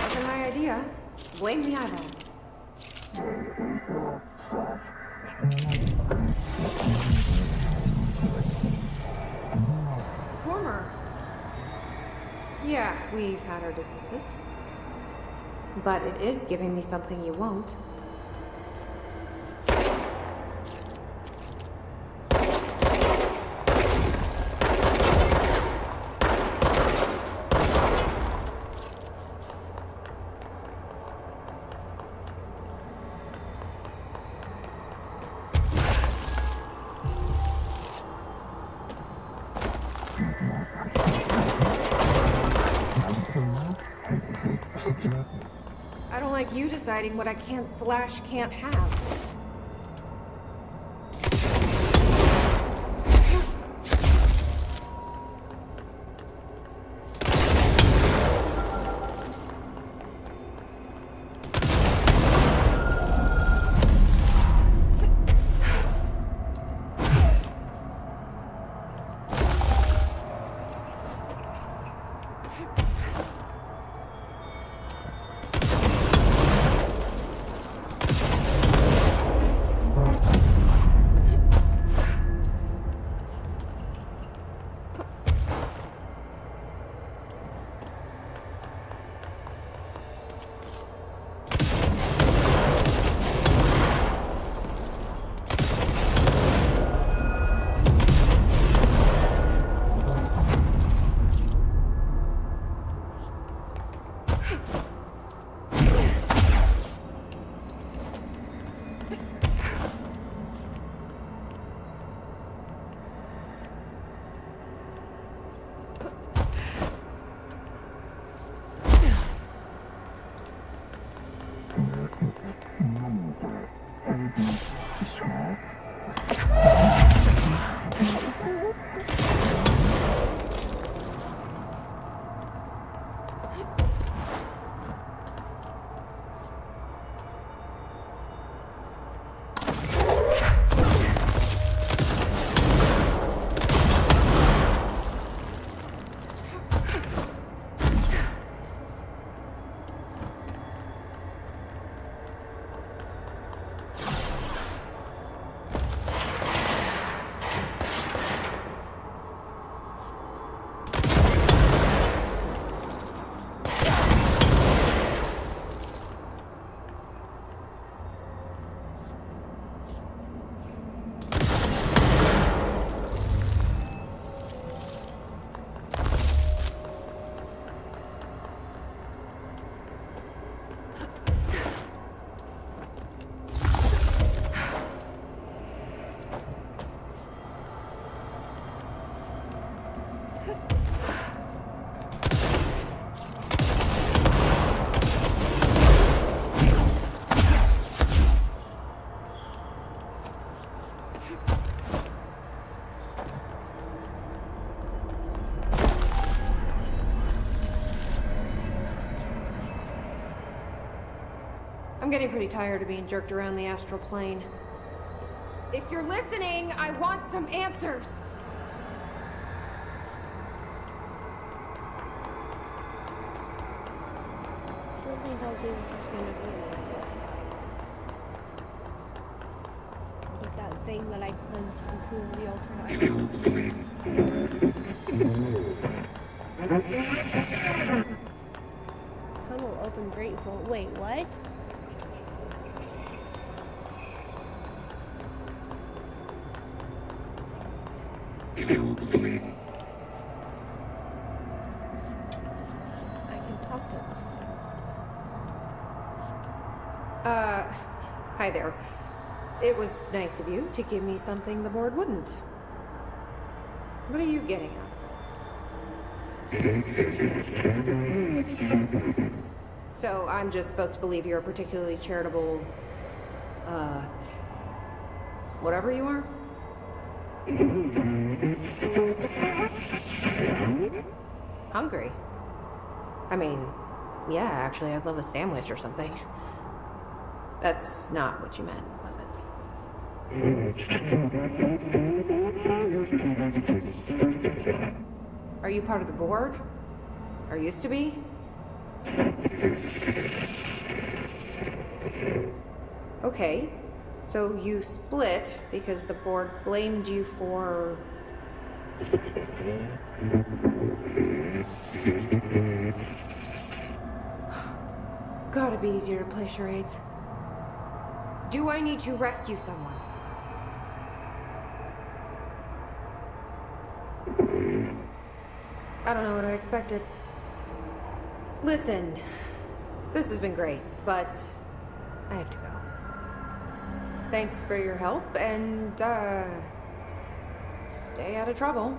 C: Wasn't my idea. Blame the eyeball. Former. Yeah, we've had our differences. But it is giving me something you won't. I don't like you deciding what I can't have. I'm getting pretty tired of being jerked around the astral plane. If you're listening, I want some answers!
A: Something tells me this is gonna be like that thing that I cleansed from two of the alternate items. Tunnel open grateful. Wait, what? I can talk to this thing.
C: Hi there. It was nice of you to give me something the board wouldn't. What are you getting out of it? So I'm just supposed to believe you're a particularly charitable, whatever you are? Hungry? I mean, yeah, actually, I'd love a sandwich or something. That's not what you meant, was it? Are you part of the board? Or used to be? Okay, so you split because the board blamed you for... Gotta be easier to play charades. Do I need to rescue someone? I don't know what I expected. Listen, this has been great, but I have to go. Thanks for your help, and, stay out of trouble.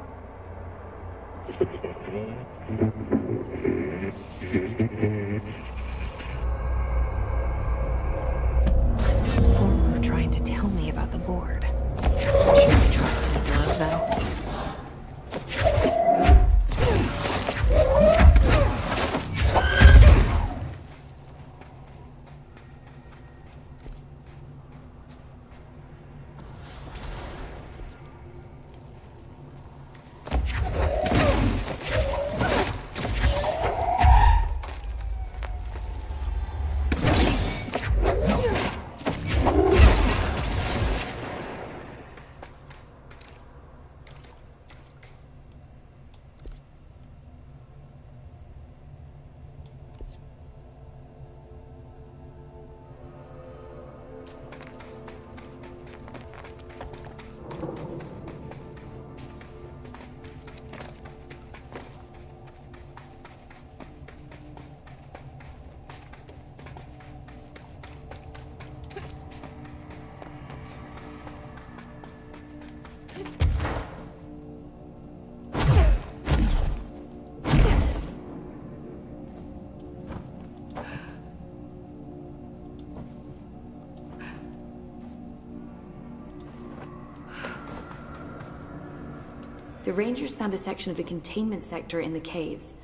S: The Rangers found a section of the containment sector in the caves,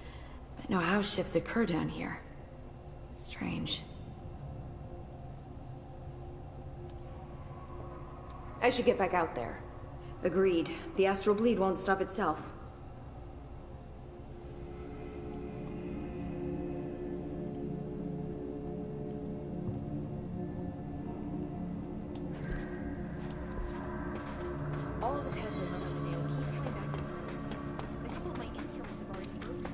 S: but no house shifts occur down here. Strange.
C: I should get back out there.
S: Agreed. The astral bleed won't stop itself.
C: All of the Teslas on the nail keep coming back as noise. A couple of my instruments have already broken.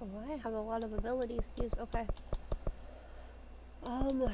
A: Oh, I have a lot of abilities to use. Okay. Oh,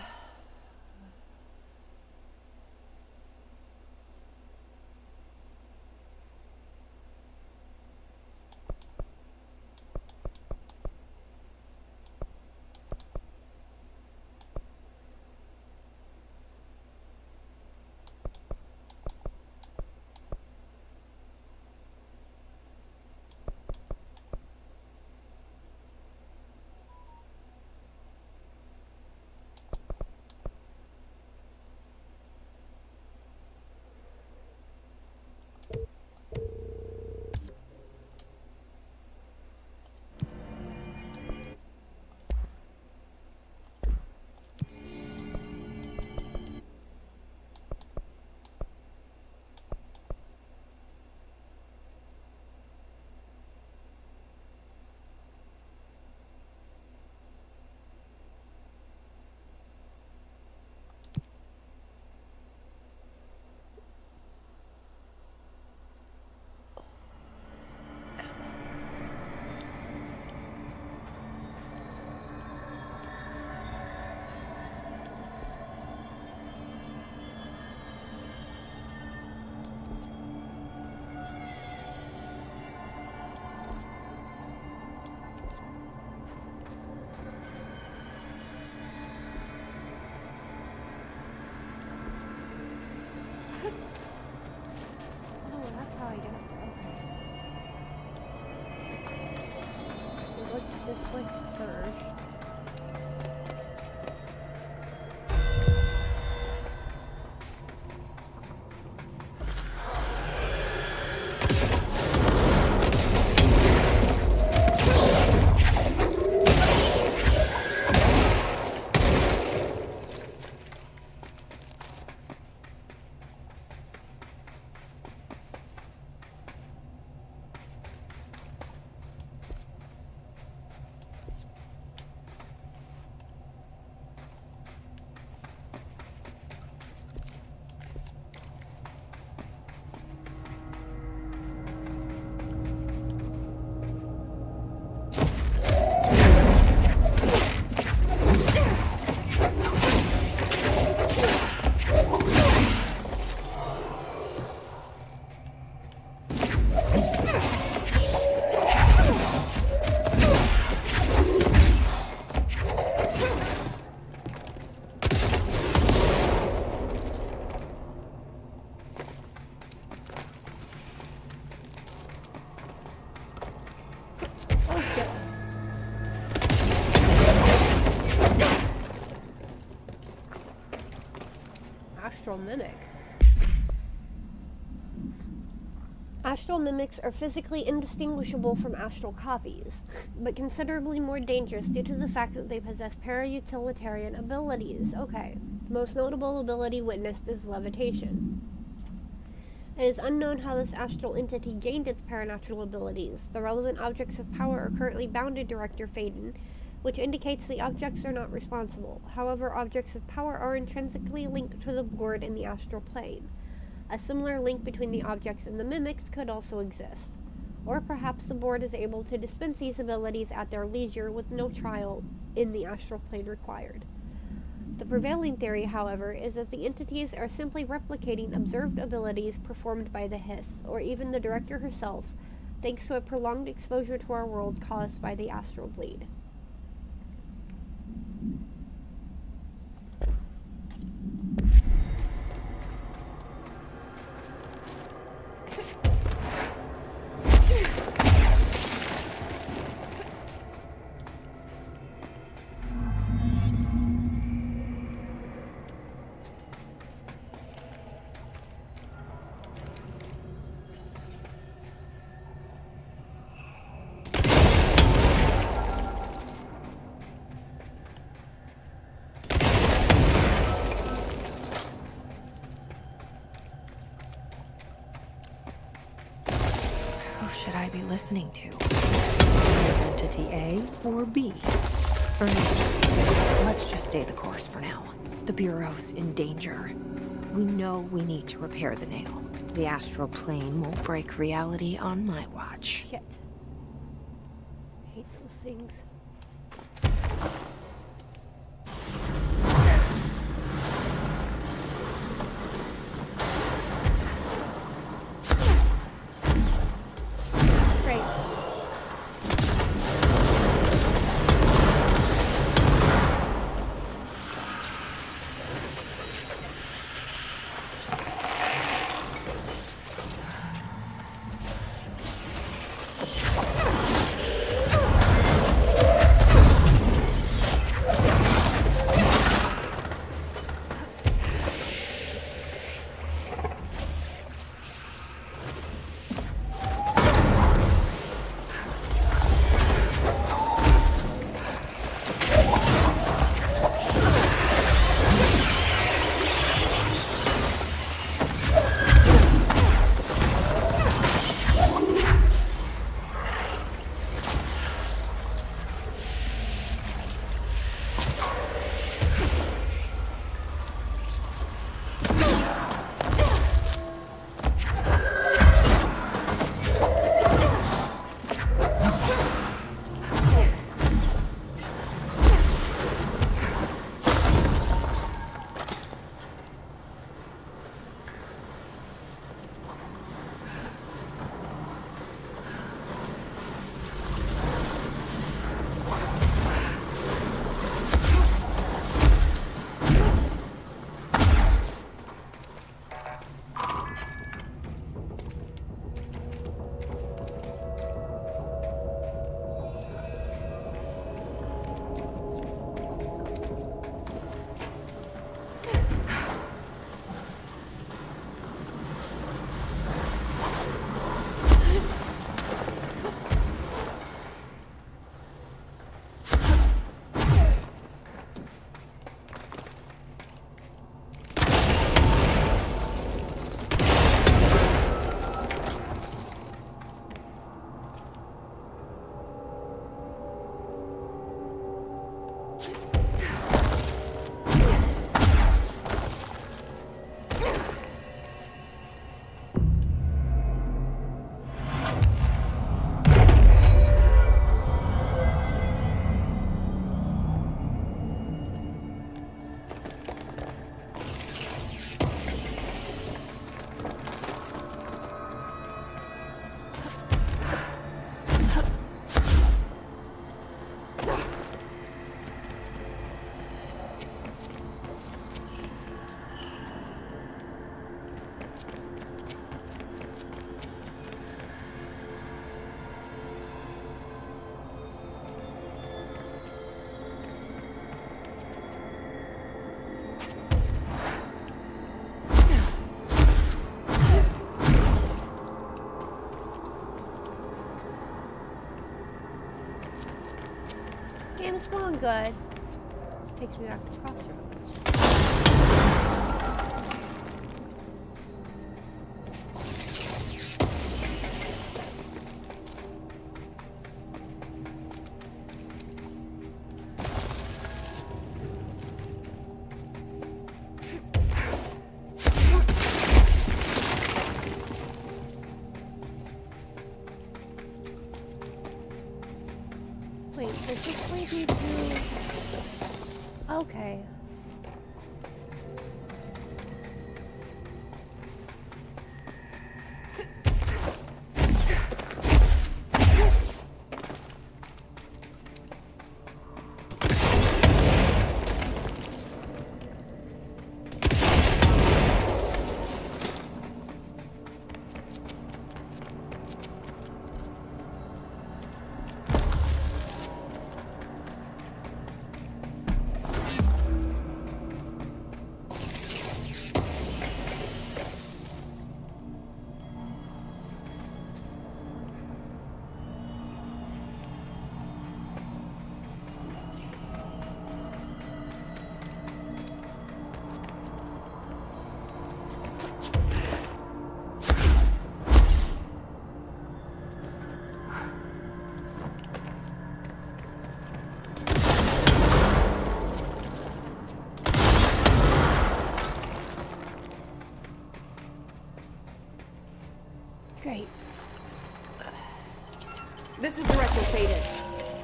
A: that's how I get up there. Okay. Look this way first. Astral Mimic. Astral mimics are physically indistinguishable from astral copies, but considerably more dangerous due to the fact that they possess para-utilitarian abilities. Okay. The most notable ability witnessed is levitation. It is unknown how this astral entity gained its paranatural abilities. The relevant objects of power are currently bound to Director Faden, which indicates the objects are not responsible. However, objects of power are intrinsically linked to the board in the astral plane. A similar link between the objects and the mimics could also exist. Or perhaps the board is able to dispense these abilities at their leisure with no trial in the astral plane required. The prevailing theory, however, is that the entities are simply replicating observed abilities performed by the Hiss, or even the Director herself, thanks to a prolonged exposure to our world caused by the astral bleed.
B: listening to? Entity A or B? Or no? Let's just stay the course for now. The Bureau's in danger. We know we need to repair the nail. The astral plane won't break reality on my watch.
A: Shit. I hate those things. Great. Game's going good. This takes me back to Crossroads. Wait, does this lead me to... Okay.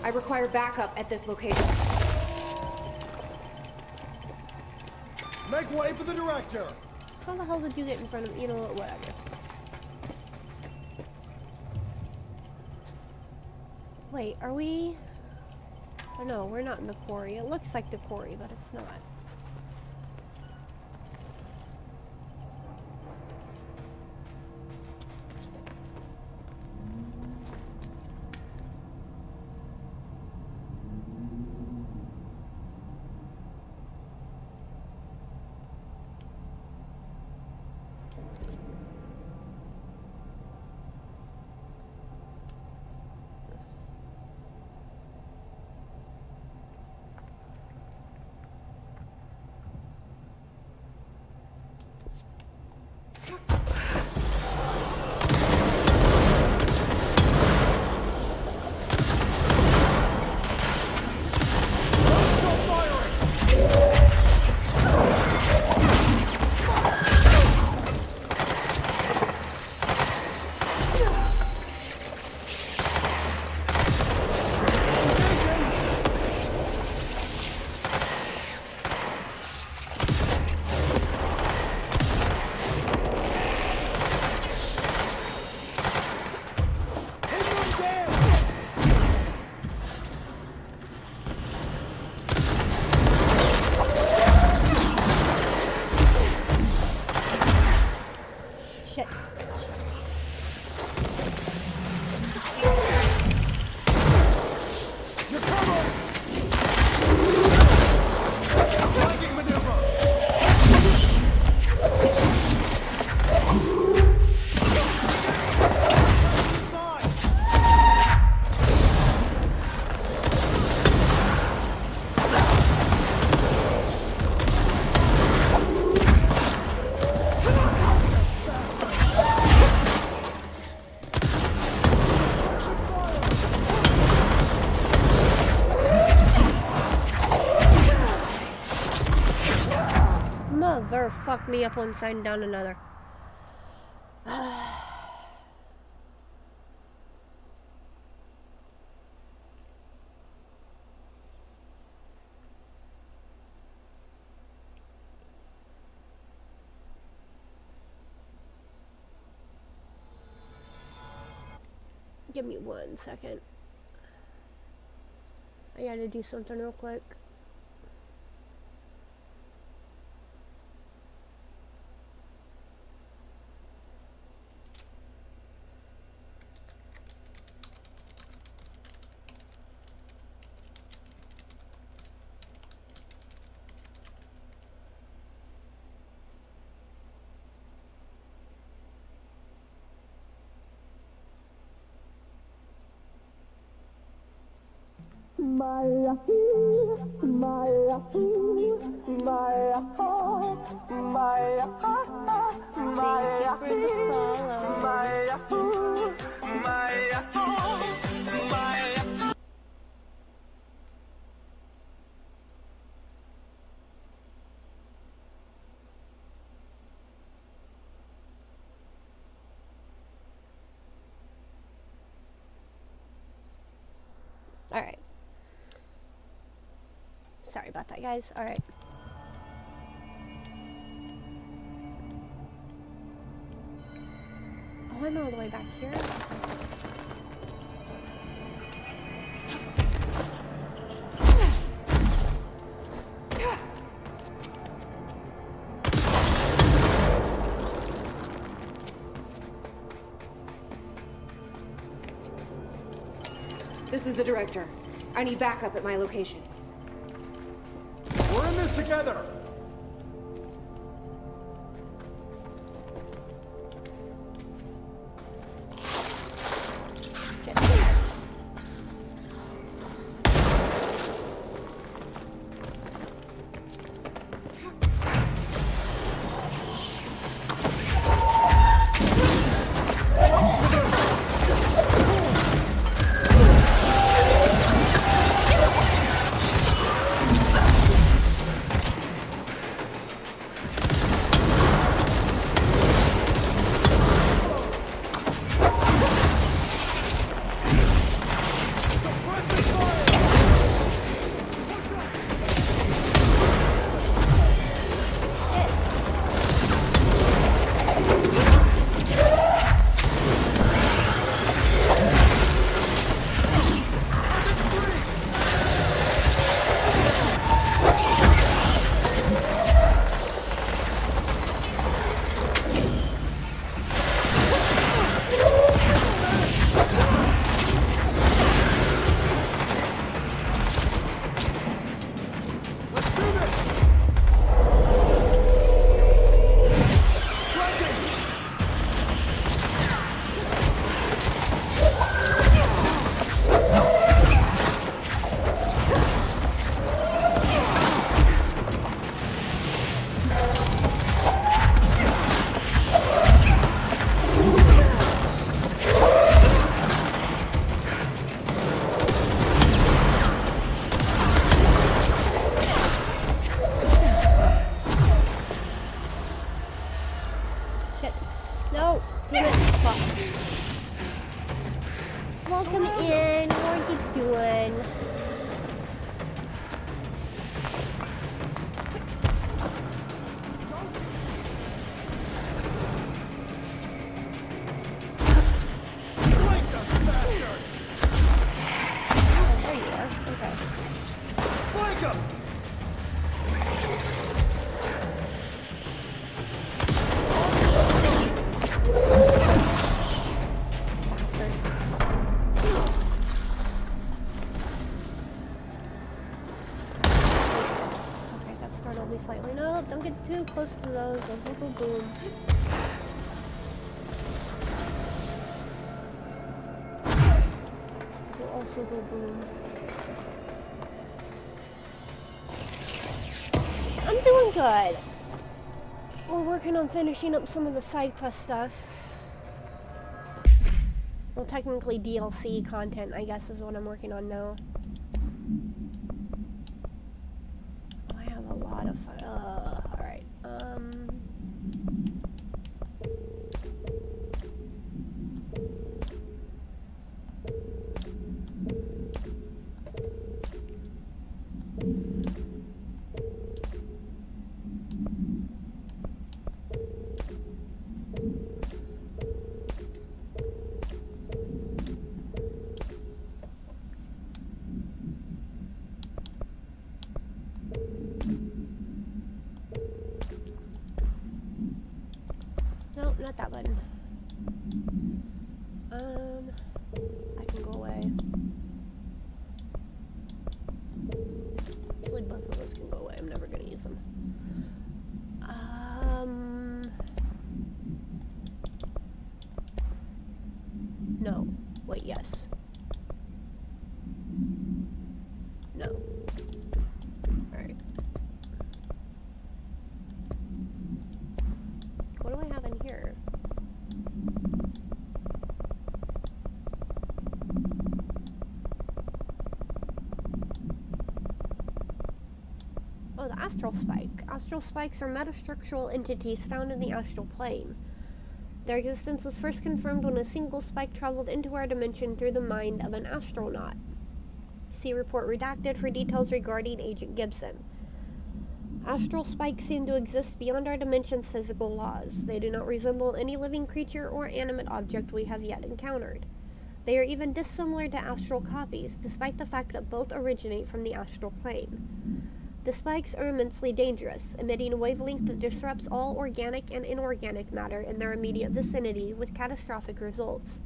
C: I require backup at this location.
F: Make way for the director!
A: How the hell did you get in front of me? You know what, whatever. Wait, are we... Oh no, we're not in the quarry. It looks like the quarry, but it's not. Mother fuck me up one side and down another. Give me 1 second. I gotta do something real quick. Alright. Sorry about that, guys. Alright. Oh, I'm all the way back here.
C: This is the director. I need backup at my location.
F: We're in this together!
D: Backup!
A: Bastard. Okay, that startled me slightly. No, don't get too close to those. Those will go boom. Will also go boom. I'm doing good. We're working on finishing up some of the side quest stuff. Well, technically DLC content, I guess, is what I'm working on now. Oh, I have a lot of fun. Alright. Nope, not that button. I can go away. Actually, both of those can go away. I'm never gonna use them. No. Wait, yes. No. Alright. What do I have in here? Oh, the astral spike. Astral spikes are metastructural entities found in the astral plane. Their existence was first confirmed when a single spike traveled into our dimension through the mind of an astronaut. See report redacted for details regarding Agent Gibson. Astral spikes seem to exist beyond our dimension's physical laws. They do not resemble any living creature or animate object we have yet encountered. They are even dissimilar to astral copies, despite the fact that both originate from the astral plane. The spikes are immensely dangerous, emitting a wavelength that disrupts all organic and inorganic matter in their immediate vicinity, with catastrophic results.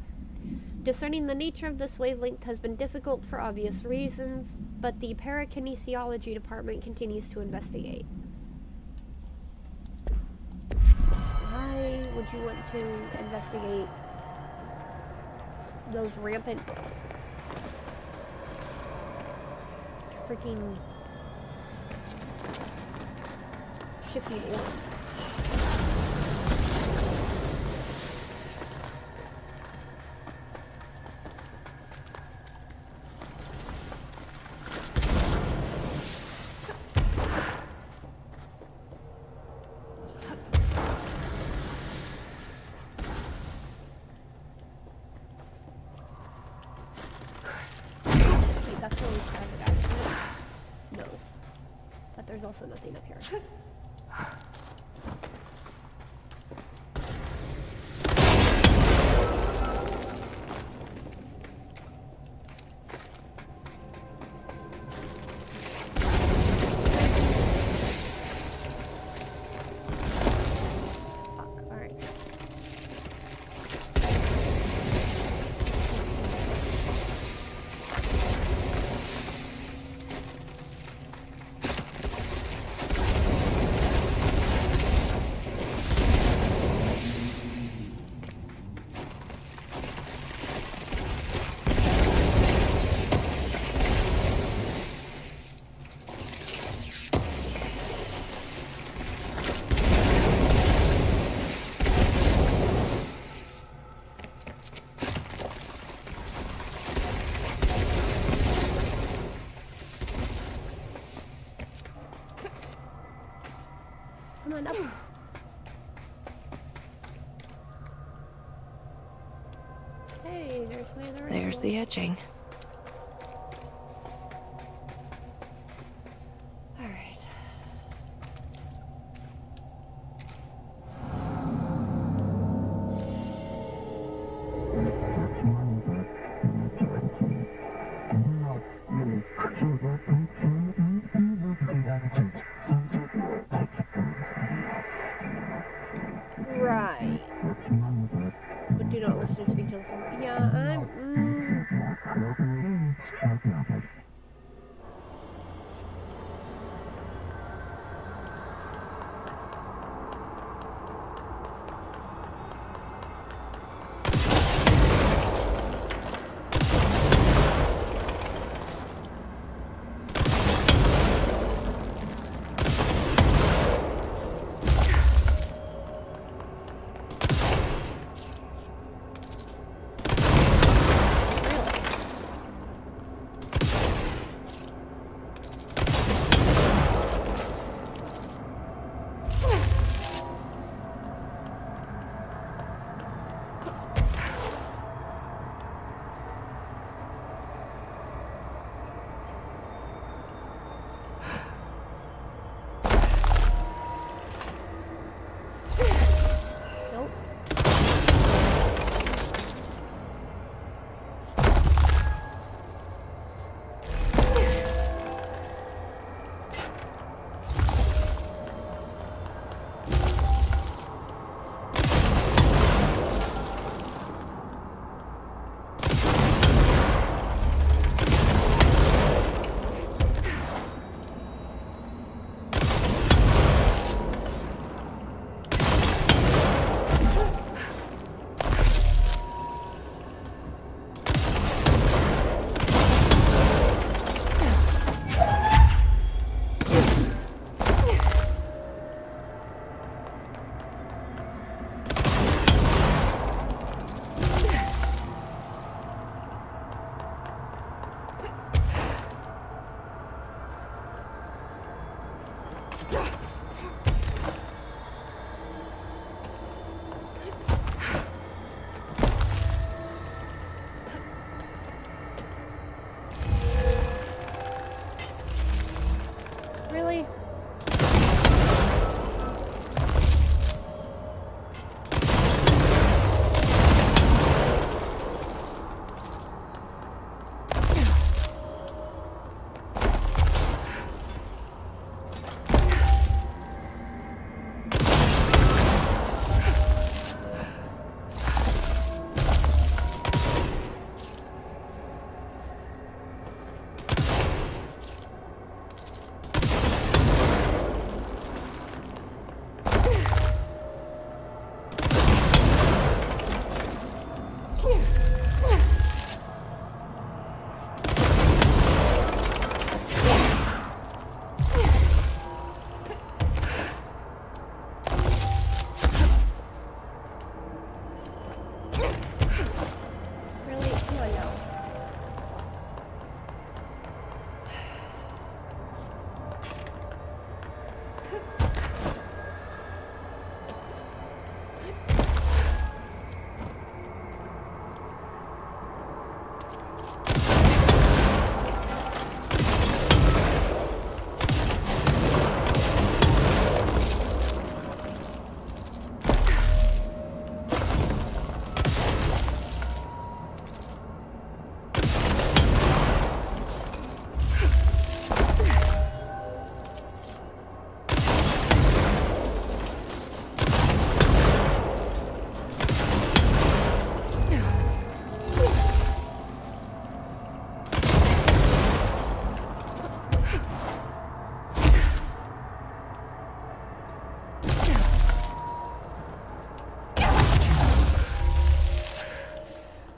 A: Discerning the nature of this wavelength has been difficult for obvious reasons, but the parakinesiology department continues to investigate. Why would you want to investigate those rampant freaking shifting orbs? That's where we started, actually. No. But there's also nothing up here. Come on up. Hey, there's my other
B: There's the etching.
A: Alright. Really? Really? Come on now.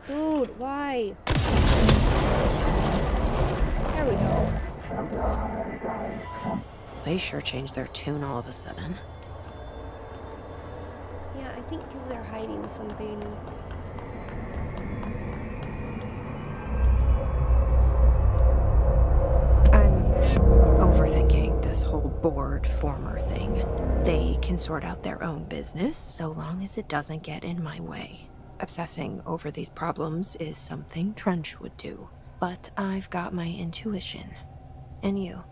A: Dude, why? There we go.
B: They sure changed their tune all of a sudden.
A: Yeah, I think because they're hiding something.
B: I'm overthinking this whole board former thing. They can sort out their own business so long as it doesn't get in my way. Obsessing over these problems is something Trench would do. But I've got my intuition. And you.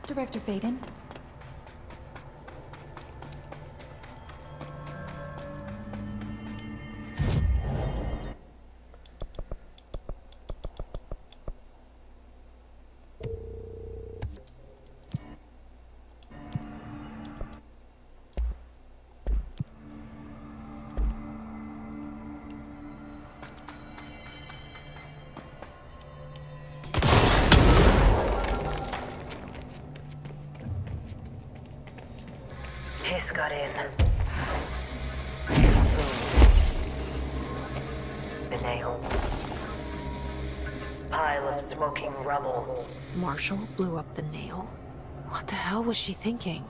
L: Director Faden?
R: of smoking rubble.
B: Marshall blew up the nail? What the hell was she thinking?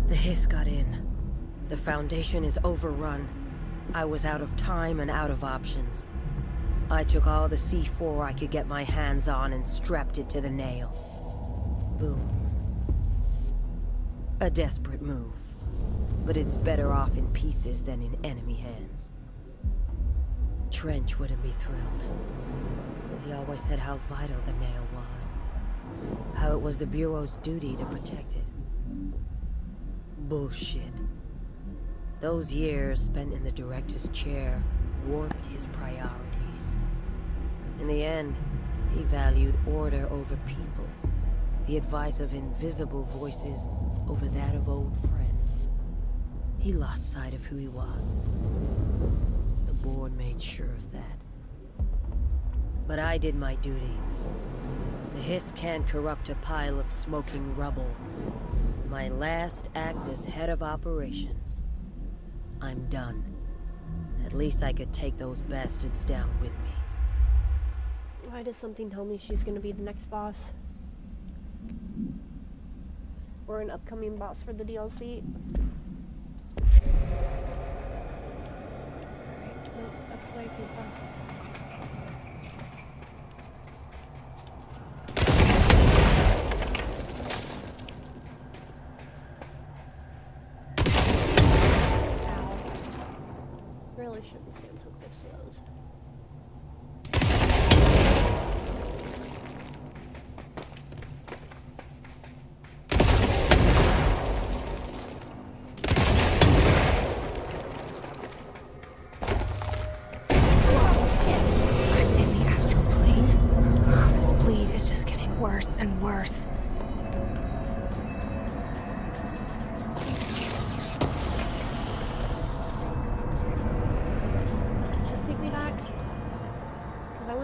R: The Hiss got in. The Foundation is overrun. I was out of time and out of options. I took all the C4 I could get my hands on and strapped it to the nail. Boom. A desperate move. But it's better off in pieces than in enemy hands. Trench wouldn't be thrilled. He always said how vital the nail was. How it was the Bureau's duty to protect it. Bullshit. Those years spent in the director's chair warped his priorities. In the end, he valued order over people, the advice of invisible voices over that of old friends. He lost sight of who he was. The board made sure of that. But I did my duty. The Hiss can't corrupt a pile of smoking rubble. My last act as head of operations. I'm done. At least I could take those bastards down with me.
A: Why does something tell me she's gonna be the next boss? Or an upcoming boss for the DLC? Alright, nope, that's where I came from. Really shouldn't stand so close to those.
B: I'm in the astral plane. Oh, this bleed is just getting worse and worse.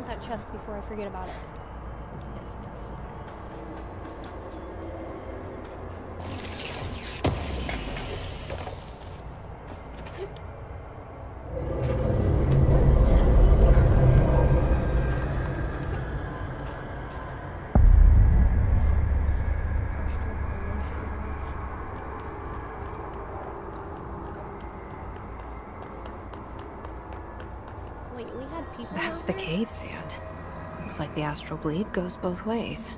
A: That chest before I forget about it. Yes, it does. Wait, we had people.
B: That's the cave sand. Looks like the astral bleed goes both ways.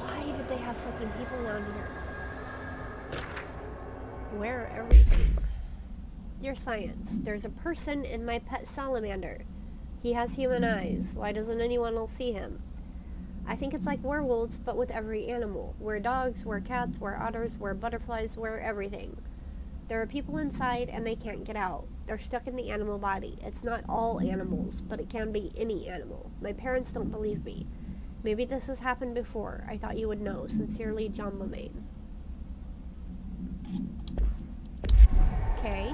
A: Why did they have fucking people down here? Where are everything? Dear Science, there's a person in my pet salamander. He has human eyes. Why doesn't anyone else see him? I think it's like werewolves, but with every animal. We're dogs, we're cats, we're otters, we're butterflies, we're everything. There are people inside and they can't get out. They're stuck in the animal body. It's not all animals, but it can be any animal. My parents don't believe me. Maybe this has happened before. I thought you would know. Sincerely, John LeMaine. Okay.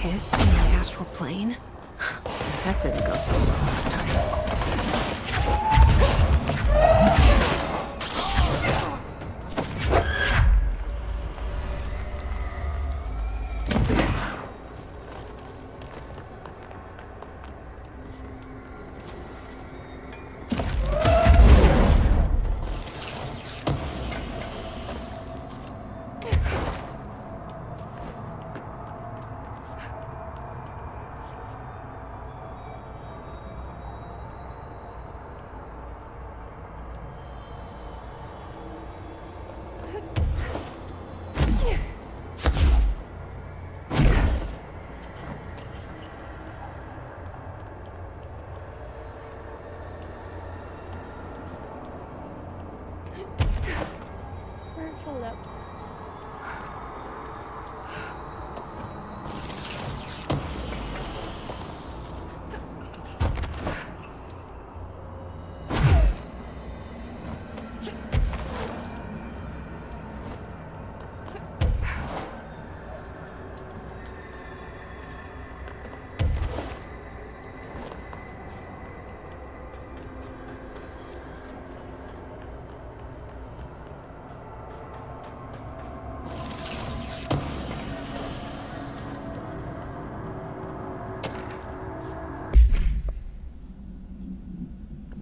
B: Hiss in the astral plane. That didn't go so well last time.
A: Hold up.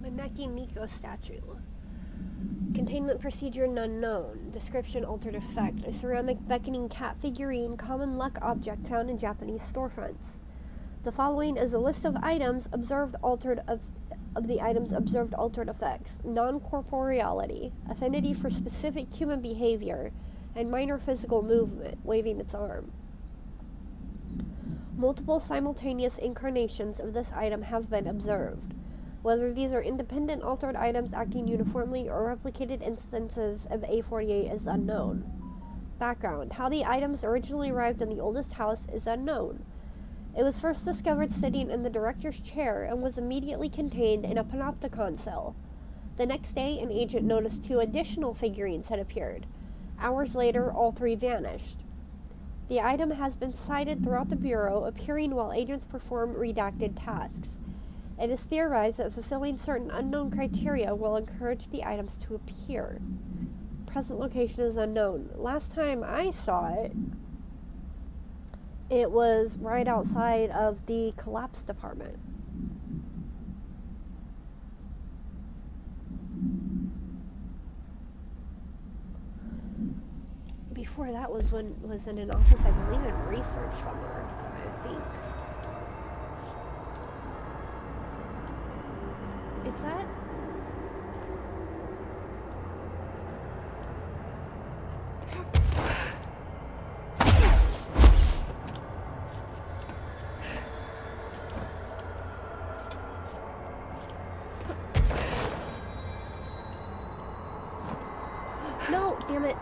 A: Maneki Miko statue. Containment procedure unknown. Description altered effect. A ceramic beckoning cat figurine, common luck object found in Japanese storefronts. The following is a list of items observed altered of the items observed altered effects. Non-corporeality, affinity for specific human behavior, and minor physical movement, waving its arm. Multiple simultaneous incarnations of this item have been observed. Whether these are independent altered items acting uniformly or replicated instances of A48 is unknown. Background: how the items originally arrived in the oldest house is unknown. It was first discovered sitting in the director's chair and was immediately contained in a panopticon cell. The next day, an agent noticed 2 additional figurines had appeared. Hours later, all 3 vanished. The item has been sighted throughout the Bureau, appearing while agents perform redacted tasks. It is theorized that fulfilling certain unknown criteria will encourage the items to appear. Present location is unknown. Last time I saw it, it was right outside of the collapse department. Before that was in an office, I believe, in research somewhere, I think. Is that? No, damn it.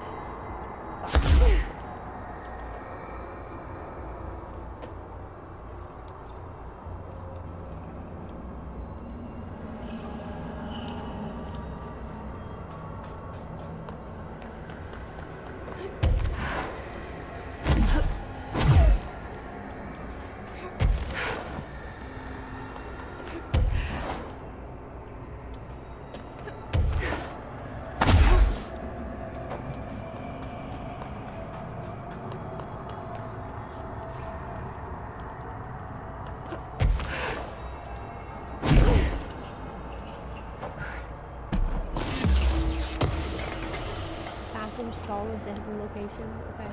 A: Stall is the hidden location. Okay.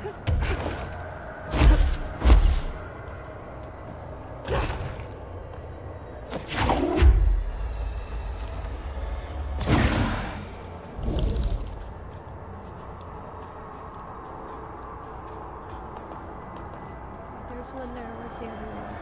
A: There's one there. Where's the other one?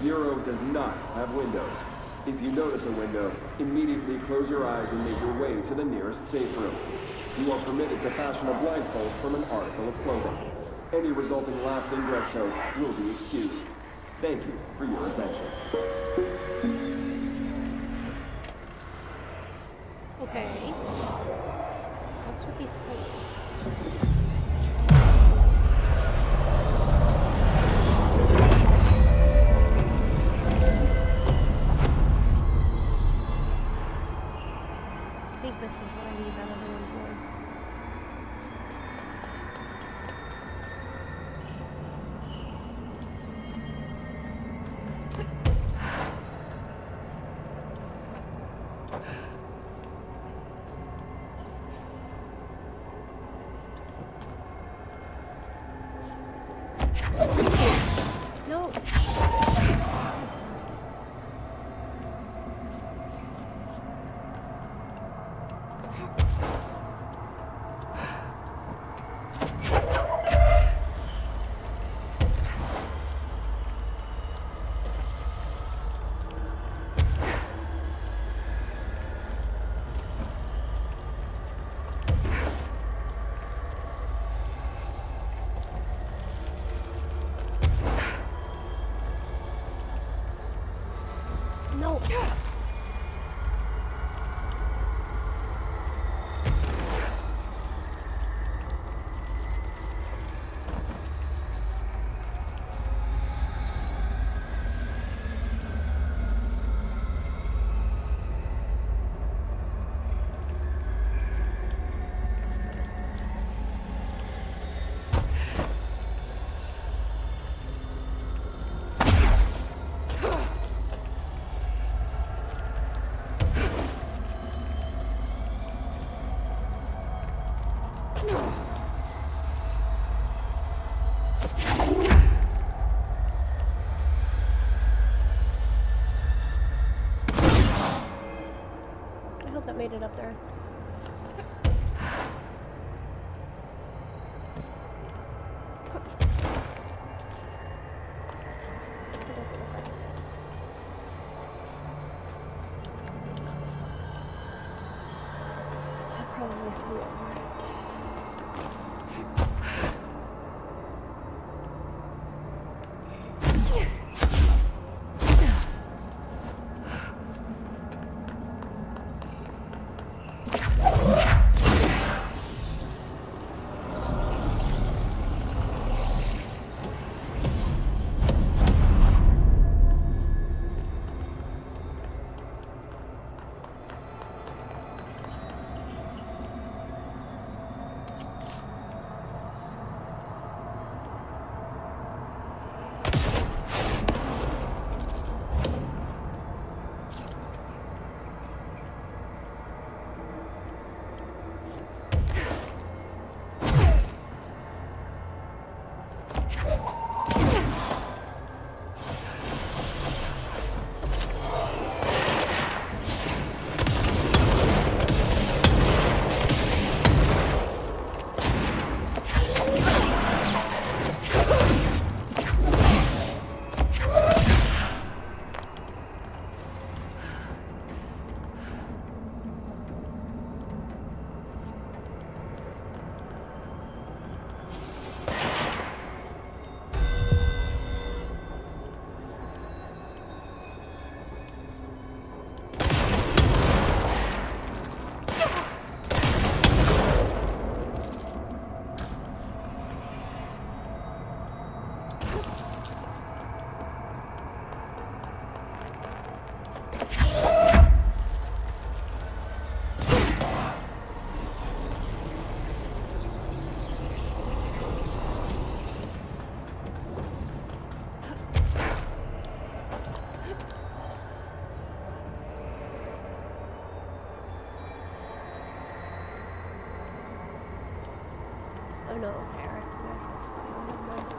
K: Bureau does not have windows. If you notice a window, immediately close your eyes and make your way to the nearest safe room. You are permitted to fashion a blindfold from an article of clothing. Any resulting lapse in dress code will be excused. Thank you for your attention.
A: Okay. What's with these poles? I think this is what I need that other one for. No. No. I hope that made it up there. It doesn't look like it. I probably flew over it. Oh no, okay, I recognize this one. Never mind.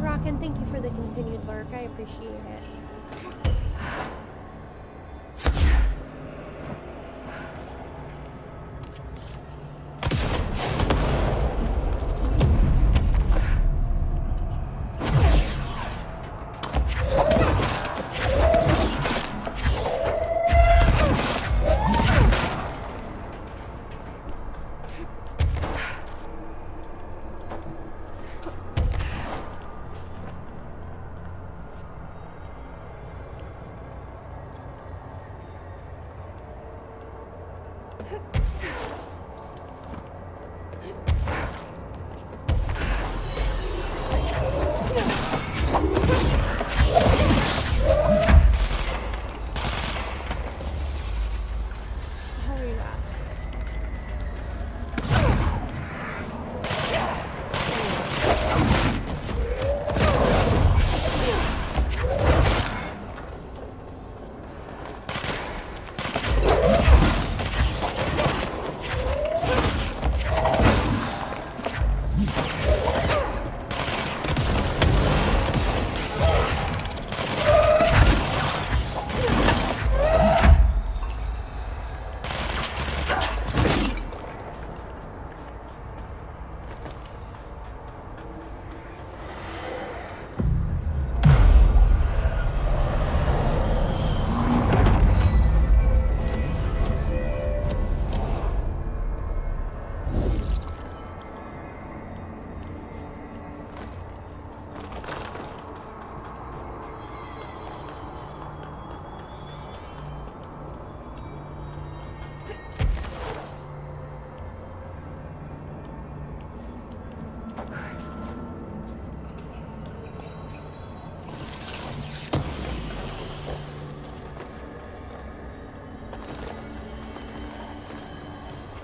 A: Rockin', thank you for the continued lurk. I appreciate it.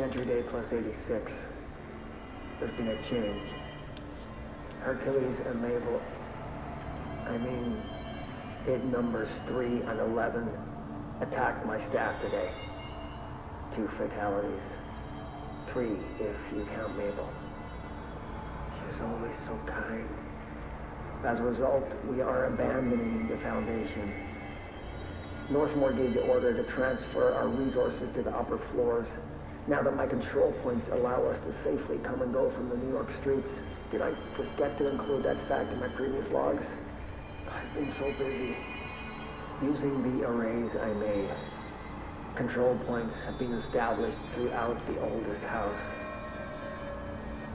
Q: Entry day plus 86. There's been a change. Hercules and Mabel, id numbers 3 and 11, attacked my staff today. 2 fatalities. 3 if you count Mabel. She was always so kind. As a result, we are abandoning the Foundation. Northmore gave the order to transfer our resources to the upper floors. Now that my control points allow us to safely come and go from the New York streets, did I forget to include that fact in my previous logs? I've been so busy using the arrays I made. Control points have been established throughout the oldest house.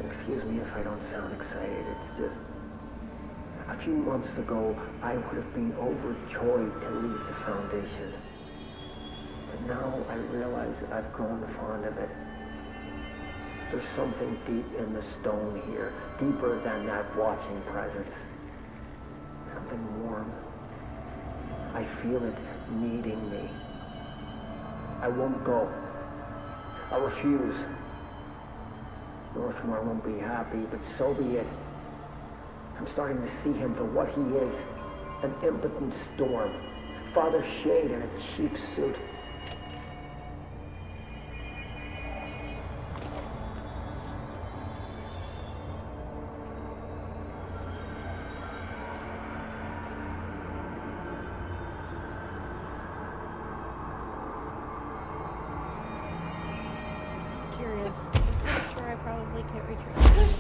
Q: Excuse me if I don't sound excited, it's just... A few months ago, I would have been overjoyed to leave the Foundation. But now I realize I've grown fond of it. There's something deep in the stone here, deeper than that watching presence. Something warm. I feel it needing me. I won't go. I refuse. Northmore won't be happy, but so be it. I'm starting to see him for what he is. An impotent storm. Father Shade in a cheap suit.
A: Curious. I'm pretty sure I probably can't retrace it.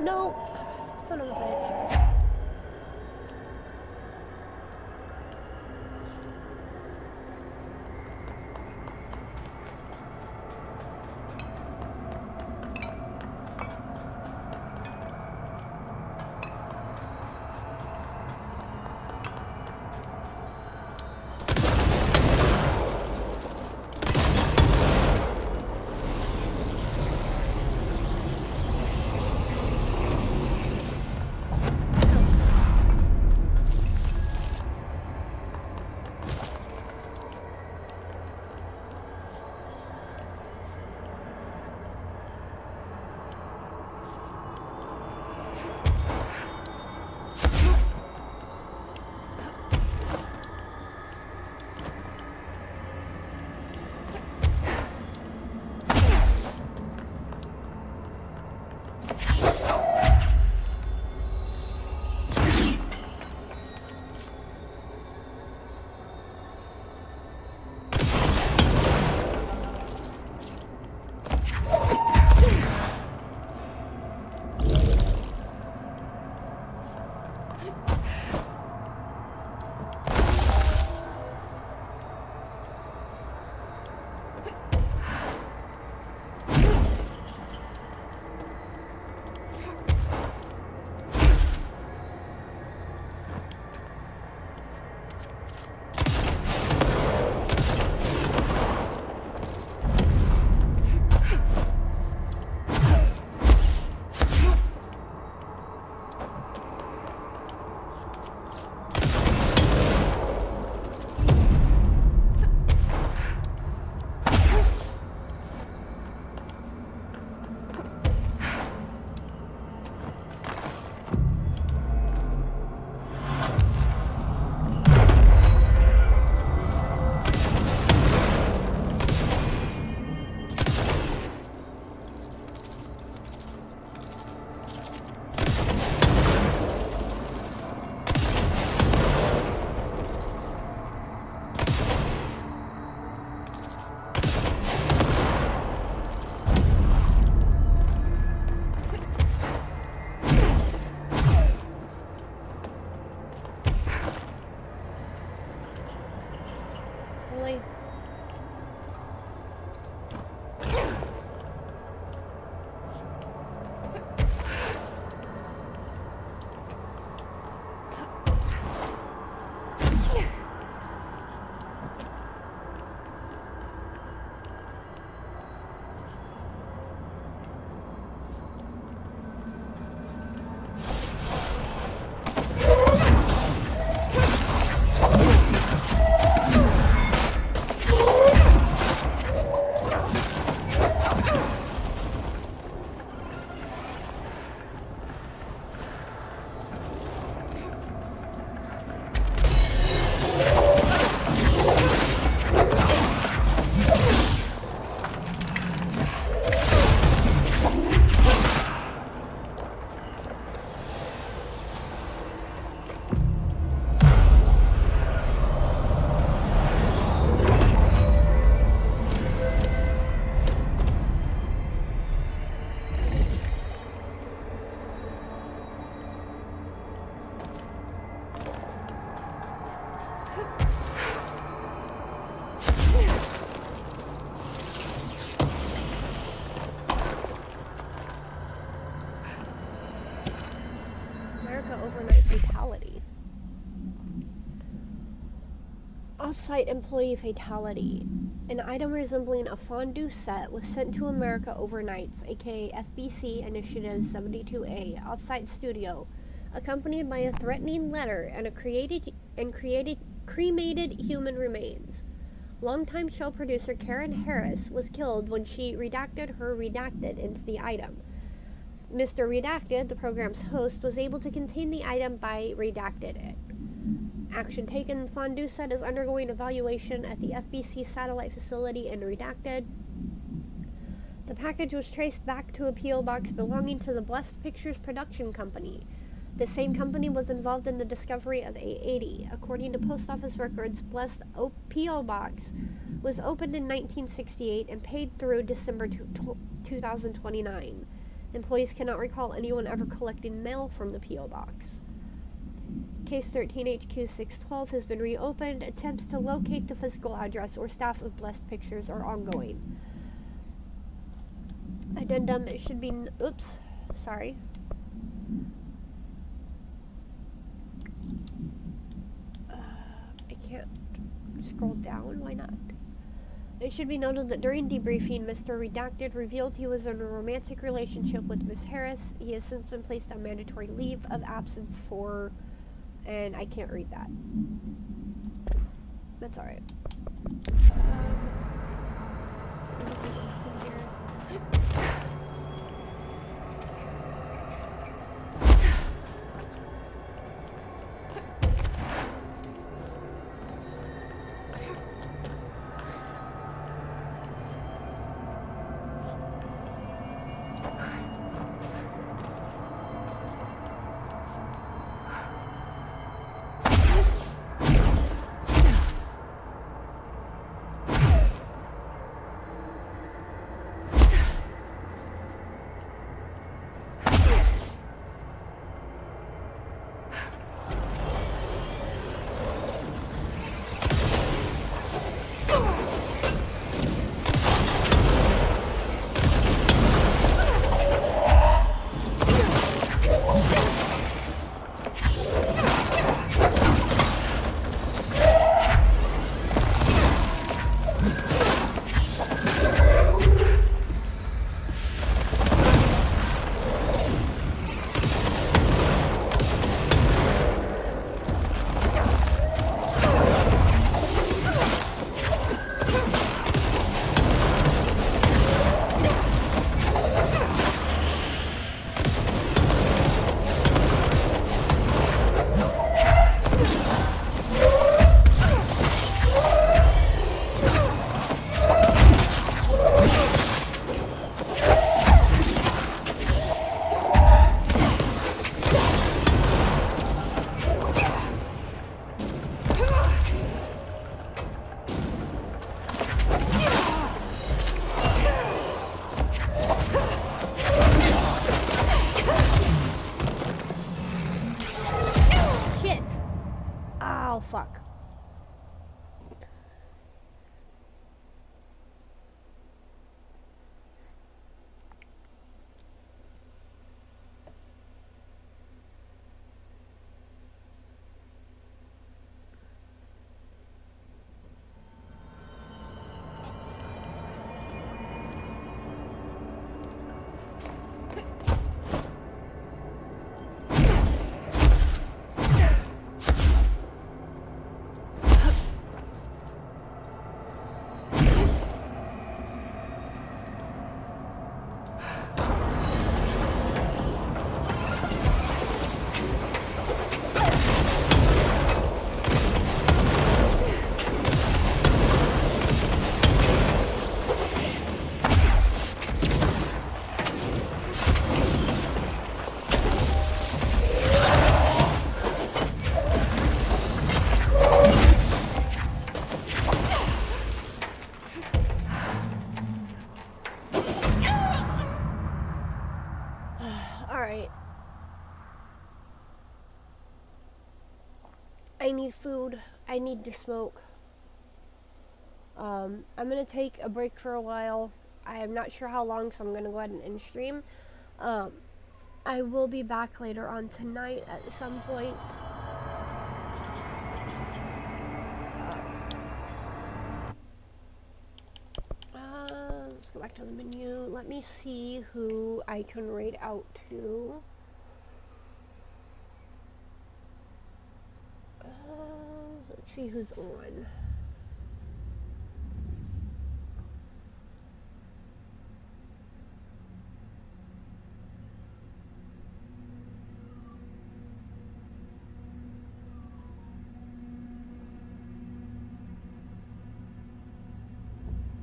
A: No! Son of a bitch. Really? America overnight fatality. Off-site employee fatality. An item resembling a fondue set was sent to America Overnights, aka FBC Initiative 72A, off-site studio, accompanied by a threatening letter and cremated human remains. Longtime show producer Karen Harris was killed when she redacted her redacted into the item. Mr. Redacted, the program's host, was able to contain the item by redacted it. Action taken. The fondue set is undergoing evaluation at the FBC satellite facility in Redacted. The package was traced back to a P.O. box belonging to the Blessed Pictures production company. The same company was involved in the discovery of A80. According to post office records, Blessed P.O. box was opened in 1968 and paid through December 2029. Employees cannot recall anyone ever collecting mail from the P.O. box. Case 13 HQ 612 has been reopened. Attempts to locate the physical address or staff of Blessed Pictures are ongoing. Addendum, it should be... Oops. Sorry. I can't scroll down. Why not? It should be noted that during debriefing, Mr. Redacted revealed he was in a romantic relationship with Miss Harris. He has since been placed on mandatory leave of absence for... And I can't read that. That's alright. So anything else in here? Fuck. I need food. I need to smoke. I'm gonna take a break for a while. I am not sure how long, so I'm gonna go ahead and end stream. I will be back later on tonight at some point. Let's go back to the menu. Let me see who I can raid out to. Let's see who's on.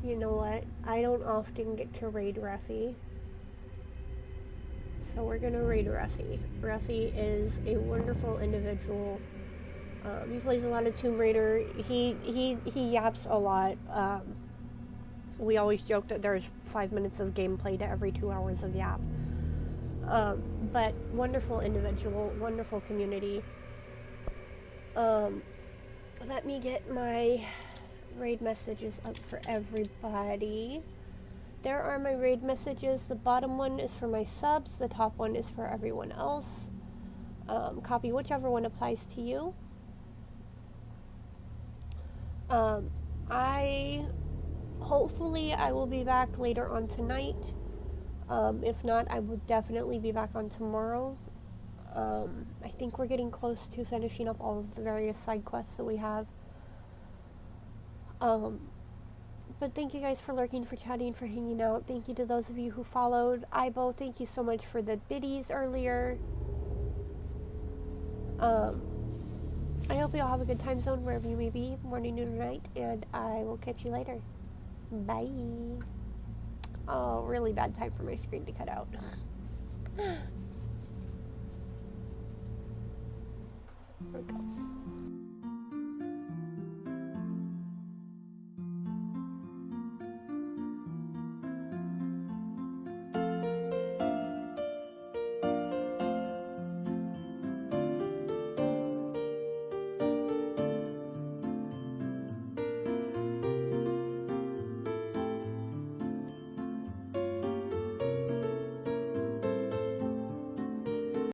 A: You know what? I don't often get to raid Ruffy. So we're gonna raid Ruffy. Ruffy is a wonderful individual. He plays a lot of Tomb Raider. He yaps a lot. We always joke that there's 5 minutes of gameplay to every 2 hours of yap. But wonderful individual, wonderful community. Let me get my raid messages up for everybody. There are my raid messages. The bottom one is for my subs, the top one is for everyone else. Copy whichever one applies to you. Hopefully I will be back later on tonight. If not, I will definitely be back on tomorrow. I think we're getting close to finishing up all of the various side quests that we have. But thank you guys for lurking, for chatting, for hanging out. Thank you to those of you who followed. Ibo, thank you so much for the biddies earlier. I hope you all have a good time zone wherever you may be, morning, noon, or night, and I will catch you later. Bye. Oh, really bad time for my screen to cut out. There we go.